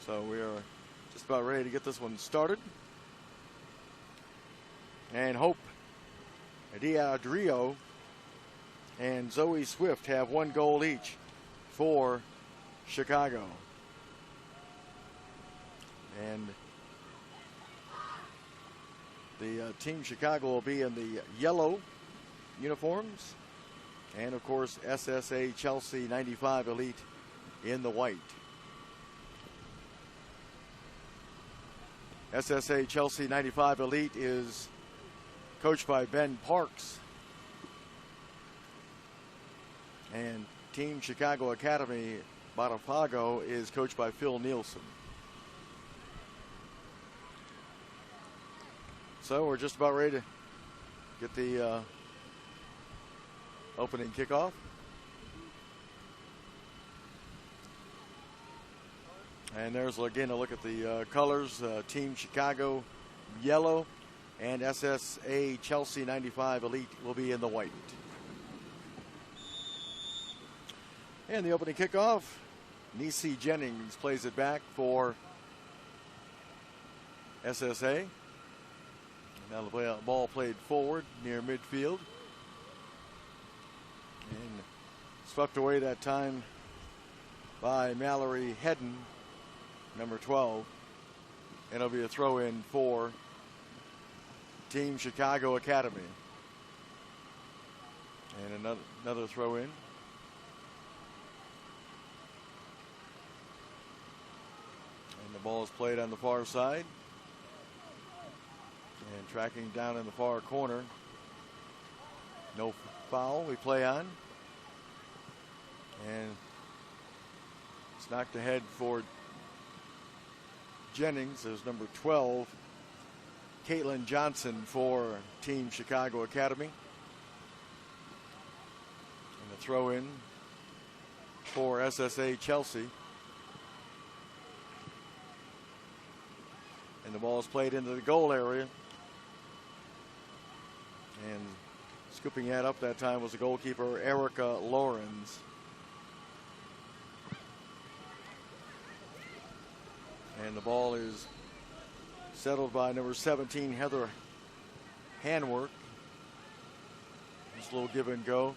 So we are just about ready to get this one started. And Hope Diadrio and Zoe Swift have one goal each for Chicago. And the Team Chicago will be in the yellow uniforms. And, of course, SSA Chelsea 95 Elite in the white. SSA Chelsea 95 Elite is coached by Ben Parks. And Team Chicago Academy Botafogo is coached by Phil Nielsen. So we're just about ready to get the opening kickoff. And there's, again, a look at the colors. Team Chicago yellow, and SSA Chelsea 95 Elite will be in the white. And the opening kickoff, Nisi Jennings plays it back for SSA. Now the ball played forward near midfield. And swept away that time by Mallory Hedden, number 12. And it'll be a throw in for Team Chicago Academy. And another throw in. And the ball is played on the far side. And tracking down in the far corner. No foul, we play on. And it's knocked ahead for Jennings. There's number 12, Caitlin Johnson for Team Chicago Academy. And a throw in for SSA Chelsea. And the ball is played into the goal area. And scooping that up that time was the goalkeeper, Erica Lawrence. And the ball is settled by number 17, Heather Handwork. Just a little give and go.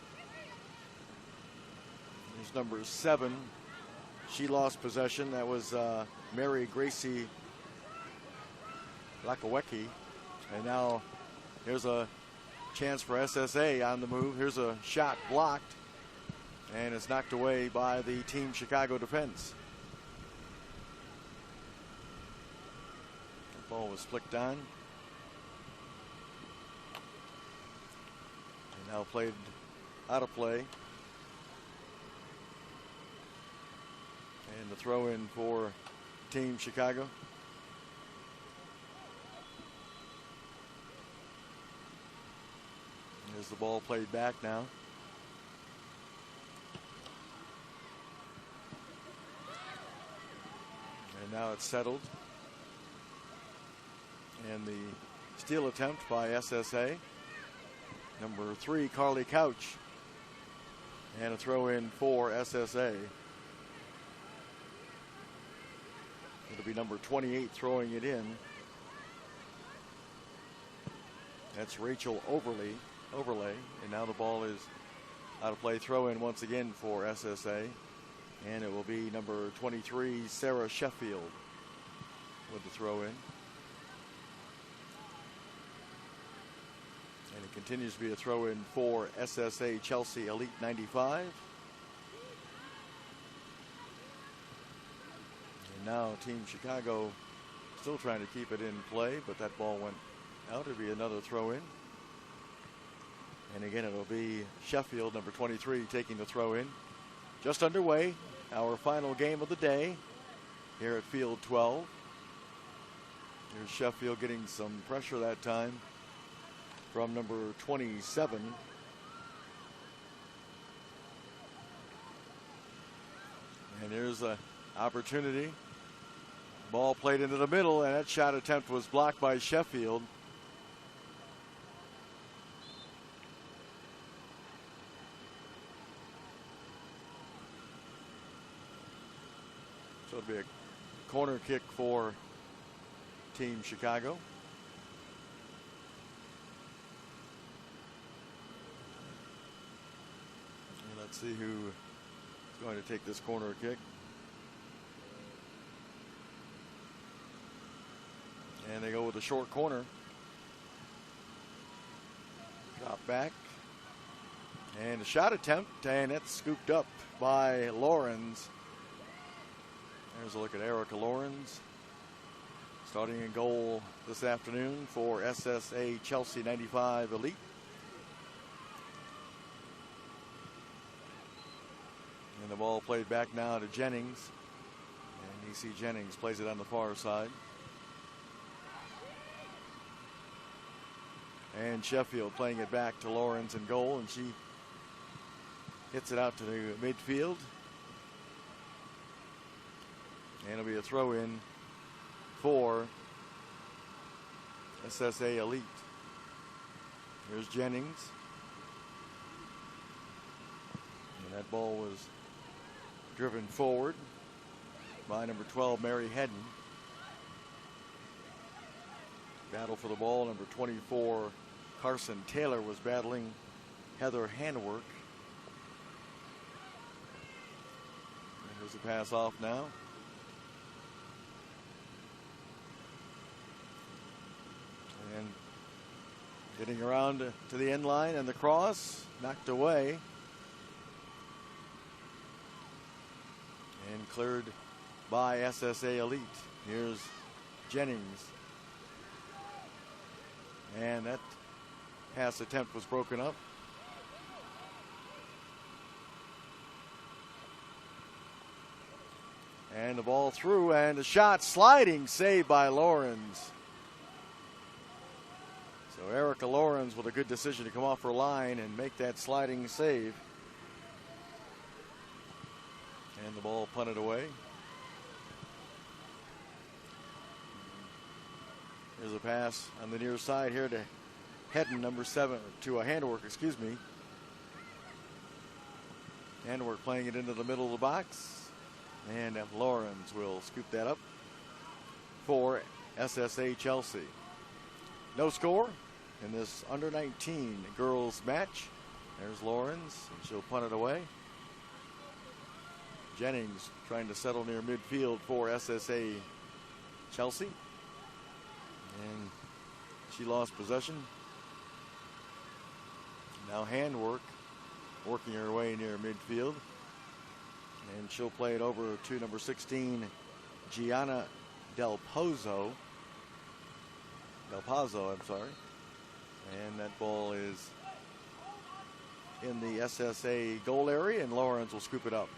There's number 7. She lost possession. That was Mary Gracie Lakawecki. And now here's a chance for SSA on the move. Here's a shot blocked. And it's knocked away by the Team Chicago defense. Ball was flicked on. And now played out of play. And the throw in for Team Chicago. There's the ball played back now. And now it's settled. And the steal attempt by SSA. Number 3, Carly Couch. And a throw in for SSA. It'll be number 28 throwing it in. That's Rachel Overlay. And now the ball is out of play. Throw in once again for SSA. And it will be number 23, Sarah Sheffield, with the throw in. And it continues to be a throw in for SSA Chelsea Elite 95. And now Team Chicago still trying to keep it in play, but that ball went out. It'll be another throw in. And again, it'll be Sheffield, number 23, taking the throw in. Just underway, our final game of the day here at Field 12. Here's Sheffield getting some pressure that time from number 27. And here's an opportunity. Ball played into the middle, and that shot attempt was blocked by Sheffield. So it'll be a corner kick for Team Chicago. And let's see who is going to take this corner kick. And they go with a short corner. Drop back. And a shot attempt, and it's scooped up by Lawrence. There's a look at Erica Lawrence, starting in goal this afternoon for SSA Chelsea 95 Elite. And the ball played back now to Jennings. And you see Jennings plays it on the far side. And Sheffield playing it back to Lawrence in goal, and she hits it out to the midfield. And it'll be a throw in for SSA Elite. Here's Jennings. And that ball was driven forward by number 12, Mary Hedden. Battle for the ball. Number 24, Carson Taylor, was battling Heather Handwork. And here's the pass off now. And getting around to the end line, and the cross knocked away and cleared by SSA Elite. Here's Jennings. And that pass attempt was broken up. And the ball through, and the shot sliding, saved by Lawrence. So Erica Lawrence with a good decision to come off her line and make that sliding save. And the ball punted away. There's a pass on the near side here to Hedden, number 7, to a Handwork, excuse me. Handwork playing it into the middle of the box. And Lawrence will scoop that up for SSA Chelsea. No score in this under 19 girls match. There's Lawrence, and she'll punt it away. Jennings trying to settle near midfield for SSA Chelsea. And she lost possession. Now Handwork working her way near midfield. And she'll play it over to number 16, Gianna Del Pozo, I'm sorry. And that ball is in the SSA goal area, and Lawrence will scoop it up.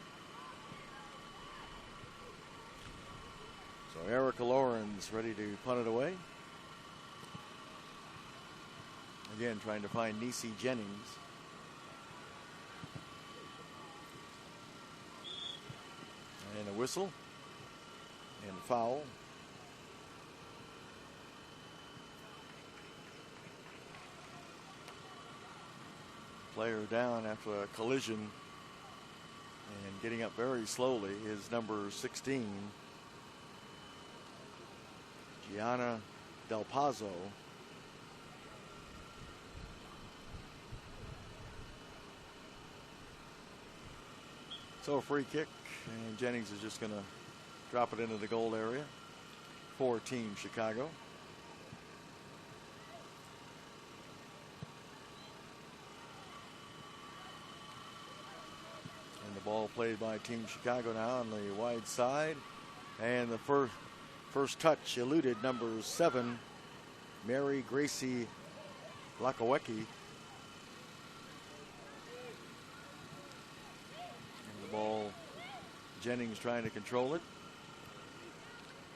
So Erica Lawrence ready to punt it away. Again, trying to find Nisi Jennings. And a whistle and a foul. Player down after a collision, and getting up very slowly is number 16, Gianna Del Pozo. So a free kick, and Jennings is just going to drop it into the goal area for Team Chicago. And the ball played by Team Chicago now on the wide side. And the first touch eluded number 7, Mary Gracie Lakawecki. Ball, Jennings trying to control it.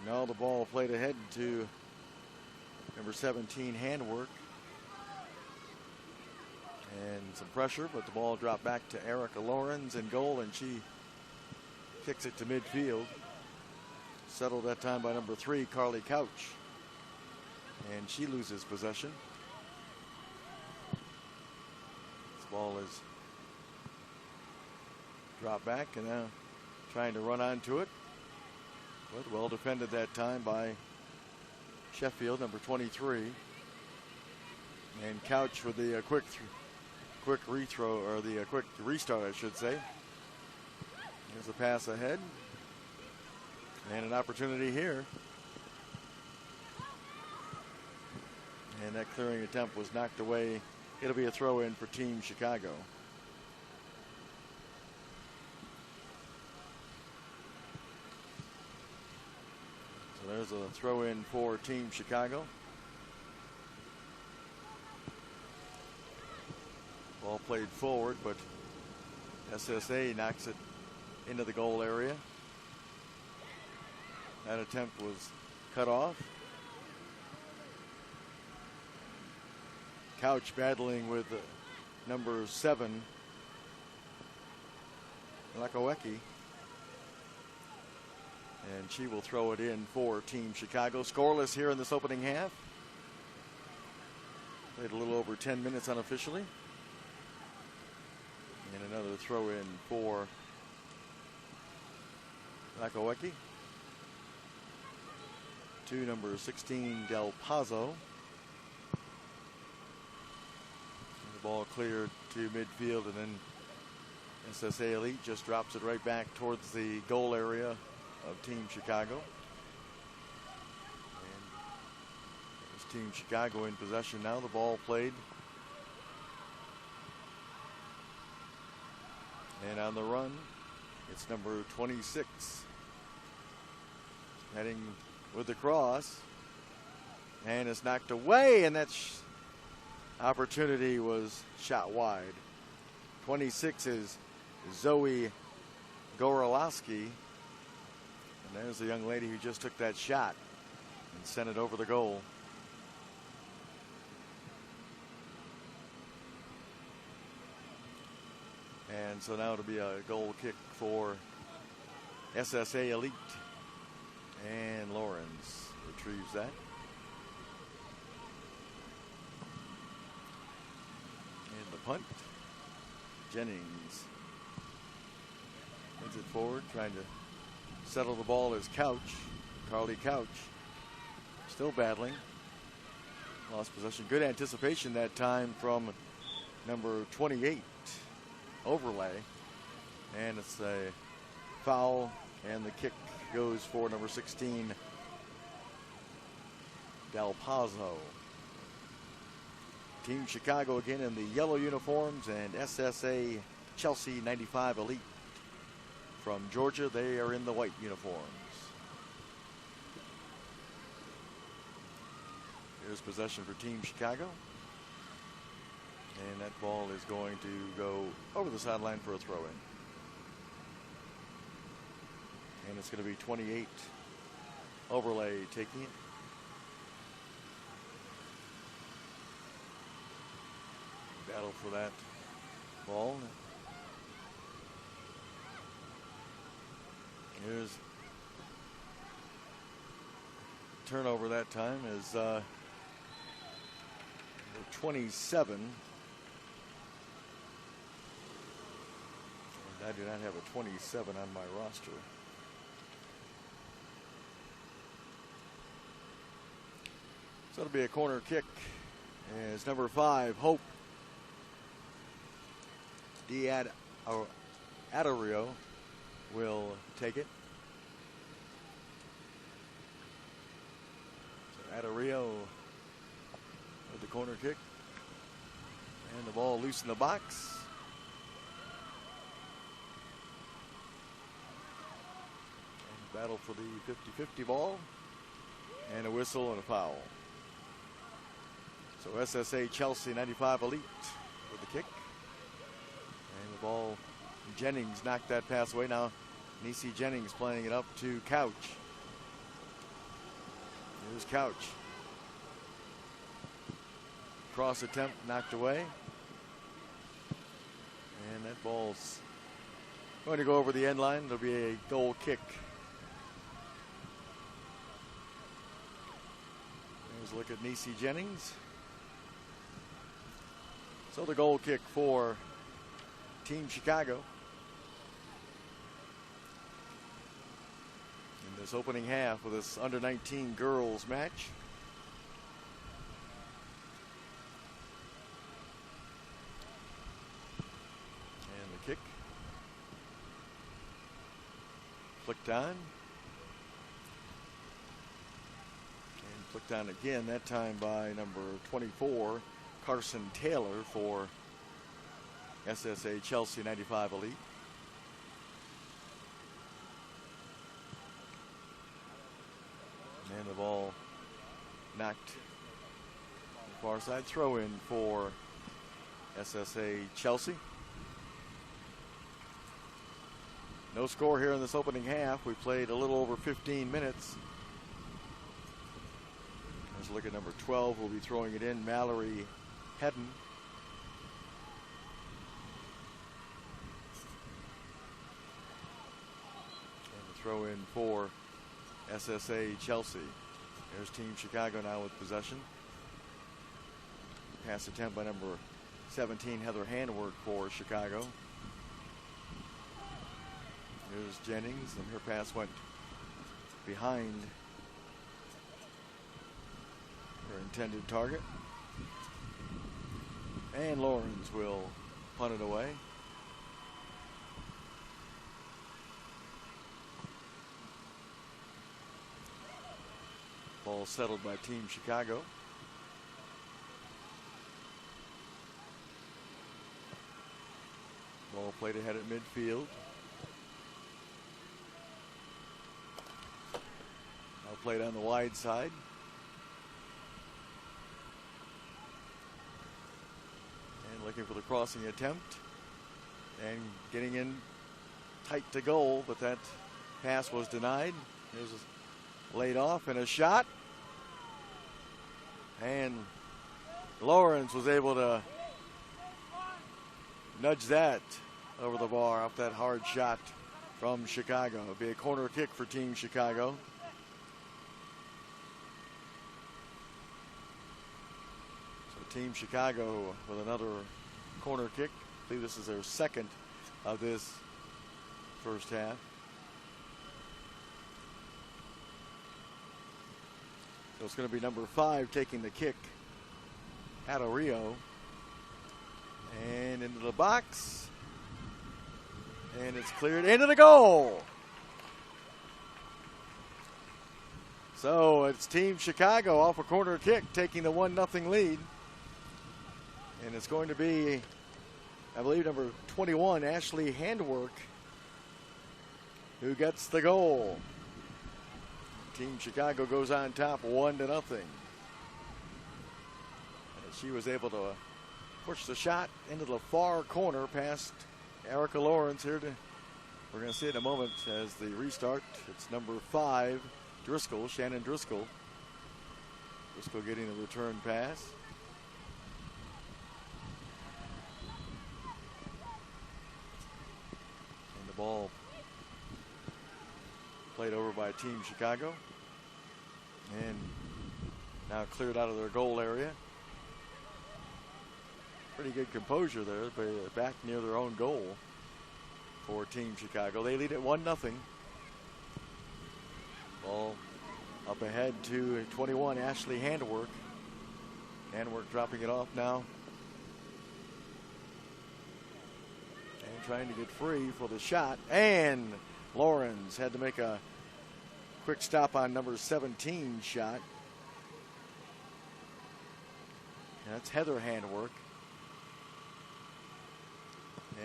Now the ball played ahead to number 17, Handwork. And some pressure, but the ball dropped back to Erica Lawrence in goal, and she kicks it to midfield. Settled that time by number 3, Carly Couch. And she loses possession. This ball is drop back, and now trying to run onto it. But well defended that time by Sheffield, number 23. And Couch with the quick rethrow, or the quick restart, I should say. Here's a pass ahead. And an opportunity here. And that clearing attempt was knocked away. It'll be a throw in for Team Chicago. There's a throw in for Team Chicago. Ball played forward, but SSA knocks it into the goal area. That attempt was cut off. Couch battling with number 7, Lakawecki. And she will throw it in for Team Chicago. Scoreless here in this opening half. Played a little over 10 minutes unofficially. And another throw in for Nakaweki. To number 16, Del Pazzo. And the ball cleared to midfield, and then SSA Elite just drops it right back towards the goal area of Team Chicago. And there's Team Chicago in possession now. The ball played. And on the run, it's number 26. Heading with the cross. And it's knocked away, and that opportunity was shot wide. 26 is Zoe Gorolowski. And there's the young lady who just took that shot and sent it over the goal. And so now it'll be a goal kick for SSA Elite. And Lawrence retrieves that. And the punt. Jennings heads it forward, trying to settle the ball as Couch. Carly Couch still battling. Lost possession. Good anticipation that time from number 28, Overlay. And it's a foul, and the kick goes for number 16, Del Pazzo. Team Chicago again in the yellow uniforms, and SSA Chelsea 95 Elite from Georgia, they are in the white uniforms. Here's possession for Team Chicago. And that ball is going to go over the sideline for a throw-in. And it's going to be 28, Overlay taking it. Battle for that ball. Here's turnover that time is 27. And I do not have a 27 on my roster. So it'll be a corner kick as number 5, Hope Adario will take it. So Adario with the corner kick. And the ball loose in the box. And battle for the 50-50 ball. And a whistle and a foul. So SSA Chelsea 95 Elite with the kick. And the ball, Jennings knocked that pass away. Now Nisi Jennings playing it up to Couch. Here's Couch. Cross attempt knocked away. And that ball's going to go over the end line. It'll be a goal kick. Here's a look at Nisi Jennings. So the goal kick for Team Chicago in this opening half of this under-19 girls match. And the kick. Flicked on. And flicked on again, that time by number 24, Carson Taylor for SSA Chelsea 95 Elite. And the ball knocked far side, throw in for SSA Chelsea. No score here in this opening half. We played a little over 15 minutes. Let's look at number 12. We'll be throwing it in, Mallory Hedden. And the throw in for SSA Chelsea. There's Team Chicago now with possession. Pass attempt by number 17, Heather Handwork for Chicago. Here's Jennings, and her pass went behind her intended target. And Lawrence will punt it away. Ball settled by Team Chicago. Ball played ahead at midfield. Now played on the wide side. And looking for the crossing attempt. And getting in tight to goal, but that pass was denied. Here's a laid off and a shot. And Lawrence was able to nudge that over the bar off that hard shot from Chicago. It'll be a corner kick for Team Chicago. So Team Chicago with another corner kick. I believe this is their second of this first half. So it's going to be number 5 taking the kick, Rio. And into the box. And it's cleared into the goal. So it's Team Chicago off a corner kick taking the 1-0 lead. And it's going to be, I believe, number 21, Ashley Handwork, who gets the goal. Team Chicago goes on top 1-0. And she was able to push the shot into the far corner past Erica Lawrence here. We're going to see it in a moment as the restart. It's number 5, Driscoll, Shannon Driscoll. Driscoll getting the return pass. And the ball played over by Team Chicago. And now cleared out of their goal area. Pretty good composure there, but back near their own goal for Team Chicago. They lead at 1-0. Ball up ahead to 21, Ashley Handwork. Handwork dropping it off now. And trying to get free for the shot. And Lawrence had to make a quick stop on number 17 shot. And that's Heather Handwork.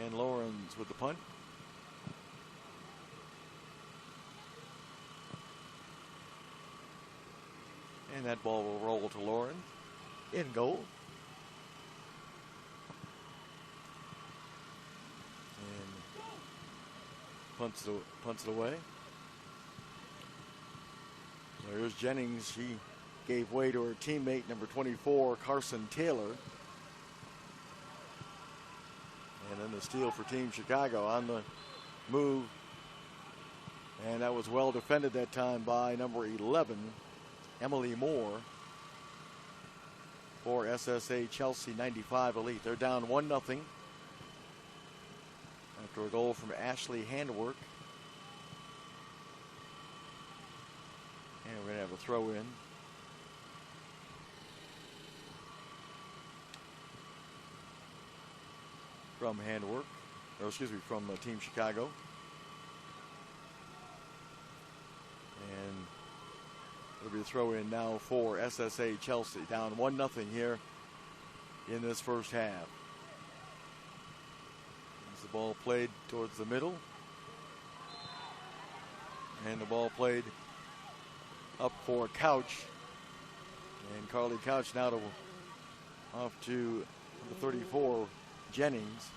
And Lawrence with the punt. And that ball will roll to Lawrence in goal. And punts it away. So here's Jennings. She gave way to her teammate, number 24, Carson Taylor. And then the steal for Team Chicago on the move. And that was well defended that time by number 11, Emily Moore, for SSA Chelsea 95 Elite. They're down 1-0 after a goal from Ashley Handwork. And we're going to have a throw in. From Handwork, or excuse me, from Team Chicago. And it'll be a throw in now for SSA Chelsea. Down 1-0 here in this first half. As the ball played towards the middle. And the ball played up for Couch. And Carly Couch now off to the 34, Jennings.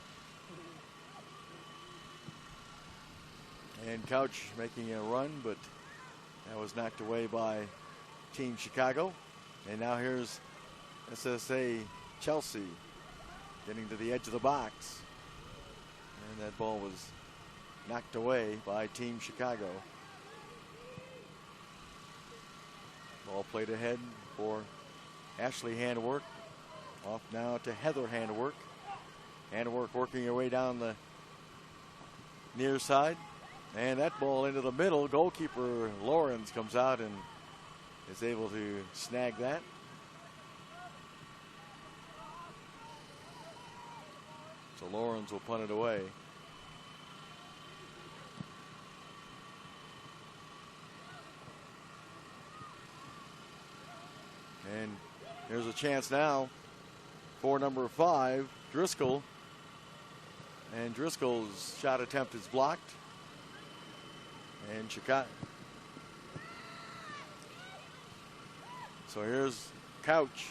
And Couch making a run, but that was knocked away by Team Chicago. And now here's SSA Chelsea getting to the edge of the box. And that ball was knocked away by Team Chicago. Ball played ahead for Ashley Handwork. Off now to Heather Handwork. Handwork working her way down the near side. And that ball into the middle. Goalkeeper Lawrence comes out and is able to snag that. So Lawrence will punt it away. And here's a chance now for number 5, Driscoll. And Driscoll's shot attempt is blocked. And Chicago. So here's Couch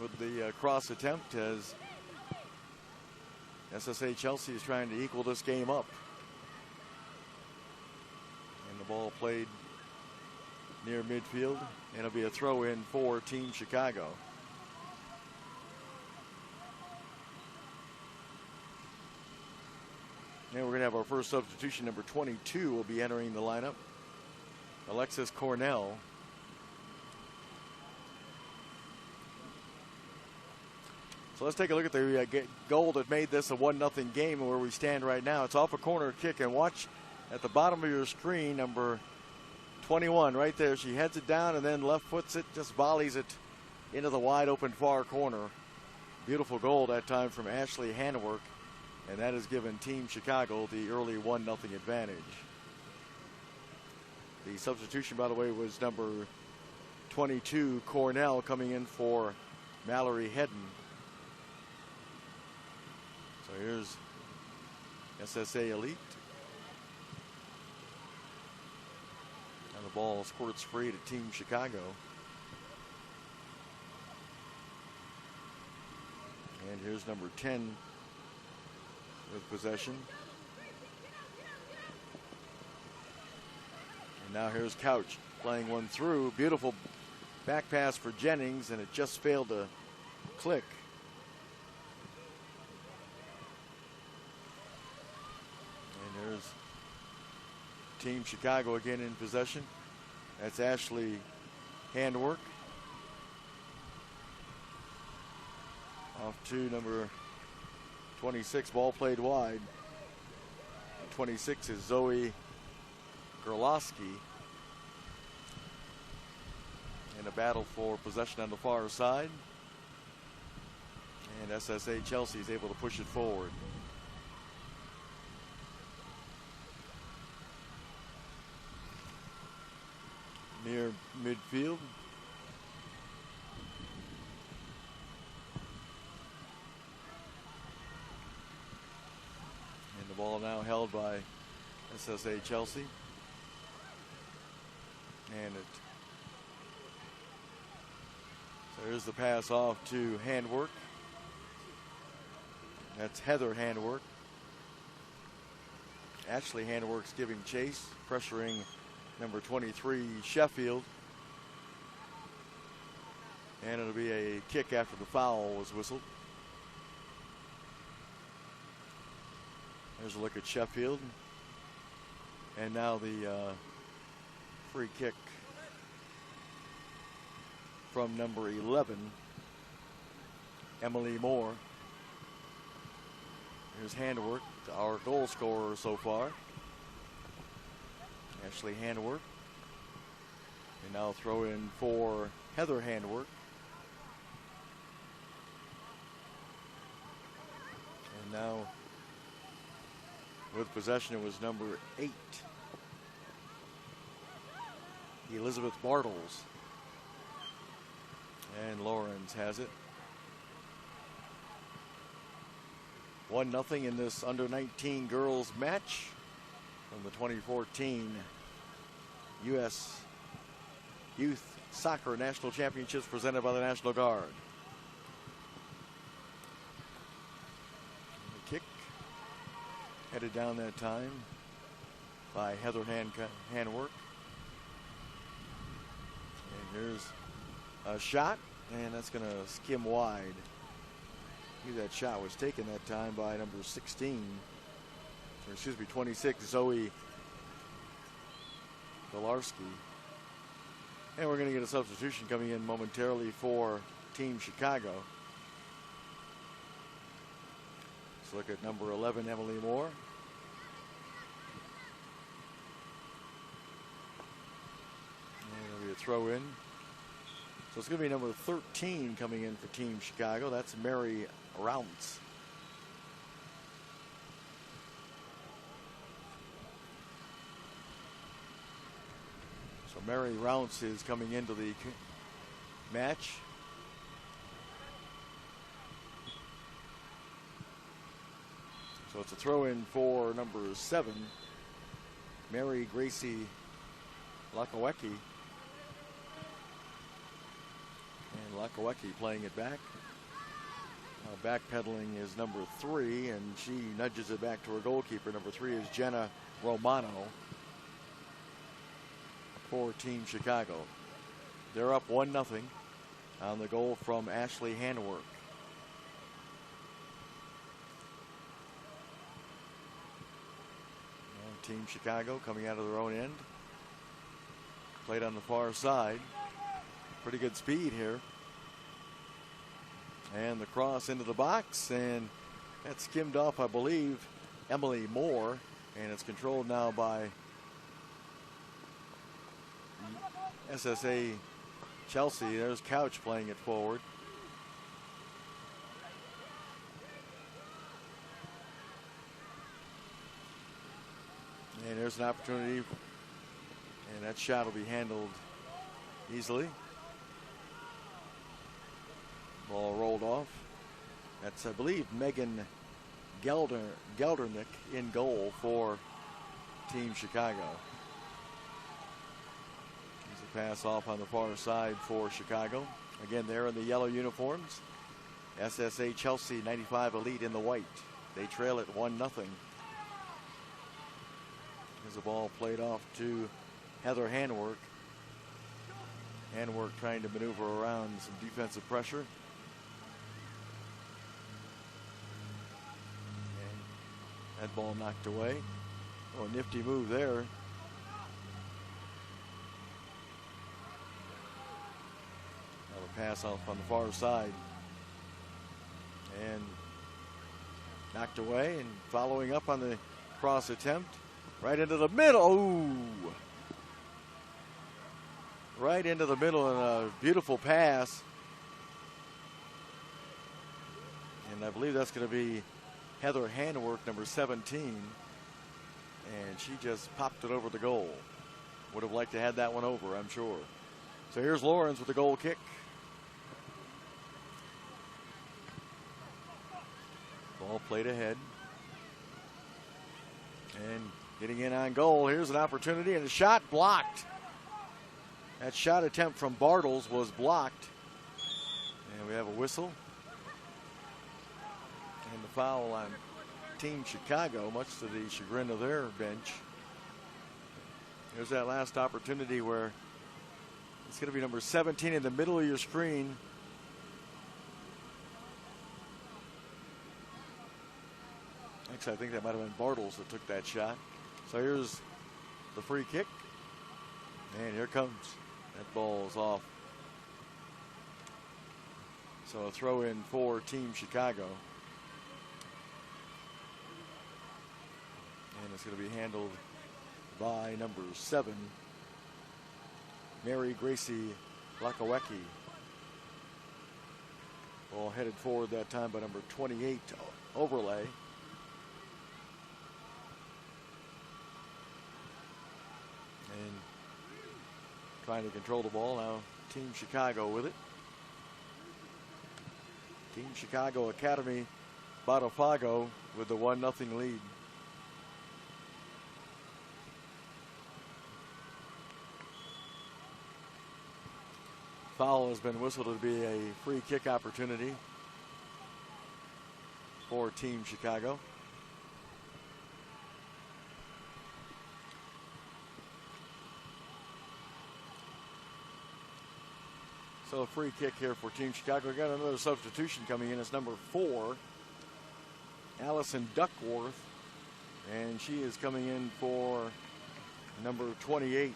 with the cross attempt as SSA Chelsea is trying to equal this game up. And the ball played near midfield. And it'll be a throw in for Team Chicago. And we're going to have our first substitution. Number 22 will be entering the lineup. Alexis Cornell. So let's take a look at the goal that made this a 1-0 game where we stand right now. It's off a corner kick, and watch at the bottom of your screen, number 21 right there. She heads it down and then left foots it, just volleys it into the wide open far corner. Beautiful goal that time from Ashley Hanwork. And that has given Team Chicago the early 1-0 advantage. The substitution, by the way, was number 22, Cornell, coming in for Mallory Hedden. So here's SSA Elite. And the ball squirts free to Team Chicago. And here's number 10. With possession. And now here's Couch playing one through. Beautiful back pass for Jennings, and it just failed to click. And there's Team Chicago again in possession. That's Ashley Handwork. Off to number 26, ball played wide. 26 is Zoe Gerlowski. In a battle for possession on the far side. And SSA Chelsea is able to push it forward. Near midfield. Ball now held by SSA Chelsea. And so here's the pass off to Handwork. That's Heather Handwork. Ashley Handwork's giving chase, pressuring number 23, Sheffield. And it'll be a kick after the foul was whistled. There's a look at Sheffield. And now the free kick from number 11, Emily Moore. Here's Handwork, our goal scorer so far. Ashley Handwork. And now throw in for Heather Handwork. And now with possession, it was number 8, Elizabeth Bartles. And Lawrence has it. 1-0 in this under-19 girls match from the 2014 U.S. Youth Soccer National Championships presented by the National Guard. Headed down that time by Heather Handwork. And here's a shot, and that's going to skim wide. I believe that shot was taken that time by number 16, or excuse me, 26, Zoe Galarski. And we're going to get a substitution coming in momentarily for Team Chicago. Let's look at number 11, Emily Moore. throw in. So it's going to be number 13 coming in for Team Chicago. That's Mary Rounce. So Mary Rounce is coming into the match. So it's a throw in for number 7, Mary Gracie Lakawecki. And Lakawecki playing it back. Now backpedaling is number 3, and she nudges it back to her goalkeeper. Number 3 is Jenna Romano for Team Chicago. They're up 1-0 on the goal from Ashley Handwork. And Team Chicago coming out of their own end. Played on the far side. Pretty good speed here. And the cross into the box, and that's skimmed off, I believe, Emily Moore, and it's controlled now by SSA Chelsea. There's Couch playing it forward. And there's an opportunity, and that shot will be handled easily. Ball rolled off. That's, I believe, Megan Geldernick in goal for Team Chicago. There's a pass off on the far side for Chicago. Again, they're in the yellow uniforms. SSA Chelsea 95 Elite in the white. They trail it 1-0. There's a ball played off to Heather Handwork. Handwork trying to maneuver around some defensive pressure. That ball knocked away. Oh, nifty move there. Now a pass off on the far side. And knocked away, and following up on the cross attempt. Right into the middle. Ooh. Right into the middle, and a beautiful pass. And I believe that's going to be Heather Handwork, number 17, and she just popped it over the goal. Would have liked to have that one over, I'm sure. So here's Lawrence with the goal kick. Ball played ahead. And getting in on goal. Here's an opportunity, and a shot blocked. That shot attempt from Bartles was blocked. And we have a whistle. And the foul on Team Chicago, much to the chagrin of their bench. There's that last opportunity where it's going to be number 17 in the middle of your screen. Actually, I think that might have been Bartles that took that shot. So here's the free kick. And here comes. That ball's off. So a throw in for Team Chicago. And it's going to be handled by number 7, Mary Gracie Lakawecki. Ball headed forward that time by number 28, Overlay. And trying to control the ball now, Team Chicago with it. Team Chicago Academy, Botafogo with the 1-0 lead. Foul has been whistled to be a free kick opportunity for Team Chicago. So a free kick here for Team Chicago. We got another substitution coming in. It's number 4, Allison Duckworth. And she is coming in for number 28,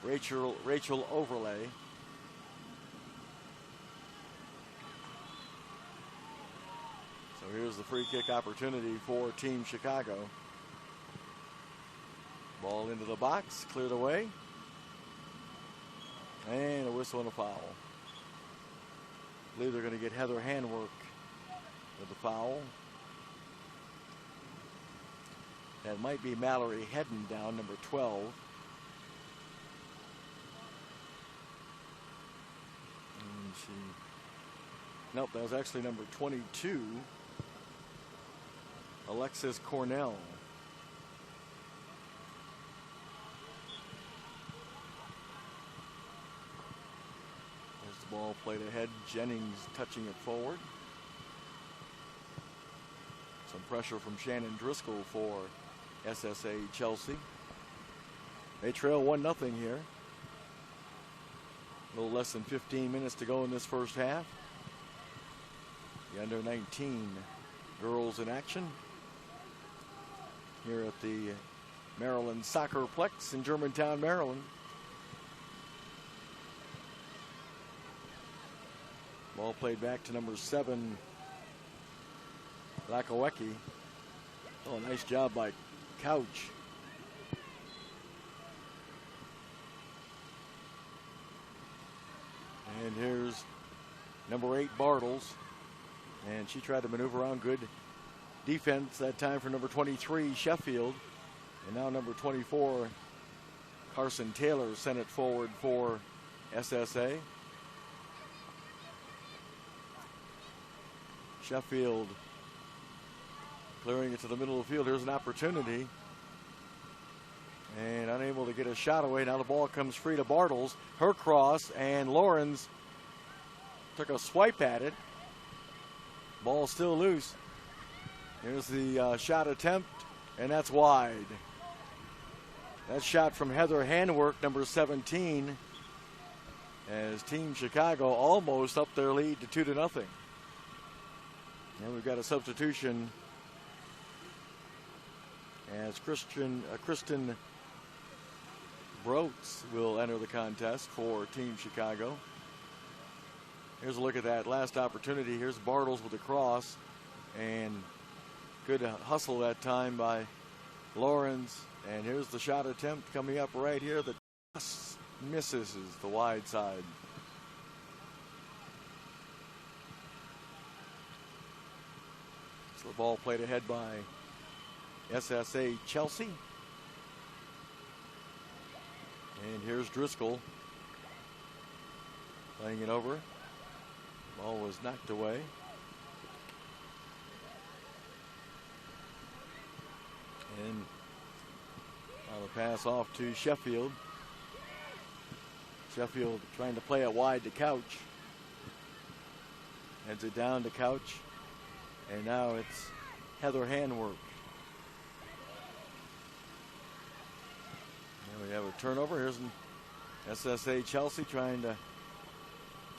Rachel Overlay. So here's the free kick opportunity for Team Chicago. Ball into the box, cleared away. And a whistle and a foul. I believe they're going to get Heather Handwork with the foul. That might be Mallory Hedden down, number 12. And nope, that was actually number 22, Alexis Cornell. There's the ball played ahead. Jennings touching it forward. Some pressure from Shannon Driscoll for SSA Chelsea. They trail 1-0 here. A little less than 15 minutes to go in this first half. The under-19 girls in action here at the Maryland SoccerPlex in Germantown, Maryland. Ball played back to number 7, Lakowecki. Oh, nice job by Couch. And here's number 8, Bartles. And she tried to maneuver around. Good defense that time for number 23, Sheffield. And now number 24, Carson Taylor, sent it forward for SSA. Sheffield clearing it to the middle of the field. Here's an opportunity. And unable to get a shot away. Now the ball comes free to Bartles. Her cross, and Lawrence took a swipe at it. Ball still loose. Here's the shot attempt, and that's wide. That shot from Heather Handwork, number 17, as Team Chicago almost up their lead to 2-0. And we've got a substitution as Kristen Broats will enter the contest for Team Chicago. Here's a look at that last opportunity. Here's Bartles with the cross, and good hustle that time by Lawrence. And here's the shot attempt coming up right here that just misses the wide side. So the ball played ahead by SSA Chelsea. And here's Driscoll playing it over. Ball was knocked away. And now the pass off to Sheffield. Sheffield trying to play it wide to Couch. Heads it down to Couch. And now it's Heather Handwork. Now we have a turnover. Here's an SSA Chelsea trying to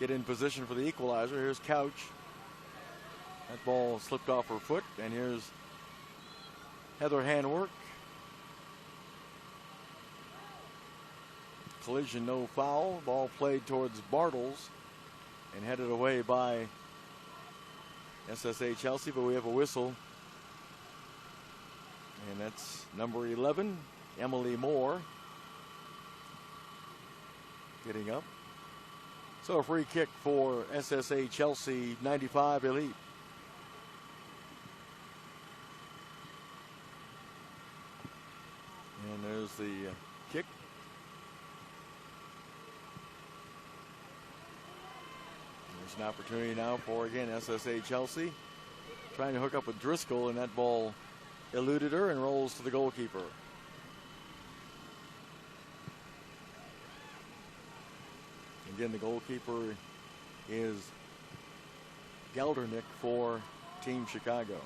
get in position for the equalizer. Here's Couch. That ball slipped off her foot. And here's Heather Handwork. Collision, no foul. Ball played towards Bartles and headed away by SSA Chelsea, but we have a whistle. And that's number 11, Emily Moore, getting up. So a free kick for SSA Chelsea 95 Elite. And there's the kick. There's an opportunity now for, again, SSA Chelsea. Trying to hook up with Driscoll, and that ball eluded her and rolls to the goalkeeper. Again, the goalkeeper is Geldernick for Team Chicago.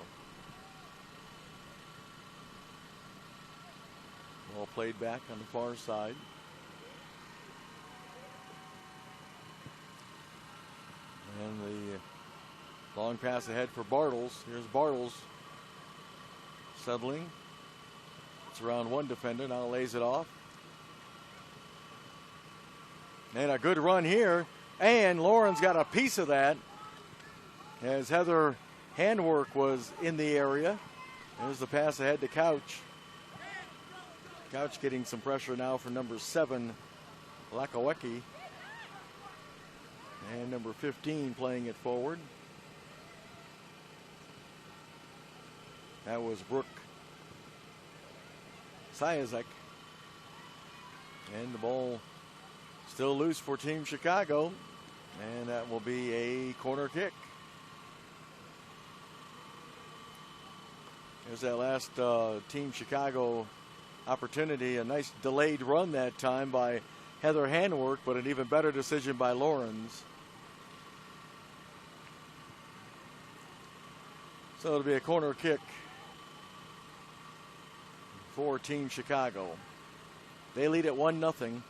Ball played back on the far side. And the long pass ahead for Bartles. Here's Bartles settling. It's around one defender, now lays it off. And a good run here. And Lauren's got a piece of that as Heather Handwork was in the area. There's the pass ahead to Couch. Couch getting some pressure now for number 7, Lakowecki. And number 15 playing it forward. That was Brooke Sayazek. And the ball still loose for Team Chicago. And that will be a corner kick. There's that last Team Chicago opportunity. A nice delayed run that time by Heather Handwork, but an even better decision by Lawrence. So it'll be a corner kick for Team Chicago. They lead at 1-0.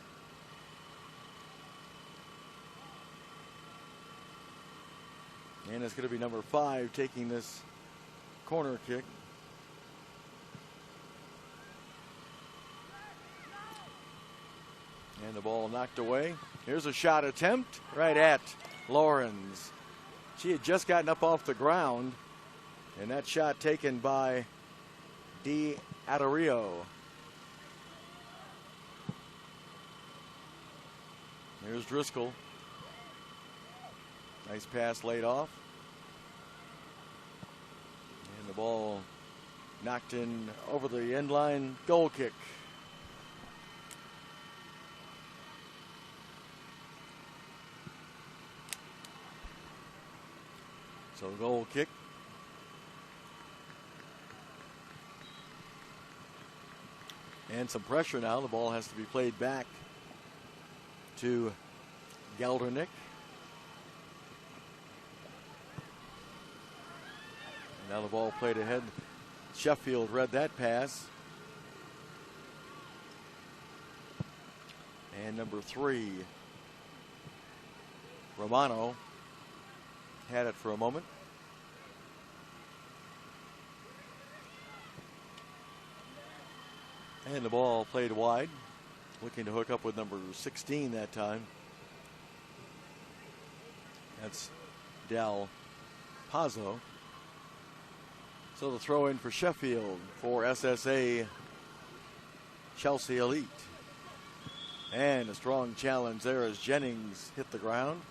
And it's going to be number 5 taking this corner kick. And the ball knocked away. Here's a shot attempt right at Lawrence. She had just gotten up off the ground. And that shot taken by Di Adario. Here's Driscoll. Nice pass laid off. And the ball knocked in over the end line. Goal kick. So goal kick. And some pressure now. The ball has to be played back to Geldernick. And now the ball played ahead. Sheffield read that pass. And number 3, Romano, had it for a moment. And the ball played wide. Looking to hook up with number 16 that time. That's Del Pazzo. So the throw in for Sheffield for SSA Chelsea Elite. And a strong challenge there as Jennings hit the ground.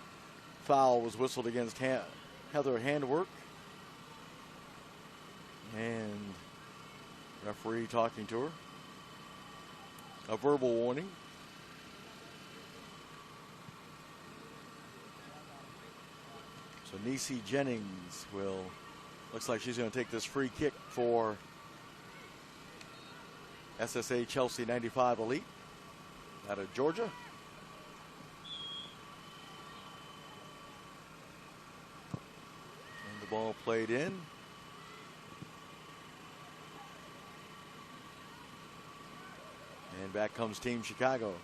Foul was whistled against Heather Handwork. And referee talking to her. A verbal warning. So Niecy Jennings looks like she's going to take this free kick for SSA Chelsea 95 Elite out of Georgia. And the ball played in. And back comes Team Chicago.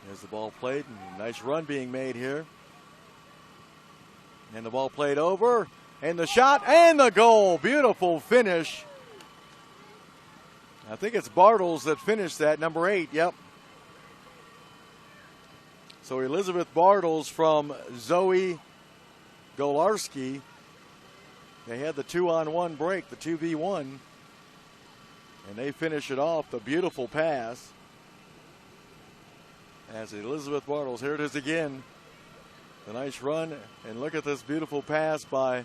There's the ball played. And nice run being made here. And the ball played over. And the shot and the goal. Beautiful finish. I think it's Bartles that finished that, number 8. Yep. So Elizabeth Bartles from Zoe Golarski. They had the 2-on-1 break, the 2v1. And they finish it off. The beautiful pass. As Elizabeth Bartles, here it is again. The nice run. And look at this beautiful pass by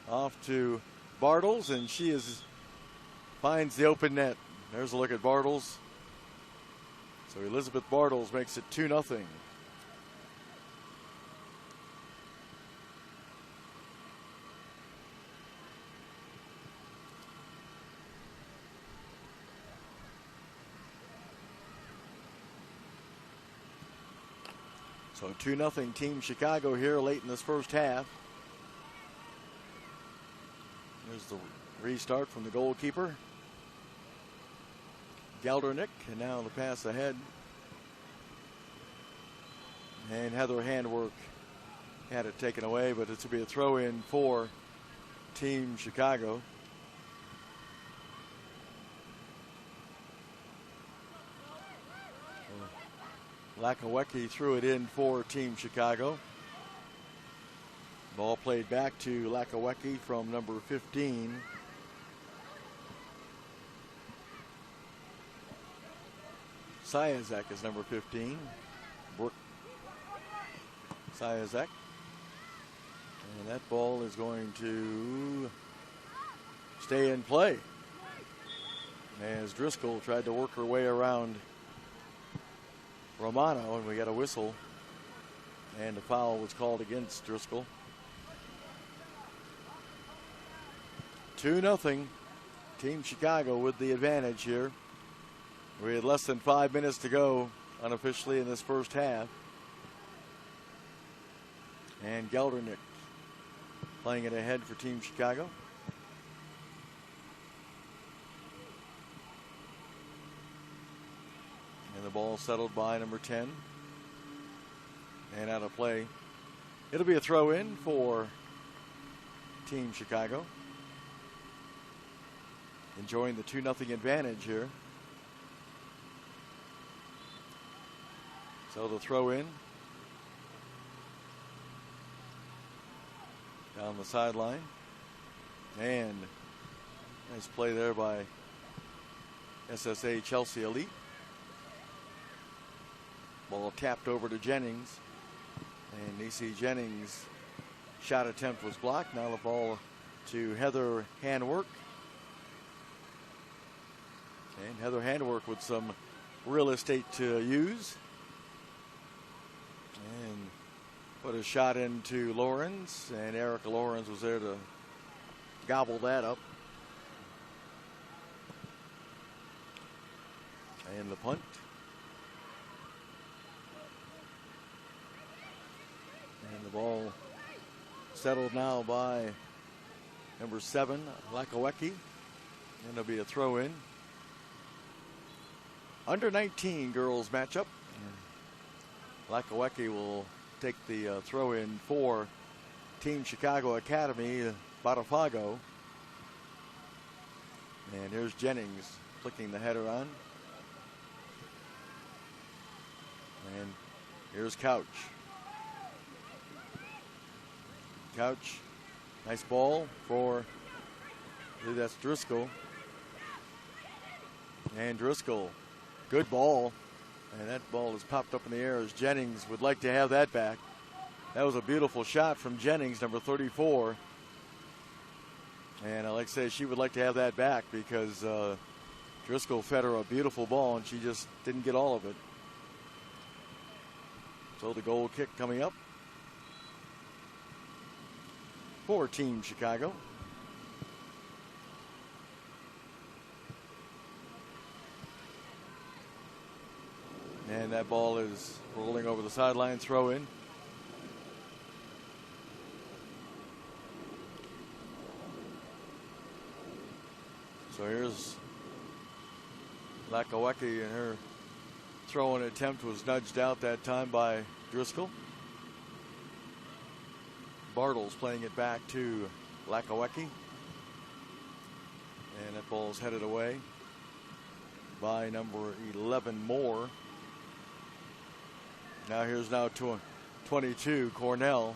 off to Bartles. And she finds the open net. There's a look at Bartles. So Elizabeth Bartles makes it 2-0. So 2-0 Team Chicago here late in this first half. There's the restart from the goalkeeper, Geldernick, and now the pass ahead. And Heather Handwork had it taken away, but it's to be a throw in for Team Chicago. Lakawecki threw it in for Team Chicago. Ball played back to Lakawecki from number 15. Sayazek is number 15. Brooke Sayazek. And that ball is going to stay in play as Driscoll tried to work her way around Romano, and we got a whistle, and a foul was called against Driscoll. 2-0. Team Chicago with the advantage here. We had less than 5 minutes to go unofficially in this first half. And Geldernick playing it ahead for Team Chicago. And the ball settled by number 10. And out of play. It'll be a throw in for Team Chicago. Enjoying the 2-0 advantage here. So the throw in. Down the sideline. And nice play there by SSA Chelsea Elite. Ball tapped over to Jennings. And Niecy Jennings' shot attempt was blocked. Now the ball to Heather Handwork. And Heather Handwork with some real estate to use. And put a shot into Lawrence. And Erica Lawrence was there to gobble that up. And the punt. And the ball settled now by number 7, Lakawecki. And there'll be a throw in. Under 19 girls matchup. Lakawecki will take the throw in for Team Chicago Academy, Botafogo. And here's Jennings flicking the header on. And here's Couch. Couch, nice ball for, I believe that's Driscoll. And Driscoll, good ball. And that ball is popped up in the air as Jennings would like to have that back. That was a beautiful shot from Jennings, number 34. And like I say, she would like to have that back because Driscoll fed her a beautiful ball and she just didn't get all of it. So the goal kick coming up for Team Chicago. And that ball is rolling over the sideline, throw in. So here's Lakawecki, and her throw-in attempt was nudged out that time by Driscoll. Bartles playing it back to Lakawecki. And that ball is headed away by number 11, Moore. Now here's 22, Cornell.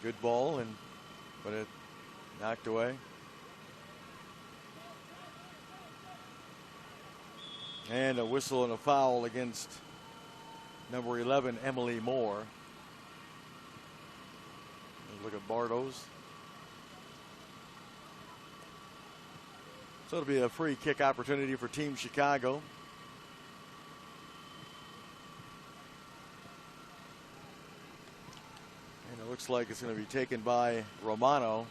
Good ball, but it knocked away. And a whistle and a foul against number 11, Emily Moore. Look at Bartos. So it'll be a free kick opportunity for Team Chicago. And it looks like it's going to be taken by Romano.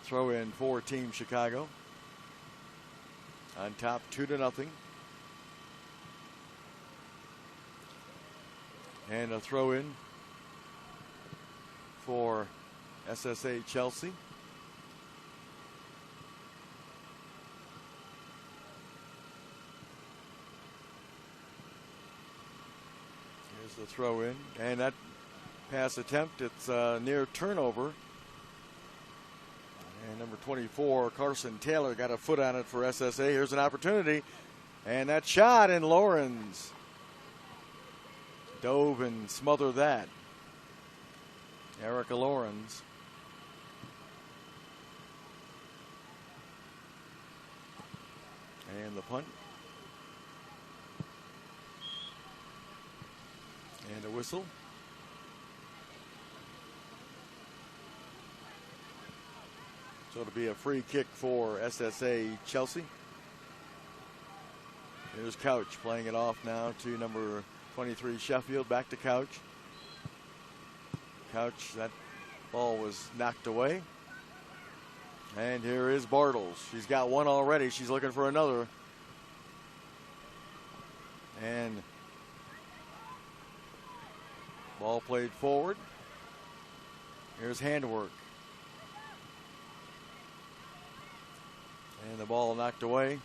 Throw in for Team Chicago. On top, 2-0. And a throw in for SSA Chelsea. Here's the throw in. And that pass attempt, it's near turnover. And number 24, Carson Taylor, got a foot on it for SSA. Here's an opportunity. And that shot, and Lawrence dove and smothered that. Erica Lawrence. And the punt. And a whistle. So it'll be a free kick for SSA Chelsea. Here's Couch playing it off now to number 23 Sheffield. Back to Couch. Couch, that ball was knocked away. And here is Bartles. She's got one already. She's looking for another. And ball played forward. Here's handwork. And the ball knocked away.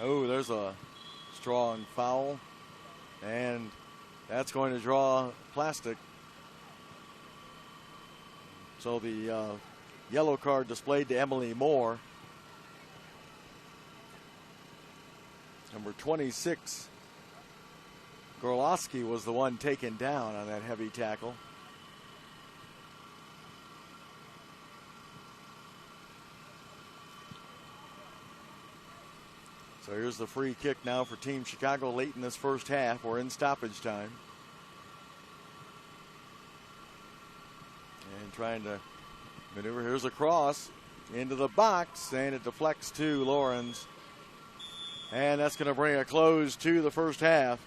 Oh, there's a strong foul. And that's going to draw plastic. So the yellow card displayed to Emily Moore. Number 26, Gorlowski, was the one taken down on that heavy tackle. So here's the free kick now for Team Chicago late in this first half. We're in stoppage time. And trying to maneuver. Here's a cross into the box, and it deflects to Lawrence. And that's going to bring a close to the first half.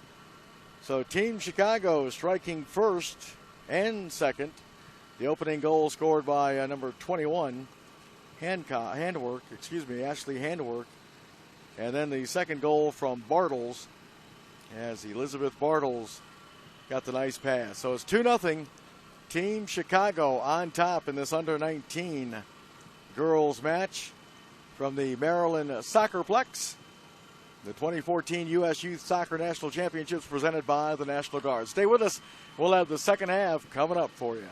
So Team Chicago striking first and second. The opening goal scored by number 21, Ashley Handwork. And then the second goal from Bartles, as Elizabeth Bartles got the nice pass. So it's 2-0. Team Chicago on top in this under-19 girls match from the Maryland SoccerPlex. The 2014 U.S. Youth Soccer National Championships presented by the National Guard. Stay with us. We'll have the second half coming up for you.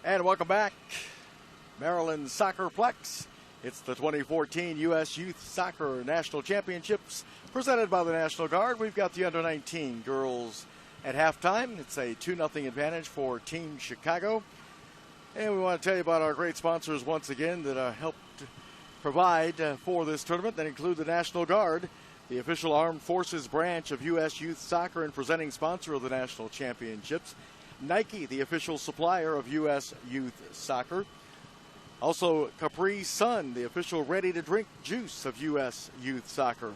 And welcome back, Maryland SoccerPlex. It's the 2014 U.S. Youth Soccer National Championships presented by the National Guard. We've got the under-19 girls at halftime. It's a 2-0 advantage for Team Chicago. And we want to tell you about our great sponsors once again that helped provide for this tournament, that include the National Guard, the official armed forces branch of U.S. Youth Soccer and presenting sponsor of the National Championships. Nike, the official supplier of U.S. Youth Soccer. Also, Capri Sun, the official ready-to-drink juice of U.S. Youth Soccer.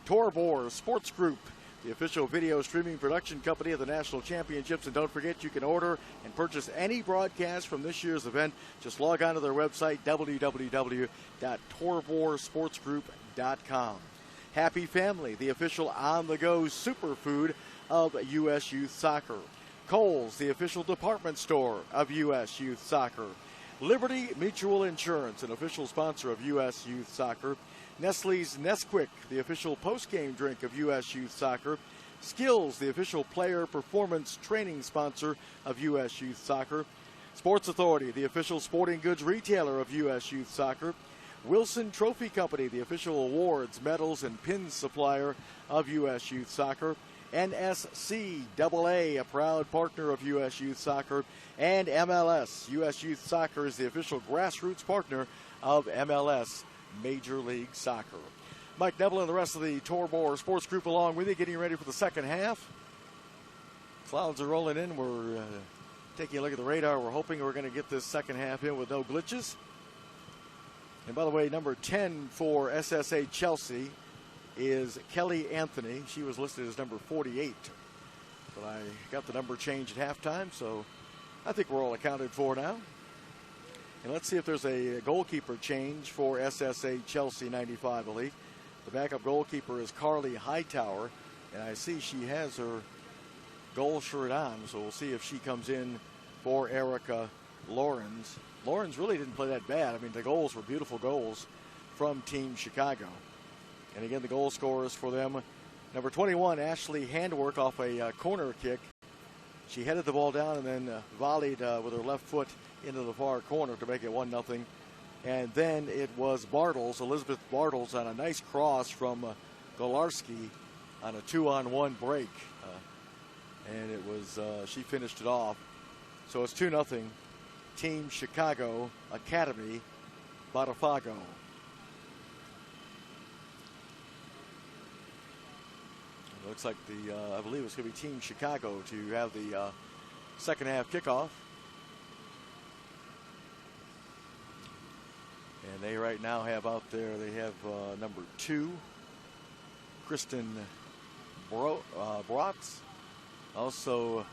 Torbor Sports Group, the official video streaming production company of the National Championships. And don't forget, you can order and purchase any broadcast from this year's event. Just log on to their website, www.torborsportsgroup.com. Happy Family, the official on-the-go superfood of U.S. Youth Soccer. Kohl's, the official department store of U.S. Youth Soccer. Liberty Mutual Insurance, an official sponsor of U.S. Youth Soccer. Nestle's Nesquik, the official post-game drink of U.S. Youth Soccer. Skills, the official player performance training sponsor of U.S. Youth Soccer. Sports Authority, the official sporting goods retailer of U.S. Youth Soccer. Wilson Trophy Company, the official awards, medals, and pins supplier of U.S. Youth Soccer. NSCAA, a proud partner of U.S. Youth Soccer. And MLS, U.S. Youth Soccer is the official grassroots partner of MLS Major League Soccer. Mike Neville and the rest of the Torbor Sports Group along with you, getting ready for the second half. Clouds are rolling in. We're taking a look at the radar. We're hoping we're going to get this second half in with no glitches. And by the way, number 10 for SSA Chelsea is Kelly Anthony. She was listed as number 48. But I got the number changed at halftime, so I think we're all accounted for now. And let's see if there's a goalkeeper change for SSA Chelsea 95 Elite. The backup goalkeeper is Carly Hightower, and I see she has her goal shirt on, so we'll see if she comes in for Erica Lawrence. Lawrence really didn't play that bad. I mean, the goals were beautiful goals from Team Chicago. And again, the goal scorers for them, number 21, Ashley Handwork off a corner kick. She headed the ball down and then volleyed with her left foot into the far corner to make it 1-0. And then it was Bartles, Elizabeth Bartles, on a nice cross from Golarski on a 2-on-1 break. And it was, she finished it off. So it's 2-0. Team Chicago Academy, Botafogo. It looks like I believe it's going to be Team Chicago to have the second half kickoff. And they right now have out there, they have number 2, Kristen Brotz. Also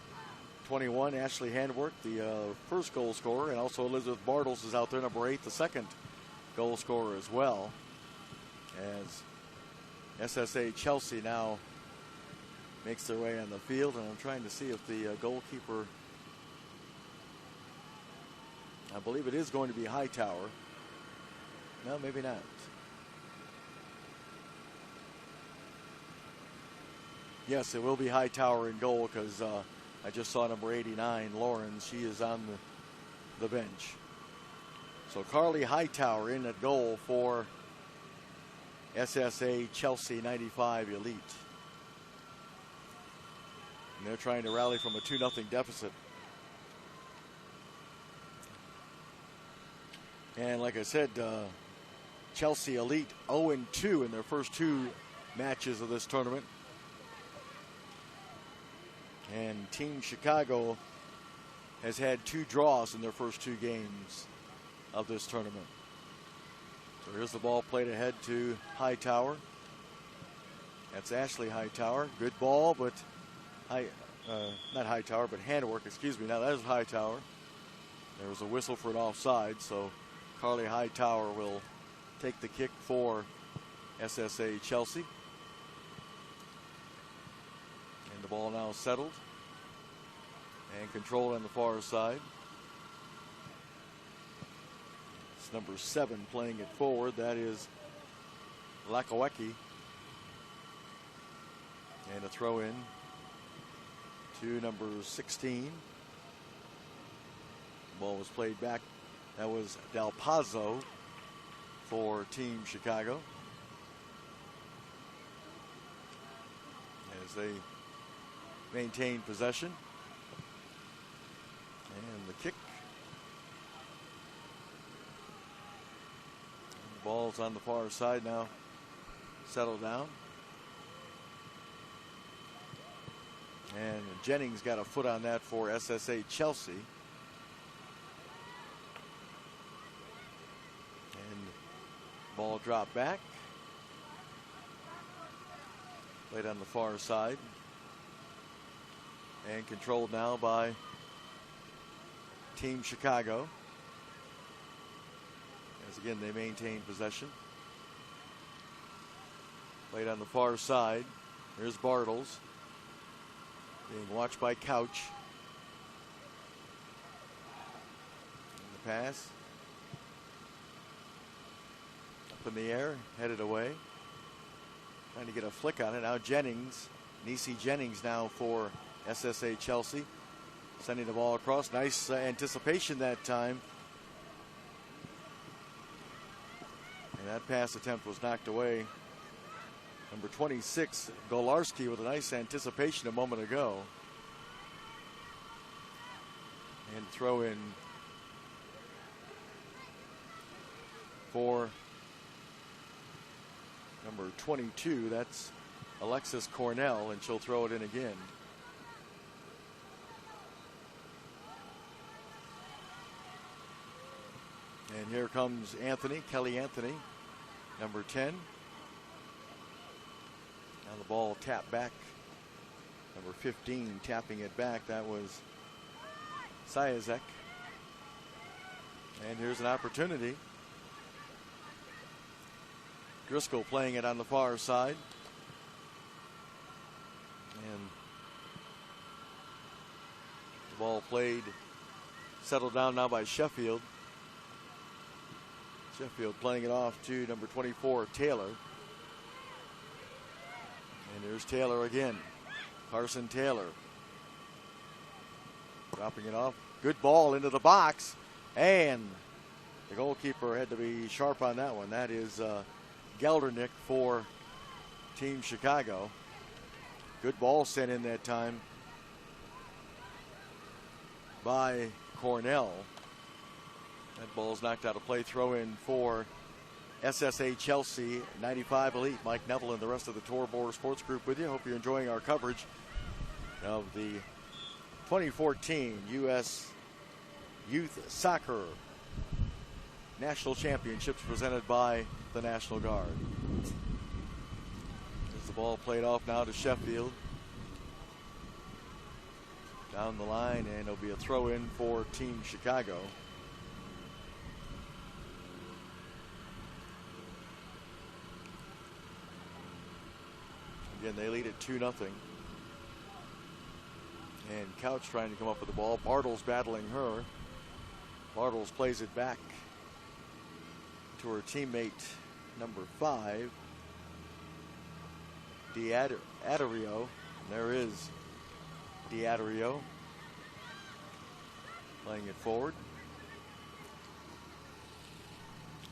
21, Ashley Handwork, the first goal scorer, and also Elizabeth Bartles is out there, number 8, the second goal scorer as well. As SSA Chelsea now makes their way on the field, and I'm trying to see if the goalkeeper, I believe it is going to be Hightower. No, maybe not. Yes, it will be Hightower in goal because I just saw number 89, Lawrence. She is on the bench. So Carly Hightower in at goal for SSA Chelsea 95 Elite. And they're trying to rally from a 2-0 deficit. And like I said, Chelsea Elite 0-2 in their first 2 matches of this tournament. And Team Chicago has had 2 draws in their first 2 games of this tournament. So here's the ball played ahead to Hightower. That's Ashley Hightower. Good ball, but not Hightower, but Handwork, excuse me. Now that is Hightower. There was a whistle for an offside, so Carly Hightower will take the kick for SSA Chelsea. And the ball now settled and controlled on the far side. It's number 7 playing it forward. That is Lakowecki. And a throw in to number 16. Ball was played back. That was Del Pazzo for Team Chicago. As they maintain possession. And the kick. And the ball's on the far side now. Settle down. And Jennings got a foot on that for SSA Chelsea. And ball dropped back. Played on the far side. And controlled now by Team Chicago. As again, they maintain possession. Played on the far side. Here's Bartles. Being watched by Couch. And the pass. Up in the air, headed away. Trying to get a flick on it. Now Jennings. Nisi Jennings now for SSA Chelsea. Sending the ball across. Nice anticipation that time. And that pass attempt was knocked away. Number 26, Golarski, with a nice anticipation a moment ago. And throw in for number 22. That's Alexis Cornell, and she'll throw it in again. And here comes Anthony, Kelly Anthony, number 10. Now the ball tapped back. Number 15 tapping it back. That was Sayazek. And here's an opportunity. Driscoll playing it on the far side. And the ball played, settled down now by Sheffield. Sheffield playing it off to number 24, Taylor. And there's Taylor again. Carson Taylor. Dropping it off. Good ball into the box. And the goalkeeper had to be sharp on that one. That is Geldernick for Team Chicago. Good ball sent in that time by Cornell. That ball's knocked out of play. Throw in for SSA Chelsea 95 Elite. Mike Neville and the rest of the Tor Boer Sports Group with you. Hope you're enjoying our coverage of the 2014 U.S. Youth Soccer National Championships presented by the National Guard. As the ball played off now to Sheffield. Down the line, and it'll be a throw in for Team Chicago. Again, they lead it 2-0. And Couch trying to come up with the ball. Bartles battling her. Bartles plays it back to her teammate, number 5, D'Addario. There is D'Addario playing it forward.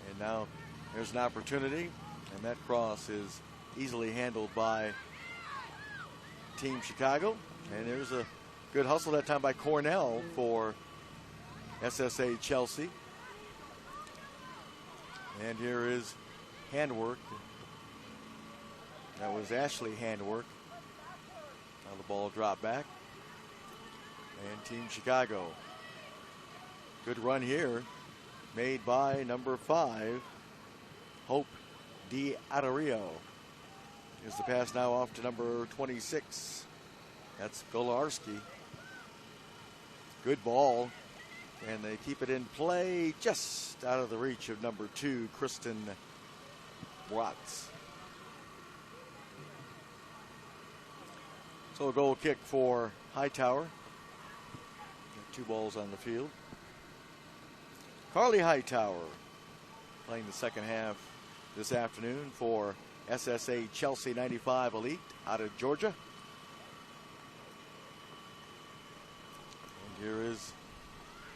And now there's an opportunity, and that cross is easily handled by Team Chicago. And there's a good hustle that time by Cornell for SSA Chelsea. And here is handwork. That was Ashley handwork. Now the ball dropped back. And Team Chicago. Good run here made by number 5, Hope D'Addario. Here's the pass now off to number 26. That's Golarski. Good ball. And they keep it in play just out of the reach of number 2, Kristen Watts. So a goal kick for Hightower. 2 balls on the field. Carly Hightower playing the second half this afternoon for SSA Chelsea 95 Elite out of Georgia. And here is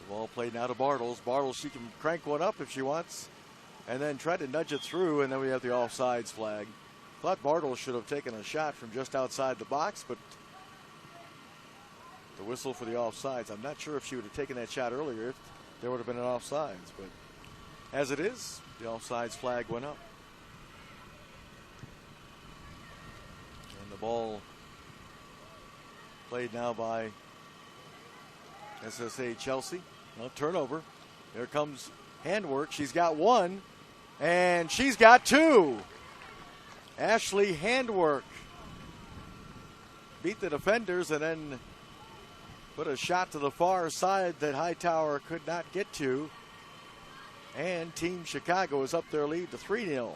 The ball played now to Bartles. Bartles, she can crank one up if she wants, and then try to nudge it through, and then we have the offsides flag. Thought Bartles should have taken a shot from just outside the box, but the whistle for the offsides. I'm not sure if she would have taken that shot earlier, if there would have been an offsides, but as it is, the offsides flag went up. And the ball played now by SSA Chelsea. No turnover. There comes Handwork. She's got one, and she's got two. Ashley Handwork beat the defenders and then put a shot to the far side that Hightower could not get to. And Team Chicago is up their lead to 3-0.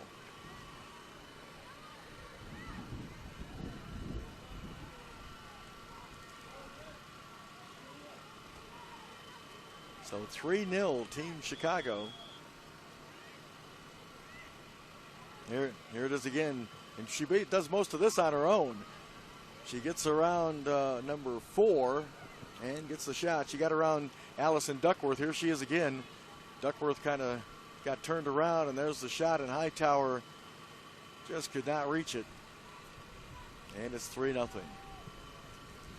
So 3-0 Team Chicago. Here it is again. And she does most of this on her own. She gets around number 4 and gets the shot. She got around Allison Duckworth. Here she is again. Duckworth kind of got turned around, and there's the shot, and Hightower just could not reach it. And it's 3-0.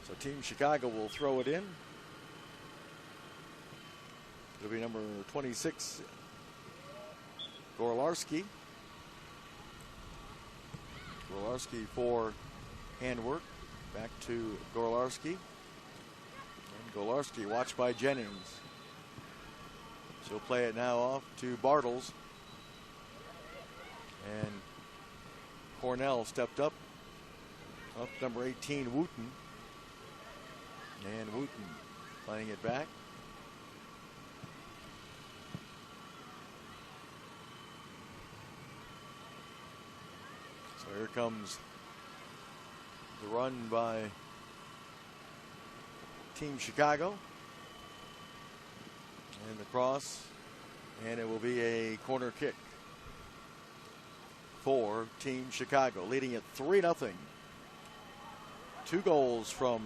So Team Chicago will throw it in. It'll be number 26, Gorlarski. Gorlarski for Handwork. Back to Gorlarski. And Gorlarski watched by Jennings. She'll play it now off to Bartles. And Cornell stepped up. Up number 18, Wooten. And Wooten playing it back. So here comes the run by Team Chicago. And the cross. And it will be a corner kick for Team Chicago, leading at 3-0. 2 goals from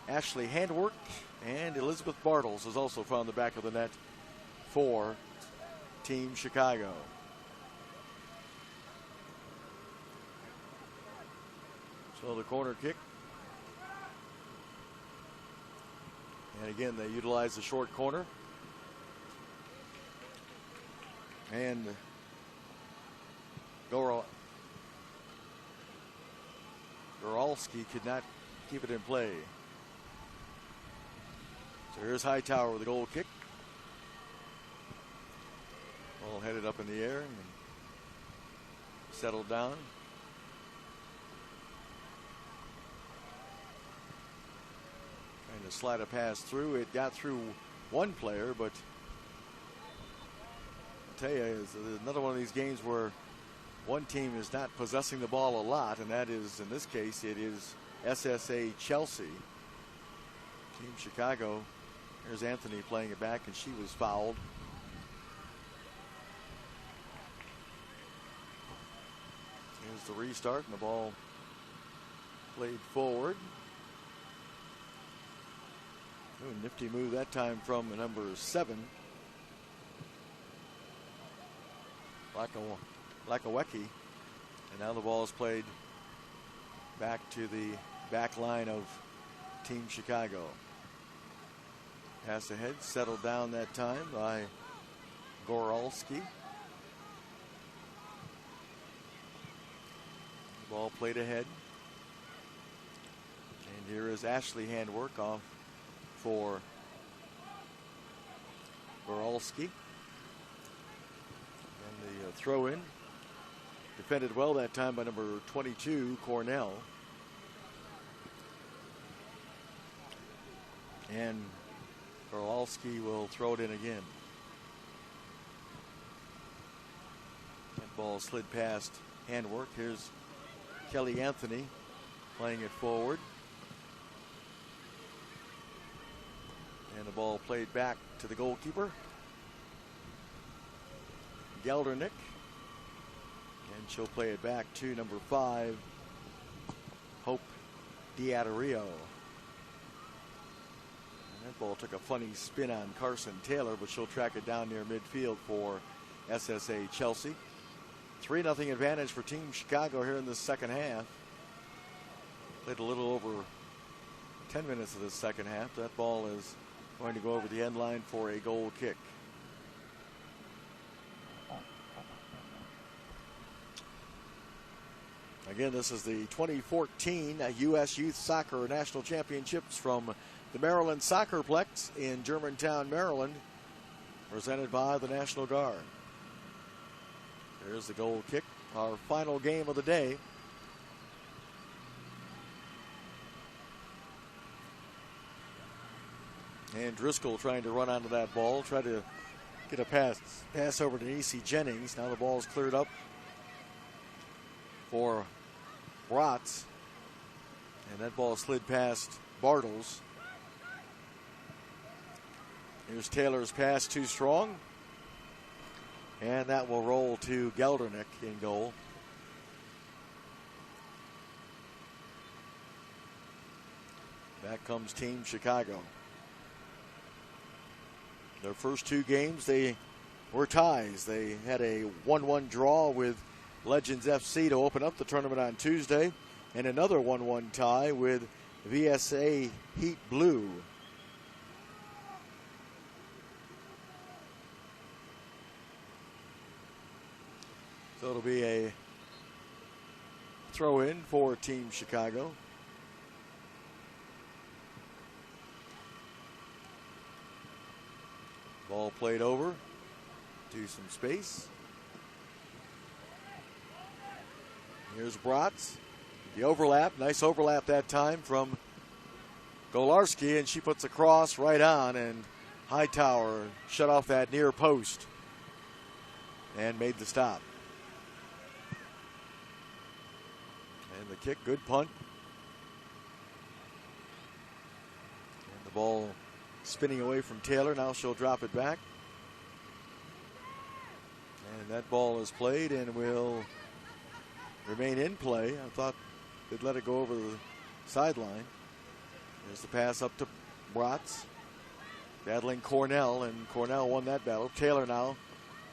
Ashley Handwork, and Elizabeth Bartles has also found the back of the net for Team Chicago. So the corner kick. And again, they utilize the short corner. And Goralski could not keep it in play. So here's Hightower with a goal kick. Ball headed up in the air and settled down. Trying to slide a pass through. It got through one player, but I'll tell you, it's another one of these games where one team is not possessing the ball a lot, and that is, in this case, it is SSA Chelsea. Team Chicago, there's Anthony playing it back, and she was fouled. Here's the restart, and the ball played forward. Ooh, nifty move that time from the number 7. Lakawecki. And now the ball is played back to the back line of Team Chicago. Pass ahead, settled down that time by Goralski. The ball played ahead. And here is Ashley Handwork off for Goralski. And the throw in. Defended well that time by number 22, Cornell. And Goralski will throw it in again. That ball slid past Handwork. Here's Kelly Anthony playing it forward. And the ball played back to the goalkeeper, Geldernick. And she'll play it back to number 5, Hope Diaterio. And that Ball took a funny spin on Carson Taylor, but she'll track it down near midfield for SSA Chelsea. 3-0 advantage for Team Chicago here in the second half. Played a little over 10 minutes of the second half. That ball is going to go over the end line for a goal kick. Again, this is the 2014 U.S. Youth Soccer National Championships from the Maryland SoccerPlex in Germantown, Maryland, presented by the National Guard. There's the goal kick, our final game of the day. And Driscoll trying to run onto that ball, try to get a pass over to Nisi Jennings. Now the ball's cleared up for Bratz. And that ball slid past Bartles. Here's Taylor's pass, too strong. And that will roll to Geldernick in goal. Back comes Team Chicago. Their first two games, they were ties. They had a 1-1 draw with Legends FC to open up the tournament on Tuesday, and another 1-1 tie with VSA Heat Blue. So it'll be a throw in for Team Chicago. Ball played over to some space. Here's Bratz. The overlap, nice overlap that time from Golarski, and she puts a cross right on, and Hightower shut off that near post and made the stop. And the kick, good punt. And the ball spinning away from Taylor. Now she'll drop it back. And that ball is played and will remain in play. I thought they'd let it go over the sideline. There's the pass up to Bratz. Battling Cornell, and Cornell won that battle. Taylor now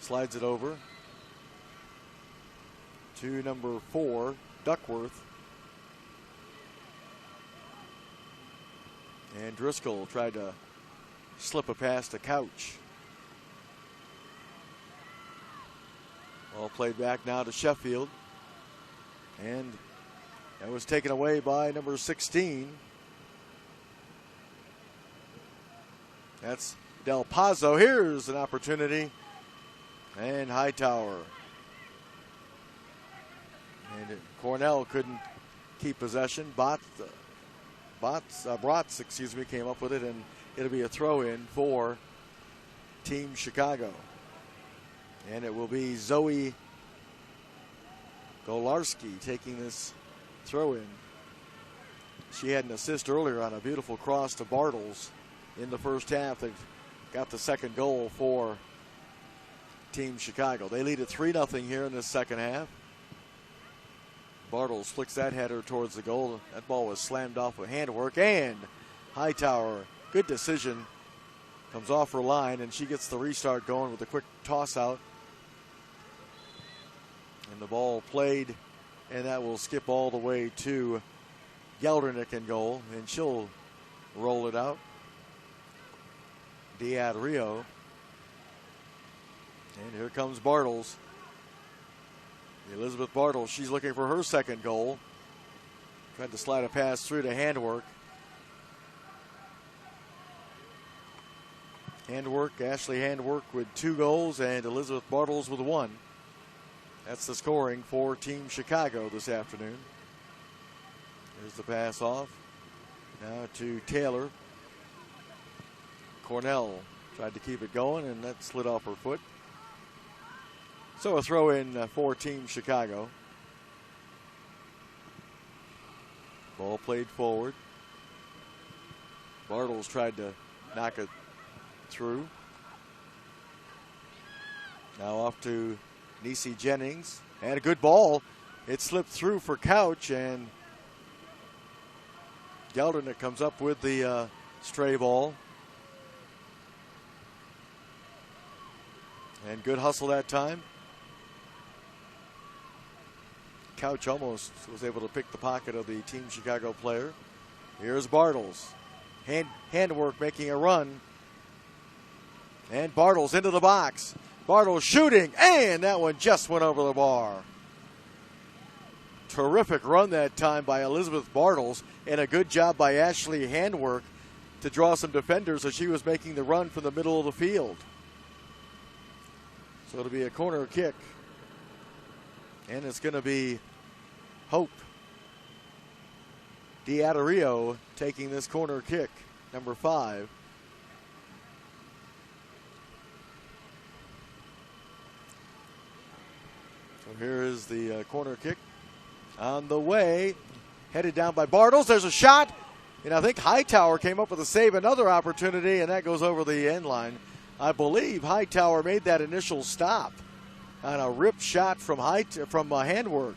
slides it over to number 4, Duckworth. And Driscoll tried to slip a pass to Couch. Ball played back now to Sheffield. And that was taken away by number 16. That's Del Pazzo. Here's an opportunity. And Hightower. And Cornell couldn't keep possession. Bratz, came up with it, and it'll be a throw-in for Team Chicago. And it will be Zoe Golarski taking this throw-in. She had an assist earlier on a beautiful cross to Bartles in the first half. They've got the second goal for Team Chicago. They lead at 3-0 here in the second half. Bartles flicks that header towards the goal. That ball was slammed off with handwork, and Hightower, good decision, comes off her line, and she gets the restart going with a quick toss out. And the ball played, and that will skip all the way to Geldernick in goal, and she'll roll it out. Diad Rio. And here comes Bartles. Elizabeth Bartles, she's looking for her second goal. Tried to slide a pass through to Handwork. Ashley Handwork with 2 goals, and Elizabeth Bartles with 1. That's the scoring for Team Chicago this afternoon. There's the pass off. Now to Taylor. Cornell tried to keep it going, and that slid off her foot. So a throw in for Team Chicago. Ball played forward. Bartles tried to knock it through. Now off to Nisi Jennings. And a good ball. It slipped through for Couch, and Geldernick comes up with the stray ball. And good hustle that time. Couch almost was able to pick the pocket of the Team Chicago player. Here's Bartles. Handwork making a run. And Bartles into the box. Bartles shooting, and that one just went over the bar. Terrific run that time by Elizabeth Bartles, and a good job by Ashley Handwork to draw some defenders as she was making the run from the middle of the field. So it'll be a corner kick. And it's going to be Hope Diadario taking this corner kick, number 5. So here is the corner kick on the way, headed down by Bartles. There's a shot, and I think Hightower came up with a save, another opportunity, and that goes over the end line. I believe Hightower made that initial stop on a rip shot from Handwork.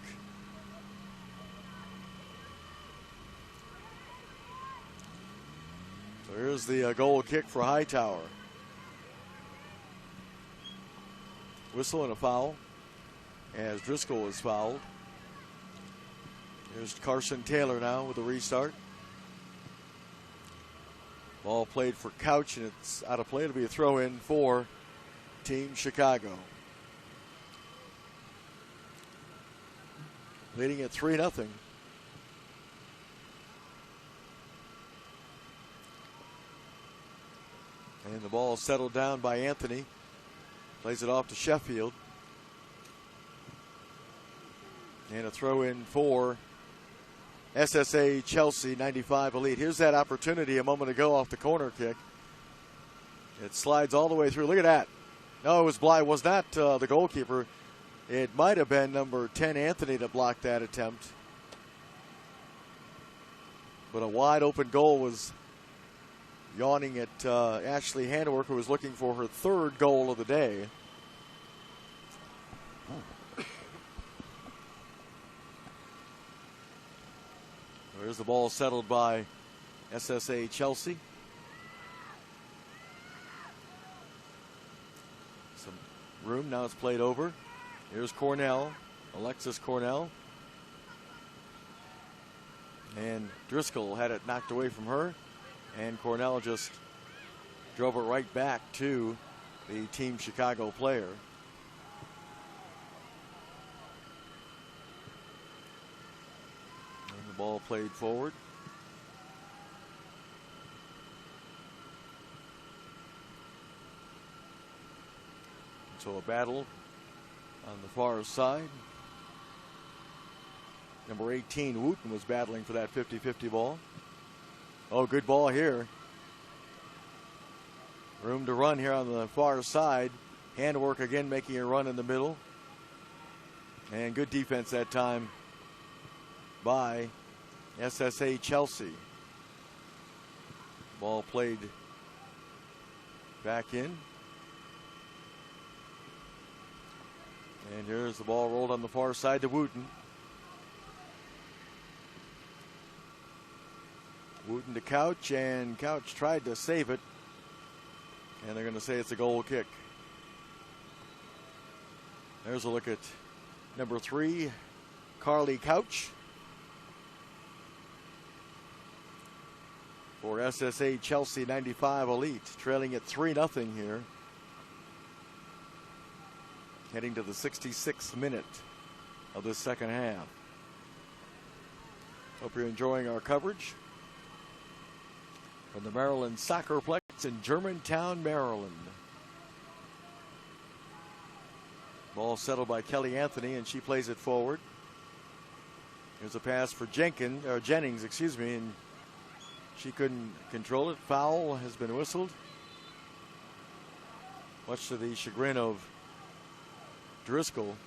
So here's the goal kick for Hightower. Whistle and a foul as Driscoll is fouled. Here's Carson Taylor now with the restart. Ball played for Couch, and it's out of play. It'll be a throw in for Team Chicago. Leading at 3-0. And the ball settled down by Anthony. Plays it off to Sheffield. And a throw in for SSA Chelsea 95 Elite. Here's that opportunity a moment ago off the corner kick. It slides all the way through. Look at that. No, it was Bly. Was not the goalkeeper. It might have been number 10, Anthony, that blocked that attempt. But a wide open goal was yawning at Ashley Handwork, who was looking for her 3rd goal of the day. There's the ball settled by SSA Chelsea. Some room, now it's played over. Here's Cornell, Alexis Cornell. And Driscoll had it knocked away from her. And Cornell just drove it right back to the Team Chicago player. And the ball played forward. So a battle on the far side. Number 18, Wooten, was battling for that 50-50 ball. Oh, good ball here. Room to run here on the far side. Handwork again making a run in the middle. And good defense that time by SSA Chelsea. Ball played back in. And here's the ball rolled on the far side to Wooten. Wooten to Couch, and Couch tried to save it. And they're going to say it's a goal kick. There's a look at number 3, Carly Couch. For SSA Chelsea 95 Elite, trailing at 3-0 here. Heading to the 66th minute of the second half. Hope you're enjoying our coverage from the Maryland SoccerPlex in Germantown, Maryland. Ball settled by Kelly Anthony, and she plays it forward. Here's a pass for Jennings, and she couldn't control it. Foul has been whistled, much to the chagrin of Driscoll.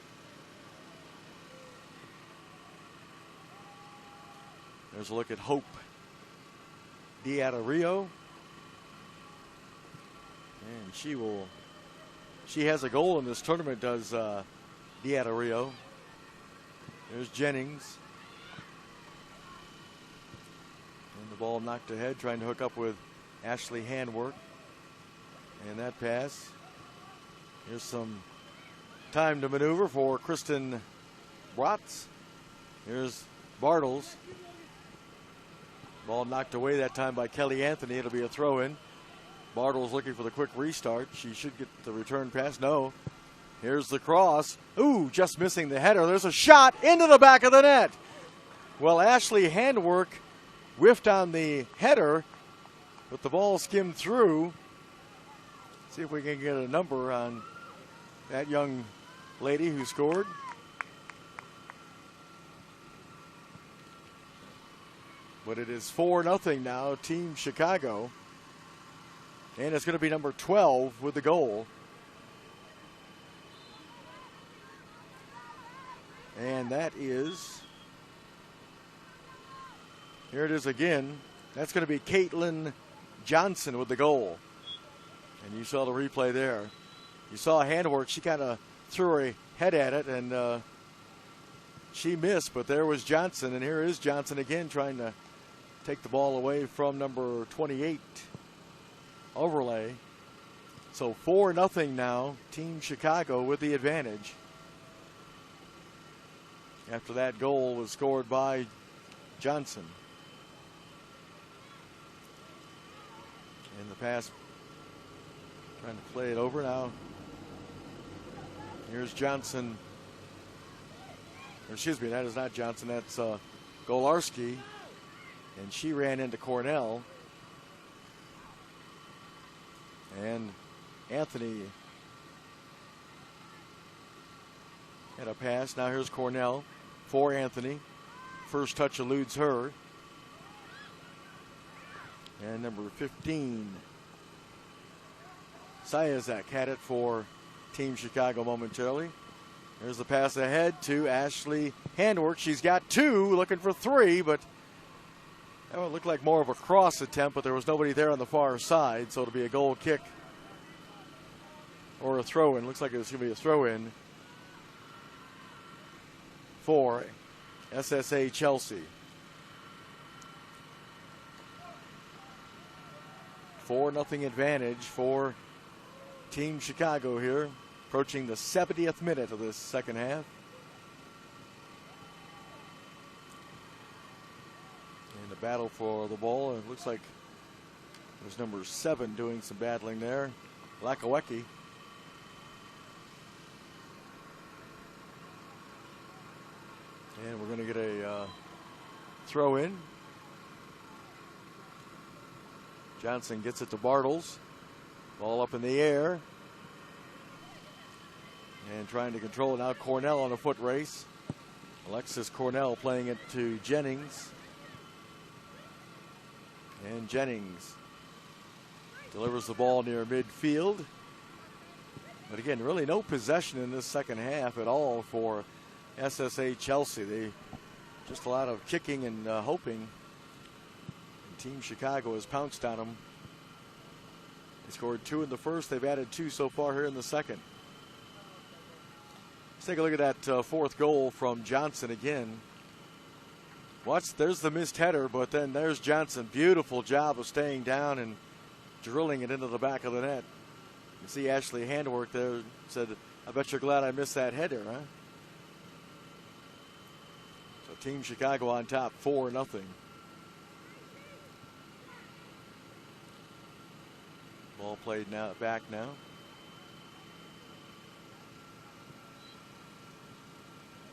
There's a look at Hope Diadario. And she has a goal in this tournament, does Diadario. There's Jennings. And the ball knocked ahead, trying to hook up with Ashley Handwork. And that pass Here's some time to maneuver for Kristen Bratz. Here's Bartles. Ball knocked away that time by Kelly Anthony. It'll be a throw-in. Bartles looking for the quick restart. She should get the return pass. No. Here's the cross. Ooh, just missing the header. There's a shot into the back of the net. Well, Ashley Handwork whiffed on the header, but the ball skimmed through. See if we can get a number on that young lady who scored. But it is 4-0 now, Team Chicago. And it's going to be number 12 with the goal. And that is, here it is again. That's going to be Caitlin Johnson with the goal. And you saw the replay there. You saw Handwork. She kind of threw her head at it, and she missed. But there was Johnson, and here is Johnson again trying to take the ball away from number 28, Overlay. So 4-0 now, Team Chicago with the advantage. After that goal was scored by Johnson. And the pass, trying to play it over now. Here's Johnson. Or excuse me, that is not Johnson, that's Golarski. And she ran into Cornell. And Anthony had a pass. Now here's Cornell for Anthony. First touch eludes her. And number 15, Sayazek had it for Team Chicago momentarily. There's the pass ahead to Ashley Handwork. She's got two, looking for three, but that would look like more of a cross attempt, but there was nobody there on the far side, so it'll be a goal kick or a throw-in. Looks like it's going to be a throw-in for SSA Chelsea. 4-0 advantage for Team Chicago here, approaching the 70th minute of this second half. And the battle for the ball, it looks like there's number 7 doing some battling there, Lakawecki. And we're going to get a throw in. Johnson gets it to Bartles. Ball up in the air. And trying to control it now. Cornell on a foot race. Alexis Cornell playing it to Jennings. And Jennings delivers the ball near midfield. But again, really no possession in this second half at all for SSA Chelsea. They just a lot of kicking and hoping. Team Chicago has pounced on them. They scored 2 in the first. They've added 2 so far here in the second. Let's take a look at that fourth goal from Johnson again. Watch, there's the missed header, but then there's Johnson. Beautiful job of staying down and drilling it into the back of the net. You see Ashley Handwork there said, I bet you're glad I missed that header, huh? So Team Chicago on top, 4-0. Ball played now, back now.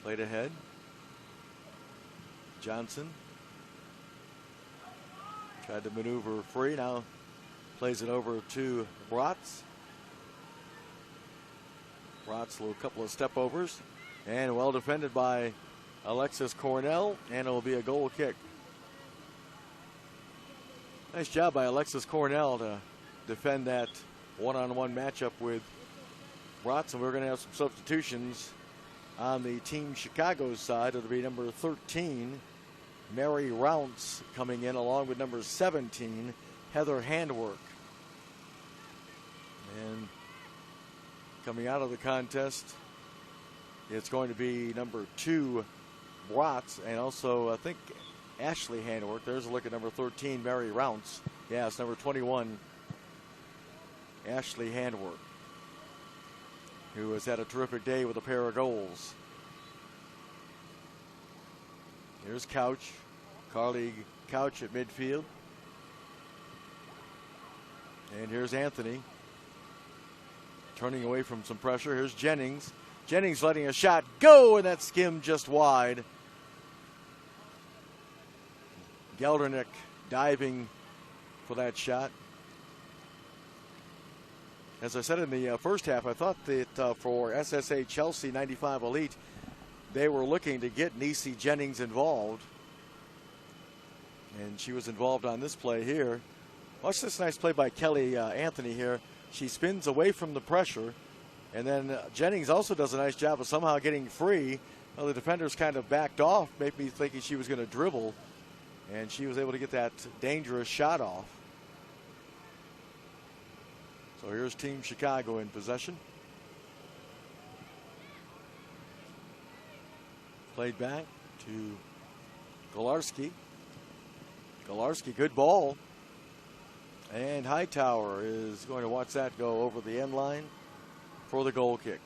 Played ahead. Johnson tried to maneuver free. Now plays it over to Bratz. Bratz, a couple of step overs. And well defended by Alexis Cornell. And it will be a goal kick. Nice job by Alexis Cornell to defend that one-on-one matchup with Bratz. And we're going to have some substitutions on the Team Chicago side. It'll be number 13, Mary Rounce, coming in along with number 17, Heather Handwork. And coming out of the contest, it's going to be number 2, Bratz, and also I think Ashley Handwork. There's a look at number 13, Mary Rounce. Yeah, it's number 21, Ashley Handwork. who has had a terrific day with a pair of goals. Here's Couch, Carly Couch at midfield. And here's Anthony turning away from some pressure. Here's Jennings. Jennings letting a shot go, and that skimmed just wide. Geldernick diving for that shot. As I said in the first half, I thought that for SSA Chelsea 95 Elite, they were looking to get Niecy Jennings involved. And she was involved on this play here. Watch this nice play by Kelly Anthony here. She spins away from the pressure. And then Jennings also does a nice job of somehow getting free. Well, the defenders kind of backed off, made me thinking she was going to dribble. And she was able to get that dangerous shot off. So here's Team Chicago in possession. Played back to Golarski. Golarski, good ball. And Hightower is going to watch that go over the end line for the goal kick.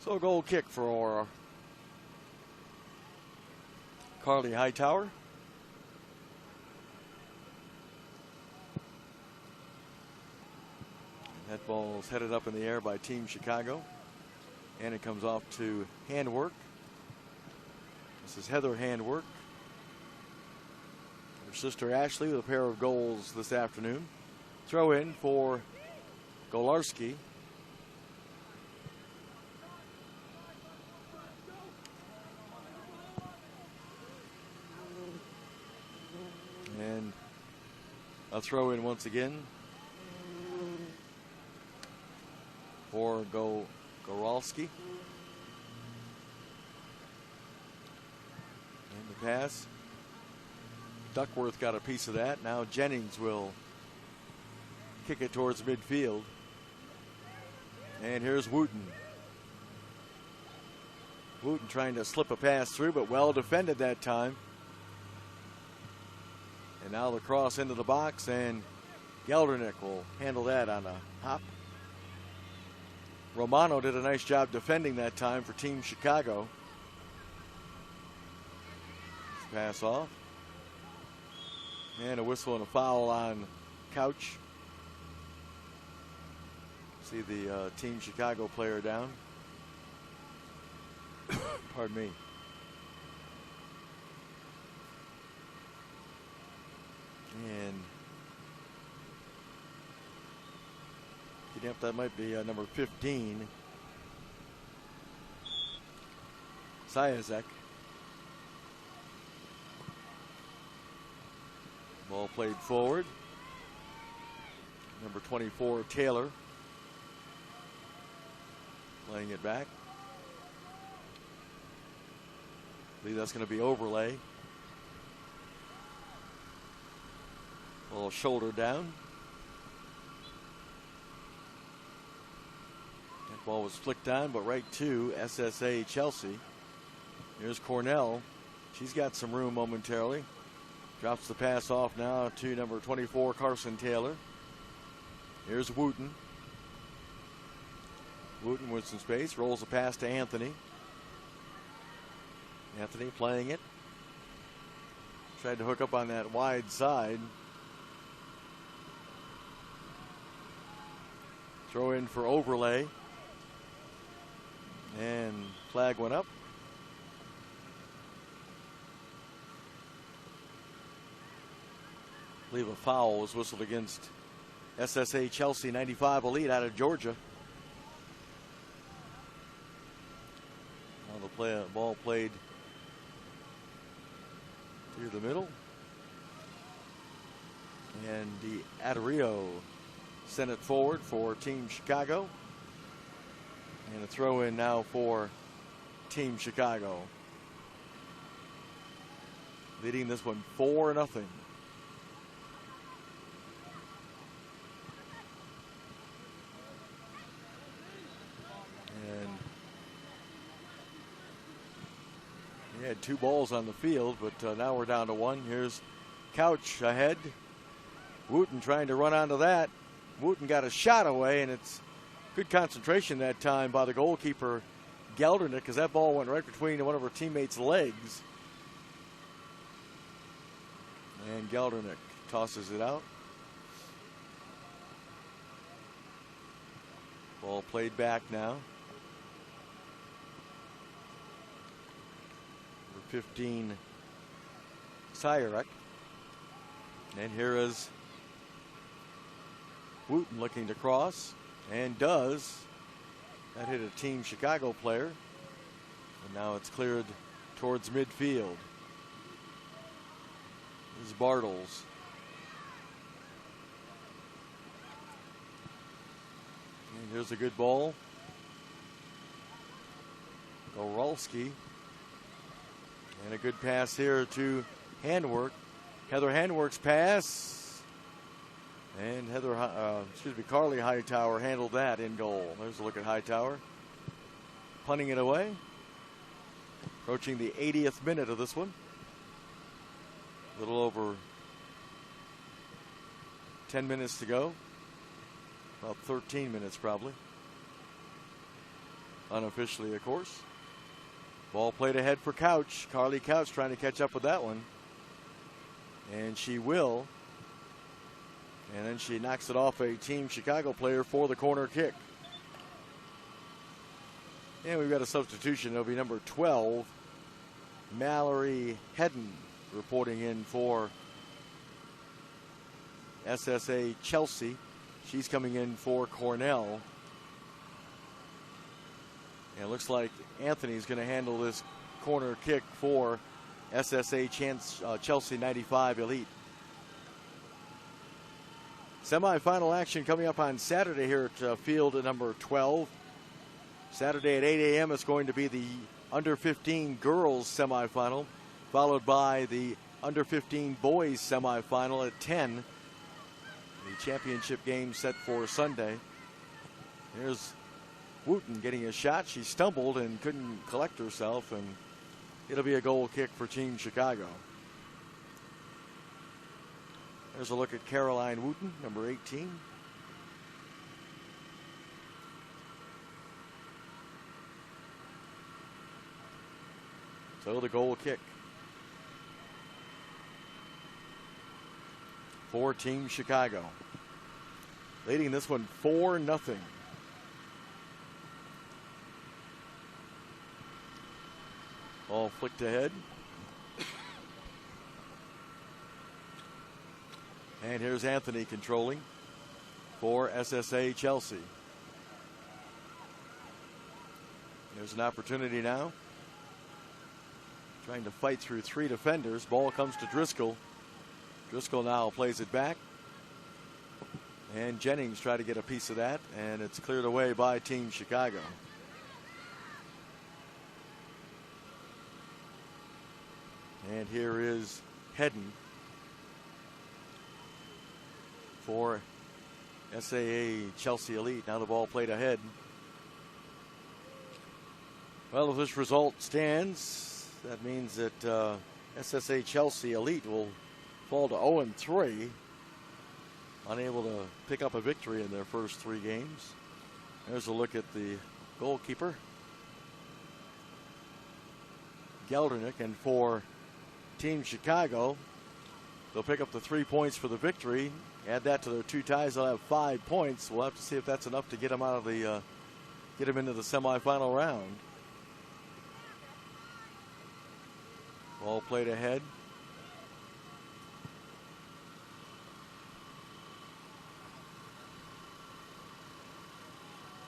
So a goal kick for Carly Hightower. That ball is headed up in the air by Team Chicago. And it comes off to Handwork. This is Heather Handwork. Her sister Ashley with a pair of goals this afternoon. Throw in for Golarski. And a throw in once again for Goralski. And the pass. Duckworth got a piece of that. Now Jennings will kick it towards midfield. And here's Wooten. Wooten trying to slip a pass through, but well defended that time. And now the cross into the box, and Geldernick will handle that on a hop. Romano did a nice job defending that time for Team Chicago. Pass off. And a whistle and a foul on Couch. See the Team Chicago player down. Pardon me. And that might be number 15. Sayazek. Ball played forward. Number 24, Taylor. Playing it back. I believe that's going to be Overlay. A little shoulder down. That ball was flicked on, but right to SSA Chelsea. Here's Cornell. She's got some room momentarily. Drops the pass off now to number 24, Carson Taylor. Here's Wooten. Wooten with some space. Rolls a pass to Anthony. Anthony playing it. Tried to hook up on that wide side. Throw in for Overlay. And flag went up. I believe a foul was whistled against SSA Chelsea 95 Elite out of Georgia. Now the ball played through the middle. And the Adario sent it forward for Team Chicago. And a throw in now for Team Chicago. Leading this one 4-0. And he had 2 balls on the field, but now we're down to 1. Here's Couch ahead. Wooten trying to run onto that. Wooten got a shot away, and it's good concentration that time by the goalkeeper, Geldernick, because that ball went right between one of her teammates' legs. And Geldernick tosses it out. Ball played back now. Number 15, Sayarek. And here is Wooten looking to cross, and does. That hit a Team Chicago player. And now it's cleared towards midfield. This is Bartles. And here's a good ball. Goralski. And a good pass here to Handwork. Heather Handwork's pass. And Carly Hightower handled that in goal. There's a look at Hightower. Punting it away. Approaching the 80th minute of this one. A little over 10 minutes to go. About 13 minutes probably. Unofficially, of course. Ball played ahead for Couch. Carly Couch trying to catch up with that one. And she will. And then she knocks it off a Team Chicago player for the corner kick. And we've got a substitution. It'll be number 12, Mallory Hedden, reporting in for SSA Chelsea. She's coming in for Cornell. And it looks like Anthony's going to handle this corner kick for SSA Chelsea 95 Elite. Semi-final action coming up on Saturday here at field number 12. Saturday at 8 a.m. is going to be the under-15 girls semifinal, followed by the under-15 boys semifinal at 10. The championship game set for Sunday. Here's Wooten getting a shot. She stumbled and couldn't collect herself, and it'll be a goal kick for Team Chicago. There's a look at Caroline Wooten, number 18. So the goal kick for Team Chicago. Leading this one 4-0. Ball flicked ahead. And here's Anthony controlling for SSA Chelsea. There's an opportunity now. Trying to fight through three defenders. Ball comes to Driscoll. Driscoll now plays it back. And Jennings tried to get a piece of that, and it's cleared away by Team Chicago. And here is Hedden for SAA Chelsea Elite. Now the ball played ahead. Well, if this result stands, that means that SSA Chelsea Elite will fall to 0-3, unable to pick up a victory in their first three games. There's a look at the goalkeeper, Geldernick, and for Team Chicago, they'll pick up the 3 points for the victory. Add that to their 2 ties, they'll have 5 points. We'll have to see if that's enough to get them out of the, get them into the semifinal round. Ball played ahead.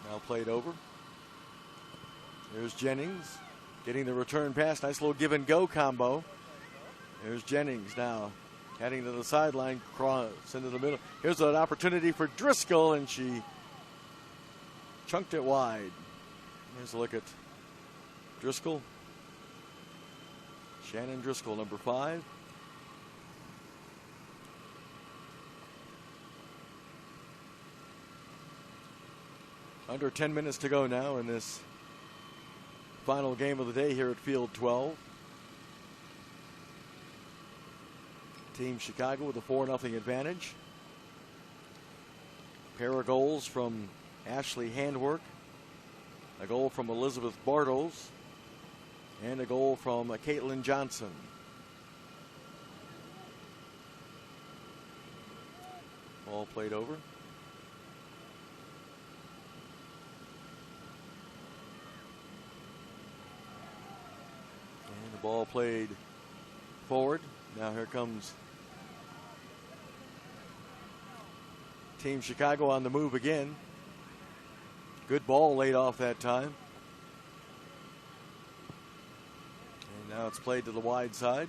Now played over. There's Jennings getting the return pass. Nice little give and go combo. There's Jennings now heading to the sideline, cross into the middle. Here's an opportunity for Driscoll, and she chunked it wide. Here's a look at Driscoll. Shannon Driscoll, number 5. Under 10 minutes to go now in this final game of the day here at Field 12. Team Chicago with a 4-0 advantage. Pair of goals from Ashley Handwork, a goal from Elizabeth Bartles, and a goal from Caitlin Johnson. Ball played over. And the ball played forward. Now here comes Team Chicago on the move again. Good ball laid off that time. And now it's played to the wide side.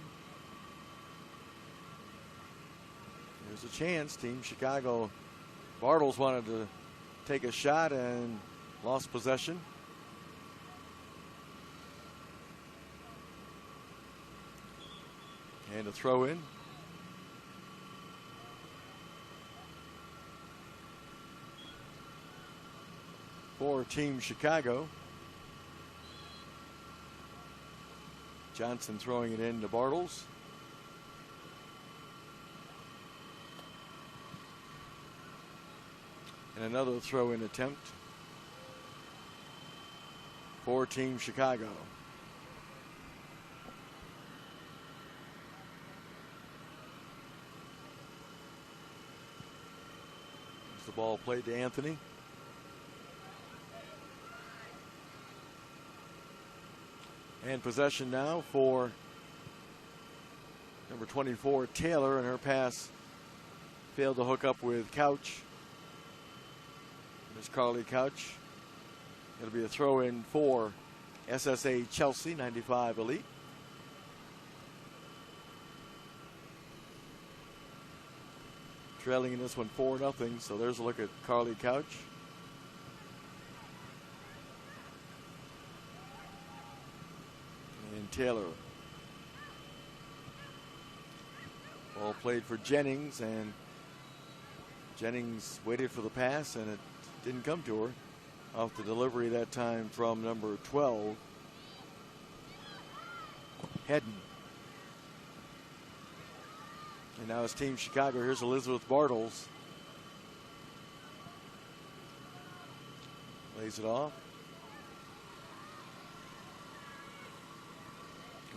There's a chance. Team Chicago, Bartles wanted to take a shot and lost possession. And a throw in. For Team Chicago. Johnson throwing it in to Bartles. And another throw-in attempt for Team Chicago. As the ball played to Anthony. And possession now for number 24, Taylor, and her pass failed to hook up with Couch. There's Carly Couch. It'll be a throw in for SSA Chelsea, 95 Elite. Trailing in this one 4-0, so there's a look at Carly Couch. And Taylor. Ball played for Jennings, and Jennings waited for the pass, and it didn't come to her. Off the delivery that time from number 12, Hedden. And now it's Team Chicago. Here's Elizabeth Bartles. Lays it off.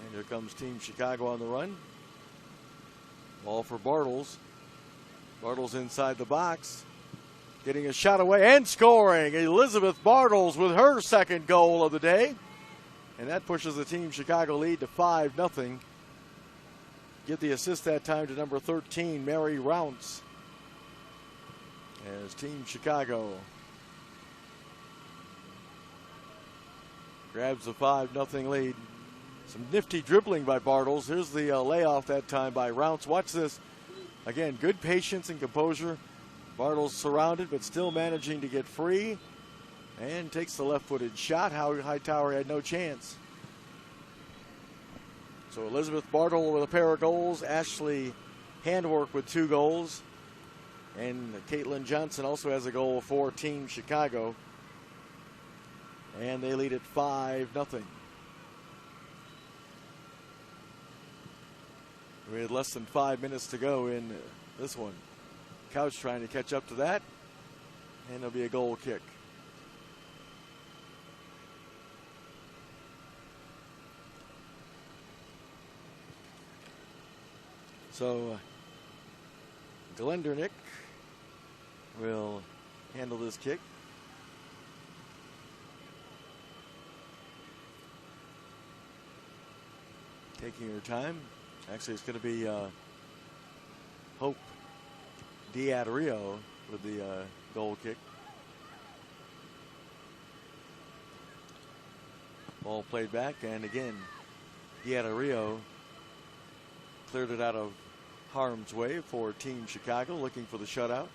And here comes Team Chicago on the run. Ball for Bartles. Bartles inside the box. Getting a shot away and scoring. Elizabeth Bartles with her second goal of the day. And that pushes the Team Chicago lead to 5-0. Give the assist that time to number 13, Mary Rounce. As Team Chicago grabs the 5-0 lead. Some nifty dribbling by Bartles. Here's the layoff that time by Rounce. Watch this. Again, good patience and composure. Bartles surrounded, but still managing to get free. And takes the left-footed shot. Hightower had no chance. So Elizabeth Bartles with a pair of goals. Ashley Handwork with 2 goals. And Caitlin Johnson also has a goal for Team Chicago. And they lead at 5-0. We had less than 5 minutes to go in this one. Couch trying to catch up to that, and there'll be a goal kick. So Glendernick will handle this kick. Taking her time. Actually, it's going to be Hope Diadario with the goal kick. Ball played back, and again, Diadario cleared it out of harm's way for Team Chicago, looking for the shutout.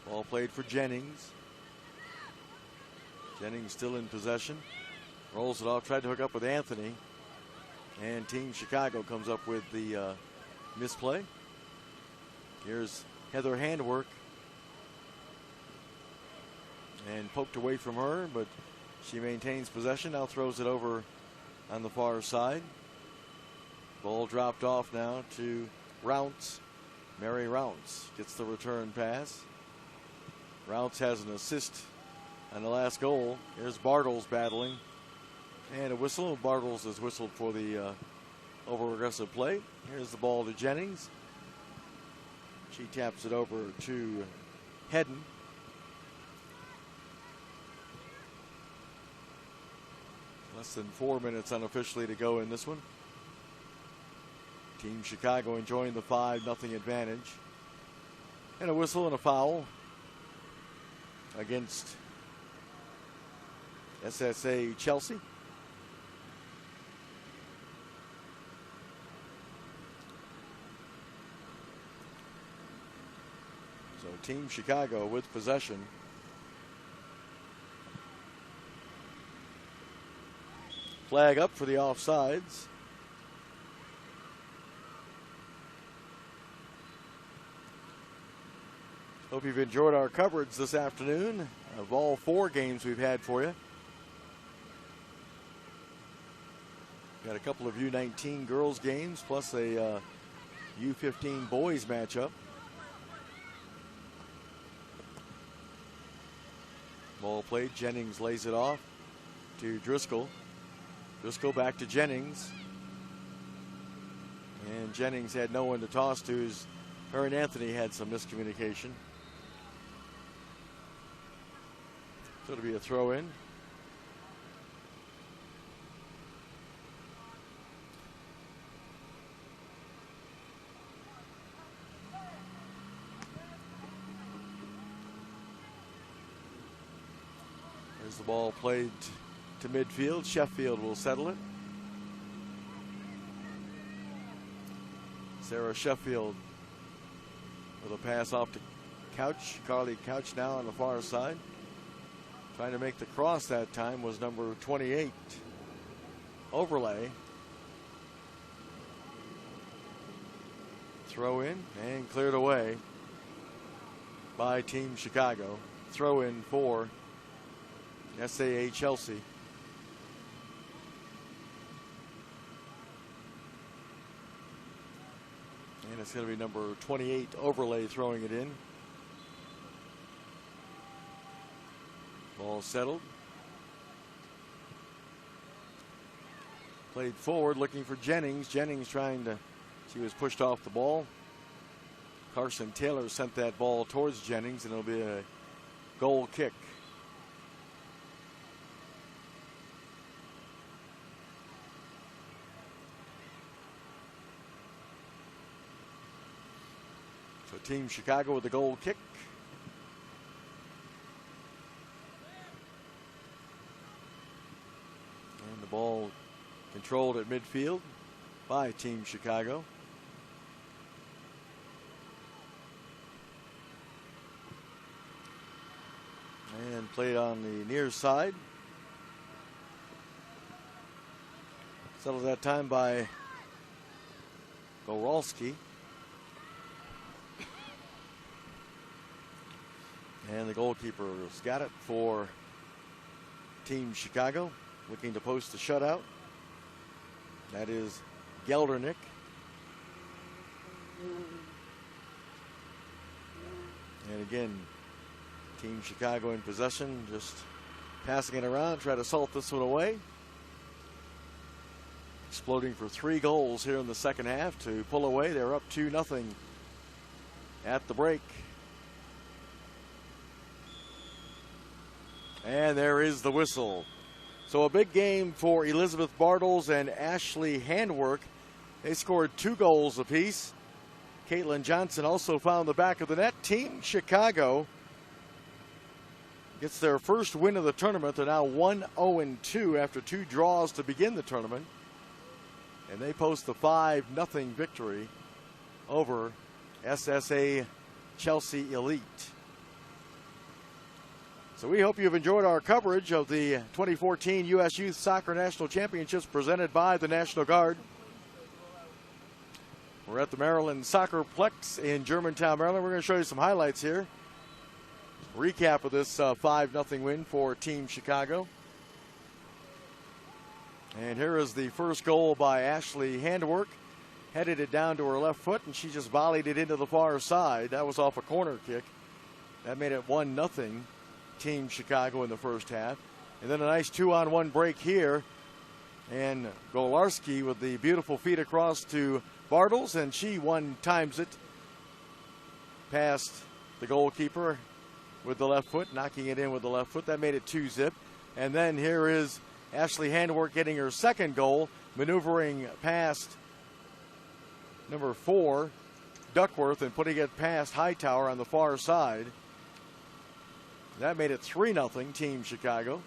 Ball played for Jennings. Jennings still in possession. Rolls it off, tried to hook up with Anthony. And Team Chicago comes up with the misplay. Here's Heather Handwork. And poked away from her, but she maintains possession. Now throws it over on the far side. Ball dropped off now to Rounce. Mary Rounce gets the return pass. Rounce has an assist on the last goal. Here's Bartles battling. And a whistle. Bartles is whistled for the over-aggressive play. Here's the ball to Jennings. She taps it over to Hedden. Less than 4 minutes unofficially to go in this one. Team Chicago enjoying the 5-0 advantage. And a whistle and a foul against SSA Chelsea. So Team Chicago with possession. Flag up for the offsides. Hope you've enjoyed our coverage this afternoon of all 4 games we've had for you. Got a couple of U19 girls games plus a U15 boys matchup. Ball played. Jennings lays it off to Driscoll. Driscoll back to Jennings. And Jennings had no one to toss to. Her and Anthony had some miscommunication. So it'll be a throw in. There's the ball played to midfield. Sheffield will settle it. Sarah Sheffield with a pass off to Couch. Carly Couch now on the far side. Trying to make the cross that time was number 28. Overlay. Throw in and cleared away by Team Chicago. Throw in for SAA Chelsea. And it's going to be number 28 Overlay throwing it in. Ball settled. Played forward looking for Jennings. Jennings trying to, she was pushed off the ball. Carson Taylor sent that ball towards Jennings, and it'll be a goal kick. So Team Chicago with the goal kick. And the ball controlled at midfield by Team Chicago. And played on the near side. Settled that time by Goralski. And the goalkeeper's got it for Team Chicago, looking to post the shutout. That is Geldernick. And again, Team Chicago in possession, just passing it around, try to salt this one away. Exploding for 3 goals here in the second half to pull away. They're up 2-0 at the break. And there is the whistle. So a big game for Elizabeth Bartles and Ashley Handwork. They scored 2 goals apiece. Caitlin Johnson also found the back of the net. Team Chicago gets their first win of the tournament. They're now 1-0-2 after 2 draws to begin the tournament. And they post the 5-0 victory over SSA Chelsea Elite. So we hope you've enjoyed our coverage of the 2014 U.S. Youth Soccer National Championships presented by the National Guard. We're at the Maryland SoccerPlex in Germantown, Maryland. We're going to show you some highlights here. Recap of this 5-0 win for Team Chicago. And here is the first goal by Ashley Handwork. headed it down to her left foot, and she just volleyed it into the far side. That was off a corner kick. That made it 1-0 Team Chicago in the first half. And then a nice 2-on-1 break here. And Golarski with the beautiful feed across to Bartles, and she one-times it past the goalkeeper with the left foot, knocking it in with the left foot. That made it 2-0. And then here is Ashley Handwork getting her second goal, maneuvering past number 4, Duckworth, and putting it past Hightower on the far side. That made it 3-0 Team Chicago.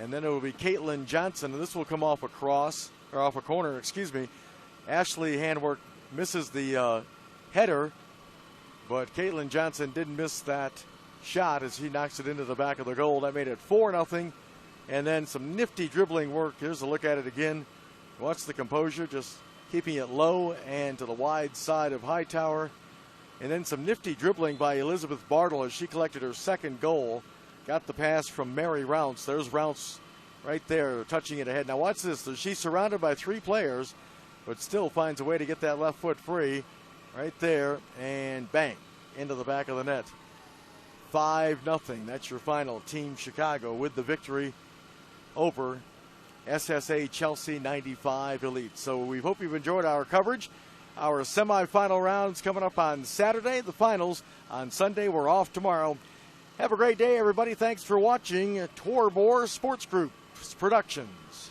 And then it will be Caitlin Johnson, and this will come off a cross, or off a corner, excuse me. Ashley Handwork misses the header, but Caitlin Johnson didn't miss that shot as he knocks it into the back of the goal. That made it 4-0. And then some nifty dribbling work. Here's a look at it again. Watch the composure, just keeping it low and to the wide side of Hightower. And then some nifty dribbling by Elizabeth Bartle as she collected her second goal. Got the pass from Mary Rounce. There's Rounce right there touching it ahead. Now watch this. She's surrounded by 3 players, but still finds a way to get that left foot free right there, and bang, into the back of the net. 5-0. That's your final. Team Chicago with the victory over SSA Chelsea 95 Elite. So we hope you've enjoyed our coverage. Our semifinal rounds coming up on Saturday. The finals on Sunday. We're off tomorrow. Have a great day, everybody. Thanks for watching Torbor Sports Group Productions.